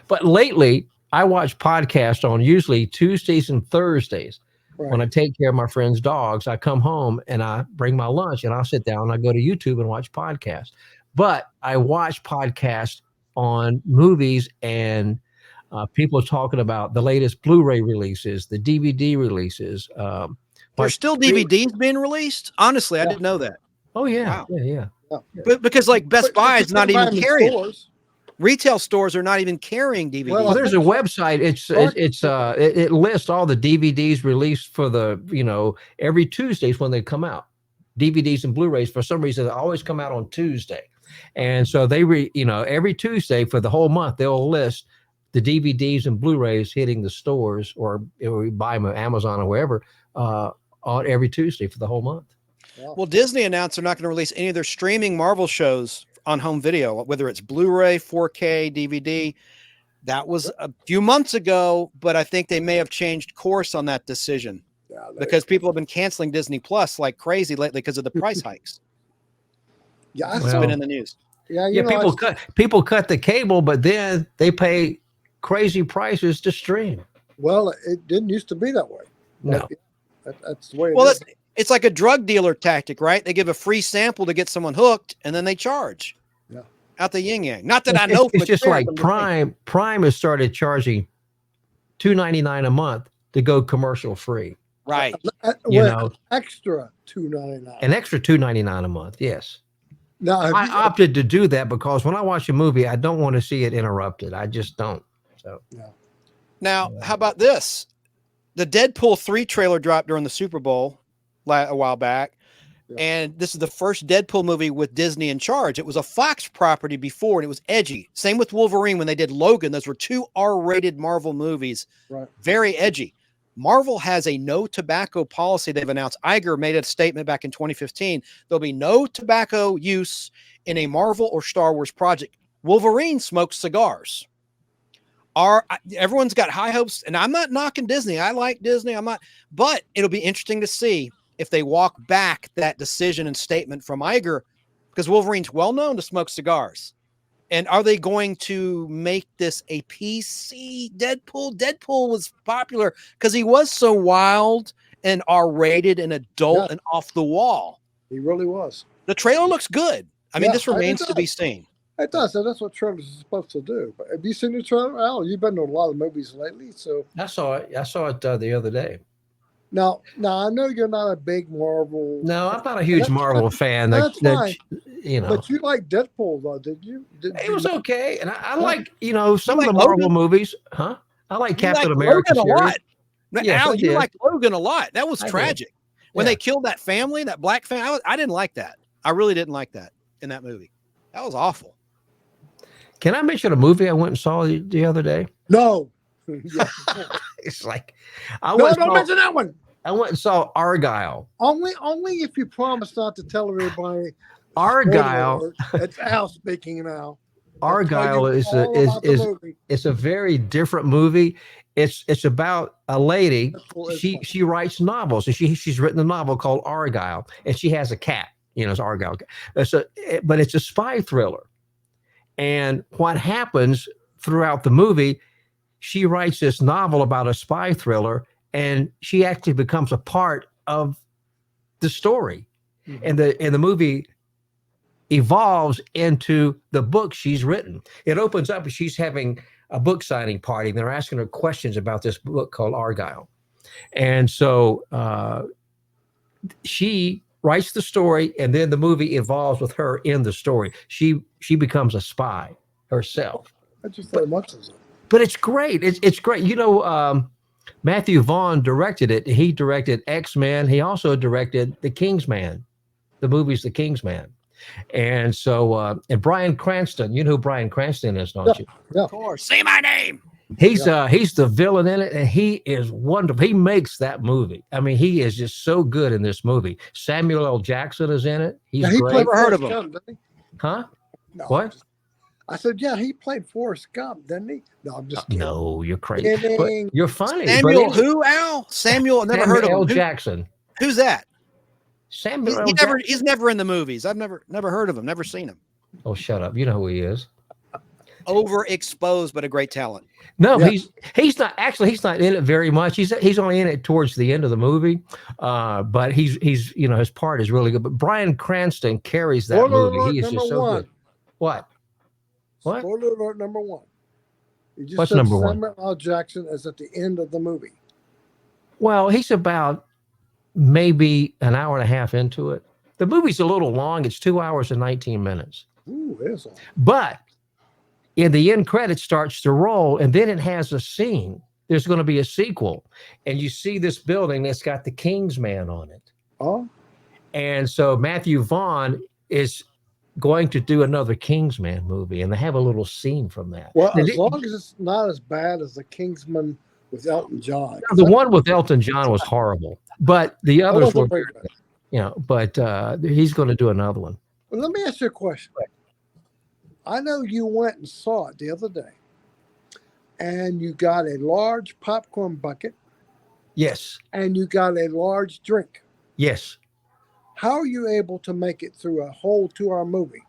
But lately, I watch podcasts on usually Tuesdays and Thursdays. Right. When I take care of my friends' dogs, I come home and I bring my lunch and I'll sit down and I go to YouTube and watch podcasts. But I watch podcasts on movies and people talking about the latest Blu-ray releases, the DVD releases.
There's still DVDs being released? Honestly, I didn't know that.
Oh, yeah. Wow. Yeah.
But because Best Buy is not even carrying retail stores are not even carrying DVDs.
Well, there's a website. It lists all the DVDs released for every Tuesdays when they come out. DVDs and Blu-rays, for some reason, they always come out on Tuesday. And so they every Tuesday for the whole month, they'll list the DVDs and Blu-rays hitting the stores or buy them on Amazon or wherever on every Tuesday for the whole month.
Well, Disney announced they're not going to release any of their streaming Marvel shows on home video, whether it's Blu-ray, 4K, DVD. That was a few months ago, but I think they may have changed course on that decision. because people have been canceling Disney Plus like crazy lately because of the price hikes.
Yeah,
It's been in the news.
Yeah,
people cut the cable, but then they pay crazy prices to stream.
Well, it didn't used to be that way.
No,
that's the way.
Well, it's like a drug dealer tactic, right? They give a free sample to get someone hooked, and then they charge.
Yeah,
out the yin yang. Not that I know.
It's just like Prime. Prime has started charging $2.99 a month to go commercial free.
Right.
Extra $2.99.
An extra $2.99 a month. Yes.
Now,
I opted to do that because when I watch a movie, I don't want to see it interrupted. I just don't. So.
Yeah.
Now, how about this? The Deadpool 3 trailer dropped during the Super Bowl a while back. Yeah. And this is the first Deadpool movie with Disney in charge. It was a Fox property before, and it was edgy. Same with Wolverine when they did Logan. Those were 2 R-rated Marvel movies.
Right.
Very edgy. Marvel has a no tobacco policy they've announced. Iger made a statement back in 2015. There'll be no tobacco use in a Marvel or Star Wars project. Wolverine smokes cigars. Everyone's got high hopes, and I'm not knocking Disney. I like Disney. But it'll be interesting to see if they walk back that decision and statement from Iger, because Wolverine's well known to smoke cigars. And are they going to make this a PC Deadpool? Deadpool was popular because he was so wild and R-rated and adult and off the wall.
He really was.
The trailer looks good. I mean, this remains to be seen.
It does. And that's what trailers are supposed to do. But have you seen the trailer? Al, you've been to a lot of movies lately. So
I saw it. I saw it the other day.
Now, I know you're not a big Marvel.
No, I'm not a huge Marvel fan.
That's fine.
You know,
but you like Deadpool, though, did you?
It was okay, and I like some of the Marvel movies, huh? I like Captain America
a lot.
Yes,
Al, you like Logan a lot. That was tragic when they killed that family, that black family. I didn't like that. I really didn't like that in that movie. That was awful.
Can I mention a movie I went and saw the other day?
No.
It's like
don't mention that one.
I went and saw Argyle.
Only if you promise not to tell everybody.
Argyle.
It's Al speaking now.
Argyle is a very different movie. It's about a lady. She writes novels, and she's written a novel called Argyle, and she has a cat. It's Argyle. But it's a spy thriller. And what happens throughout the movie, she writes this novel about a spy thriller, and she actually becomes a part of the story. Mm-hmm. And the movie evolves into the book she's written. It opens up, she's having a book signing party, and they're asking her questions about this book called Argyle. And so she writes the story, and then the movie evolves with her in the story. She becomes a spy herself. But it's great. It's great. Matthew Vaughn directed it. He directed X-Men. He also directed The Kingsman. The movie's The Kingsman. And so, and Bryan Cranston, you know who Bryan Cranston is, don't you?
Yeah.
Of course. Say my name.
He's the villain in it, and he is wonderful. He makes that movie. I mean, he is just so good in this movie. Samuel L. Jackson is in it. He's great.
Never heard of him.
Huh?
No,
what?
I said, yeah, he played Forrest Gump, didn't he? No, I'm just kidding.
No, you're crazy. But you're funny.
Samuel who, Al? Samuel, never heard of him.
L. Jackson.
Who's that?
Samuel
He's never in the movies. I've never heard of him, never seen him.
Oh, shut up. You know who he is.
Overexposed, but a great talent.
No, yeah. he's not in it very much. He's only in it towards the end of the movie. But he's his part is really good. But Bryan Cranston carries that movie. He is just so good. What?
Spoiler alert number 1. You just
What's
said
number 1?
Samuel L. Jackson is at the end of the movie.
Well, he's about maybe an hour and a half into it. The movie's a little long. It's 2 hours and 19 minutes.
Ooh, it is long.
But in the end credits starts to roll, and then it has a scene. There's going to be a sequel, and you see this building that's got the Kingsman on it.
Oh.
And so Matthew Vaughn is going to do another Kingsman movie, and they have a little scene from that.
Well, as long as it's not as bad as the Kingsman with Elton John.
The one with Elton John was horrible, but the others were, but he's going to do another one.
Well, let me ask you a question. I know you went and saw it the other day, and you got a large popcorn bucket.
Yes.
and you got a large drink.
Yes.
How are you able to make it through a whole 2-hour movie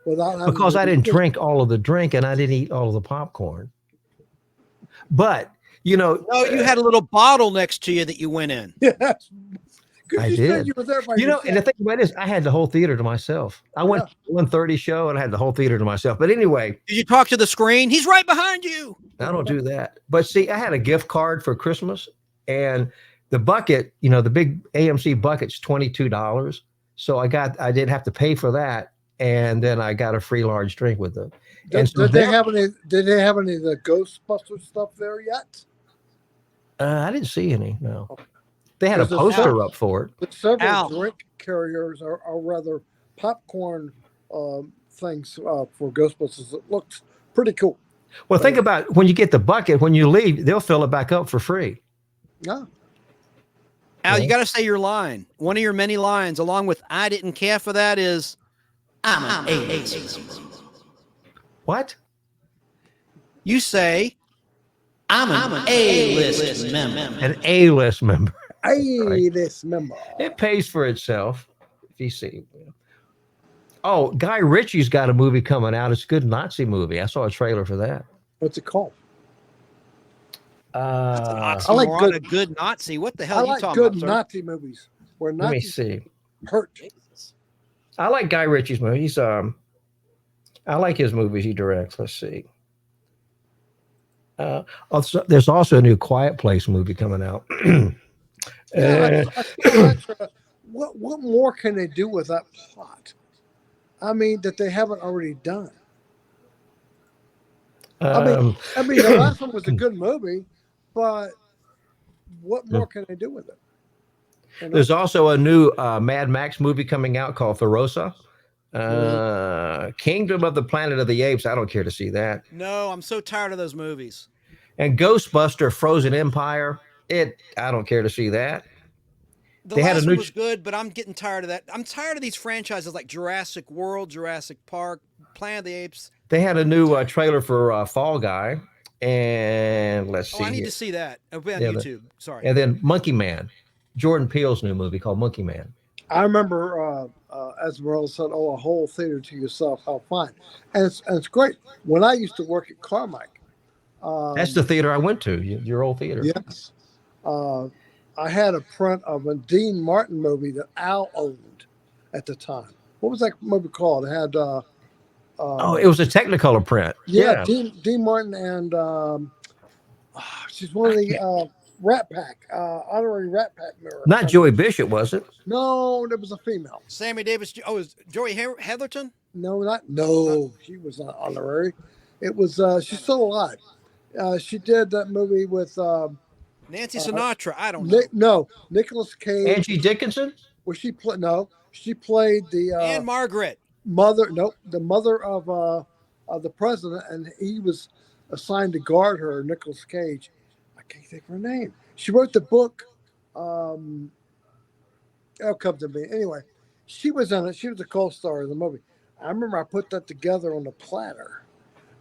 without having
Because
to
I
be
didn't
sick?
drink all of the drink and I didn't eat all of the popcorn. But, you know,
No, you had a little bottle next to you that you went in.
Yes.
I
You said
did.
you were there by
You know, and the
yourself.
thing about it is, I had the whole theater to myself. I went to the 1:30 show and I had the whole theater to myself. But anyway,
Did you talk to the screen? He's right behind you.
I don't do that. But see, I had a gift card for Christmas, and the bucket, you know, the big AMC bucket's $22. So I didn't have to pay for that, and then I got a free large drink with it. And so
Did they have any of the Ghostbusters stuff there yet?
I didn't see any. No, they had a
Because there's
poster up for it.
But several
Al.
drink carriers are rather popcorn things for Ghostbusters. It looks pretty cool.
Well, think about when you get the bucket, when you leave, they'll fill it back up for free.
Yeah.
Al, you got to say your line. One of your many lines, along with "I didn't care for that," is "I'm an A-list."
What?
You say, "I'm an A-list member."
An A-list member.
A-list member.
It pays for itself. If you see. Oh, Guy Ritchie's got a movie coming out. It's a good Nazi movie. I saw a trailer for that.
What's it called?
I
I like
a good Nazi. What the hell
I
are you
like
talking
good
about, sir?
Nazi movies where
Let me
Nazis
see.
hurt.
I like Guy Ritchie's movie. He's I like his movies he directs. Let's see. There's also a new Quiet Place movie coming out.
What more can they do with that plot? I mean, that they haven't already done. I mean, the last one was a good movie, but what more can they do with it? You know?
There's also a new Mad Max movie coming out called Ferosa. Kingdom of the Planet of the Apes. I don't care to see that.
No, I'm so tired of those movies.
And Ghostbuster Frozen Empire. I don't care to see that.
The
They had a
last
new
one was good, but I'm getting tired of that. I'm tired of these franchises like Jurassic World, Jurassic Park, Planet of the Apes.
They had a new trailer for Fall Guy, and let's see.
I need to see that. It'll be on
Yeah,
YouTube. Sorry.
And then Monkey Man, Jordan Peele's new movie called Monkey Man.
I remember Esmeralda said, "Oh, a whole theater to yourself. How fine!" And it's great. When I used to work at Carmike,
That's the theater I went to. Your old theater.
Yes. I had a print of a Dean Martin movie that Al owned at the time. What was that movie called? It had
it was a Technicolor print.
Yeah. Dean Martin and she's one of the Rat Pack, honorary Rat Pack mirror.
Not Joey Bishop, was it?
No, there was a female.
Sammy Davis. Oh, is Joey Heatherton?
No, she was not honorary. It was she's still alive. She did that movie with
Nancy Sinatra. I don't know.
No, Nicolas Cage.
Angie Dickinson?
Where she played? No, she played the
Anne Margaret.
Mother. Nope, the mother of the president, and he was assigned to guard her. Nicolas Cage. I can't think of her name. She wrote the book. It'll come to me anyway. She was in it. She was a co-star of the movie. I remember I put that together on a platter,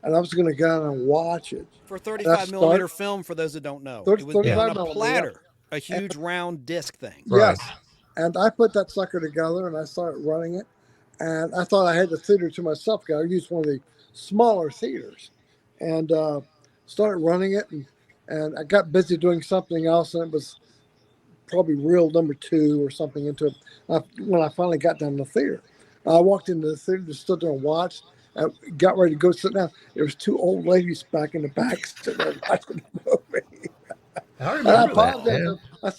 and I was going to go and watch it.
For 35 millimeter film, for those that don't know. It was on a platter, a huge round disc thing.
Yes. And I put that sucker together and I started running it. And I thought I had the theater to myself. I used one of the smaller theaters and started running it. And I got busy doing something else. And it was probably reel number 2 or something into it. When I finally got down to the theater, I walked into the theater, just stood there and watched. I got ready to go sit down. There was 2 old ladies back in the back sitting there watching the movie.
I remember that.
I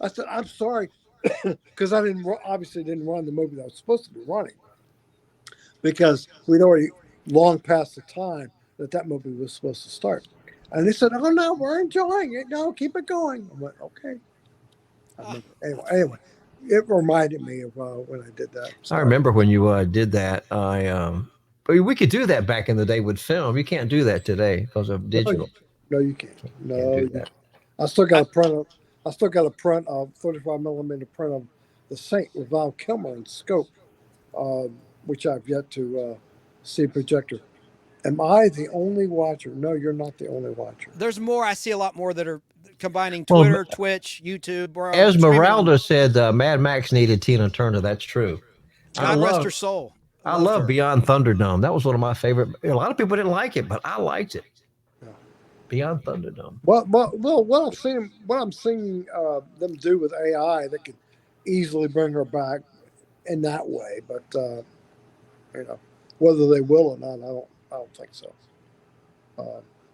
said, I'm sorry, because I obviously didn't run the movie that I was supposed to be running, because we'd already long past the time that movie was supposed to start. And they said, "Oh no, we're enjoying it. No, keep it going." I went, "Okay." Anyway, it reminded me of when I did that.
I remember when you did that. We could do that back in the day with film. You can't do that today because of digital.
No, you can't. No, you can't. I still got a print of 35 millimeter print of The Saint with Val Kilmer in scope, which I've yet to see projector. Am I the only watcher? No, you're not the only watcher.
There's more. I see a lot more that are combining
Well,
Twitter, Twitch, YouTube. We're on
Esmeralda said Mad Max needed Tina Turner. That's true.
God rest her soul.
I love
her.
Beyond Thunderdome. That was one of my favorite. A lot of people didn't like it, but I liked it. Beyond Thunderdome.
Well, what I'm seeing them do with AI, they could easily bring her back in that way. But whether they will or not, I don't think so.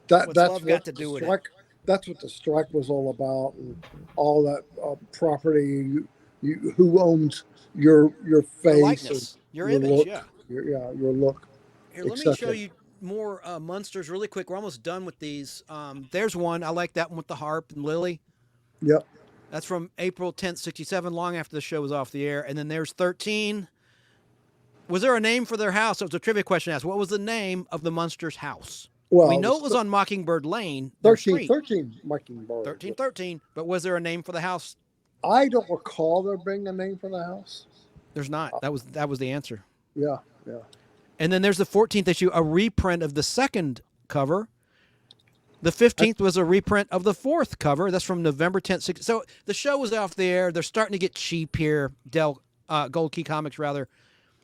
That's
love got to do with it?
That's what the strike was all about, and all that property. Who owns your face,
likeness, your image,
look,
yeah,
your look.
Here, let me show you more Munsters really quick. We're almost done with these. There's one. I like that one with the harp and Lily.
Yep.
That's from April 10th, 67, long after the show was off the air. And then there's 13. Was there a name for their house? It was a trivia question asked. What was the name of the Munsters' house? Well, we know it was on Mockingbird Lane.
13 Mockingbird.
1313. But was there a name for the house?
I don't recall there being a name for the house.
There's not. That was the answer.
Yeah.
And then there's the 14th issue, a reprint of the second cover. The 15th was a reprint of the fourth cover. That's from November 10th. So the show was off the air. They're starting to get cheap here. Dell, Gold Key Comics, rather.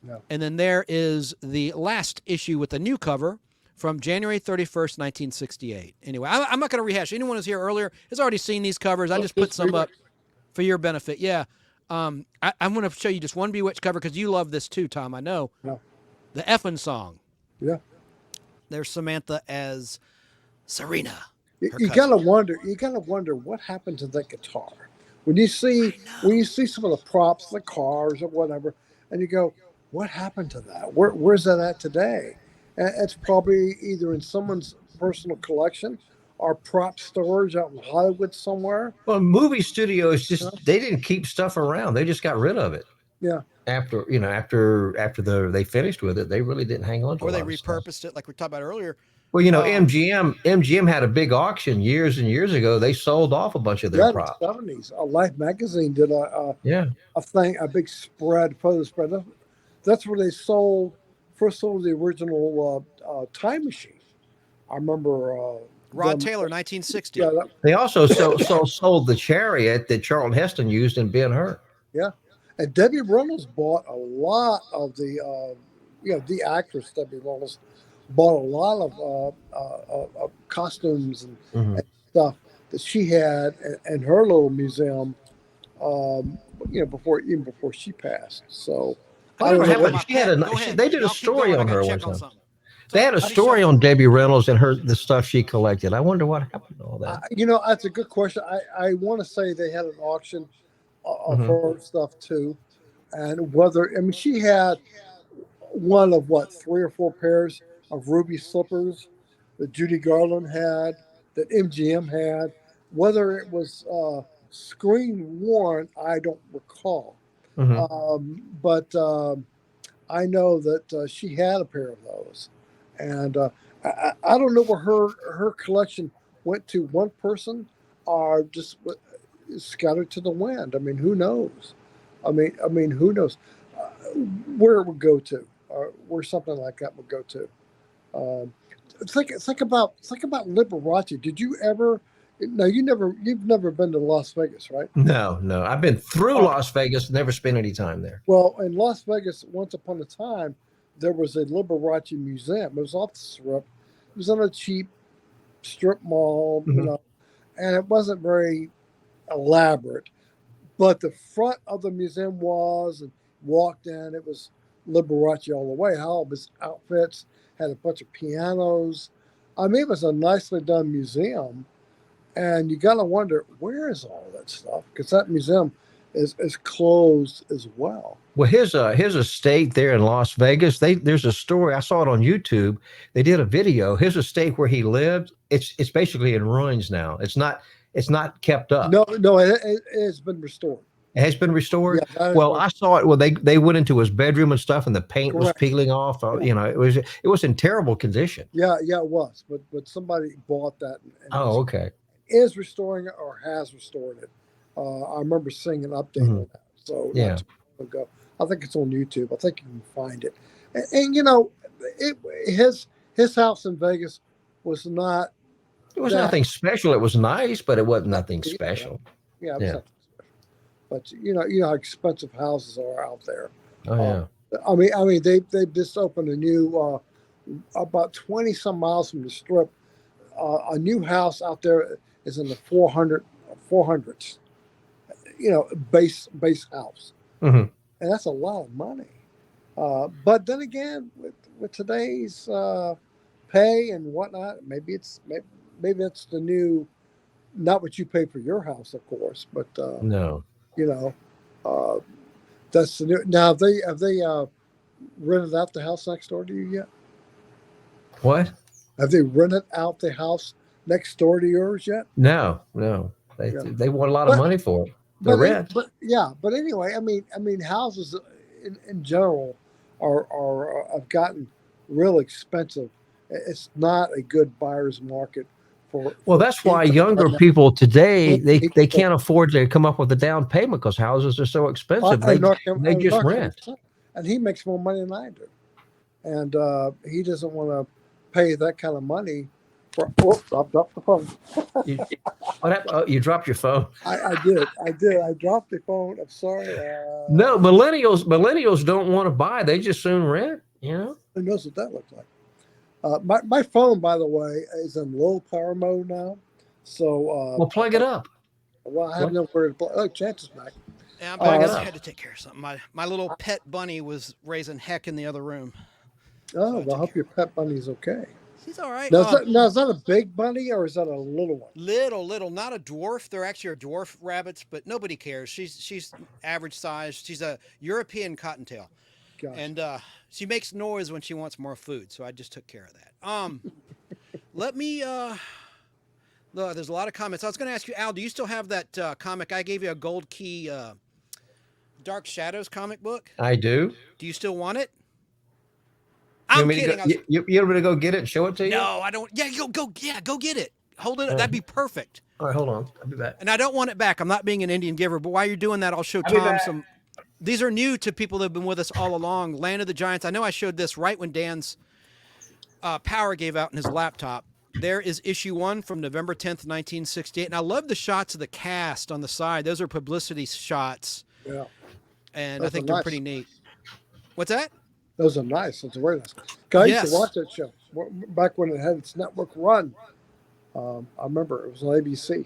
Yeah. And then there is the last issue with the new cover from January 31st, 1968. Anyway, I'm not going to rehash. Anyone who's here earlier has already seen these covers. I just put some up for your benefit. Yeah. I'm going to show you just one Bewitched cover because you love this too, Tom. I know. Yeah. The Effin' Song.
Yeah.
There's Samantha as Serena.
You gotta wonder what happened to that guitar. When you see some of the props, the cars or whatever, and you go, what happened to that? Where's that at today? And it's probably either in someone's personal collection or prop storage out in Hollywood somewhere.
Well, movie studios they didn't keep stuff around. They just got rid of it.
Yeah.
After they finished with it, they really didn't hang on to it.
Or they repurposed it like we talked about earlier.
Well, MGM had a big auction years and years ago. They sold off a bunch of their props.
In the 70s. Life magazine did a big photo spread. That's where they first sold the original Time Machine. I remember
Rod Taylor, 1960.
Yeah,
they also sold the Chariot that Charlton Heston used in Ben-Hur.
Yeah, and Debbie Reynolds bought a lot of the actress Debbie Reynolds bought a lot of costumes and stuff that she had in her little museum, before she passed. So
I don't know what she had. They did a story on her one time. They had a story on Debbie Reynolds and the stuff she collected. I wonder what happened to all that.
That's a good question. I want to say they had an auction of her stuff too, and she had one of 3 or 4 pairs of ruby slippers that Judy Garland had, that MGM had. Whether it was screen worn, I don't recall. But I know that she had a pair of those. And I don't know where her collection went to, one person or just scattered to the wind. I mean, who knows? I mean, who knows where it would go to, or where something like that would go to. Think about Liberace. Did you ever? No, you've never been to Las Vegas, right?
No. I've been through Las Vegas, never spent any time there.
Well, in Las Vegas, once upon a time, there was a Liberace museum. It was off the strip. It was in a cheap strip mall, and it wasn't very elaborate. But the front of the museum and walked in, it was Liberace all the way. All of his outfits had a bunch of pianos. I mean, it was a nicely done museum. And you got to wonder, where is all that stuff? Because that museum is closed as well.
Well, his estate there in Las Vegas, there's a story. I saw it on YouTube. They did a video. His estate where he lived, it's basically in ruins now. It's not kept up.
No, it has been restored.
It has been restored.
Yeah,
well, I saw it. Well, they went into his bedroom and stuff, and the paint was peeling off. It was in terrible condition.
Yeah, it was. But somebody bought that.
Okay.
Is restoring it or has restored it. I remember seeing an update on that. So
yeah,
ago. I think it's on YouTube. I think you can find it. And his house in Vegas was not
It was nothing special. It was nice, but it wasn't nothing special.
Yeah, it was nothing special. But you know how expensive houses are out there.
Oh yeah.
I mean, they just opened a new about 20 some miles from the strip. A new house out there is in the 400s. You know, base house, and that's a lot of money. But then again, with today's pay and whatnot, maybe it's the new, not what you pay for your house, of course, but
No.
you know, that's the new. Now have they rented out the house next door to you yet?
What?
Have they rented out the house next door to yours yet?
No. They want a lot of money for it. The rent.
But anyway, I mean, houses in general have gotten real expensive. It's not a good buyer's market for.
Well, that's why younger people today they can't afford to come up with a down payment because houses are so expensive. They just rent.
And he makes more money than I do, and he doesn't want to pay that kind of money. I dropped the phone.
What happened? Oh, you dropped your phone.
I did. I dropped the phone. I'm sorry.
No, millennials don't want to buy. They just soon rent. You know.
Who knows what that looks like? My phone, by the way, is in low power mode now. So
well, plug it up.
Well, I have nowhere to plug. Oh, Chance is back.
Yeah, I'm back. I had to take care of something. My little pet bunny was raising heck in the other room.
Oh, well, I hope your pet bunny's okay.
She's all right.
Now, is that a big bunny or is that a little one?
Little, not a dwarf. They're actually dwarf rabbits, but nobody cares. She's average size. She's a European cottontail, and she makes noise when she wants more food. So I just took care of that. Let me. Look, there's a lot of comments. I was going to ask you, Al, do you still have that comic? I gave you a gold key, Dark Shadows comic book.
I do.
Do you still want it? I'm kidding.
You want me to go get it and show it to you?
No, I don't. Yeah, go get it. Hold it. That'd be perfect.
All right, hold on. I'll be back.
And I don't want it back. I'm not being an Indian giver, but while you're doing that, I'll show Tom some. These are new to people that have been with us all along. Land of the Giants. I know I showed this right when Dan's power gave out in his laptop. There is issue 1 from November 10th, 1968. And I love the shots of the cast on the side. Those are publicity shots.
Yeah.
And I think they're pretty neat. What's that?
Those are nice. It's very nice. I used to watch that show back when it had its network run. I remember it was on ABC.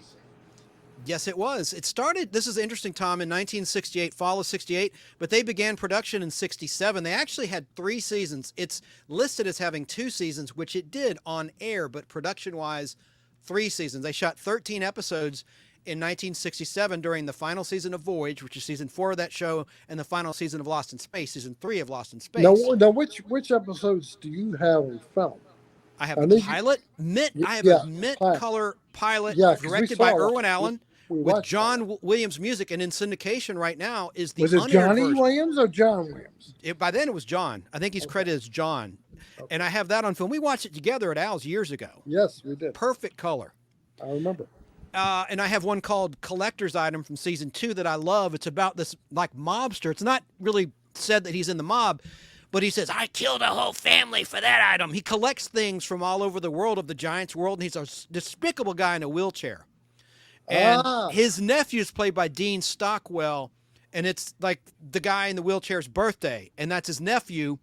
Yes, it was. It started, this is interesting, Tom, in 1968, fall of 68, but they began production in 67. They actually had 3 seasons. It's listed as having 2 seasons, which it did on air, but production-wise, 3 seasons. They shot 13 episodes in 1967 during the final season of Voyage, which is season 4 of that show, and the final season of Lost in Space, season 3 of Lost in Space.
Now which episodes do you have on film?
I have a pilot, I have a mint color pilot directed by Irwin Allen with John Williams music, and in syndication right now is the
Was it Johnny Williams or John Williams?
By then it was John. I think he's credited as John. Okay. And I have that on film. We watched it together at Al's years ago.
Yes, we did.
Perfect color.
I remember.
And I have one called Collector's Item from season 2 that I love. It's about this like mobster. It's not really said that he's in the mob, but he says, I killed a whole family for that item. He collects things from all over the world of the Giants world, and he's a despicable guy in a wheelchair. And his nephew is played by Dean Stockwell, and it's like the guy in the wheelchair's birthday, and that's his nephew.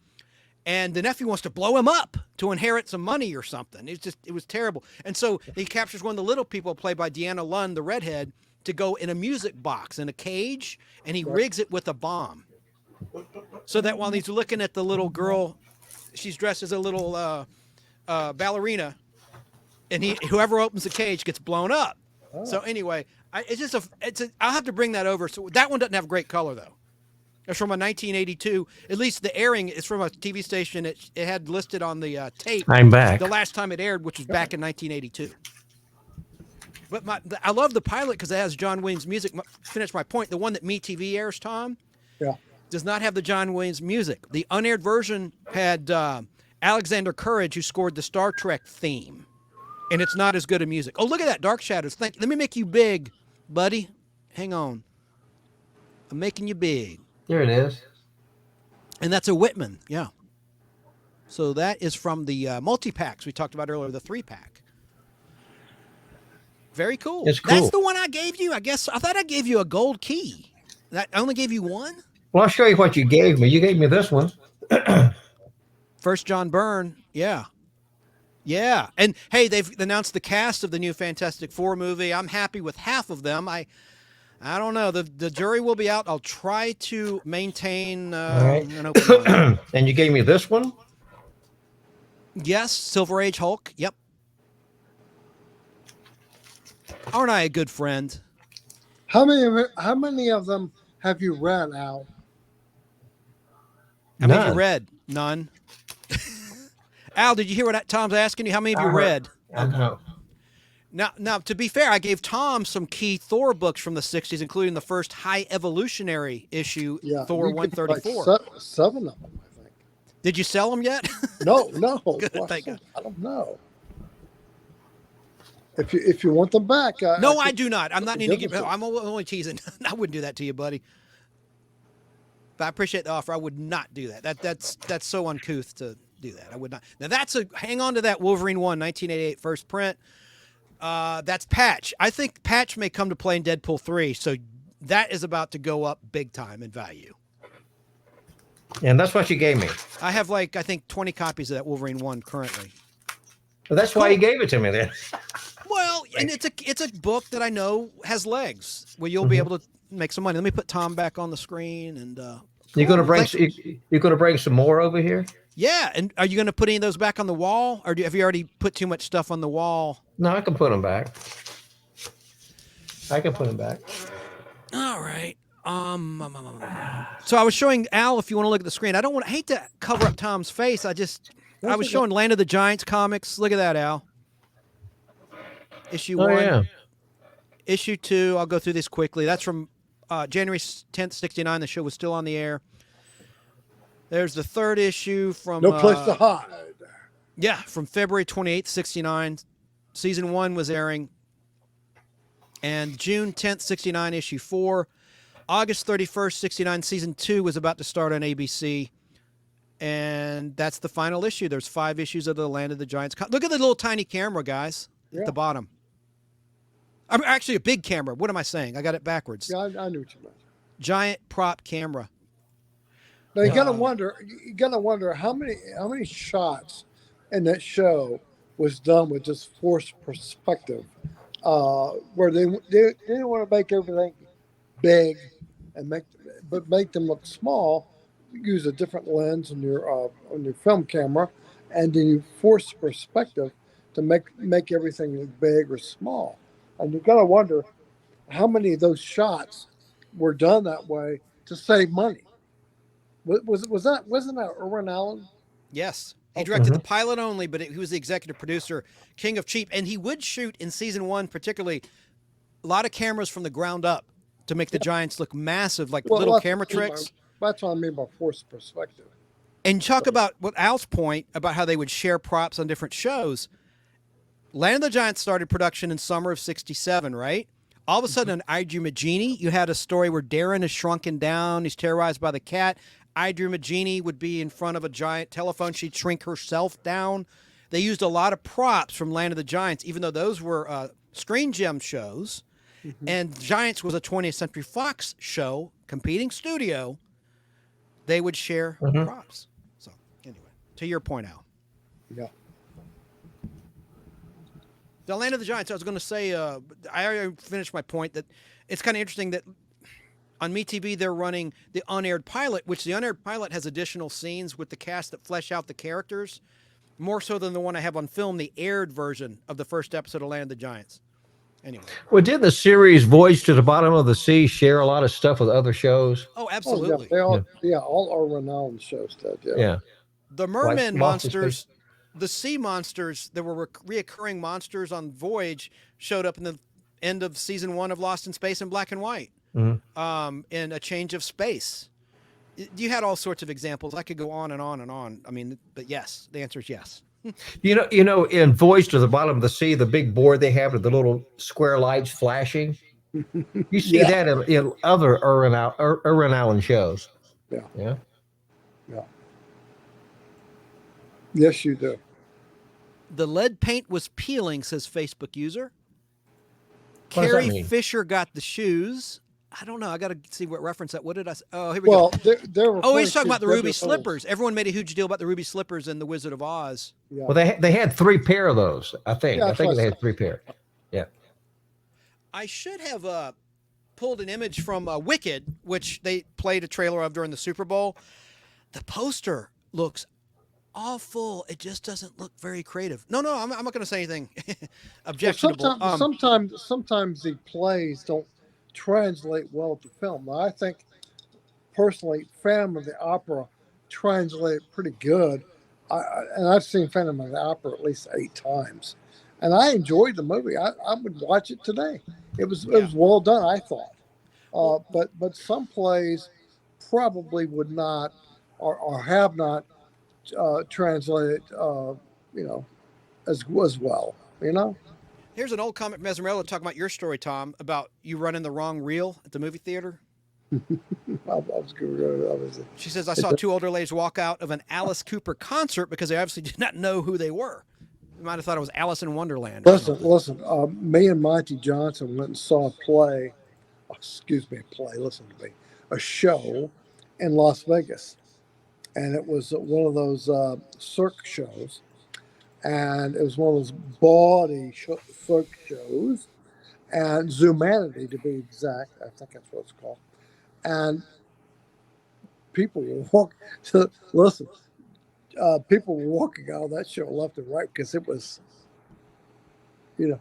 And the nephew wants to blow him up to inherit some money or something. It was terrible. And so he captures one of the little people played by Deanna Lund, the redhead, to go in a music box in a cage, and he rigs it with a bomb. So that while he's looking at the little girl, she's dressed as a little ballerina, and whoever opens the cage gets blown up. Oh. So anyway, I'll have to bring that over. So that one doesn't have great color though. It's from a 1982. At least the airing is from a TV station. It had listed on the tape.
I'm back.
The last time it aired, which was back in 1982. But I love the pilot because it has John Williams music. Finish my point. The one that MeTV airs, Tom, does not have the John Williams music. The unaired version had Alexander Courage, who scored the Star Trek theme, and it's not as good a music. Oh, look at that, Dark Shadows. Let me make you big, buddy. Hang on. I'm making you big.
There it is.
And that's a Whitman, yeah. So that is from the multi-packs we talked about earlier, the 3-pack. Very cool.
It's cool.
That's the one I gave you. I guess I thought I gave you a gold key. That I only gave you one.
Well, I'll show you what you gave me. You gave me this one.
First John Byrne. Yeah. Yeah. And hey, they've announced the cast of the new Fantastic Four movie. I'm happy with half of them. I don't know. The jury will be out. I'll try to maintain an open mind.
And you gave me this one?
Yes, Silver Age Hulk. Yep. Aren't I a good friend?
How many of them have you read, Al?
How many have you read? None. Al, did you hear what Tom's asking you? How many have you read?
No.
Now, to be fair, I gave Tom some key Thor books from the 60s, including the first High Evolutionary issue, Thor 134.
Like 7 of them, I think.
Did you sell them yet?
No.
Good,
Well,
thank God.
I don't know. If you want them back,
I do not. I'm not needing to give. I'm only teasing. I wouldn't do that to you, buddy. But I appreciate the offer. I would not do that. That's so uncouth to do that. I would not. Now hang on to that Wolverine 1, 1988 first print. That's Patch. I think Patch may come to play in Deadpool 3, so that is about to go up big time in value.
And that's what you gave me.
I have I think 20 copies of that Wolverine 1 currently.
Well, that's why you gave it to me then.
Well, and it's a book that I know has legs where you'll be able to make some money. Let me put Tom back on the screen and
You're gonna bring some more over here?
Yeah, and are you gonna put any of those back on the wall, or have you already put too much stuff on the wall?
No, I can put them back. I can put them back.
All right. So I was showing Al, if you want to look at the screen. I hate to cover up Tom's face. I was showing Land of the Giants comics. Look at that, Al. Issue 1.
Yeah.
Issue 2, I'll go through this quickly. That's from January 10th, 69. The show was still on the air. There's the third issue from...
No Place to Hide.
Yeah, from February 28th, 69. Season 1 was airing. And June 10th, 69, issue 4. August 31st, 69, season 2 was about to start on ABC. And that's the final issue. There's 5 issues of the Land of the Giants. Look at the little tiny camera, guys, at the bottom. I'm actually a big camera. What am I saying? I got it backwards.
Yeah, I knew what you meant.
Giant prop camera.
Now you gotta wonder how many shots in that show was done with just forced perspective, where they didn't want to make everything big and make them look small. Use a different lens on your film camera, and then you force perspective to make everything look big or small. And you gotta wonder how many of those shots were done that way to save money. Wasn't that Irwin Allen?
Yes. He directed the pilot only, but he was the executive producer, king of cheap. And he would shoot in season 1, particularly, a lot of cameras from the ground up to make the Giants look massive, little camera tricks.
That's what I mean by forced perspective.
And talk about what Al's point about how they would share props on different shows. Land of the Giants started production in summer of 67, right? All of a sudden, on Idru Magini, you had a story where Darren is shrunken down. He's terrorized by the cat. Idru Magini would be in front of a giant telephone. She'd shrink herself down. They used a lot of props from Land of the Giants, even though those were Screen Gem shows. And Giants was a 20th Century Fox show, competing studio. They would share props. So, anyway, to your point, Al.
Yeah.
The Land of the Giants, I was going to say, I already finished my point that it's kind of interesting that on MeTV they're running the unaired pilot, which the unaired pilot has additional scenes with the cast that flesh out the characters, more so than the one I have on film, the aired version of the first episode of Land of the Giants. Anyway.
Well, did the series Voyage to the Bottom of the Sea share a lot of stuff with other shows?
Oh, absolutely.
Oh, yeah, all Irwin Allen shows did.
Yeah.
The merman monsters... The sea monsters, there were reoccurring monsters on Voyage, showed up in the end of season 1 of Lost in Space in black and white, in A Change of Space. You had all sorts of examples. I could go on and on and on. I mean, but yes, the answer is yes.
You know, in Voyage to the Bottom of the Sea, the big board they have with the little square lights flashing. You see that in other Irwin Allen shows. Yeah.
Yes, you do.
The lead paint was peeling, says Facebook user.
What does that
Carrie
mean?
Fisher got the shoes. I don't know. I got to see what reference that. What did I say? Oh, here we
Well,
go.
there were.
Oh, he's talking
plenty
about the
of
ruby
other
slippers. Everyone made a huge deal about the ruby slippers in The Wizard of Oz.
Yeah.
Well, they had 3 pair of those. I think.
Yeah,
I
that's
think
what I
they had
said.
3 pair. Yeah.
I should have pulled an image from Wicked, which they played a trailer of during the Super Bowl. The poster looks awful. It just doesn't look very creative. No, I'm not going to say anything objectionable.
Well, sometimes the plays don't translate well to film. I think personally, Phantom of the Opera translated pretty good. And I've seen Phantom of the Opera at least 8 times, and I enjoyed the movie. I would watch it today. It was well done, I thought. But some plays probably would not or have not translated, as well.
Here's an old comic from Esmeralda talking about your story, Tom, about you running the wrong reel at the movie theater. She says, I saw 2 older ladies walk out of an Alice Cooper concert because they obviously did not know who they were. You might have thought it was Alice in Wonderland.
Listen. Me and Monty Johnson went and saw a play. Listen to me. A show in Las Vegas, and it was one of those cirque shows, and it was one of those bawdy cirque shows, and Zoomanity to be exact. I think that's what it's called. And people were people were walking out of that show left and right because it was, you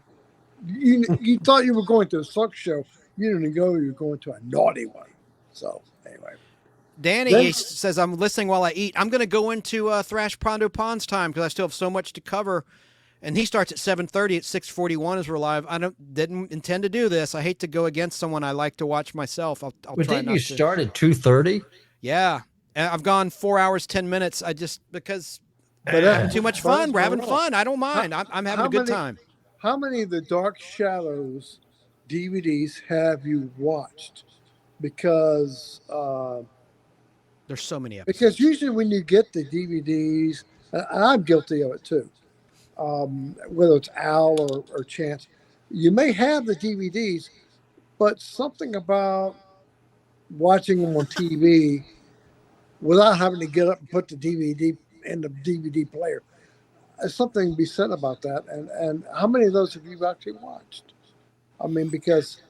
thought you were going to a suck show. You didn't go. You were going to a naughty one. So anyway,
Danny says, I'm listening while I eat. I'm going to go into Thrash Pondo Pond's time because I still have so much to cover. And he starts at 7:30. At 6:41 as we're live. I didn't intend to do this. I hate to go against someone I like to watch myself. I'll try
Didn't
not
you
to.
start at 2:30?
Yeah. I've gone 4 hours, 10 minutes. Because we're having too much fun. We're having fun. I don't mind. I'm having a good time.
How many of the Dark Shadows DVDs have you watched? Because
there's so many episodes.
Because usually when you get the DVDs, and I'm guilty of it too, whether it's Al or Chance, you may have the DVDs, but something about watching them on TV without having to get up and put the DVD in the DVD player. There's something to be said about that. And how many of those have you actually watched? I mean, because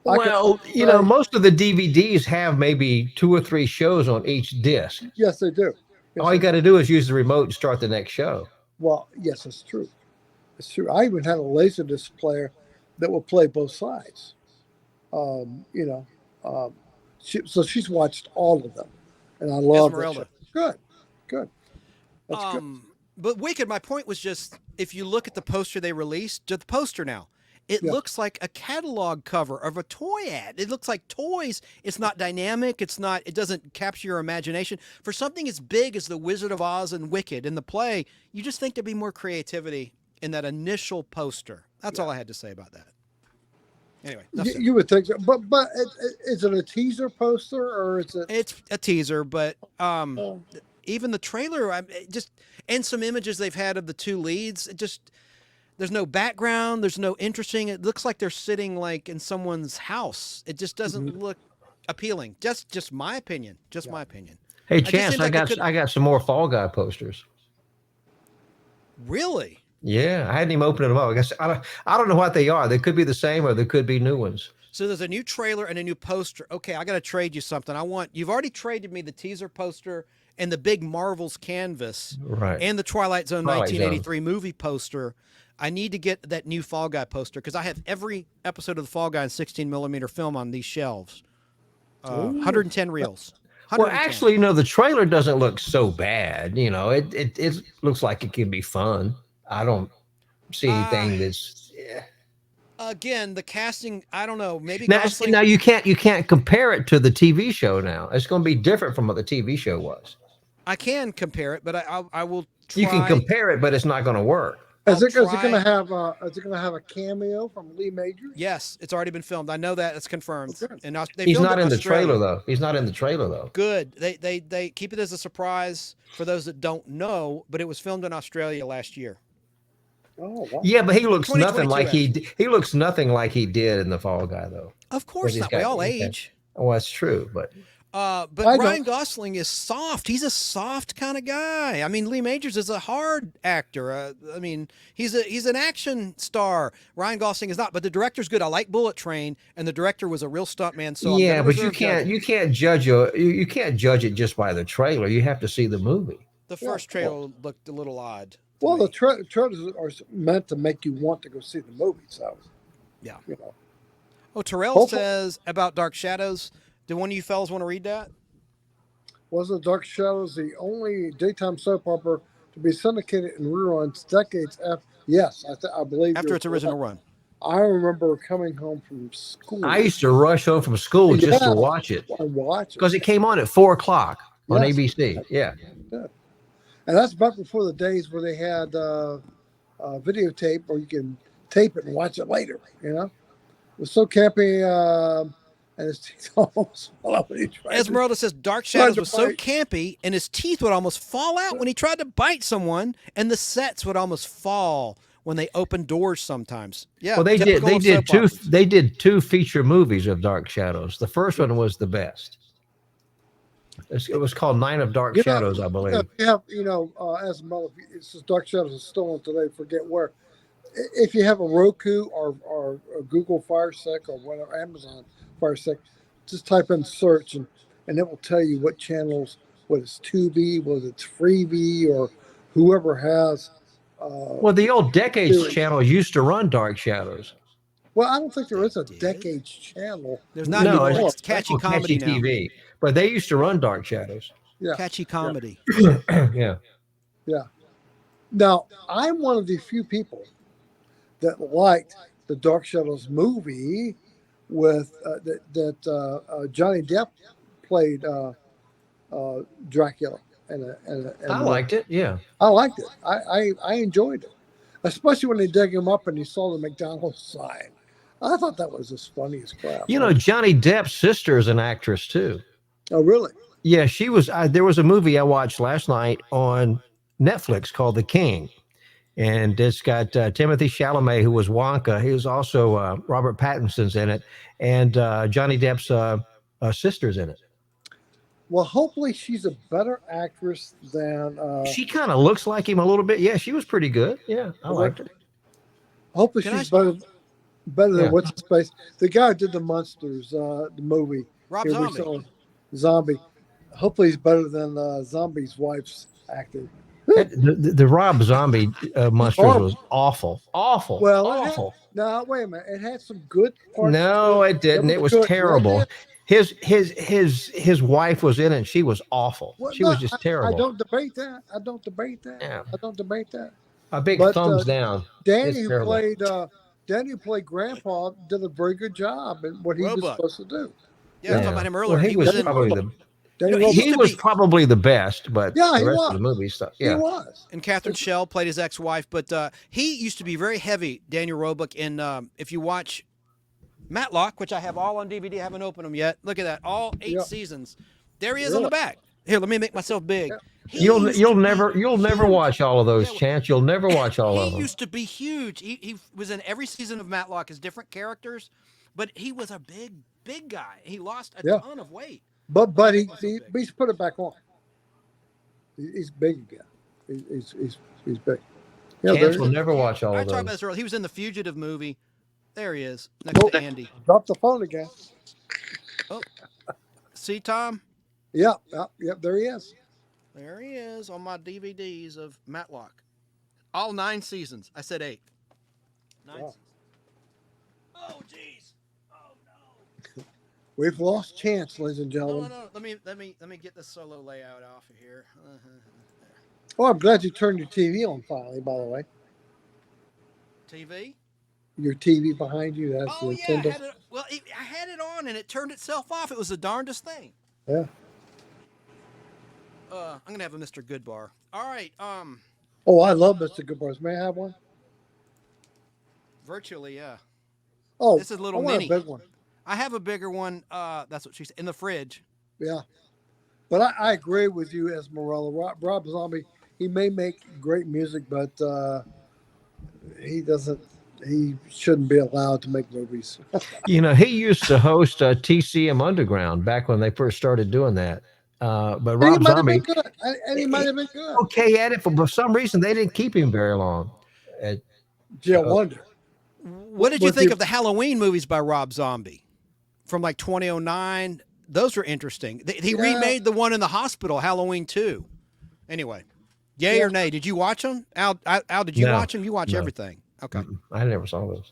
most of the DVDs have maybe 2 or 3 shows on each disc.
Yes, they do. Yes,
all you got to do is use the remote and start the next show.
Well, yes, it's true. It's true. I even had a Laserdisc player that will play both sides. So she's watched all of them, and I love
Esmeralda.
Good. That's good.
But Wicked, my point was just, if you look at the poster they released, to the poster now, it looks like a catalog cover of a toy ad. It looks like toys. It's not dynamic. It doesn't capture your imagination. For something as big as The Wizard of Oz and Wicked in the play, you just think there'd be more creativity in that initial poster. That's all I had to say about that. Anyway,
you would think so, but is it a teaser poster or is it?
It's a teaser, but even the trailer, and some images they've had of the 2 leads, there's no background, there's no interesting. It looks like they're sitting like in someone's house. It just doesn't look appealing. Just my opinion. My opinion.
Hey, Chance, I got some more Fall Guy posters.
Really?
Yeah, I hadn't even opened them up. I guess I don't know what they are. They could be the same or they could be new ones.
So there's a new trailer and a new poster. Okay, I got to trade you something. You've already traded me the teaser poster and the big Marvel's canvas,
right?
And the Twilight Zone 1983 movie poster. I need to get that new Fall Guy poster because I have every episode of the Fall Guy in 16mm film on these shelves. 110 reels. 110.
Well, actually, the trailer doesn't look so bad. It looks like it can be fun. I don't see anything that's. Yeah.
Again, the casting, I don't know. Maybe
now you can't compare it to the TV show. Now it's going to be different from what the TV show was.
I can compare it, but I will try.
You can compare it, but it's not going to work.
Is it going to have a cameo from Lee Majors?
Yes, it's already been filmed. I know that. It's confirmed.
Okay.
And
he's not in the trailer though.
Good. They keep it as a surprise for those that don't know, but it was filmed in Australia last year.
Oh, wow.
Yeah, but he looks nothing
2022,
like he looks nothing like he did in The Fall Guy, though.
Of course not. We all age.
Oh, that's true, but
But
I
Ryan
don't-
Gosling is soft. He's a soft kind of guy. I mean, Lee Majors is a hard actor. I mean, he's an action star. Ryan Gosling is not, but the director's good. I like Bullet Train, and the director was a real stuntman. So
yeah,
I'm
but you
reserve judgment.
can't judge you can't judge it just by the trailer. You have to see the movie.
The first trailer looked a little odd. to
Well,
me.
the trailers are meant to make you want to go see the movie. So,
Yeah.
you know.
Oh, Terrell
Hopefully-
says about Dark Shadows. Do one of you fellas want to read that?
Wasn't Dark Shadows the only daytime soap opera to be syndicated in reruns decades after? Yes, I believe.
After
you're
its original
correct.
run.
I remember coming home from school.
I used to rush home from school just to
Yeah.
watch it
I watch it.
because it came on at 4:00 on
Yes.
ABC. Yeah.
And that's back before the days where they had videotape where you can tape it and watch it later. You know, it was so campy, and his teeth almost fell out when he tried.
Esmeralda says Dark
tried
Shadows
to
was so
bite.
campy, and his teeth would almost fall out when he tried to bite someone, and the sets would almost fall when they opened doors sometimes. Yeah.
Well, they
typical of soap operas.
they did two feature movies of Dark Shadows. The first one was the best. It was called Night of Dark
You know,
Shadows, I believe.
Yeah, Esmeralda, it says Dark Shadows is still on today. Forget where. If you have a Roku or a Google Fire Stick or whatever, Amazon Fire Stick, just type in search and it will tell you what channels, whether it's Tubi, whether it's Freevee, or whoever has.
Well, the old Decades
series.
channel used to run Dark Shadows.
Well, I don't think there is a
did?
Decades channel.
There's not
No,
anymore.
it's
It's catchy
Oh,
comedy now.
TV. But they used to run Dark Shadows.
Yeah,
Catchy comedy.
Yeah.
yeah. Now, I'm one of the few people that liked the Dark Shadows movie with that Johnny Depp played Dracula. And
I liked it. Yeah.
I liked it. I enjoyed it, especially when they dug him up and he saw the McDonald's sign. I thought that was as funny as crap.
You know, Johnny Depp's sister is an actress too.
Oh, really?
Yeah, she was. There was a movie I watched last night on Netflix called The King, and it's got Timothy Chalamet, who was Wonka. He was also Robert Pattinson's in it, and Johnny Depp's sister's in it.
Well, hopefully she's a better actress than.
She kind of looks like him a little bit. Yeah, she was pretty good. Yeah, I liked her.
Hopefully
Can
she's better than
Yeah.
what's his face. The guy who did the Monsters, the movie.
Rob
here
Zombie.
recently. Zombie. Hopefully he's better than Zombie's wife's acting.
The Rob Zombie Monsters was awful.
Well,
Awful.
No, wait a minute. It had some good parts.
No, it didn't. It was
good.
terrible. His wife was in it, and she was awful.
Well,
She
no,
was just terrible.
I don't debate that.
Yeah.
I don't debate that.
A big
But,
thumbs down.
Danny,
It's
who
terrible.
played Grandpa, did a very good job in what he was
Roebuck.
supposed to do.
Yeah, I was talking about him earlier.
Well,
he was in.
probably the
Danny
You know,
Roebuck,
used
he
to
was
be-
probably the best, but
Yeah,
the
he
rest
was.
of the movie stuff.
he
Yeah.
was.
And Catherine Schell played his ex-wife, but he used to be very heavy, Daniel Roebuck. In if you watch Matlock, which I have all on DVD, I haven't opened them yet. Look at that, all 8
Yeah.
seasons. There he is on the
Really?
back. Here, let me make myself big.
Yeah.
He
You'll
used to
never
be
never
huge.
watch all of those,
Yeah,
Chance. You'll never watch all of
He
them.
used to be huge. He was in every season of Matlock as different characters, but he was a big guy. He lost a
Yeah.
ton of weight.
But
He wasn't big.
he's put it back on. He's big again. He's big. Yeah,
Chance will
there,
never watch all
I
of
talked about
those.
this earlier. He was in the Fugitive movie. There he is, next
Oh.
to Andy.
drop the phone again.
See, Tom?
Yeah, there he is.
There he is on my DVDs of Matlock. All 9 seasons. I said 8. 9
Wow.
seasons. Oh, jeez. Oh, no.
We've lost Chance, ladies and
No,
gentlemen.
no. Let me get the solo layout off of here.
Oh, I'm glad you turned your TV on finally, by the way.
TV?
Your TV behind you, that's
Oh,
the
yeah.
Nintendo.
I had it on and it turned itself off. It was the darndest thing.
Yeah.
I'm going to have a Mr. Goodbar. All right.
Oh, I love Mr. Goodbars. May I have one?
Virtually, yeah.
Oh,
This is a little
I want
mini.
a big one.
I have a bigger one. That's what she said. In the fridge.
Yeah. But I agree with you, Esmeralda. Rob Zombie, he may make great music, but he doesn't. He shouldn't be allowed to make movies.
He used to host TCM Underground back when they first started doing that. But
And he
Rob
might have
Zombie,
been good. And he might have been good.
okay at it, but for some reason they didn't keep him very long.
Yeah, wonder.
What did you think of the Halloween movies by Rob Zombie from like 2009? Those were interesting. He remade the one in the hospital, Halloween 2. Anyway, yay or nay? Did you watch them? Al, did you watch them? You watch everything. Okay.
I never saw those.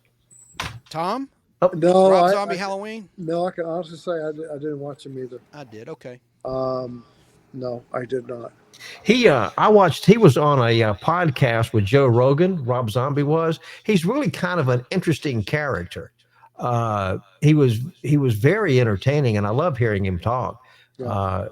Tom?
No,
Rob Zombie Halloween?
No, I can honestly say I didn't watch them either.
I did. Okay.
No, I did not.
He was on a podcast with Joe Rogan. Rob Zombie was. He's really kind of an interesting character. He was very entertaining, and I love hearing him talk.
Yeah.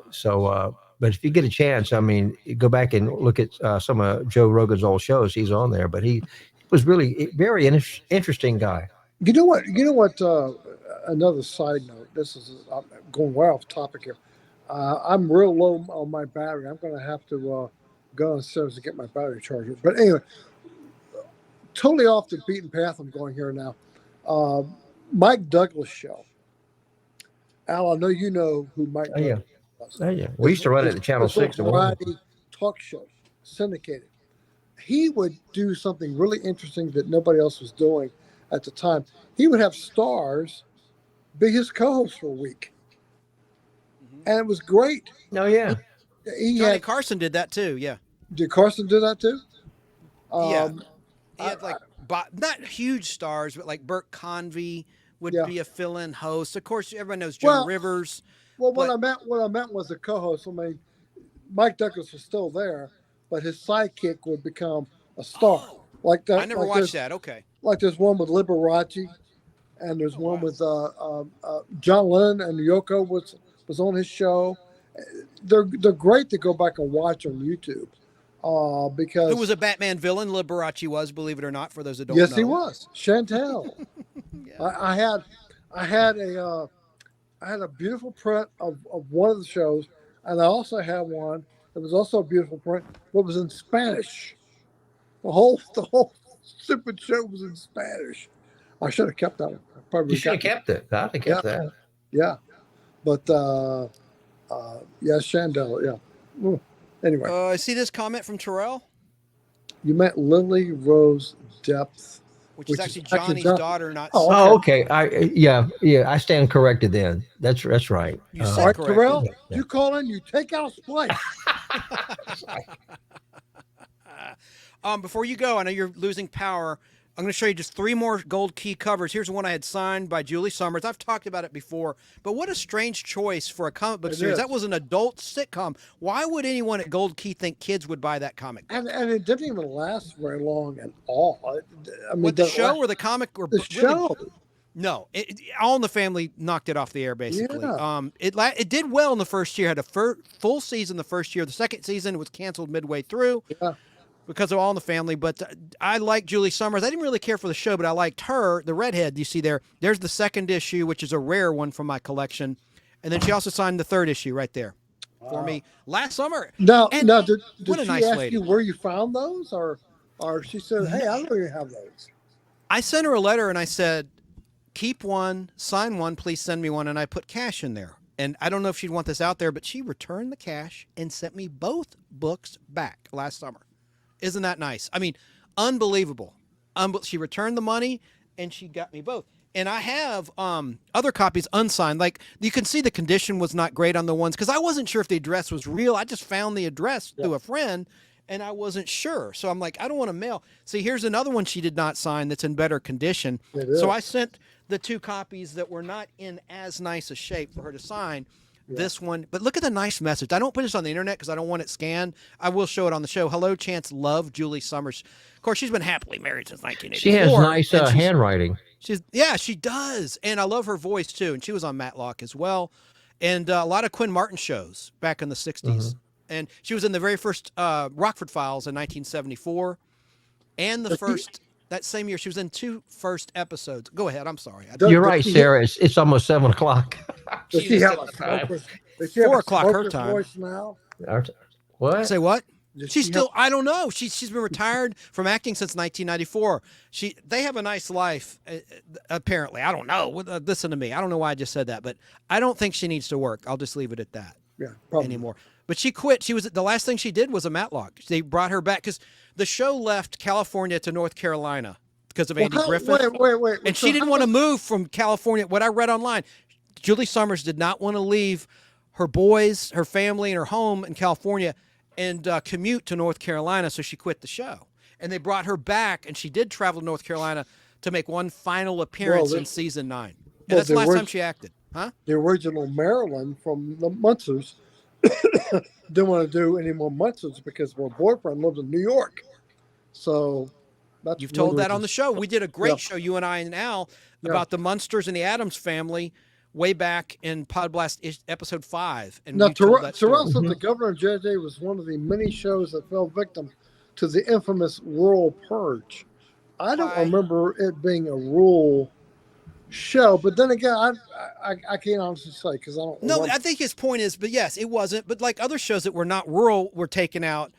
But if you get a chance, I mean, go back and look at some of Joe Rogan's old shows. He's on there, but he was really very interesting guy.
You know what? Another side note. I'm going way off topic here. I'm real low on my battery. I'm going to have to go downstairs to get my battery charger. But anyway, totally off the beaten path I'm going here now. Mike Douglas show. Al, I know you know who Mike Douglas was.
Oh, yeah. We used to run it at Channel 6.
Variety talk show, syndicated. He would do something really interesting that nobody else was doing at the time. He would have stars be his co-host for a week. And it was great.
Oh, yeah.
Johnny Carson did that too. Yeah.
Did Carson do that too?
Yeah. He had not huge stars, but like Burt Convey would be a fill-in host. Of course, everyone knows Joan Rivers.
Well, what I meant was a co-host. I mean, Mike Douglas was still there, but his sidekick would become a star. Like that.
I never watched that. Okay.
Like there's one with Liberace, and there's one with John Lennon and Yoko was on his show. They're great to go back and watch on YouTube. Because
who was a Batman villain? Liberace was, believe it or not, for those that don't know.
Yes, he was. Chantel. I had a beautiful print of one of the shows, and I also had one that was also a beautiful print, but was in Spanish. The whole stupid show was in Spanish. I should have kept that one.
You should have kept it. I'd have kept that.
Yeah. But Chandel, yeah. Anyway.
I see this comment from Terrell.
You meant Lily Rose Depth.
Which is actually Johnny's daughter, not.
Oh, okay. I stand corrected then. That's right.
You said correct.
Terrell, you call in, you take out place.
Before you go, I know you're losing power. I'm going to show you just 3 more gold key covers. Here's one I had signed by Julie Summers. I've talked about it before, but what a strange choice for a comic book series. That was an adult sitcom. Why would anyone at Gold Key think kids would buy that comic book?
And it didn't even last very long at all. I mean,
the show or the comic? Or
the show.
No, All in the Family knocked it off the air, basically.
Yeah.
It did well in the first year. Had a full season the first year. The second season was canceled midway through.
Yeah.
Because of All in the Family, but I like Julie Summers. I didn't really care for the show, but I liked her, the redhead you see there. There's the second issue, which is a rare one from my collection. And then she also signed the third issue right there for me last summer.
Now, did
what a
she
nice
ask
lady.
you where you found those? Or she said, hey, I don't even have those.
I sent her a letter and I said, keep one, sign one, please send me one. And I put cash in there. And I don't know if she'd want this out there, but she returned the cash and sent me both books back last summer. Isn't that nice? I mean, unbelievable. She returned the money and she got me both. And I have other copies unsigned. Like you can see the condition was not great on the ones because I wasn't sure if the address was real. I just found the address through a friend and I wasn't sure. So I'm like, I don't want to mail. See, here's another one she did not sign that's in better condition. So I sent the 2 copies that were not in as nice a shape for her to sign. This one, but look at the nice message. I don't put this on the internet because I don't want it scanned. I will show it on the show. Hello, Chance. Love, Julie Summers. Of course, she's been happily married since 1984.
She has nice handwriting.
She does, and I love her voice too. And she was on Matlock as well, and a lot of Quinn Martin shows back in the '60s. Mm-hmm. And she was in the very first Rockford Files in 1974, and the first. That same year, she was in 2 first episodes. Go ahead. I'm sorry.
You're right, Sarah. It's almost 7 o'clock.
Does she have a
4 o'clock her time.
Voice now?
What?
Say what? She's still, I don't know. She's been retired from acting since 1994. They have a nice life, apparently. I don't know. Listen to me. I don't know why I just said that, but I don't think she needs to work. I'll just leave it at that.
Yeah, probably
anymore. But she quit. The last thing she did was a Matlock. They brought her back because the show left California to North Carolina because of Andy Griffith.
Wait.
And she didn't want to move from California. What I read online, Julie Summers did not want to leave her boys, her family, and her home in California and commute to North Carolina, so she quit the show. And they brought her back, and she did travel to North Carolina to make one final appearance in season 9. And that's the last time she acted. Huh?
The original Marilyn from the Munsters didn't want to do any more Munsters because her boyfriend lives in New York. So
you've told that on the show. We did a great show, you and I and Al, about the Munsters and the Addams family way back in Podblast episode 5. And
now, Terrell said the Governor of JJ was one of the many shows that fell victim to the infamous rural purge. I don't remember it being a rural show, but then again, I can't honestly say because I don't.
No, I think his point is, but yes, it wasn't. But like other shows that were not rural were taken out,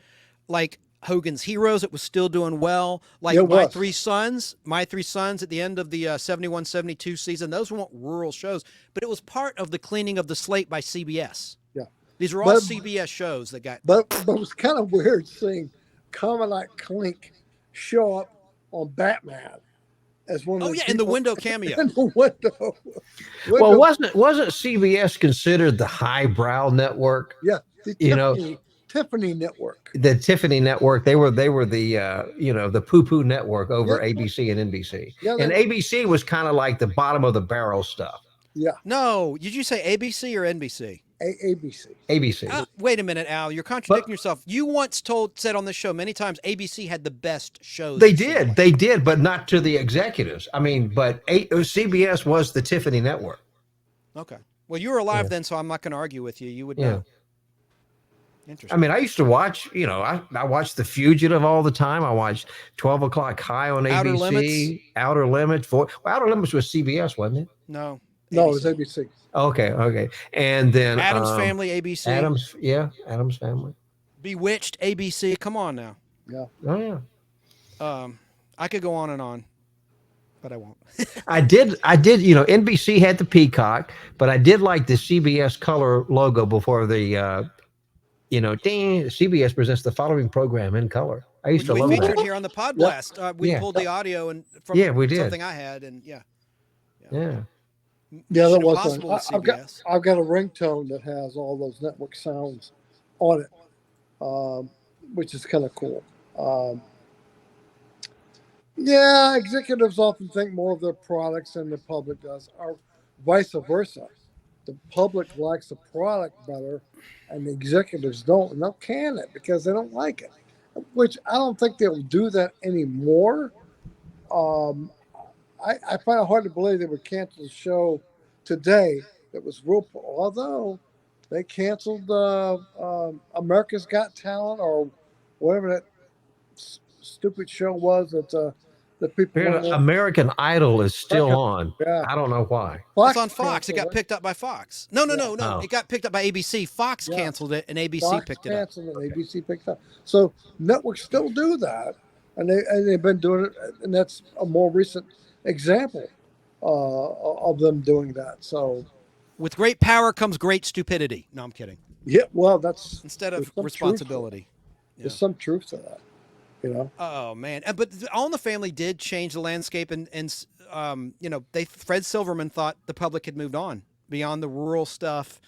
like Hogan's Heroes. It was still doing well. Like My Three Sons at the end of the 71-72 season. Those weren't rural shows, but it was part of the cleaning of the slate by CBS.
Yeah,
these were all CBS shows that got.
But it was kind of weird seeing Commandant Klink show up on Batman. As one of
in the window cameo.
In the window.
Well, wasn't CBS considered the highbrow network?
Yeah, Tiffany Network.
The Tiffany Network. They were the the poo-poo network over ABC and NBC. Yeah, and ABC was kind of like the bottom of the barrel stuff.
Yeah.
No, did you say ABC or NBC?
ABC.
ABC.
Wait a minute, Al. You're contradicting yourself. You once said on this show many times ABC had the best shows.
They did, but not to the executives. I mean, but CBS was the Tiffany Network.
Okay. Well, you were alive then, so I'm not going to argue with you. You would know. Interesting.
I mean, I used to watch, I watched The Fugitive all the time. I watched 12 O'Clock High on ABC. Outer Limits. Outer Limits was CBS, wasn't it?
No.
No, it was ABC.
Okay. And then
Addams Family, ABC.
Addams Family.
Bewitched, ABC. Come on now.
Yeah.
Oh yeah.
I could go on and on, but I won't.
I did. NBC had the peacock, but I did like the CBS color logo before the. CBS presents the following program in color. I used to love that.
We featured here on the Podblast. We pulled the audio and from
we did.
something I had, and
Yeah, that was one. I've got a ringtone that has all those network sounds on it, which is kind of cool. Executives often think more of their products than the public does, or vice versa. The public likes the product better, and the executives don't, and they'll can it because they don't like it, which I don't think they'll do that anymore. I find it hard to believe they would cancel the show today that was real, although they canceled America's Got Talent or whatever that stupid show was that the people.
American Idol is still on. Yeah. I don't know why.
It's on Fox. It got picked up by Fox. No. It got picked up by ABC. Fox canceled it, and ABC picked it up.
And ABC picked it up. So networks still do that, and they've been doing it, and that's a more recent example of them doing that. So,
with great power comes great stupidity. No, I'm kidding.
Yeah, well, that's
instead of responsibility.
There's some truth to that.
Oh man! But All in the Family did change the landscape, and Fred Silverman thought the public had moved on beyond the rural stuff,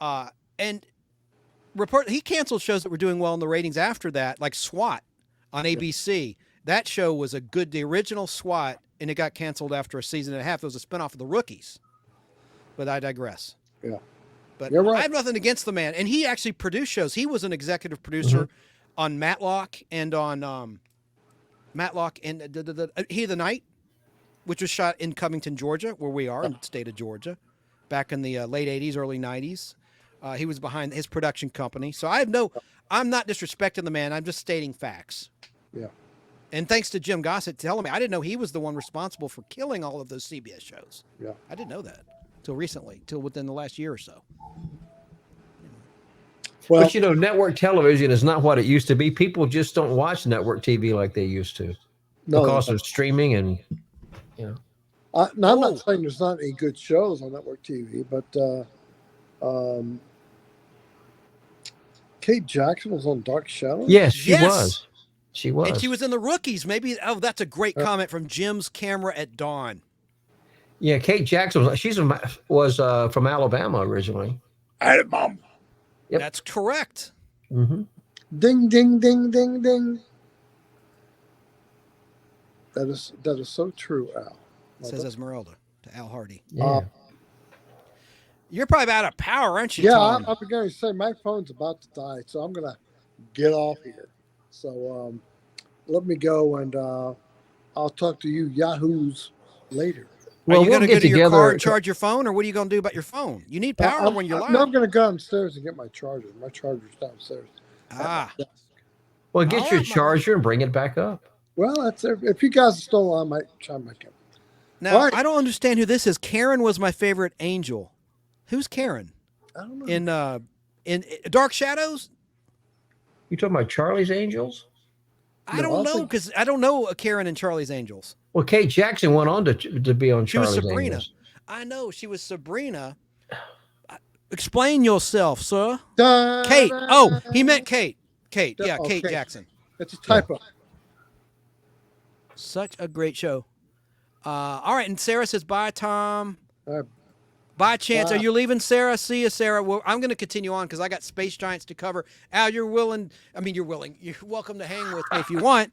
and he canceled shows that were doing well in the ratings after that, like SWAT on ABC. That show was the original SWAT, and it got canceled after a season and a half. It was a spinoff of The Rookies, but I digress.
Yeah,
but right. I have nothing against the man, and he actually produced shows. He was an executive producer. On Matlock and on He of the Night, which was shot in Covington, Georgia, where we are in the state of Georgia, back in the late 80s, early 90s. He was behind his production company. So I'm not disrespecting the man. I'm just stating facts.
Yeah.
And thanks to Jim Gossett telling me, I didn't know he was the one responsible for killing all of those CBS shows.
Yeah.
I didn't know that till recently, till within the last year or so.
Well,
But you know, network television is not what it used to be. People just don't watch network TV like they used to because of streaming and, you know.
Now, I'm not saying there's not any good shows on network TV, but Kate Jackson was on Dark Shadows.
Yes, she was. She was.
And she was in The Rookies. Maybe, that's a great comment from Jim's Camera at Dawn.
Yeah, Kate Jackson was from Alabama originally.
Alabama.
Yep.
That's correct.
Mm-hmm.
Ding, ding, ding, ding, ding. That is so true, Al.
Says Esmeralda to Al Hardy.
Yeah.
You're probably out of power, aren't you,
Yeah,
Tom?
I'm going to say my phone's about to die, so I'm going to get off here. So let me go, and I'll talk to you yahoos later.
Are you going to go to your car and charge your phone, or what are you going to do about your phone? You need power when you're live.
No, I'm going to go downstairs and get my charger. My charger's downstairs.
Well, get your charger and bring it back up.
Well, that's if you guys are still on, I might try my camera.
Now, I don't understand who this is. Karen was my favorite angel. Who's Karen?
I don't know.
In Dark Shadows?
You talking about Charlie's Angels?
I don't know, because I don't know Karen and Charlie's Angels.
Well, Kate Jackson went on to be on
She was
Charlie's
Sabrina.
Angels.
I know, she was Sabrina. Explain yourself, sir.
Da,
Kate.
da,
Oh, he meant Kate. Kate. Yeah,
okay.
Kate Jackson.
It's a typo.
Such a great show. All right, and Sarah says, bye, Tom. Bye, Chance.
Bye.
Are you leaving, Sarah? See you, Sarah. Well, I'm going to continue on because I got Space Giants to cover. Al, you're willing. You're welcome to hang with me if you want,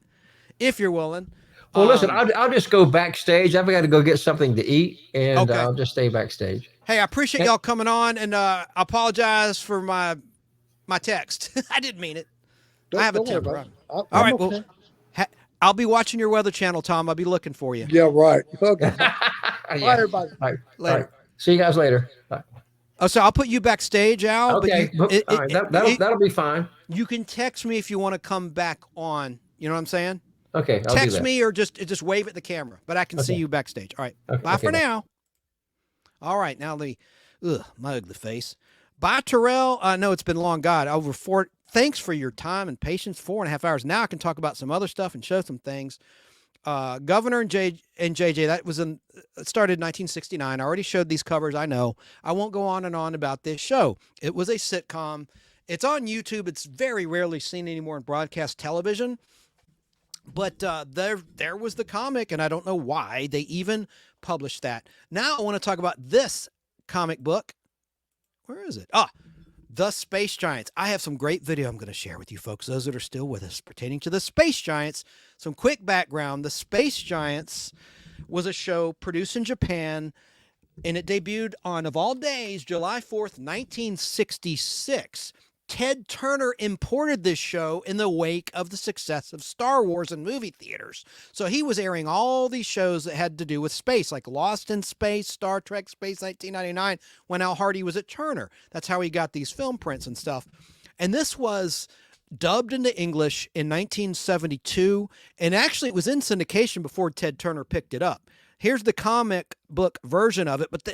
if you're willing.
Well, listen, I'll just go backstage. I've got to go get something to eat, and I'll just stay backstage.
Hey, I appreciate y'all coming on, and I apologize for my text. I didn't mean it. I have a temper. All right, okay. Well, I'll be watching your Weather Channel, Tom. I'll be looking for you.
Yeah, right. Okay.
Yeah.
Bye, everybody.
All right.
Later.
All right. See you guys later. Bye.
Oh, so I'll put you backstage, Al.
Okay. All right. That'll be fine.
You can text me if you want to come back on. You know what I'm saying?
Okay. I'll
text
do that.
me or just wave at the camera, but I can see you backstage. All right.
Okay.
Bye for now. All right. Now my ugly face. Bye, Terrell. I know it's been long. God, thanks for your time and patience. 4.5 hours. Now I can talk about some other stuff and show some things. Governor and JJ, that started in 1969. I already showed these covers. I know. I won't go on and on about this show. It was a sitcom. It's on YouTube. It's very rarely seen anymore in broadcast television. But there was the comic, and I don't know why they even published that. Now I want to talk about this comic book. Where is it? The Space Giants. I have some great video I'm going to share with you folks, those that are still with us, pertaining to the Space Giants. Some quick background. The Space Giants was a show produced in Japan, and it debuted on, of all days, July 4th, 1966. Ted Turner imported this show in the wake of the success of Star Wars in movie theaters. So he was airing all these shows that had to do with space, like Lost in Space, Star Trek Space 1999, when Al Hardy was at Turner. That's how he got these film prints and stuff. And this was dubbed into English in 1972, and actually it was in syndication before Ted Turner picked it up. Here's the comic book version of it, but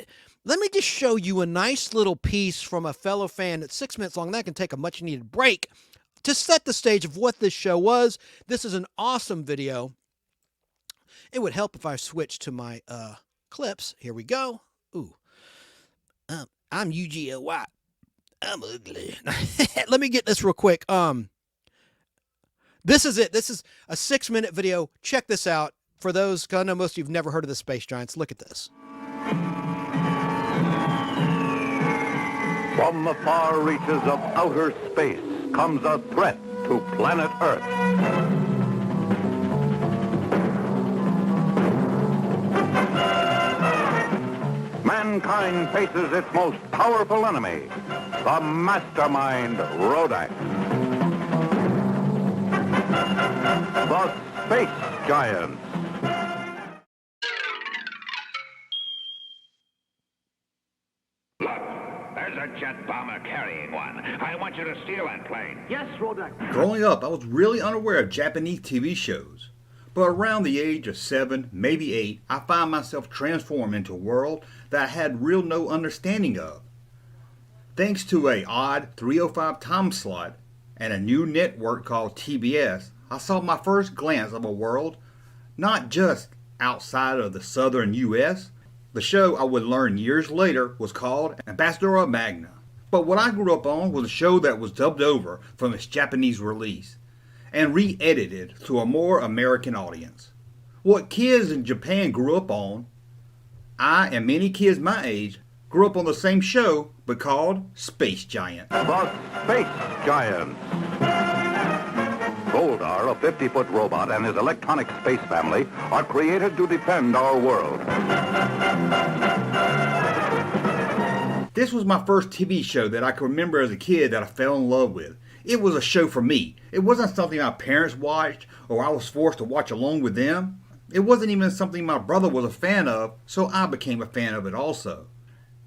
let me just show you a nice little piece from a fellow fan that's 6 minutes long. That can take a much needed break to set the stage of what this show was. This is an awesome video. It would help if I switched to my clips. Here we go. Ooh, I'm UGL White. I'm ugly. Let me get this real quick. This is it. This is a 6-minute video. Check this out. For those, because I know most of you have never heard of the Space Giants. Look at this.
From the far reaches of outer space comes a threat to planet Earth. Mankind faces its most powerful enemy, the mastermind Rodak. The Space Giants.
There's a jet bomber carrying one. I want you to steal that plane.
Yes, Rodak.
Growing up, I was really unaware of Japanese TV shows. But around the age of 7, maybe 8, I found myself transformed into a world that I had real no understanding of. Thanks to a odd 3:05 time slot and a new network called TBS, I saw my first glance of a world not just outside of the southern U.S. The show I would learn years later was called Ambassador Magna. But what I grew up on was a show that was dubbed over from its Japanese release and re-edited to a more American audience. What kids in Japan grew up on, I and many kids my age grew up on the same show but called Space Giant.
The Space Giant. Goldar, a 50-foot robot, and his electronic space family are created to defend our world.
This was my first TV show that I can remember as a kid that I fell in love with. It was a show for me. It wasn't something my parents watched or I was forced to watch along with them. It wasn't even something my brother was a fan of, so I became a fan of it also.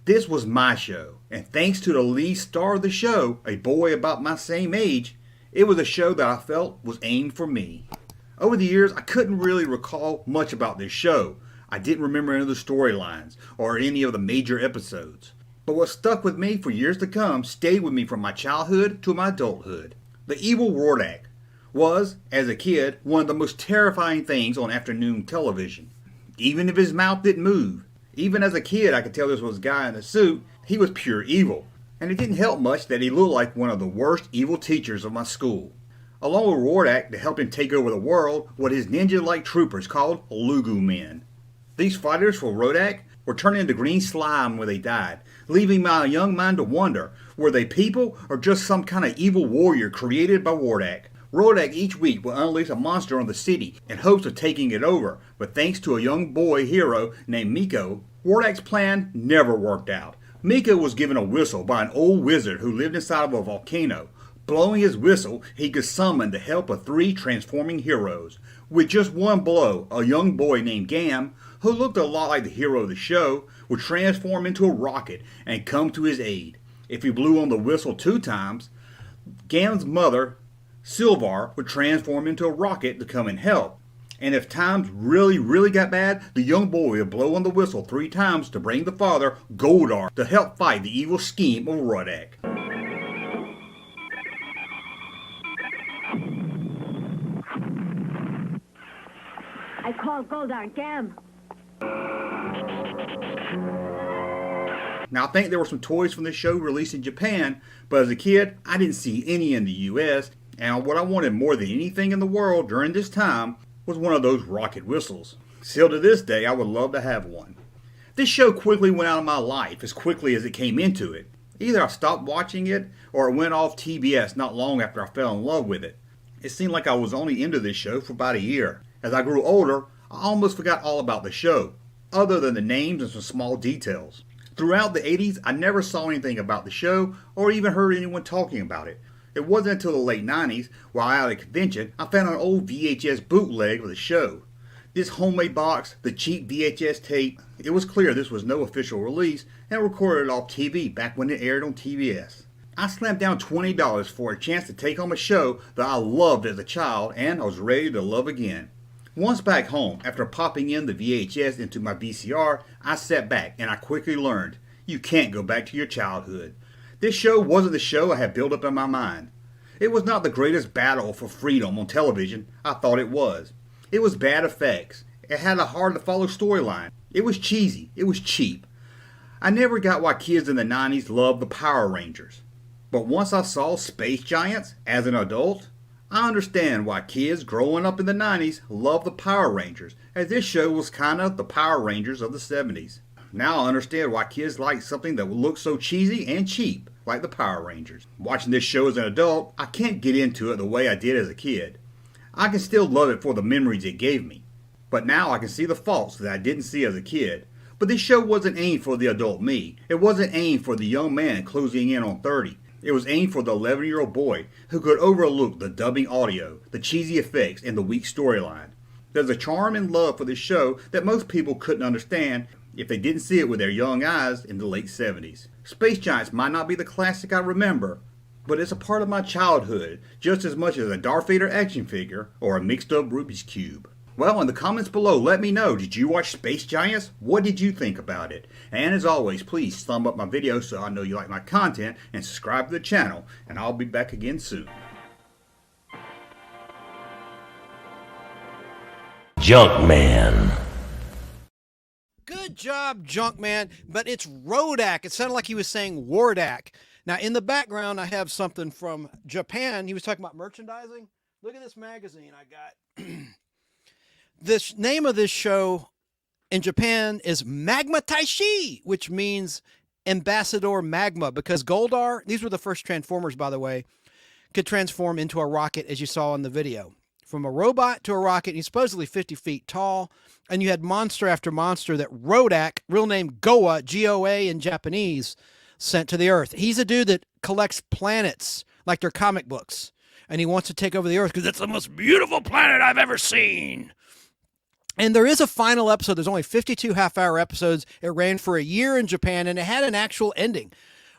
This was my show, and thanks to the lead star of the show, a boy about my same age, it was a show that I felt was aimed for me. Over the years, I couldn't really recall much about this show. I didn't remember any of the storylines or any of the major episodes. But what stuck with me for years to come stayed with me from my childhood to my adulthood. The evil Rodak was, as a kid, one of the most terrifying things on afternoon television. Even if his mouth didn't move, even as a kid I could tell this was a guy in a suit, he was pure evil. And it didn't help much that he looked like one of the worst evil teachers of my school. Along with Rodak, to help him take over the world, were his ninja-like troopers called Lugu Men. These fighters for Rodak were turned into green slime when they died, leaving my young mind to wonder, were they people or just some kind of evil warrior created by Rodak? Rodak each week will unleash a monster on the city in hopes of taking it over, but thanks to a young boy hero named Miko, Rodak's plan never worked out. Miko was given a whistle by an old wizard who lived inside of a volcano. Blowing his whistle, he could summon the help of 3 transforming heroes. With just one blow, a young boy named Gam, who looked a lot like the hero of the show, would transform into a rocket and come to his aid. If he blew on the whistle 2 times, Gam's mother, Silvar, would transform into a rocket to come and help. And if times really got bad, the young boy would blow on the whistle 3 times to bring the father, Goldar, to help fight the evil scheme of Rodak.
I called Goldar, Gam.
Now I think there were some toys from this show released in Japan, but as a kid, I didn't see any in the US, and what I wanted more than anything in the world during this time was one of those rocket whistles. Still to this day, I would love to have one. This show quickly went out of my life as quickly as it came into it. Either I stopped watching it or it went off TBS not long after I fell in love with it. It seemed like I was only into this show for about a year. As I grew older, I almost forgot all about the show, other than the names and some small details. Throughout the 80s, I never saw anything about the show or even heard anyone talking about it. It wasn't until the late 90s, while out at a convention, I found an old VHS bootleg of the show. This homemade box, the cheap VHS tape, it was clear this was no official release and recorded off TV back when it aired on TBS. I slammed down $20 for a chance to take home a show that I loved as a child and I was ready to love again. Once back home, after popping in the VHS into my VCR, I sat back and I quickly learned, you can't go back to your childhood. This show wasn't the show I had built up in my mind. It was not the greatest battle for freedom on television I thought it was. It was bad effects. It had a hard to follow storyline. It was cheesy. It was cheap. I never got why kids in the 90s loved the Power Rangers. But once I saw Space Giants as an adult, I understand why kids growing up in the 90s loved the Power Rangers, as this show was kind of the Power Rangers of the 70s. Now I understand why kids like something that would look so cheesy and cheap, like the Power Rangers. Watching this show as an adult, I can't get into it the way I did as a kid. I can still love it for the memories it gave me. But now I can see the faults that I didn't see as a kid. But this show wasn't aimed for the adult me. It wasn't aimed for the young man closing in on 30. It was aimed for the 11-year-old boy who could overlook the dubbing audio, the cheesy effects, and the weak storyline. There's a charm and love for this show that most people couldn't understand if they didn't see it with their young eyes in the late 70s. Space Giants might not be the classic I remember, but it's a part of my childhood just as much as a Darth Vader action figure or a mixed up Rubik's Cube. Well, in the comments below, let me know, did you watch Space Giants? What did you think about it? And as always, please thumb up my video so I know you like my content, and subscribe to the channel, and I'll be back again soon.
Junkman.
Good job, Junkman, but it's Rodak. It sounded like he was saying Wardak. Now, in the background, I have something from Japan. He was talking about merchandising. Look at this magazine I got. This name of this show in Japan is Magma Taishi, which means Ambassador Magma, because Goldar, these were the first Transformers, by the way, could transform into a rocket, as you saw in the video. From a robot to a rocket, and he's supposedly 50 feet tall. And you had monster after monster that Rodak, real name Goa, G-O-A in Japanese, sent to the Earth. He's a dude that collects planets like they're comic books. And he wants to take over the Earth because it's the most beautiful planet I've ever seen. And there is a final episode. There's only 52 half-hour episodes. It ran for a year in Japan, and it had an actual ending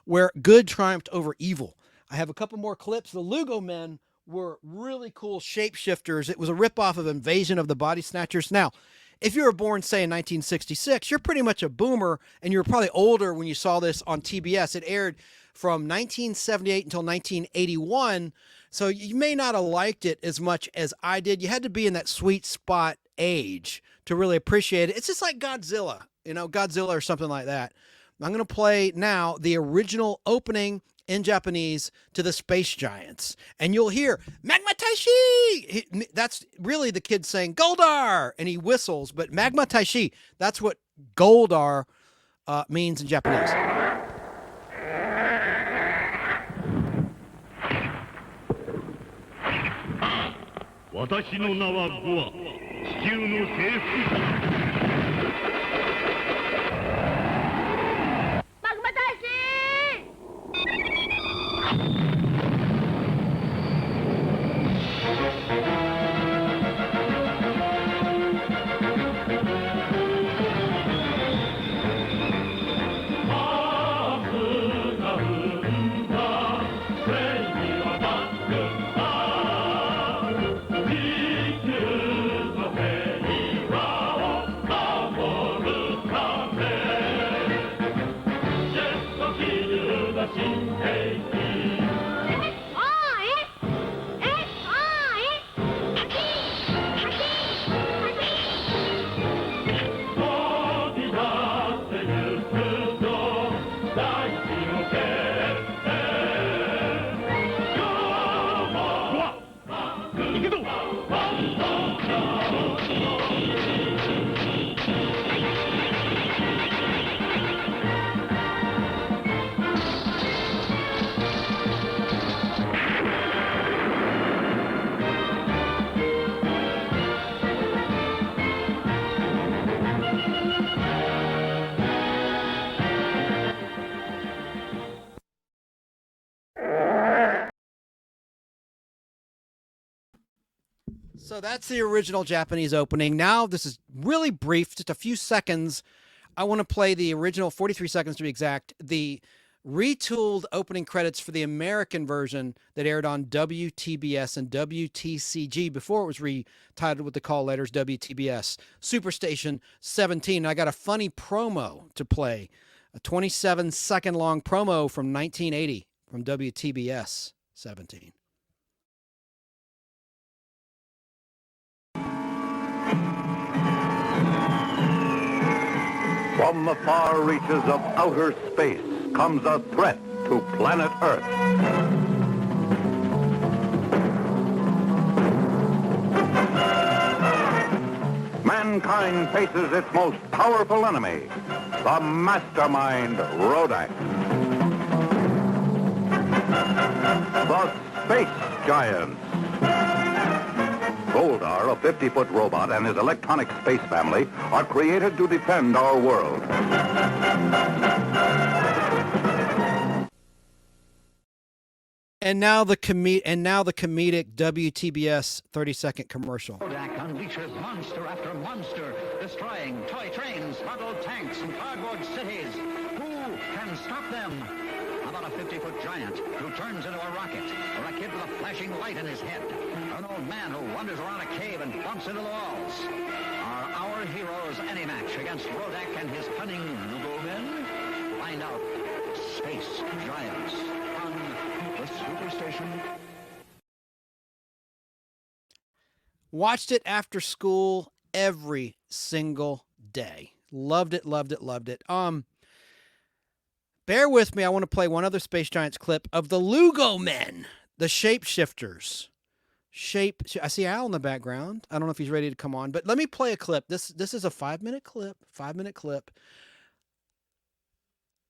where good triumphed over evil. I have a couple more clips. The Lugo Men were really cool shapeshifters. It was a ripoff of Invasion of the Body Snatchers. Now, if you were born, say, in 1966, you're pretty much a boomer, and you were probably older when you saw this on TBS. It aired from 1978 until 1981, so you may not have liked it as much as I did. You had to be in that sweet spot age to really appreciate it. It's just like Godzilla, Godzilla or something like that. I'm going to play now the original opening in Japanese to the Space Giants, and you'll hear Magma Taishi. That's really the kid saying Goldar, and he whistles, but Magma Taishi, that's what Goldar means in Japanese.
私の名はゴア、地球の征服者。マグマ大使。
So that's the original Japanese opening. Now, this is really brief, just a few seconds. I want to play the original, 43 seconds to be exact, the retooled opening credits for the American version that aired on WTBS and WTCG before it was retitled with the call letters WTBS. Superstation 17. I got a funny promo to play, a 27-second long promo from 1980 from WTBS 17.
From the far reaches of outer space comes a threat to planet Earth. Mankind faces its most powerful enemy, the mastermind Rodak. The Space Giants. Goldar, a 50-foot robot, and his electronic space family are created to defend our world.
And now the comedic WTBS 30-second commercial.
Rodak unleashes monster after monster, destroying toy trains, model tanks, and cardboard cities. Who can stop them? How about a 50-foot giant who turns into a rocket, or a kid with a flashing light in his head? Oh no, baffled man who wanders around a cave and bumps into the walls. Are our heroes any match against Rodak and his cunning Lugo men? Find out. Space Giants on the Superstation.
Watched it after school every single day. Loved it, loved it, loved it. Bear with me. I want to play one other Space Giants clip of the Lugo men, the shapeshifters. I see Al in the background. I don't know if he's ready to come on, but let me play a clip. This is a 5-minute clip. 5-minute clip.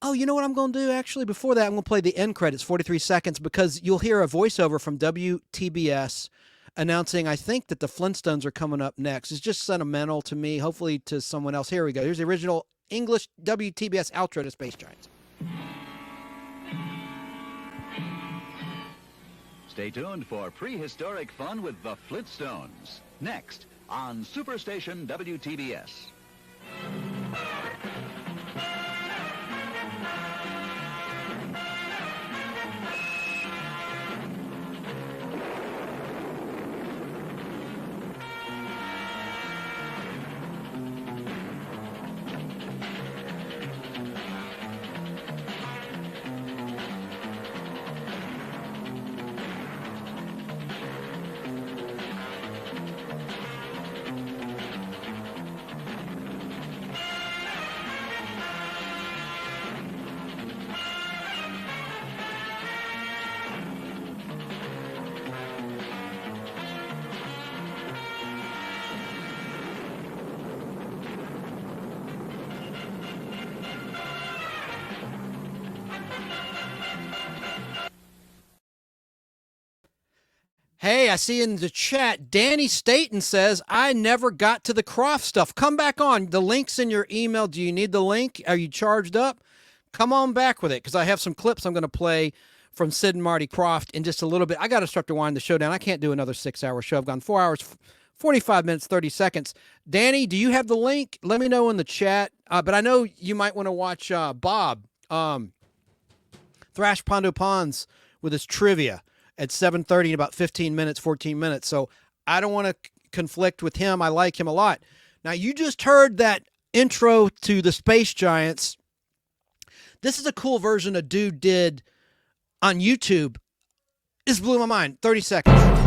Oh, you know what I'm going to do? Actually, before that, I'm going to play the end credits, 43 seconds, because you'll hear a voiceover from WTBS announcing, I think, that the Flintstones are coming up next. It's just sentimental to me, hopefully to someone else. Here we go. Here's the original English WTBS outro to Space Giants.
Stay tuned for prehistoric fun with the Flintstones. Next on Superstation WTBS.
Hey, I see in the chat, Danny Staten says, I never got to the Croft stuff. Come back on. The link's in your email. Do you need the link? Are you charged up? Come on back with it, because I have some clips I'm going to play from Sid and Marty Krofft in just a little bit. I got to start to wind the show down. I can't do another 6-hour show. I've gone 4 hours, 45 minutes, 30 seconds. Danny, do you have the link? Let me know in the chat. But I know you might want to watch Bob, Thrash Pondo Pons with his trivia at 7:30 in about 15 minutes, 14 minutes. So I don't want to conflict with him. I like him a lot. Now, you just heard that intro to the Space Giants. This is a cool version a dude did on YouTube. This blew my mind. 30 seconds.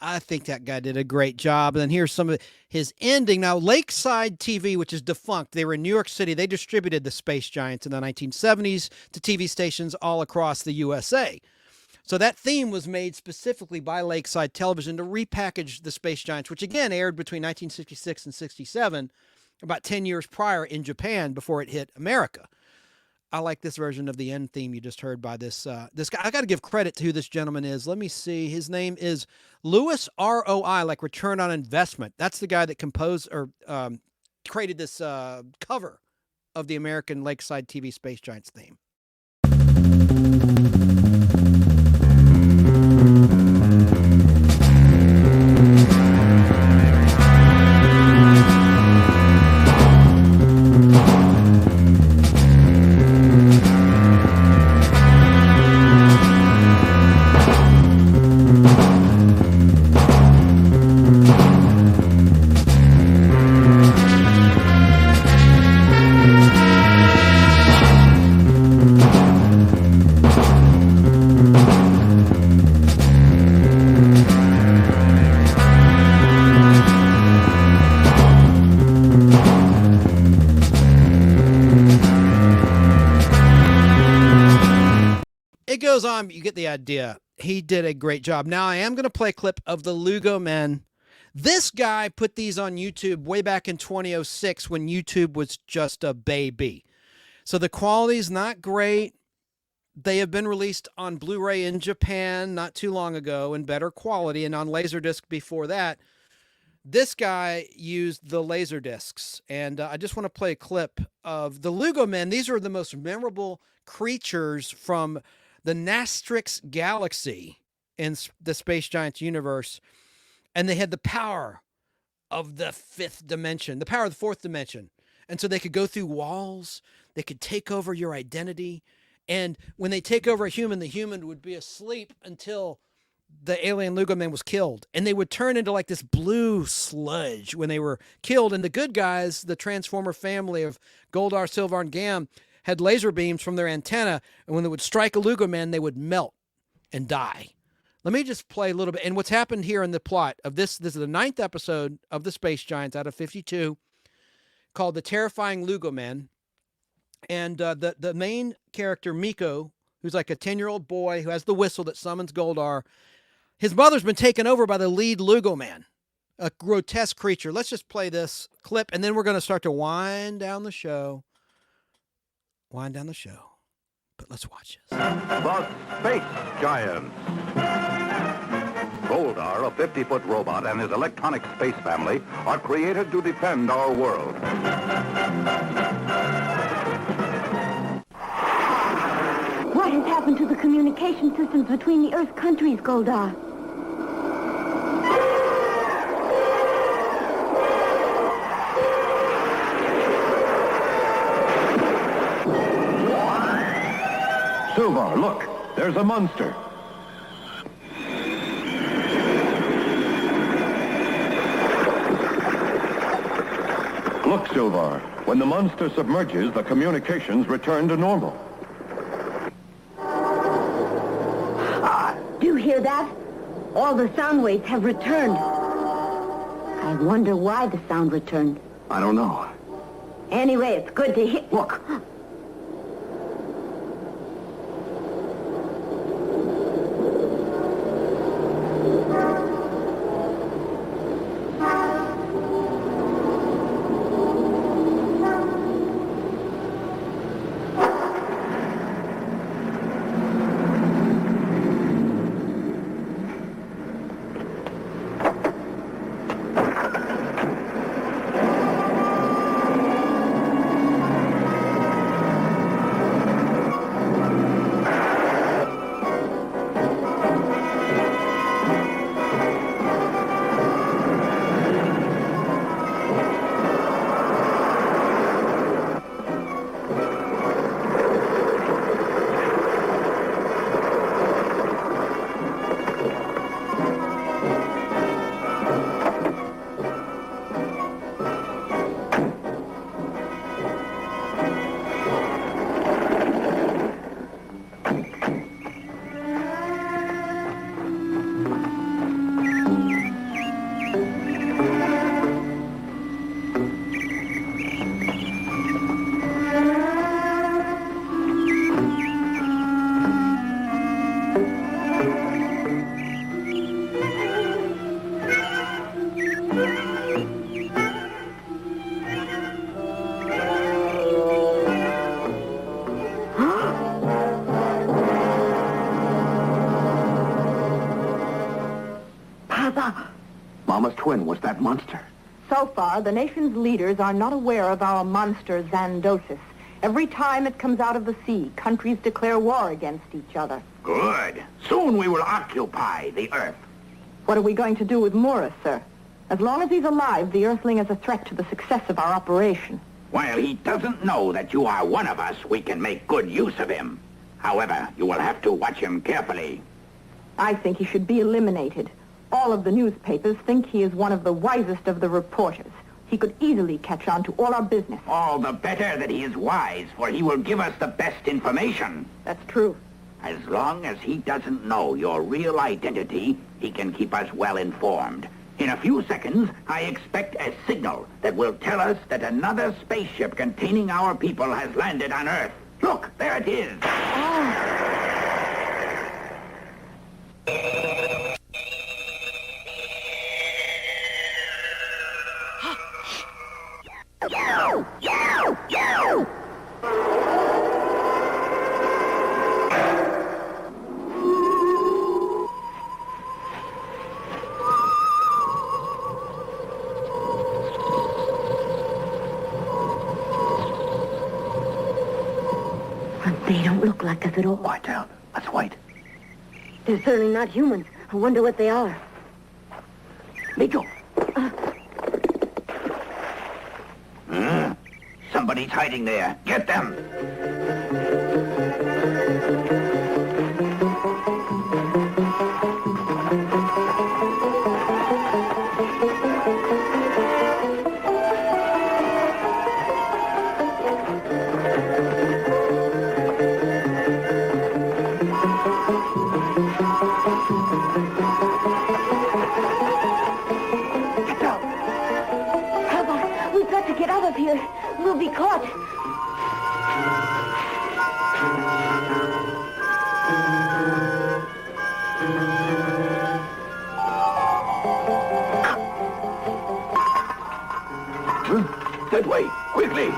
I think that guy did a great job. And then here's some of his ending. Now, Lakeside TV, which is defunct, they were in New York City. They distributed the Space Giants in the 1970s to TV stations all across the USA. So that theme was made specifically by Lakeside Television to repackage the Space Giants, which again aired between 1966 and 67, about 10 years prior in Japan before it hit America. I like this version of the end theme you just heard by this guy. I got to give credit to who this gentleman is. Let me see. His name is Louis ROI, like Return on Investment. That's the guy that composed or created this cover of the American Lakeside TV Space Giants theme. Goes on, you get the idea. He did a great job. Now I am going to play a clip of the Lugo men. This guy put these on YouTube way back in 2006 when YouTube was just a baby. So the quality's not great. They have been released on Blu-ray in Japan not too long ago in better quality, and on Laserdisc before that. This guy used the laser discs, and I just want to play a clip of the Lugo Men. These are the most memorable creatures from the Nastrix galaxy in the Space Giants universe, and they had the power of the fifth dimension, the power of the fourth dimension, and so they could go through walls, they could take over your identity, and when they take over a human, the human would be asleep until the alien Lugo Man was killed, and they would turn into like this blue sludge when they were killed. And the good guys, the Transformer family of Goldar, Silvar, and Gam, had laser beams from their antenna, and when they would strike a Lugo Man, they would melt and die. Let me just play a little bit. And what's happened here in the plot of this is the 9th episode of the Space Giants out of 52, called The Terrifying Lugo Men. And the main character, Miko, who's like a 10-year-old boy who has the whistle that summons Goldar, his mother's been taken over by the lead Lugo Man, a grotesque creature. Let's just play this clip, and then we're going to start to wind down the show. But let's watch this.
The Space Giants. Goldar, a 50-foot robot, and his electronic space family are created to defend our world.
What has happened to the communication systems between the Earth countries, Goldar?
Silvar, look, there's a monster. Look, Silvar, when the monster submerges, the communications return to normal.
Do you hear that? All the sound waves have returned. I wonder why the sound returned.
I don't know.
Anyway, it's good to hear.
Look. Mama's twin was that monster.
So far, the nation's leaders are not aware of our monster, Zandosis. Every time it comes out of the sea, countries declare war against each other.
Good. Soon we will occupy the Earth.
What are we going to do with Morris, sir? As long as he's alive, the Earthling is a threat to the success of our operation.
While he doesn't know that you are one of us, we can make good use of him. However, you will have to watch him carefully.
I think he should be eliminated. All of the newspapers think he is one of the wisest of the reporters. He could easily catch on to all our business.
All the better that he is wise, for he will give us the best information.
That's true.
As long as he doesn't know your real identity, he can keep us well informed. In a few seconds, I expect a signal that will tell us that another spaceship containing our people has landed on Earth. Look, there it is.
don't look like us at all.
Why, Dell? That's white.
They're certainly not humans. I wonder what they are.
Miko. Somebody's hiding there. Get them.
We've got to get out of here. We'll be caught.
That way, quickly.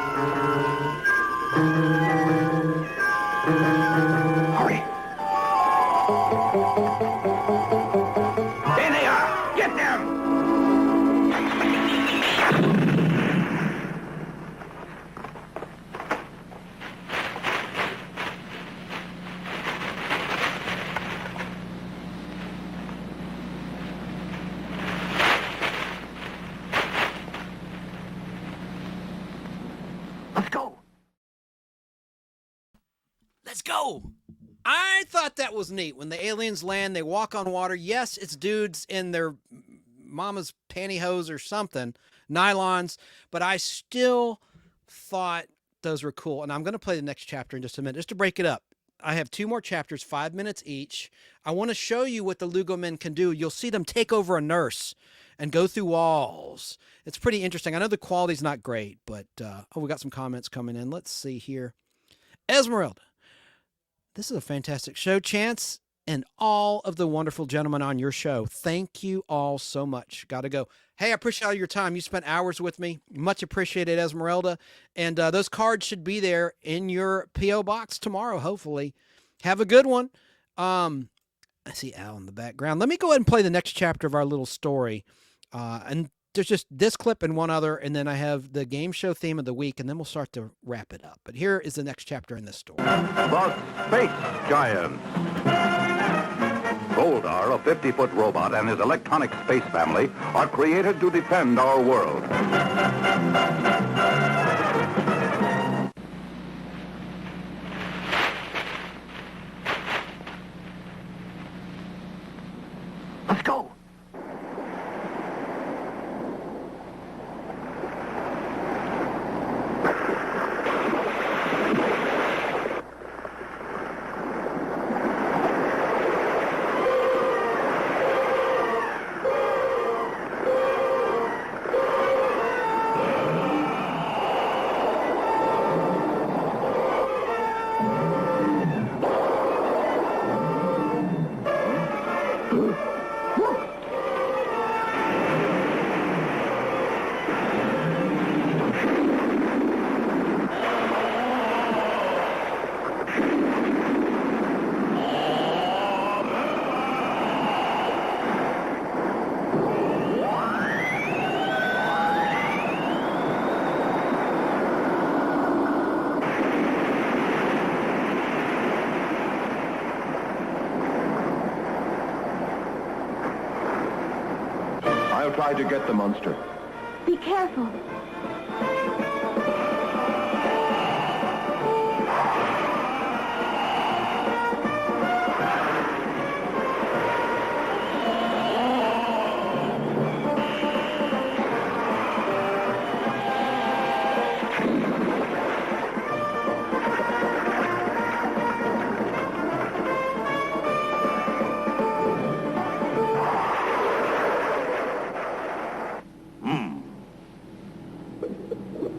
Hurry. There they are. Get them. Let's go.
Let's go. I thought that was neat. When the aliens land, they walk on water. Yes, it's dudes in their mama's pantyhose or something, nylons, but I still thought those were cool. And I'm going to play the next chapter in just a minute, just to break it up. I have 2 more chapters, 5 minutes each. I want to show you what the Lugo men can do. You'll see them take over a nurse and go through walls. It's pretty interesting. I know the quality's not great, but we got some comments coming in. Let's see here. Esmeralda, this is a fantastic show, Chance, and all of the wonderful gentlemen on your show. Thank you all so much. Got to go. Hey, I appreciate all your time. You spent hours with me. Much appreciated, Esmeralda. And those cards should be there in your P.O. box tomorrow, hopefully. Have a good one. I see Al in the background. Let me go ahead and play the next chapter of our little story. And there's just this clip and one other, and then I have the game show theme of the week, and then we'll start to wrap it up. But here is the next chapter in this story.
The Space Giants. Goldar, a 50-foot robot, and his electronic space family are created to defend our world.
Let's go.
I'll try to get the monster.
Be careful.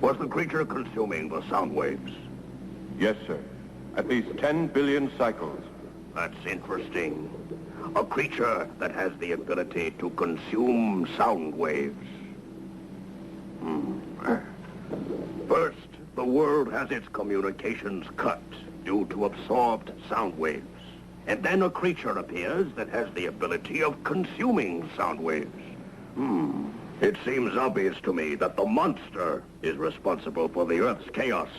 Was the creature consuming the sound waves?
Yes, sir. At least 10 billion cycles.
That's interesting. A creature that has the ability to consume sound waves. First, the world has its communications cut due to absorbed sound waves. And then a creature appears that has the ability of consuming sound waves. It seems obvious to me that the monster is responsible for the Earth's chaos.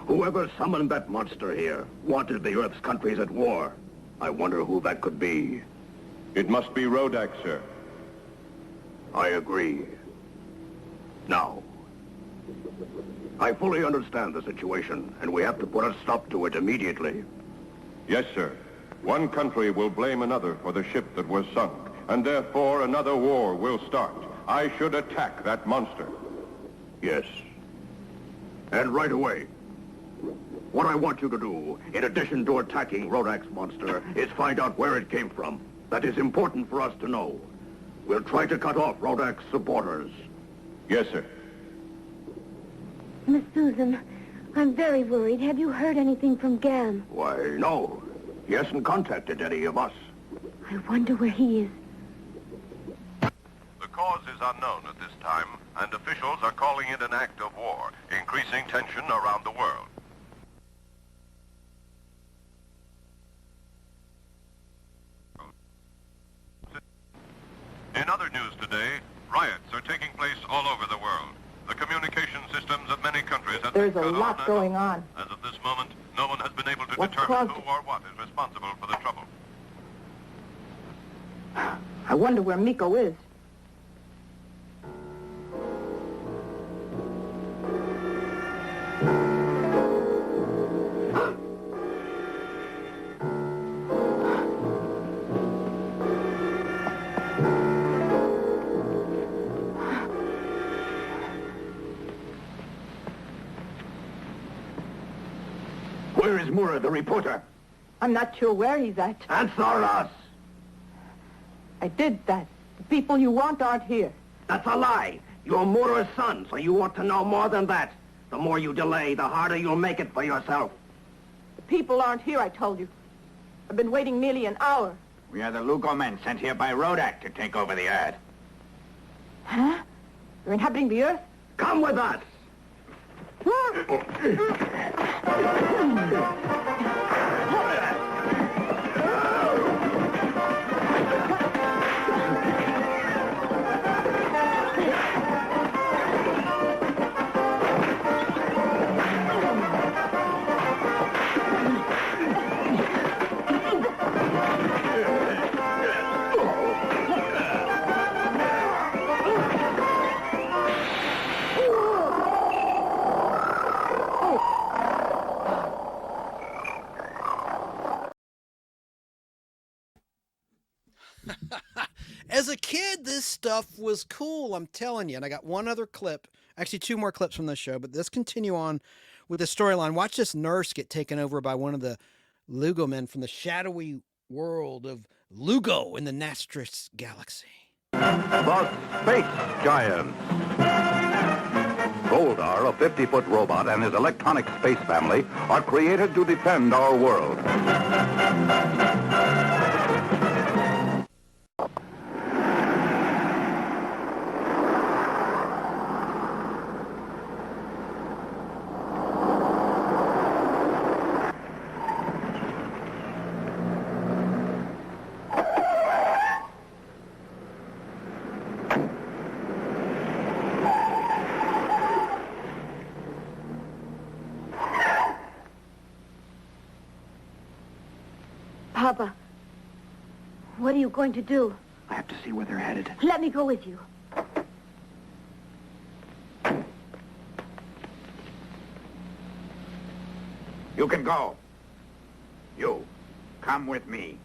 Whoever summoned that monster here wanted the Earth's countries at war. I wonder who that could be.
It must be Rodak, sir.
I agree. Now, I fully understand the situation, and we have to put a stop to it immediately.
Yes, sir. One country will blame another for the ship that was sunk, and therefore another war will start. I should attack that monster.
Yes. And right away. What I want you to do, in addition to attacking Rodak's monster, is find out where it came from. That is important for us to know. We'll try to cut off Rodak's supporters.
Yes, sir.
Miss Susan, I'm very worried. Have you heard anything from Gam?
Why, no. He hasn't contacted any of us.
I wonder where he is.
The cause is unknown at this time, and officials are calling it an act of war, increasing tension around the world. In other news today, riots are taking place all over the world. The communication systems of many countries have
There's
been
a
cut
lot
on,
going on.
As of this moment, no one has been able to
What
determine
caused
who or what is responsible for the trouble.
I wonder where Miko is.
Where is Mura, the reporter?
I'm not sure where he's at.
Answer us!
I did that. The people you want aren't here.
That's a lie. You're Mura's son, so you ought to know more than that. The more you delay, the harder you'll make it for yourself.
The people aren't here, I told you. I've been waiting nearly an hour.
We are the Lugo men sent here by Rodak to take over the Earth.
Huh? They're inhabiting the Earth?
Come with us!
As a kid, this stuff was cool, I'm telling you. And I got one other clip, actually two more clips from this show, but let's continue on with the storyline. Watch this nurse get taken over by one of the Lugo men from the shadowy world of Lugo in the Nastris galaxy.
The Space Giants. Goldar, a 50-foot robot, and his electronic space family are created to defend our world.
Papa, what are you going to do?
I have to see where they're headed.
Let me go with you.
You can go. You, come with me.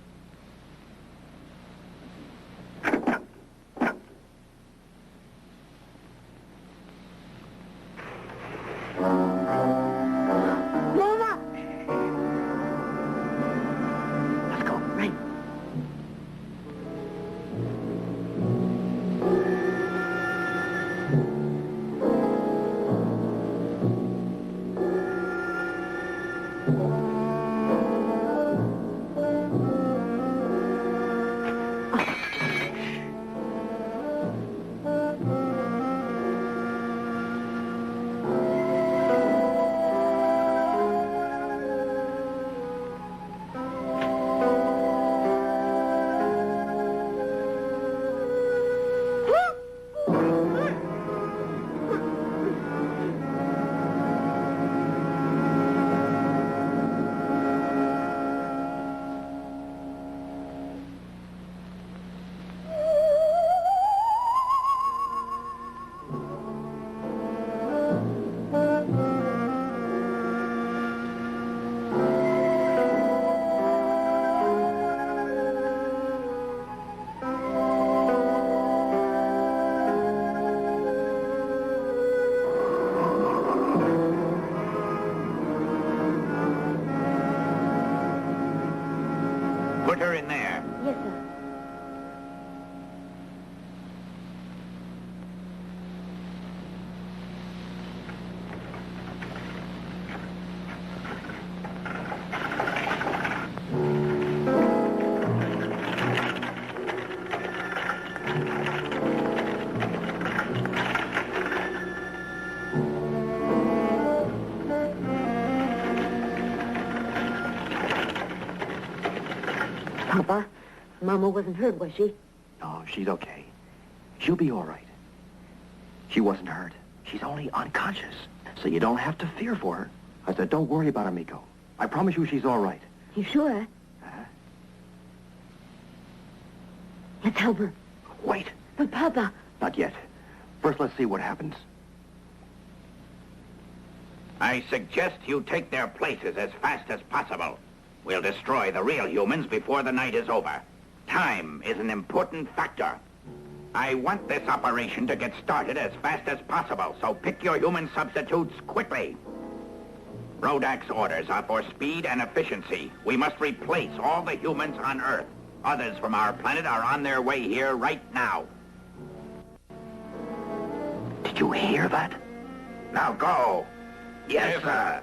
Mama!
Let's go.
Right. Mama wasn't hurt, was she?
No, she's okay. She'll be all right. She wasn't hurt. She's only unconscious, so you don't have to fear for her. I said, don't worry about her, Miko. I promise you she's all right.
You sure? Let's help her.
Wait.
But, Papa...
Not yet. First, let's see what happens.
I suggest you take their places as fast as possible. We'll destroy the real humans before the night is over. Time is an important factor. I want this operation to get started as fast as possible, so pick your human substitutes quickly. Rodak's orders are for speed and efficiency. We must replace all the humans on Earth. Others from our planet are on their way here right now.
Did you hear that?
Now go. Yes, sir.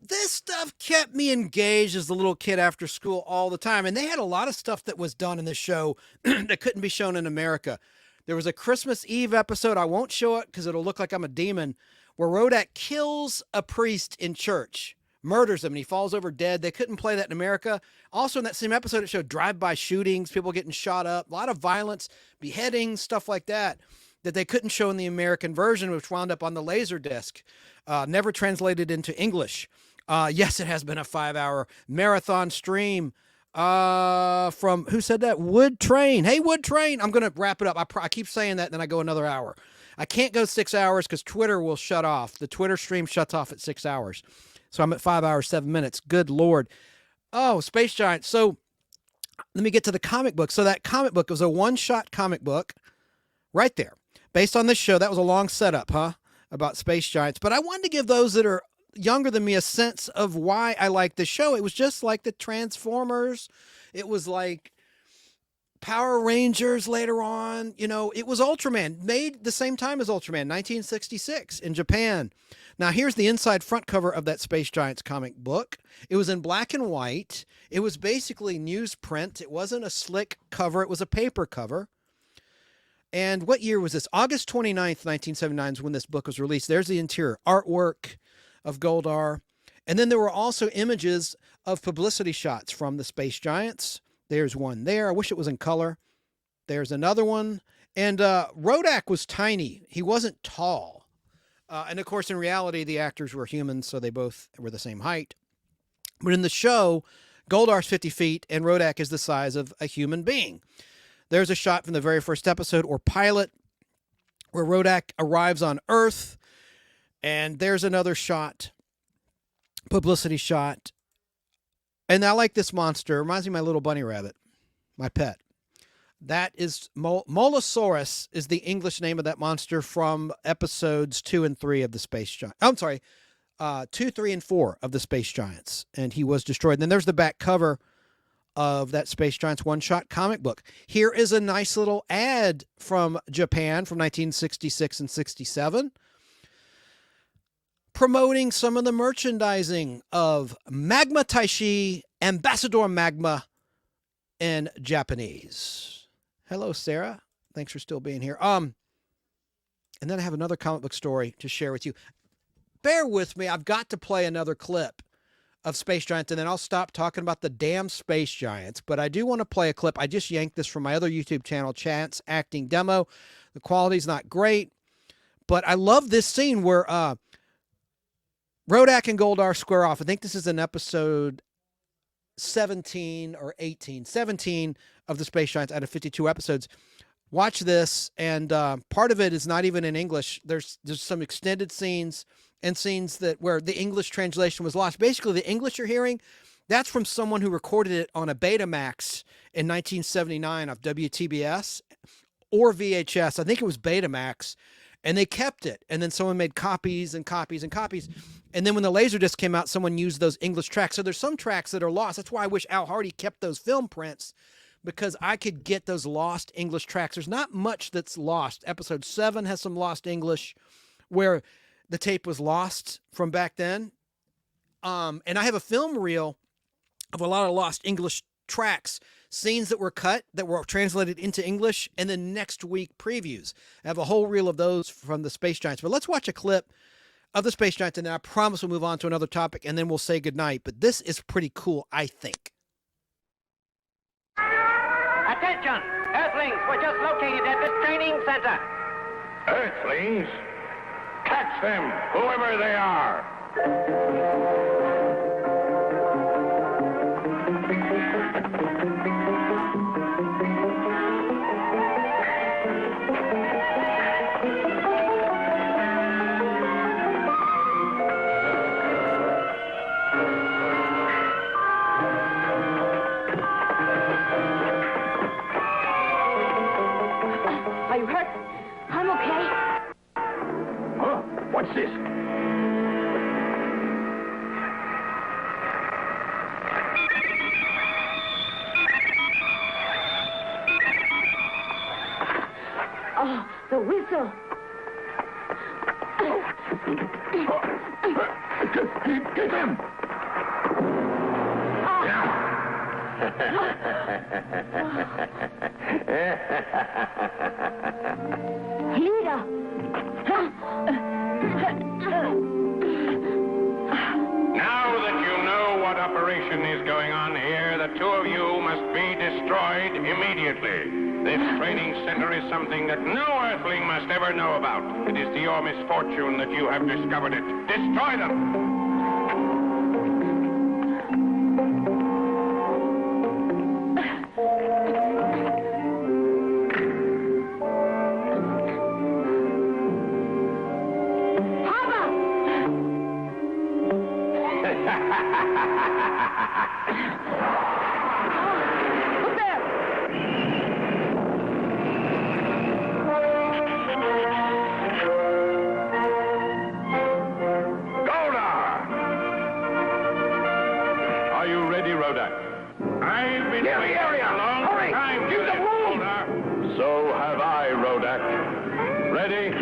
This stuff kept me engaged as a little kid after school all the time. And they had a lot of stuff that was done in this show that couldn't be shown in America. There was a Christmas Eve episode. I won't show it because it'll look like I'm a demon, where Rodak kills a priest in church, murders him, and he falls over dead. They couldn't play that in America. Also in that same episode, it showed drive-by shootings, people getting shot up, a lot of violence, beheadings, stuff like that they couldn't show in the American version, which wound up on the Laserdisc, never translated into English. Yes, it has been a 5-hour marathon stream from, who said that? Wood Train. Hey, Wood Train. I'm going to wrap it up. I keep saying that, then I go another hour. I can't go 6 hours because Twitter will shut off. The Twitter stream shuts off at 6 hours. So I'm at 5 hours, 7 minutes. Good Lord. Oh, Space Giant. So let me get to the comic book. So that comic book was a one-shot comic book right there. Based on this show. That was a long setup, huh? About Space Giants. But I wanted to give those that are younger than me a sense of why I like this show. It was just like the Transformers. It was like Power Rangers later on. You know, it was Ultraman, made the same time as Ultraman, 1966 in Japan. Now here's the inside front cover of that Space Giants comic book. It was in black and white. It was basically newsprint. It wasn't a slick cover. It was a paper cover. And what year was this? August 29th, 1979 is when this book was released. There's the interior artwork of Goldar. And then there were also images of publicity shots from the Space Giants. There's one there. I wish it was in color. There's another one. And Rodak was tiny. He wasn't tall. And of course, in reality, the actors were humans, so they both were the same height. But in the show, Goldar's 50 feet and Rodak is the size of a human being. There's a shot from the very first episode or pilot where Rodak arrives on Earth. And there's another shot, publicity shot. And I like this monster. It reminds me of my little bunny rabbit, my pet. That is Molosaurus is the English name of that monster from episodes 2 and 3 of the Space Giants. I'm sorry, 2, 3, and 4 of the Space Giants. And he was destroyed. And then there's the back cover of that Space Giants one-shot comic book. Here is a nice little ad from Japan from 1966 and 67. Promoting some of the merchandising of Magma Taishi, Ambassador Magma in Japanese. Hello, Sarah. Thanks for still being here. And then I have another comic book story to share with you. Bear with me. I've got to play another clip of space giants, and then I'll stop talking about the damn space giants. But I do want to play a clip. I just yanked this from my other YouTube channel, Chance Acting Demo. The quality's not great, but I love this scene where Rodak and Goldar square off. I think this is in episode 17 or 18, 17 of the Space Giants out of 52 episodes. Watch this, and part of it is not even in English. There's some extended scenes and scenes that where the English translation was lost. Basically, the English you're hearing, that's from someone who recorded it on a Betamax in 1979 of WTBS or VHS. I think it was Betamax, and they kept it. And then someone made copies and copies and copies. And then when the Laserdisc came out, someone used those English tracks. So there's some tracks that are lost. That's why I wish Al Hardy kept those film prints, because I could get those lost English tracks. There's not much that's lost. Episode 7 has some lost English where the tape was lost from back then. And I have a film reel of a lot of lost English tracks, scenes that were cut, that were translated into English, and then next week previews. I have a whole reel of those from the Space Giants. But let's watch a clip of the Space Giants, and then I promise we'll move on to another topic, and then we'll say goodnight. But this is pretty cool, I think.
Attention! Earthlings were just located at the training center.
Earthlings? Catch them, whoever they are!
Are you hurt? I'm okay.
Huh? What's this?
Oh, the whistle.
Get him!
Lita!
Now that you know what operation is going on here, the two of you must be destroyed immediately. This training center is something that no Earthling must ever know about. It is to your misfortune that you have discovered it. Destroy them! Are you ready, Rodak? I've been waiting a long time for this, Goldar. So have I, Rodak. Ready?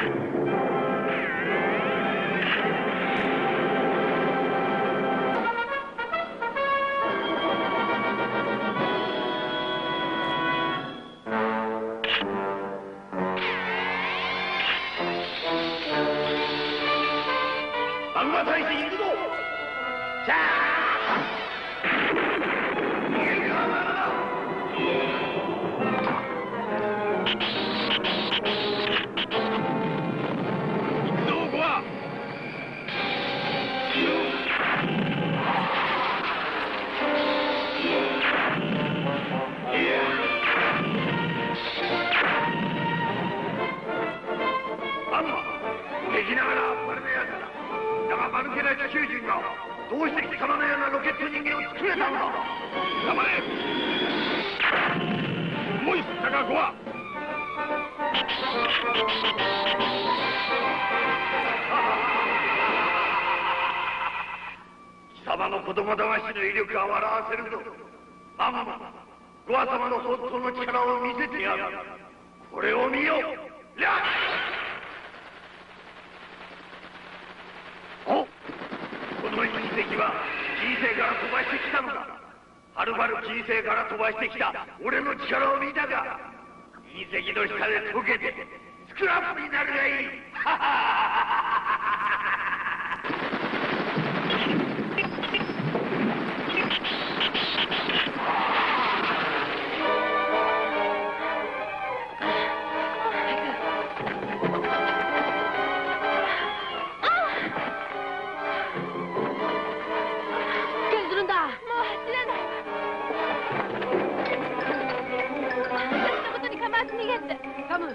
逃げってサム、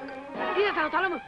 リナさんを頼む。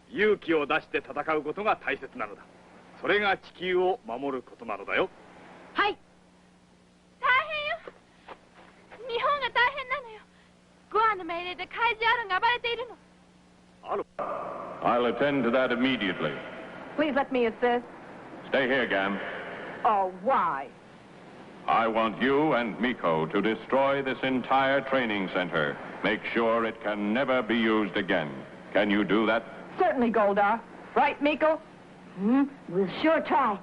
勇気を出して戦うことが大切なのだ。それが地球を守ることなのだよ。
はい。大変よ。日本が大変なのよ。ゴアの命令で怪獣アルンが暴れているの。
I'll attend to that immediately.
Please let me assist.
Stay here, Gam.
Oh, why?
I want you and Miko to destroy this entire training center. Make sure it can never be used again. Can you do that?
Certainly, Goldar. Right, Miko?
We'll sure try.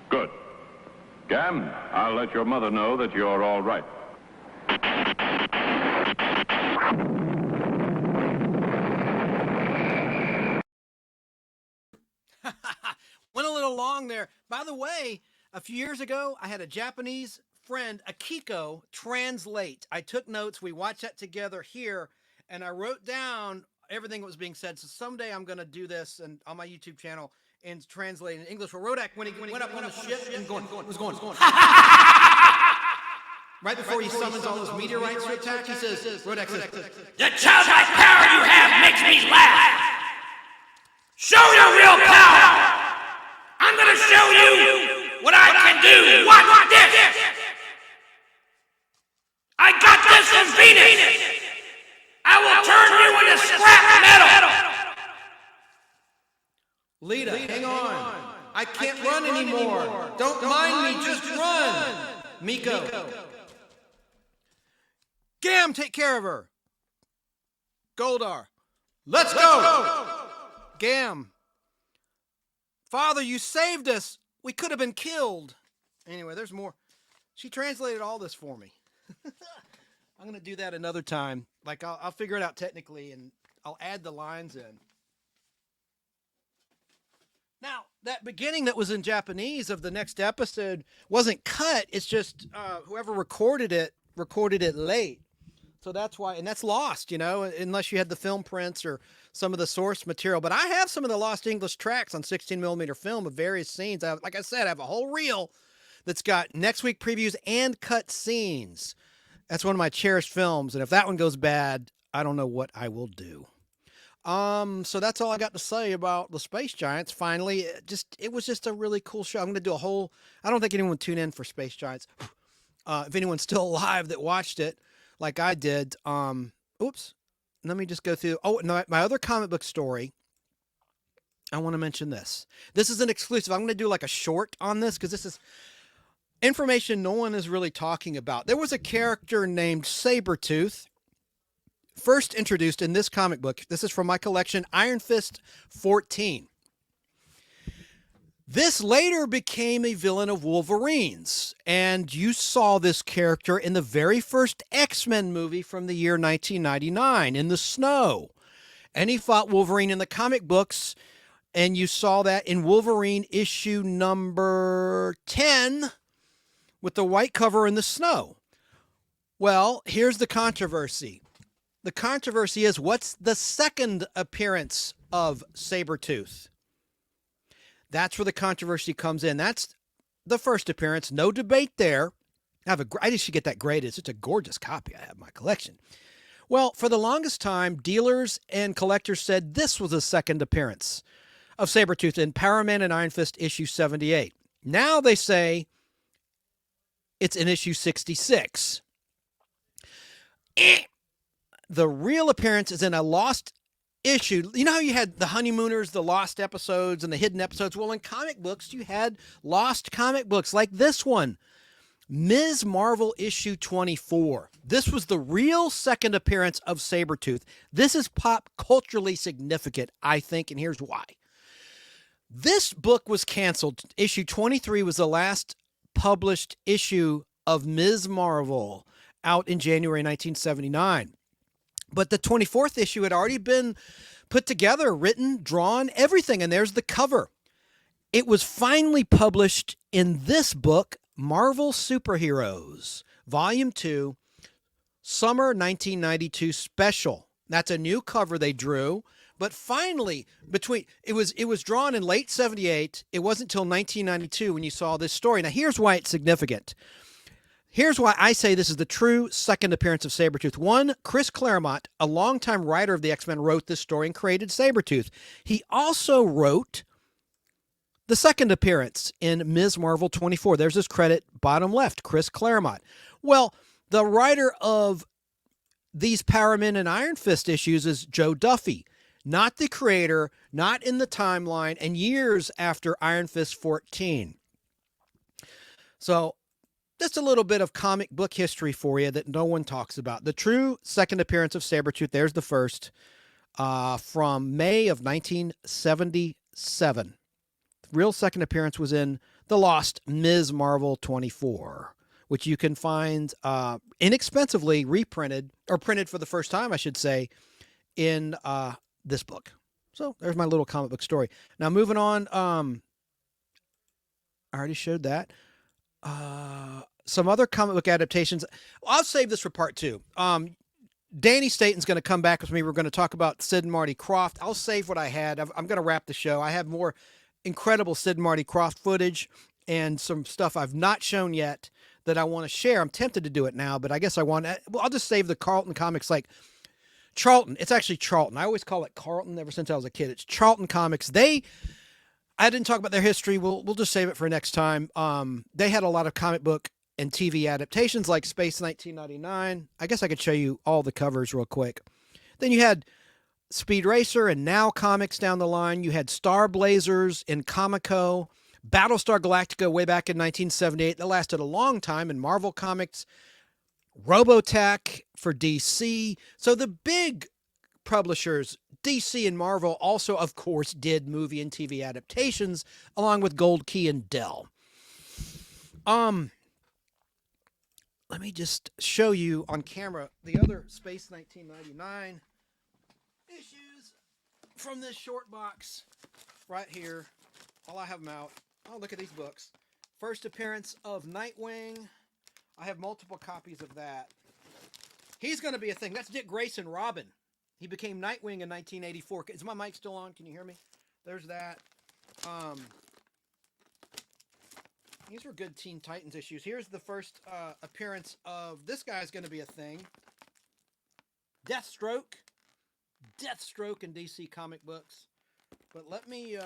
Good. Gam, I'll let your mother know that you're all right.
Went a little long there. By the way, a few years ago, I had a Japanese friend, Akiko, translate. I took notes. We watched that together here, and I wrote down everything that was being said. So someday I'm going to do this and on my YouTube channel and translate in English. For Rodak, when he went up on the ship and was going. Right before he summons all those meteorites to attack, he says, Rodak says,
"The childlike power you have makes me laugh. Show your real power. I'm going to show you what I can do. Watch this. I got this from Venus. I will turn you into scrap metal."
Lita, hang on. I can't run anymore. Don't mind me, just run. Miko. Gam, take care of her. Goldar, let's go. Gam. Father, you saved us. We could have been killed. Anyway, there's more. She translated all this for me. I'm going to do that another time. Like, I'll figure it out technically, and I'll add the lines in. Now, that beginning that was in Japanese of the next episode wasn't cut. It's just whoever recorded it late. So that's why, and that's lost, you know, unless you had the film prints or some of the source material. But I have some of the lost English tracks on 16mm film of various scenes. Like I said, I have a whole reel that's got next week previews and cut scenes. That's one of my cherished films. And if that one goes bad, I don't know what I will do. So that's all I got to say about the Space Giants. Finally, it was just a really cool show. I'm going to do a whole, I don't think anyone would tune in for Space Giants. If anyone's still alive that watched it like I did, oops, let me just go through. Oh, no, my other comic book story. I want to mention this. This is an exclusive. I'm going to do like a short on this because this is information no one is really talking about. There was a character named Sabretooth, first introduced in this comic book. This is from my collection, Iron Fist 14. This later became a villain of Wolverine's, and you saw this character in the very first X-Men movie from the year 1999, In the Snow. And he fought Wolverine in the comic books, and you saw that in Wolverine issue number 10 with the white cover in the snow. Well, here's the controversy. The controversy is, what's the second appearance of Sabretooth? That's where the controversy comes in. That's the first appearance. No debate there. I just should get that graded. It's such a gorgeous copy I have in my collection. Well, for the longest time, dealers and collectors said this was the second appearance of Sabretooth in Power Man and Iron Fist issue 78. Now they say it's in issue 66. The real appearance is in a lost issue. You know how you had the Honeymooners, the lost episodes, and the hidden episodes? Well, in comic books, you had lost comic books like this one, Ms. Marvel issue 24. This was the real second appearance of Sabretooth. This is pop culturally significant, I think, and here's why. This book was canceled. Issue 23 was the last published issue of Ms. Marvel, out in January 1979. But the 24th issue had already been put together, written, drawn, everything, and there's the cover. It was finally published in this book, Marvel Superheroes, Volume 2, Summer 1992 Special. That's a new cover they drew, but finally, it was drawn in late 78. It wasn't until 1992 when you saw this story. Now, here's why it's significant. Here's why I say this is the true second appearance of Sabretooth. One, Chris Claremont, a longtime writer of the X-Men, wrote this story and created Sabretooth. He also wrote the second appearance in Ms. Marvel 24. There's his credit, bottom left, Chris Claremont. Well, the writer of these Power Man and Iron Fist issues is Joe Duffy, not the creator, not in the timeline, and years after Iron Fist 14. So, just a little bit of comic book history for you that no one talks about. The true second appearance of Sabretooth, there's the first, from May of 1977. The real second appearance was in the lost Ms. Marvel 24, which you can find inexpensively reprinted, or printed for the first time, I should say, in this book. So there's my little comic book story. Now moving on, I already showed that. Some other comic book adaptations. I'll save this for part 2. Danny Staten's going to come back with me. We're going to talk about Sid and Marty Krofft. I'll save what I had. I'm going to wrap the show. I have more incredible Sid and Marty Krofft footage and some stuff I've not shown yet that I want to share. I'm tempted to do it now, but I guess I'll just save the Carlton Comics, like Charlton. It's actually Charlton. I always call it Carlton ever since I was a kid. It's Charlton Comics. I didn't talk about their history. We'll just save it for next time. They had a lot of comic book and TV adaptations like Space 1999. I guess I could show you all the covers real quick. Then you had Speed Racer and Now Comics down the line. You had Star Blazers in Comico, Battlestar Galactica way back in 1978. That lasted a long time in Marvel Comics. Robotech for DC. So the big publishers, DC and Marvel, also, of course, did movie and TV adaptations, along with Gold Key and Dell. Let me just show you on camera the other Space 1999 issues from this short box right here. While I have them out. Oh, look at these books. First appearance of Nightwing. I have multiple copies of that. He's going to be a thing. That's Dick Grayson Robin. He became Nightwing in 1984. Is my mic still on? Can you hear me? There's that. These were good Teen Titans issues. Here's the first appearance of, this guy's going to be a thing, Deathstroke. Deathstroke in DC comic books. But let me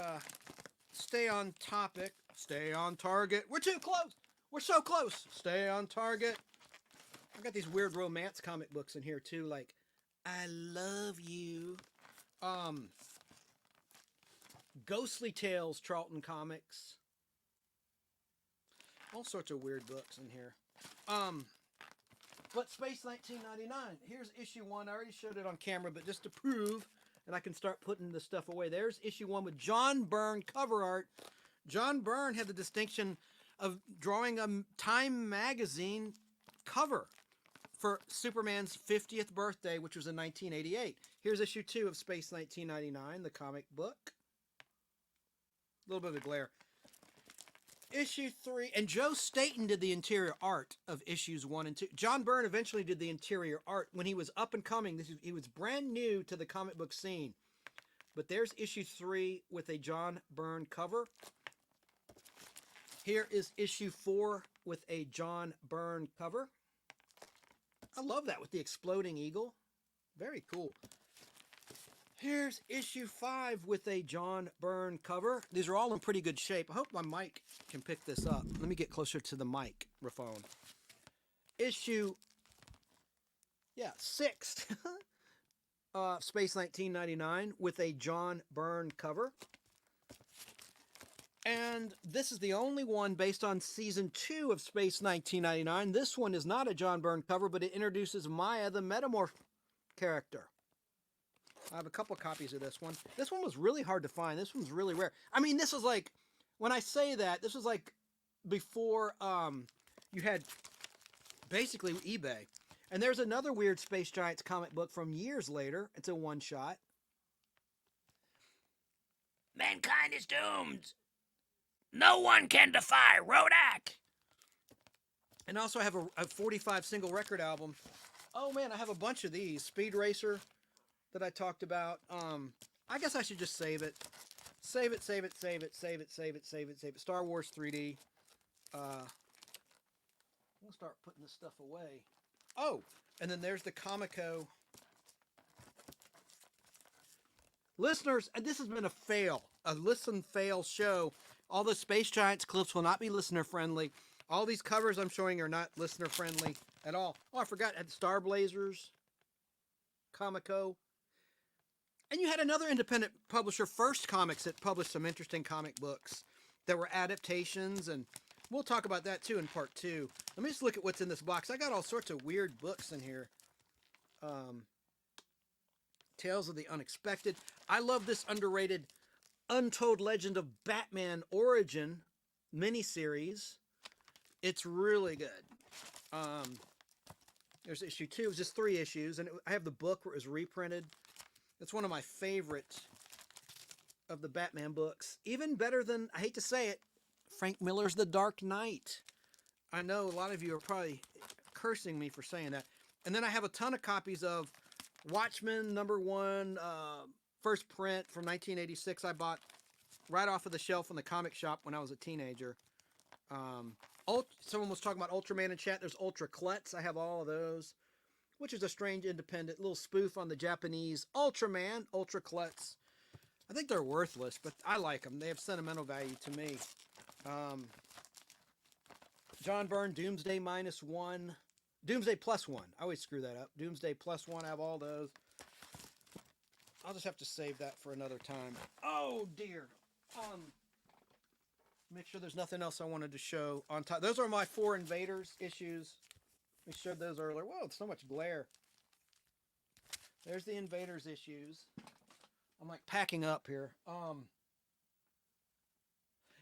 stay on topic. Stay on target. We're too close. We're so close. Stay on target. I've got these weird romance comic books in here too, like I Love You. Ghostly Tales, Charlton Comics. All sorts of weird books in here. But Space 1999. Here's issue 1. I already showed it on camera, but just to prove, and I can start putting the stuff away. There's issue 1 with John Byrne cover art. John Byrne had the distinction of drawing a Time magazine cover for Superman's 50th birthday, which was in 1988. Here's issue 2 of Space 1999, the comic book. A little bit of a glare. Issue 3, and Joe Staten did the interior art of issues 1 and 2. John Byrne eventually did the interior art when he was up and coming. He was brand new to the comic book scene. But there's issue 3 with a John Byrne cover. Here is issue 4 with a John Byrne cover. I love that with the exploding eagle. Very cool. Here's issue 5 with a John Byrne cover. These are all in pretty good shape. I hope my mic can pick this up. Let me get closer to the microphone. Issue 6. Space 1999 with a John Byrne cover. And this is the only one based on season 2 of Space 1999. This one is not a John Byrne cover, but it introduces Maya, the Metamorph character. I have a couple copies of this one. This one was really hard to find. This one's really rare. I mean, this was like, when I say that, this was like before you had basically eBay. And there's another weird Space Giants comic book from years later. It's a one-shot.
Mankind is doomed. No one can defy Rodak.
And also I have a 45 single record album. Oh man, I have a bunch of these. Speed Racer that I talked about. I guess I should just save it. Save it. Star Wars 3D. We'll start putting this stuff away. Oh, and then there's the Comico. Listeners, and this has been a listen fail show. All the Space Giants clips will not be listener friendly. All these covers I'm showing are not listener friendly at all. Oh, I forgot, I had Star Blazers, Comico. And you had another independent publisher, First Comics, that published some interesting comic books that were adaptations, and we'll talk about that too in part 2. Let me just look at what's in this box. I got all sorts of weird books in here. Tales of the Unexpected. I love this underrated Untold Legend of Batman Origin miniseries. It's really good. There's issue 2. It was just 3 issues, and I have the book where it was reprinted. It's one of my favorite of the Batman books. Even better than, I hate to say it, Frank Miller's The Dark Knight. I know a lot of you are probably cursing me for saying that. And then I have a ton of copies of Watchmen #1, first print from 1986. I bought right off of the shelf in the comic shop when I was a teenager. Someone was talking about Ultraman in chat. There's Ultra Klutz. I have all of those, which is a strange independent little spoof on the Japanese Ultraman, Ultra Klutz. I think they're worthless, but I like them. They have sentimental value to me. John Byrne, Doomsday -1. Doomsday +1. I always screw that up. Doomsday +1. I have all those. I'll just have to save that for another time. Oh, dear. Make sure there's nothing else I wanted to show on top. Those are my 4 Invaders issues. We showed those earlier. Whoa, it's so much glare. There's the Invaders issues. I'm like packing up here.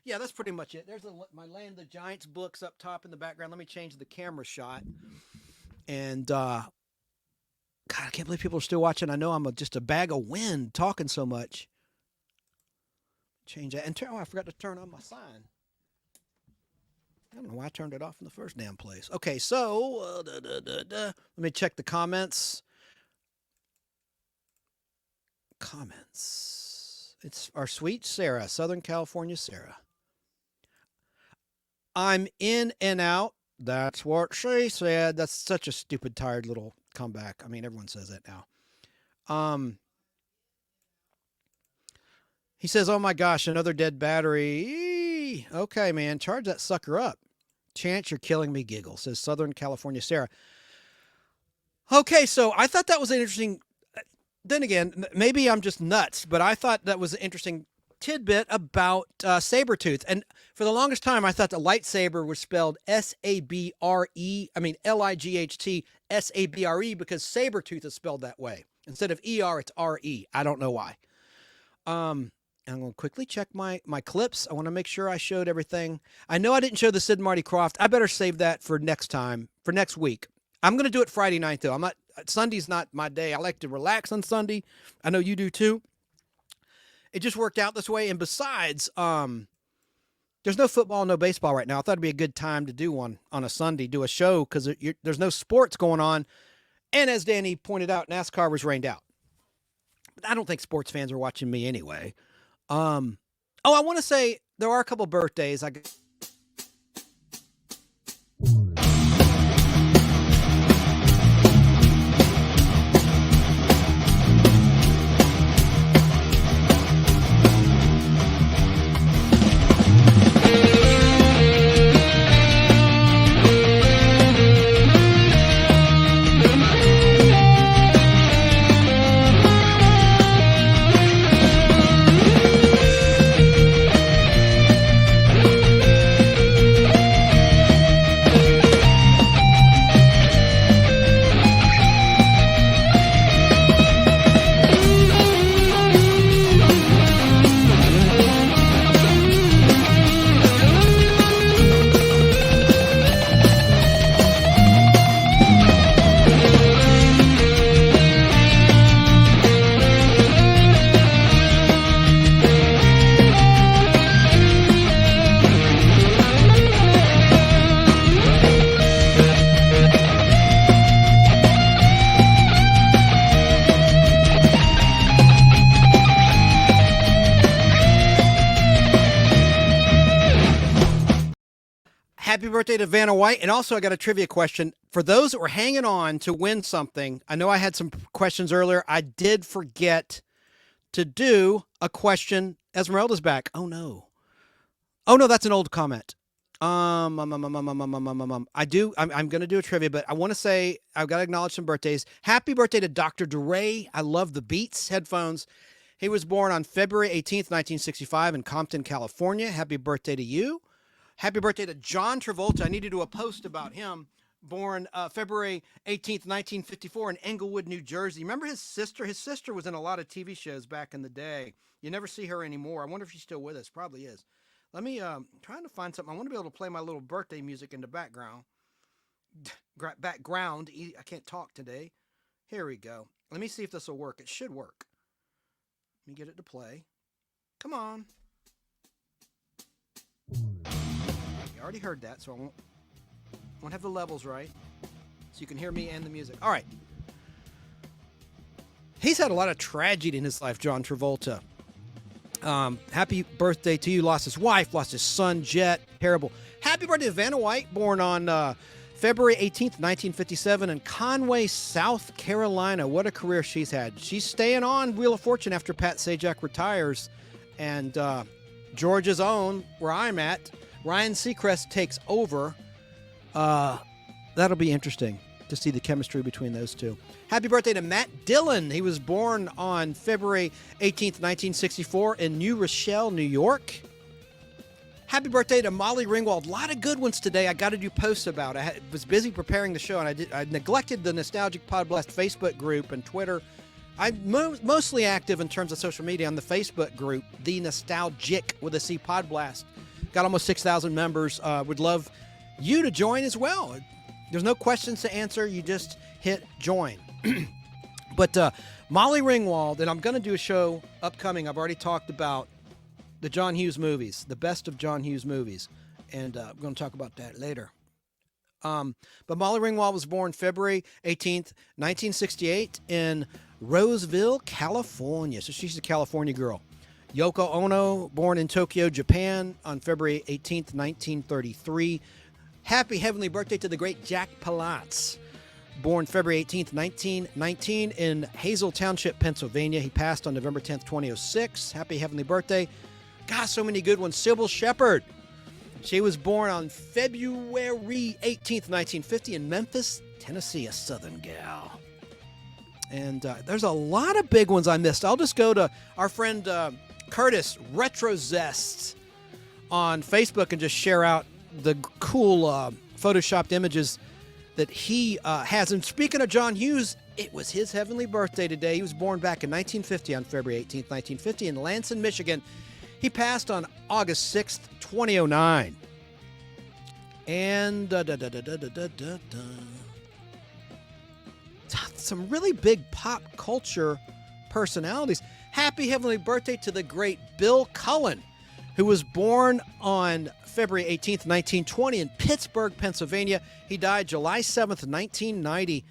Yeah, that's pretty much it. There's my Land of the Giants books up top in the background. Let me change the camera shot. And God, I can't believe people are still watching. I know I'm just a bag of wind talking so much. Change that. And I forgot to turn on my sign. I don't know why I turned it off in the first damn place. Okay, so let me check the comments. It's our sweet Sarah, Southern California Sarah. I'm in and out. That's what she said. That's such a stupid, tired little comeback. I mean, everyone says that now. He says, oh my gosh, another dead battery. Okay, man, charge that sucker up. Chance, you're killing me, giggle, says Southern California Sarah. Okay, so I thought that was an interesting, then again, maybe I'm just nuts, but I thought that was an interesting tidbit about Sabretooth. And for the longest time, I thought the lightsaber was spelled S-A-B-R-E. I mean, L-I-G-H-T S-A-B-R-E because Sabretooth is spelled that way. Instead of E-R, it's R-E. I don't know why. I'm going to quickly check my clips. I want to make sure I showed everything. I know I didn't show the Sid and Marty Krofft. I better save that for next time, for next week. I'm going to do it Friday night, though. Sunday's not my day. I like to relax on Sunday. I know you do, too. It just worked out this way. And besides, there's no football, no baseball right now. I thought it'd be a good time to do one on a Sunday, do a show, because there's no sports going on. And as Danny pointed out, NASCAR was rained out. But I don't think sports fans are watching me anyway. I want to say there are a couple birthdays. Happy birthday to Vanna White. And also, I got a trivia question. For those that were hanging on to win something, I know I had some questions earlier. I did forget to do a question. Esmeralda's back. Oh, no. Oh, no, that's an old comment. I'm going to do a trivia, but I want to say I've got to acknowledge some birthdays. Happy birthday to Dr. DeRay. I love the Beats headphones. He was born on February 18th, 1965 in Compton, California. Happy birthday to you. Happy birthday to John Travolta. I need to do a post about him. Born February 18th, 1954 in Englewood, New Jersey. Remember his sister? His sister was in a lot of TV shows back in the day. You never see her anymore. I wonder if she's still with us. Probably is. Let me, trying to find something. I want to be able to play my little birthday music in the background. I can't talk today. Here we go. Let me see if this will work. It should work. Let me get it to play. Come on. You already heard that, so I won't have the levels right, so you can hear me and the music. All right. He's had a lot of tragedy in his life, John Travolta. Happy birthday to you. Lost his wife, lost his son, Jet. Terrible. Happy birthday to Vanna White, born on February 18th, 1957 in Conway, South Carolina. What a career she's had. She's staying on Wheel of Fortune after Pat Sajak retires. And Georgia's own, where I'm at, Ryan Seacrest takes over. That'll be interesting to see the chemistry between those two. Happy birthday to Matt Dillon. He was born on February 18th, 1964 in New Rochelle, New York. Happy birthday to Molly Ringwald. A lot of good ones today I got to do posts about. I was busy preparing the show, and I neglected the Nostalgic Podblast Facebook group and Twitter. I'm mostly active in terms of social media on the Facebook group, The Nostalgic with a C Podblast. Got almost 6,000 members. Would love you to join as well. There's no questions to answer. You just hit join. But Molly Ringwald, and I'm going to do a show upcoming. I've already talked about the John Hughes movies, the best of John Hughes movies. And I'm going to talk about that later. But Molly Ringwald was born February 18th, 1968 in Roseville, California. So she's a California girl. Yoko Ono, born in Tokyo, Japan on February 18th, 1933. Happy heavenly birthday to the great Jack Palance, born February 18th, 1919 in Hazel Township, Pennsylvania. He passed on November 10th, 2006. Happy heavenly birthday. Gosh, so many good ones. Sybil Shepherd. She was born on February 18th, 1950 in Memphis, Tennessee, a Southern gal. And there's a lot of big ones I missed. I'll just go to our friend Curtis Retro Zest on Facebook and just share out the cool photoshopped images that he has. And speaking of John Hughes, it was his heavenly birthday today. He was born back in 1950 on February 18th, 1950 in Lansing, Michigan. He passed on August 6th, 2009. And some really big pop culture personalities. Happy heavenly birthday to the great Bill Cullen. who was born on February 18th, 1920 in Pittsburgh, Pennsylvania. He died July 7th, 1990.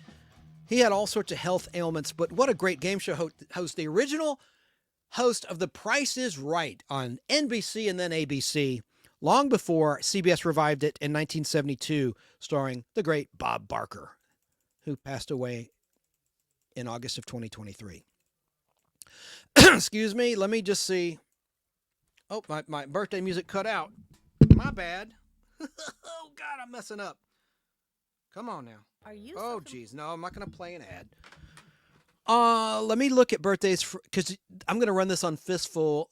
He had all sorts of health ailments, but what a great game show host. The original host of The Price is Right on NBC and then ABC, long before CBS revived it in 1972, starring the great Bob Barker, who passed away in August of 2023. Excuse me, let me just see. Oh, my birthday music cut out. My bad. Oh, God, I'm messing up. Come on now.
Are you?
Oh, geez. No, I'm not going to play an ad. Let me look at birthdays because I'm going to run this on Fistful.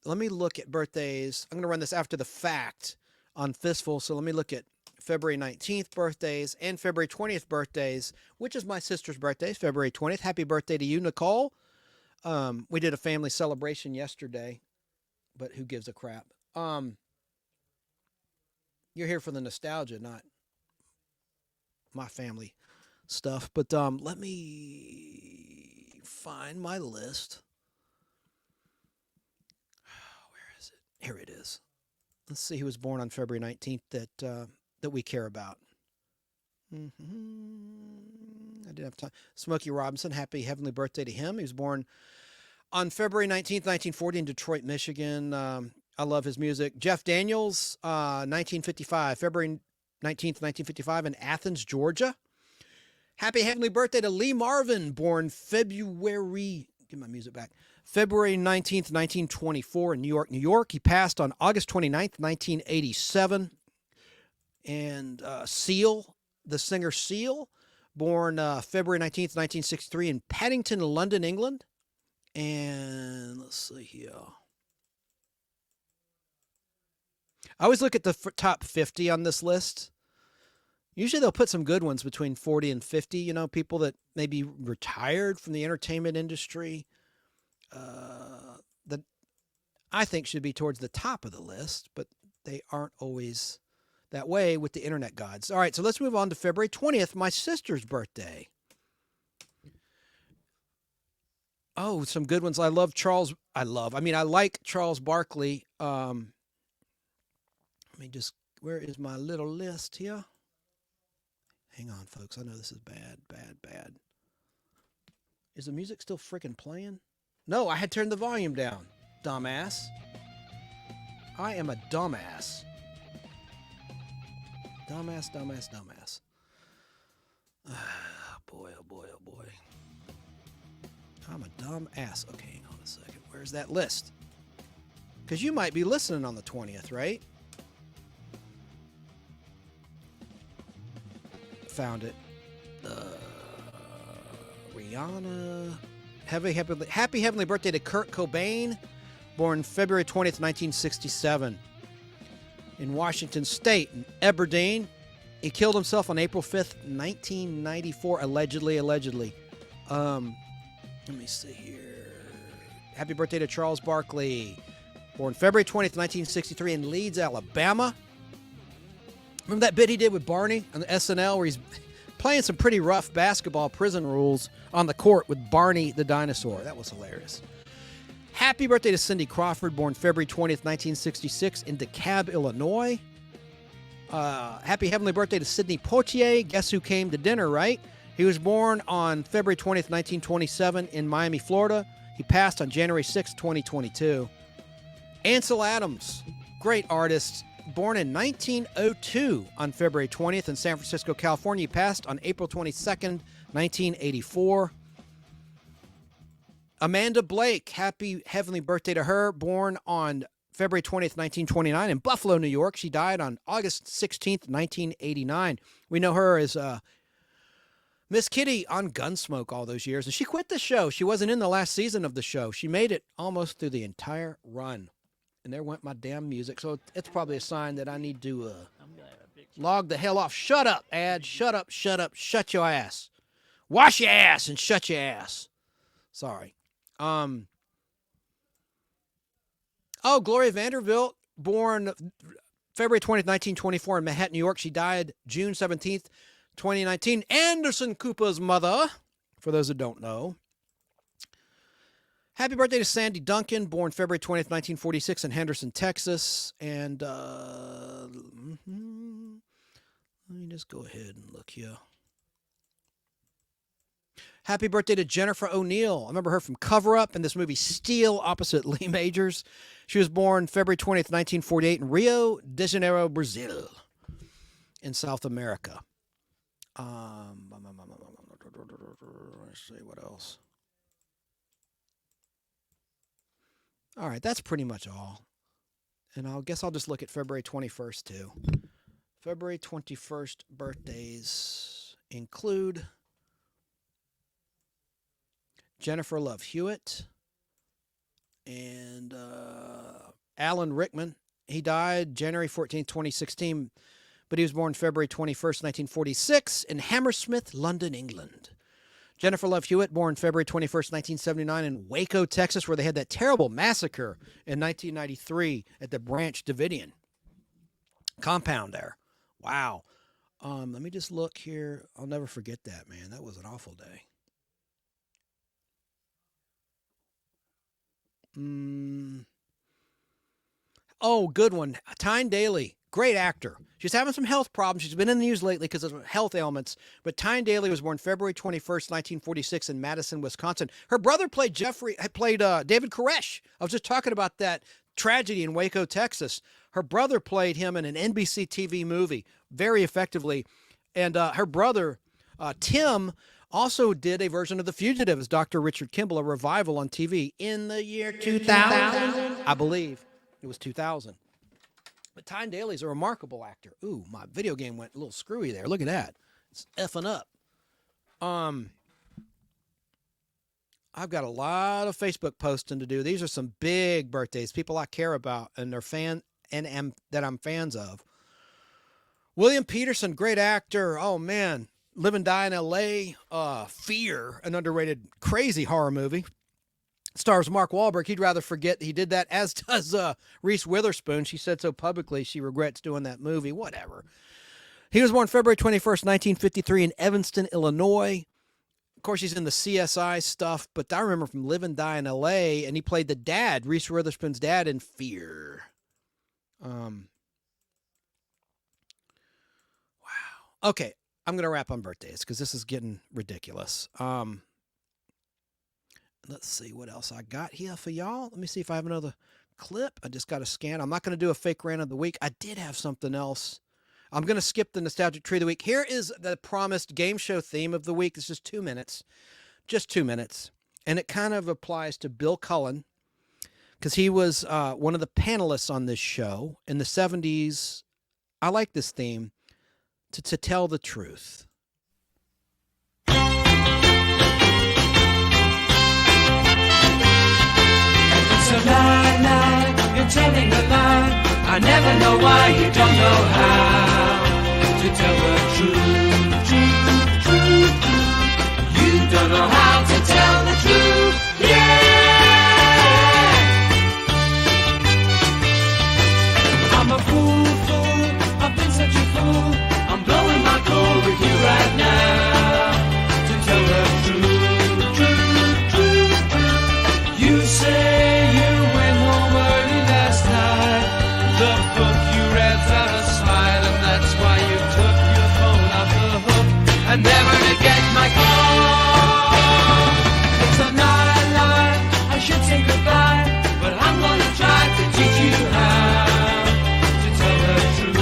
Let me look at birthdays. I'm going to run this after the fact on Fistful. So let me look at February 19th birthdays and February 20th birthdays, which is my sister's birthday, February 20th. Happy birthday to you, Nicole. We did a family celebration yesterday, but who gives a crap? You're here for the nostalgia, not my family stuff. But let me find my list. Where is it? Here it is. Let's see who was born on February 19th that we care about. I didn't have time. Smokey Robinson, happy heavenly birthday to him. He was born on February 19th, 1940 in Detroit, Michigan. I love his music. Jeff Daniels, 1955, February 19th, 1955 in Athens, Georgia. Happy heavenly birthday to Lee Marvin, born February 19th, 1924 in New York, New York. He passed on August 29th, 1987. And Seal, the singer Seal, born February 19th, 1963 in Paddington, London, England. And let's see here. I always look at the top 50 on this list. Usually they'll put some good ones between 40 and 50, you know, people that maybe retired from the entertainment industry that I think should be towards the top of the list, but they aren't always that way with the internet gods. All right, so let's move on to February 20th, my sister's birthday. Oh, some good ones. I like Charles Barkley. Let me just, where is my little list here? Hang on, folks. I know this is bad. Is the music still freaking playing? No, I had turned the volume down. Dumbass. I am a dumbass. Dumbass. Boy. I'm a dumb ass. Okay, hang on a second. Where's that list? Because you might be listening on the 20th, right? Found it. Rihanna. Happy heavenly birthday to Kurt Cobain, born February 20th, 1967. In Washington State, in Aberdeen. He killed himself on April 5th, 1994, allegedly. Let me see here. Happy birthday to Charles Barkley, born February 20th, 1963 in Leeds, Alabama. Remember that bit he did with Barney on the SNL where he's playing some pretty rough basketball prison rules on the court with Barney the dinosaur? That was hilarious. Happy birthday to Cindy Crawford, born February 20th, 1966 in DeKalb, Illinois. Happy heavenly birthday to Sidney Poitier. Guess who came to dinner, right? He was born on February 20th, 1927 in Miami, Florida. He passed on January 6th, 2022. Ansel Adams, great artist, born in 1902 on February 20th in San Francisco, California. He passed on April 22nd, 1984. Amanda Blake, happy heavenly birthday to her, born on February 20th, 1929 in Buffalo, New York. She died on August 16th, 1989. We know her as Miss Kitty on Gunsmoke all those years. And she quit the show. She wasn't in the last season of the show. She made it almost through the entire run. And there went my damn music. So it's probably a sign that I need to log the hell off. Shut up, ad. Shut up. Shut your ass. Wash your ass and shut your ass. Sorry. Gloria Vanderbilt, born February 20th, 1924 in Manhattan, New York. She died June 17th, 2019. Anderson Cooper's mother, for those that don't know. Happy birthday to Sandy Duncan, born February 20th, 1946 in Henderson, Texas. And let me just go ahead and look here. Happy birthday to Jennifer O'Neill. I remember her from Cover Up and this movie Steel opposite Lee Majors. She was born February 20th, 1948 in Rio de Janeiro, Brazil, in South America. Let's see what else. All right, that's pretty much all. And I guess I'll just look at February 21st, too. February 21st birthdays include Jennifer Love Hewitt and Alan Rickman. He died January 14th, 2016, but he was born February 21st, 1946 in Hammersmith, London, England. Jennifer Love Hewitt, born February 21st, 1979 in Waco, Texas, where they had that terrible massacre in 1993 at the Branch Davidian compound there. Wow. Let me just look here. I'll never forget that, man. That was an awful day. Oh, good one. Tyne Daly, great actor. She's having some health problems. She's been in the news lately because of health ailments. But Tyne Daly was born February 21st, 1946 in Madison, Wisconsin. Her brother played David Koresh. I was just talking about that tragedy in Waco, Texas. Her brother played him in an NBC TV movie very effectively. And her brother, Tim, also did a version of The Fugitive as Dr. Richard Kimball, a revival on TV in the year 2000, I believe. It was 2000. But Tyne Daly's a remarkable actor. Ooh, my video game went a little screwy there. Look at that. It's effing up. I've got a lot of Facebook posting to do. These are some big birthdays, people I care about and that I'm fans of. William Peterson, great actor. Oh, man. Live and Die in L.A. Fear, an underrated, crazy horror movie. Stars Mark Wahlberg. He'd rather forget he did that, as does Reese Witherspoon. She said so publicly she regrets doing that movie. Whatever. He was born February 21st, 1953 in Evanston, Illinois. Of course, he's in the CSI stuff, but I remember from Live and Die in L.A., and he played the dad, Reese Witherspoon's dad, in Fear. Wow. Okay, I'm going to wrap on birthdays because this is getting ridiculous. Let's see what else I got here for y'all. Let me see if I have another clip. I just got to scan. I'm not going to do a fake rant of the week. I did have something else. I'm going to skip the nostalgic tree of the week. Here is the promised game show theme of the week. It's just 2 minutes. Just 2 minutes. And it kind of applies to Bill Cullen because he was one of the panelists on this show in the 70s. I like this theme. To tell the truth.
It's a lie, you're telling a lie. I never know why, you don't know how to tell the truth. You don't know how to tell the truth, yeah. I'm a fool, I've been such a fool. I'm blowing my cool with you right now to tell the truth. You say you went home early last night. The book you read's out of sight, and that's why you took your phone off the hook and never to get my call. It's a lie, I should say goodbye, but I'm gonna try to teach you how to tell the truth.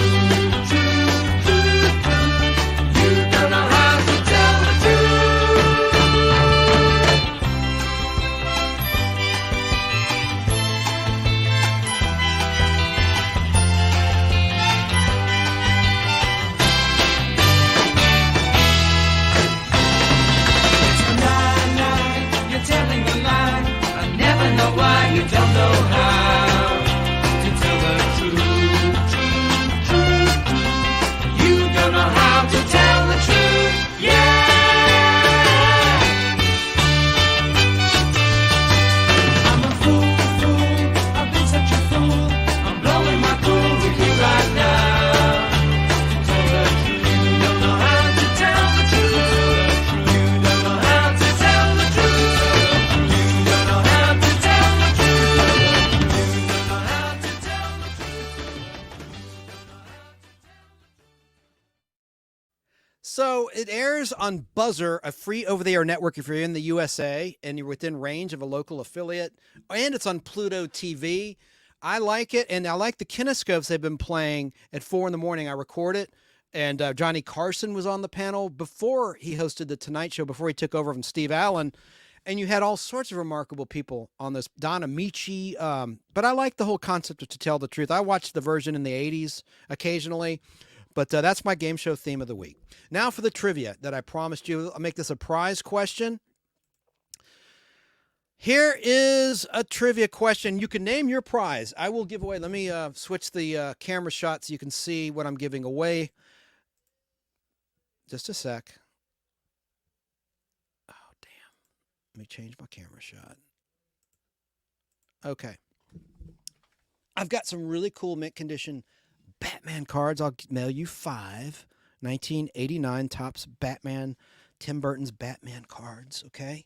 So it airs on Buzzer, a free over-the-air network if you're in the USA and you're within range of a local affiliate, and it's on Pluto TV. I like it, and I like the kinescopes they've been playing at 4 in the morning. I record it, and Johnny Carson was on the panel before he hosted The Tonight Show, before he took over from Steve Allen, and you had all sorts of remarkable people on this. Don Amici, but I like the whole concept of To Tell the Truth. I watched the version in the 80s occasionally, but that's my game show theme of the week. Now for the trivia that I promised you. I'll make this a prize question. Here is a trivia question. You can name your prize. I will give away. Let me switch the camera shot so you can see what I'm giving away. Just a sec. Oh, damn. Let me change my camera shot. Okay. I've got some really cool mint condition Batman cards. I'll mail you 5. 1989 Topps Batman, Tim Burton's Batman cards, okay?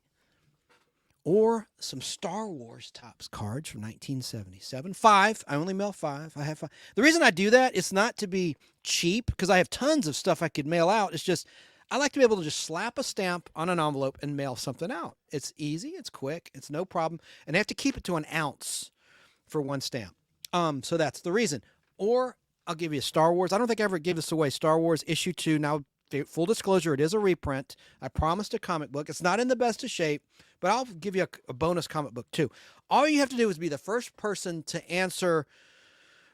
Or some Star Wars Topps cards from 1977. 5. I only mail 5. I have 5. The reason I do that, it's not to be cheap, because I have tons of stuff I could mail out. It's just, I like to be able to just slap a stamp on an envelope and mail something out. It's easy, it's quick, it's no problem. And I have to keep it to an ounce for one stamp. So that's the reason. Or I'll give you a Star Wars. I don't think I ever gave this away. Star Wars issue 2. Now, full disclosure, it is a reprint. I promised a comic book. It's not in the best of shape, but I'll give you a bonus comic book too. All you have to do is be the first person to answer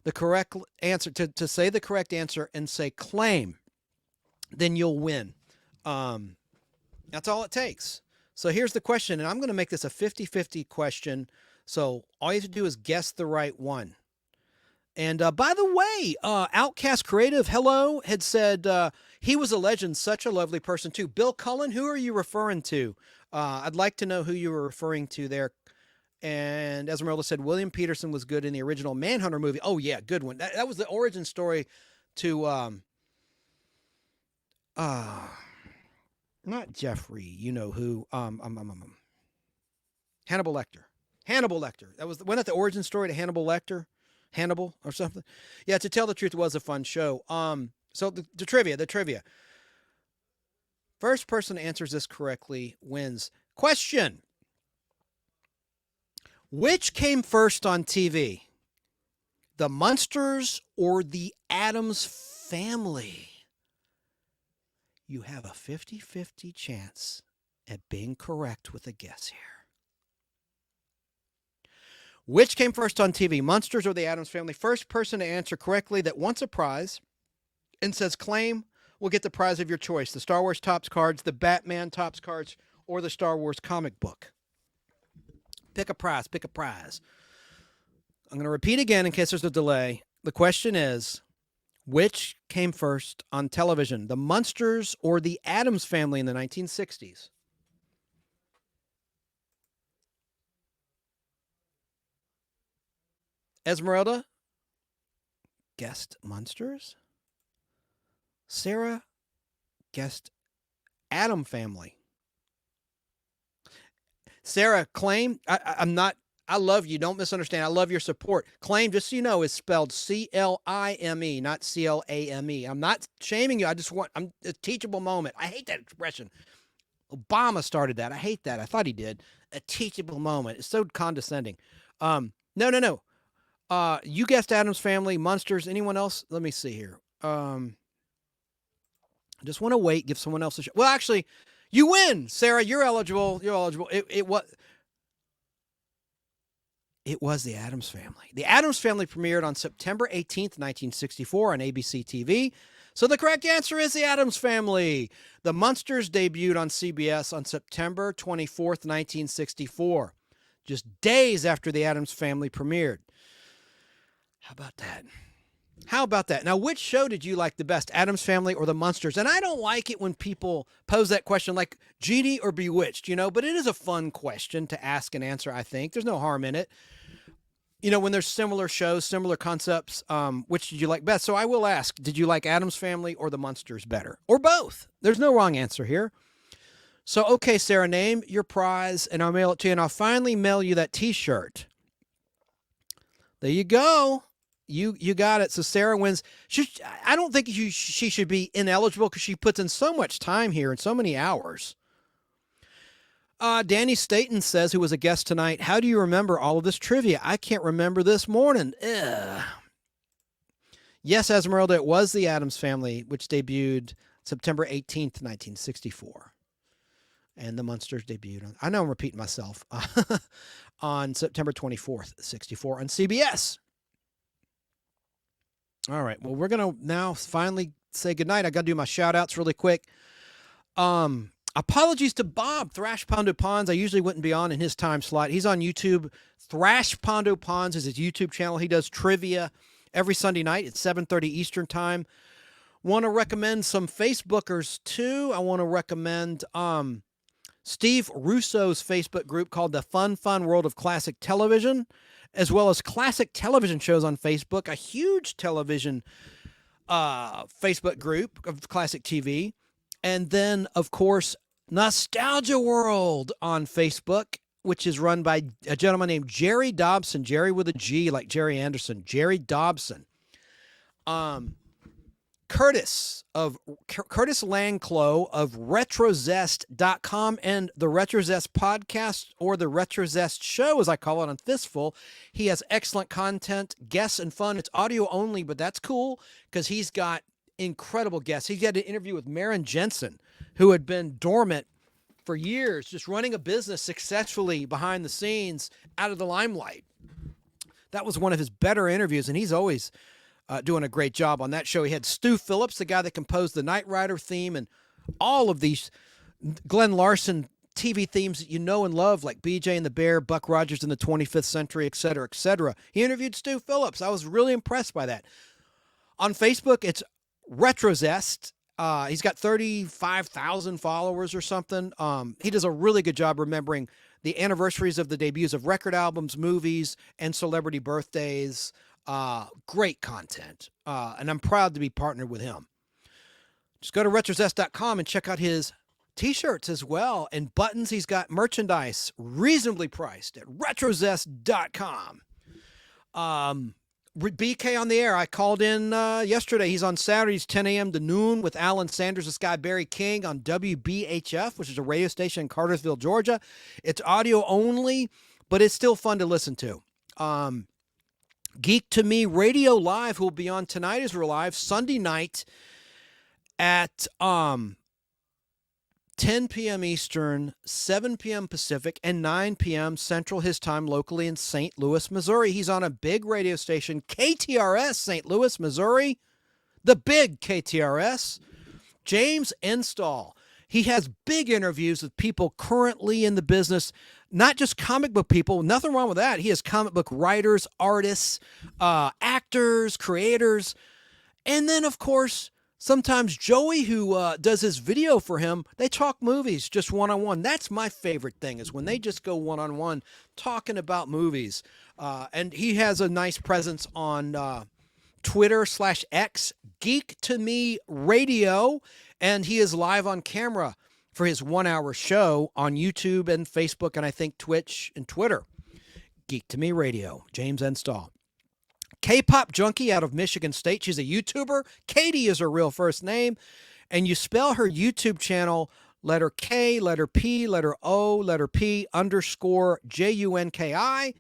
the correct answer, to say the correct answer and say claim. Then you'll win. That's all it takes. So here's the question, and I'm going to make this a 50-50 question. So all you have to do is guess the right one. And by the way, Outcast Creative, hello, had said he was a legend, such a lovely person too. Bill Cullen, who are you referring to? I'd like to know who you were referring to there. And Esmeralda said William Peterson was good in the original Manhunter movie. Oh yeah, good one. That was the origin story to not Jeffrey, you know who, Hannibal Lecter. Hannibal Lecter. Wasn't that the origin story to Hannibal Lecter? Hannibal or something? Yeah, To Tell the Truth was a fun show. So the trivia. First person answers this correctly wins. Question. Which came first on TV? The Munsters or the Addams Family? You have a 50-50 chance at being correct with a guess here. Which came first on TV, Munsters or the Addams Family? First person to answer correctly that wants a prize and says claim will get the prize of your choice. The Star Wars Topps cards, the Batman Topps cards, or the Star Wars comic book. Pick a prize, pick a prize. I'm going to repeat again in case there's a delay. The question is, which came first on television, the Munsters or the Addams Family in the 1960s? Esmeralda guessed Munsters. Sarah guessed Addams Family. Sarah, claim. I love you. Don't misunderstand. I love your support. Claim, just so you know, is spelled C-L-I-M-E, not C-L-A-M-E. I'm not shaming you. I'm a teachable moment. I hate that expression. Obama started that. I hate that. I thought he did. A teachable moment. It's so condescending. No. You guessed Addams Family, Munsters. Anyone else? Let me see here. I just want to wait, give someone else a shot. Well, actually, you win, Sarah. You're eligible. It was the Addams Family. The Addams Family premiered on September 18th, 1964 on ABC TV. So the correct answer is the Addams Family. The Munsters debuted on CBS on September 24th, 1964, just days after the Addams Family premiered. How about that? Now, which show did you like the best, Addams Family or the Munsters? And I don't like it when people pose that question like Genie or Bewitched, but it is a fun question to ask and answer, I think. There's no harm in it. When there's similar shows, similar concepts, which did you like best? So I will ask, did you like Addams Family or the Munsters better? Or both? There's no wrong answer here. So, okay, Sarah, name your prize, and I'll mail it to you, and I'll finally mail you that T-shirt. There you go. You got it. So Sarah wins. I don't think she should be ineligible because she puts in so much time here and so many hours. Danny Staten says, who was a guest tonight, how do you remember all of this trivia? I can't remember this morning. Ugh. Yes, Esmeralda, it was The Addams Family, which debuted September 18th, 1964. And The Munsters debuted on, I know I'm repeating myself, on September 24th, 64 on CBS. All right, well, we're going to now finally say goodnight. I got to do my shout-outs really quick. Apologies to Bob, Thrash Pondo Ponds. I usually wouldn't be on in his time slot. He's on YouTube. Thrash Pondo Ponds is his YouTube channel. He does trivia every Sunday night at 7:30 Eastern Time. Want to recommend some Facebookers, too. I want to recommend Steve Russo's Facebook group called The Fun World of Classic Television, as well as classic television shows on Facebook, a huge television Facebook group of classic TV. And then, of course, Nostalgia World on Facebook, which is run by a gentleman named Jerry Dobson. Jerry with a G, like Jerry Anderson. Jerry Dobson. Curtis Langclow of RetroZest.com and the RetroZest podcast, or the RetroZest show, as I call it, on Fistful. He has excellent content, guests, and fun. It's audio only, but that's cool because he's got incredible guests. He had an interview with Maren Jensen, who had been dormant for years, just running a business successfully behind the scenes, out of the limelight. That was one of his better interviews, and he's always doing a great job on that show. He had Stu Phillips, the guy that composed the Knight Rider theme, and all of these Glenn Larson TV themes that you know and love, like BJ and the Bear, Buck Rogers in the 25th Century, et cetera, et cetera. He interviewed Stu Phillips. I was really impressed by that. On Facebook, it's RetroZest. He's got 35,000 followers or something. He does a really good job remembering the anniversaries of the debuts of record albums, movies, and celebrity birthdays. Great content. And I'm proud to be partnered with him. Just go to RetroZest.com and check out his t-shirts as well and buttons. He's got merchandise reasonably priced at RetroZest.com. BK on the air. I called in yesterday. He's on Saturdays, 10 a.m. to noon with Alan Sanders, this guy Barry King on WBHF, which is a radio station in Cartersville, Georgia. It's audio only, but it's still fun to listen to. Geek to Me Radio Live, who will be on tonight as we're live, Sunday night at 10 p.m. Eastern, 7 p.m. Pacific, and 9 p.m. Central his time locally in St. Louis, Missouri. He's on a big radio station, KTRS, St. Louis, Missouri. The big KTRS. James Enstall. He has big interviews with people currently in the business, not just comic book people. Nothing wrong with that. He has comic book writers, artists, actors, creators. And then, of course, sometimes Joey, who does his video for him, they talk movies just one-on-one. That's my favorite thing, is when they just go one-on-one talking about movies. And he has a nice presence on Twitter/X, Geek to Me Radio, and he is live on camera for his 1-hour show on YouTube and Facebook and I think Twitch and Twitter. Geek to Me Radio, James Enstall. K-pop junkie out of Michigan State. She's a YouTuber. Katie is her real first name. And you spell her YouTube channel, letter K, letter P, letter O, letter P, _JUNKI.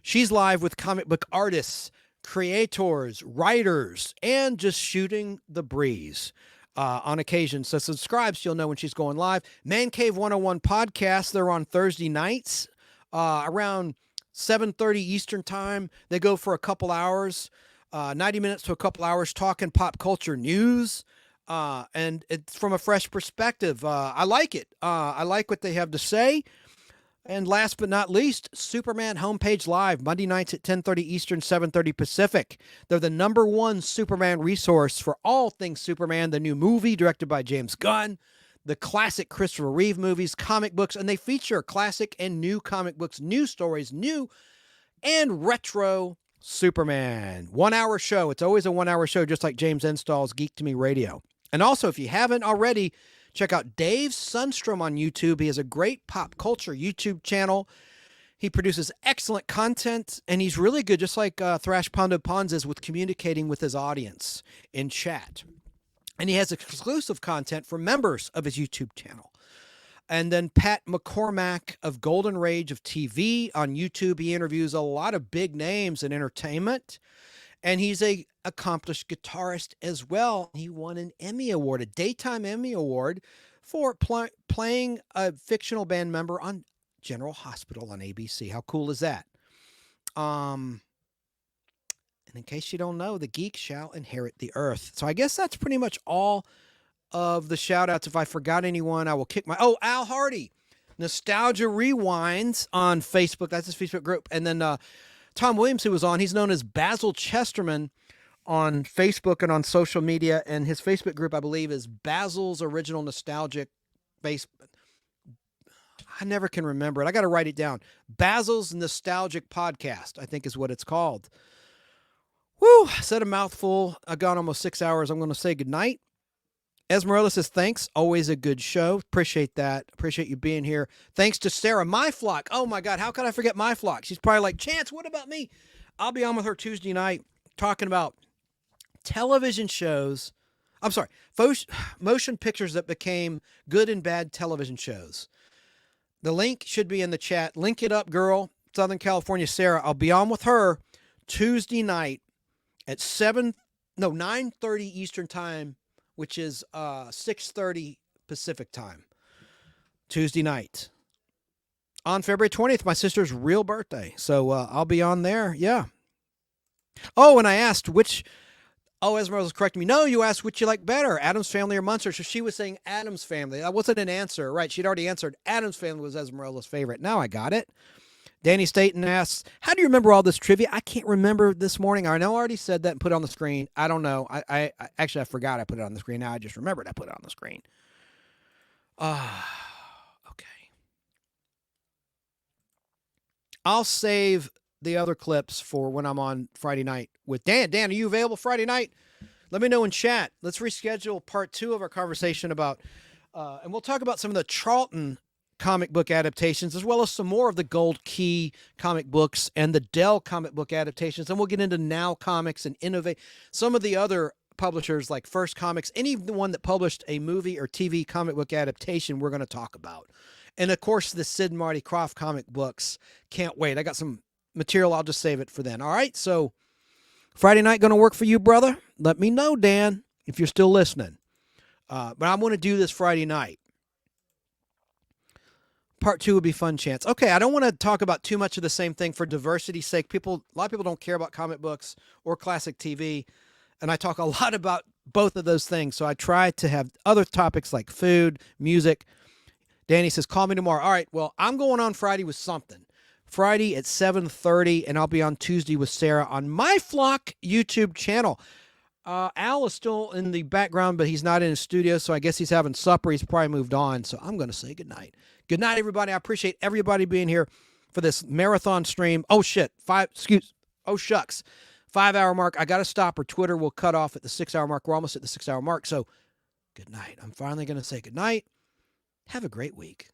She's live with comic book artists, creators, writers, and just shooting the breeze on occasion. So subscribe so you'll know when she's going live. Man Cave 101 podcast. They're on Thursday nights around 7:30 Eastern time. They go for a couple hours, 90 minutes to a couple hours, talking pop culture news. And it's from a fresh perspective. I like it. I like what they have to say. And last but not least, Superman Homepage Live, Monday nights at 10:30 Eastern, 7:30 Pacific. They're the #1 Superman resource for all things Superman, the new movie directed by James Gunn, the classic Christopher Reeve movies, comic books, and they feature classic and new comic books, new stories, new and retro Superman. 1-hour show. It's always a 1-hour show, just like James Enstall's Geek to Me Radio. And also, if you haven't already, check out Dave Sundstrom on YouTube. He has a great pop culture YouTube channel. He produces excellent content, and he's really good, just like Thrash Pondo Pons is, with communicating with his audience in chat. And he has exclusive content for members of his YouTube channel. And then Pat McCormack of Golden Rage of TV on YouTube. He interviews a lot of big names in entertainment. And he's a accomplished guitarist as well. He won an Emmy Award, a Daytime Emmy Award, for playing a fictional band member on General Hospital on ABC. How cool is that? And in case you don't know, the geek shall inherit the earth. So I guess that's pretty much all of the shout outs. If I forgot anyone, I will kick my... Oh, Al Hardy, Nostalgia Rewinds on Facebook. That's his Facebook group. And then Tom Williams, who was on, he's known as Basil Chesterman on Facebook and on social media. And his Facebook group, I believe, is Basil's Original Nostalgic Facebook. I never can remember it. I got to write it down. Basil's Nostalgic Podcast, I think is what it's called. Woo, said a mouthful. I've gone almost 6 hours. I'm going to say goodnight. Esmeralda says, thanks. Always a good show. Appreciate that. Appreciate you being here. Thanks to Sarah, My Flock. Oh my God, how could I forget My Flock? She's probably like, Chance, what about me? I'll be on with her Tuesday night talking about television shows. I'm sorry, motion pictures that became good and bad television shows. The link should be in the chat. Link it up, girl. Southern California, Sarah. I'll be on with her Tuesday night at 9:30 Eastern time, which is 6:30 Pacific time. Tuesday night. On February 20th, my sister's real birthday. So I'll be on there. Yeah. Oh, and I asked which... Oh, Esmeralda's correcting me. No, you asked which you like better, Addams Family or Munster. So she was saying Addams Family. That wasn't an answer. Right, she'd already answered. Addams Family was Esmeralda's favorite. Now I got it. Danny Staten asks, how do you remember all this trivia? I can't remember this morning. I know I already said that and put it on the screen. I don't know. I actually, I forgot I put it on the screen. Now I just remembered I put it on the screen. Okay. I'll save the other clips for when I'm on Friday night with Dan. Dan, are you available Friday night? Let me know in chat. Let's reschedule part 2 of our conversation about, and we'll talk about some of the Charlton comic book adaptations, as well as some more of the Gold Key comic books and the Dell comic book adaptations. And we'll get into Now Comics and Innovate. Some of the other publishers like First Comics, anyone that published a movie or TV comic book adaptation, we're going to talk about. And of course, the Sid and Marty Krofft comic books. Can't wait. I got some material. I'll just save it for then. All right. So Friday night going to work for you, brother? Let me know, Dan, if you're still listening. But I'm going to do this Friday night. Part 2 would be fun, Chance. Okay, I don't want to talk about too much of the same thing for diversity's sake. A lot of people don't care about comic books or classic TV, and I talk a lot about both of those things. So I try to have other topics like food, music. Danny says, call me tomorrow. All right, well, I'm going on Friday with something. Friday at 7:30, and I'll be on Tuesday with Sarah on My Flock YouTube channel. Al is still in the background, but he's not in his studio, so I guess he's having supper. He's probably moved on, so I'm going to say goodnight. Good night, everybody. I appreciate everybody being here for this marathon stream. Oh, shit. 5-hour mark. I got to stop or Twitter will cut off at the 6-hour mark. We're almost at the 6-hour mark, so good night. I'm finally going to say good night. Have a great week.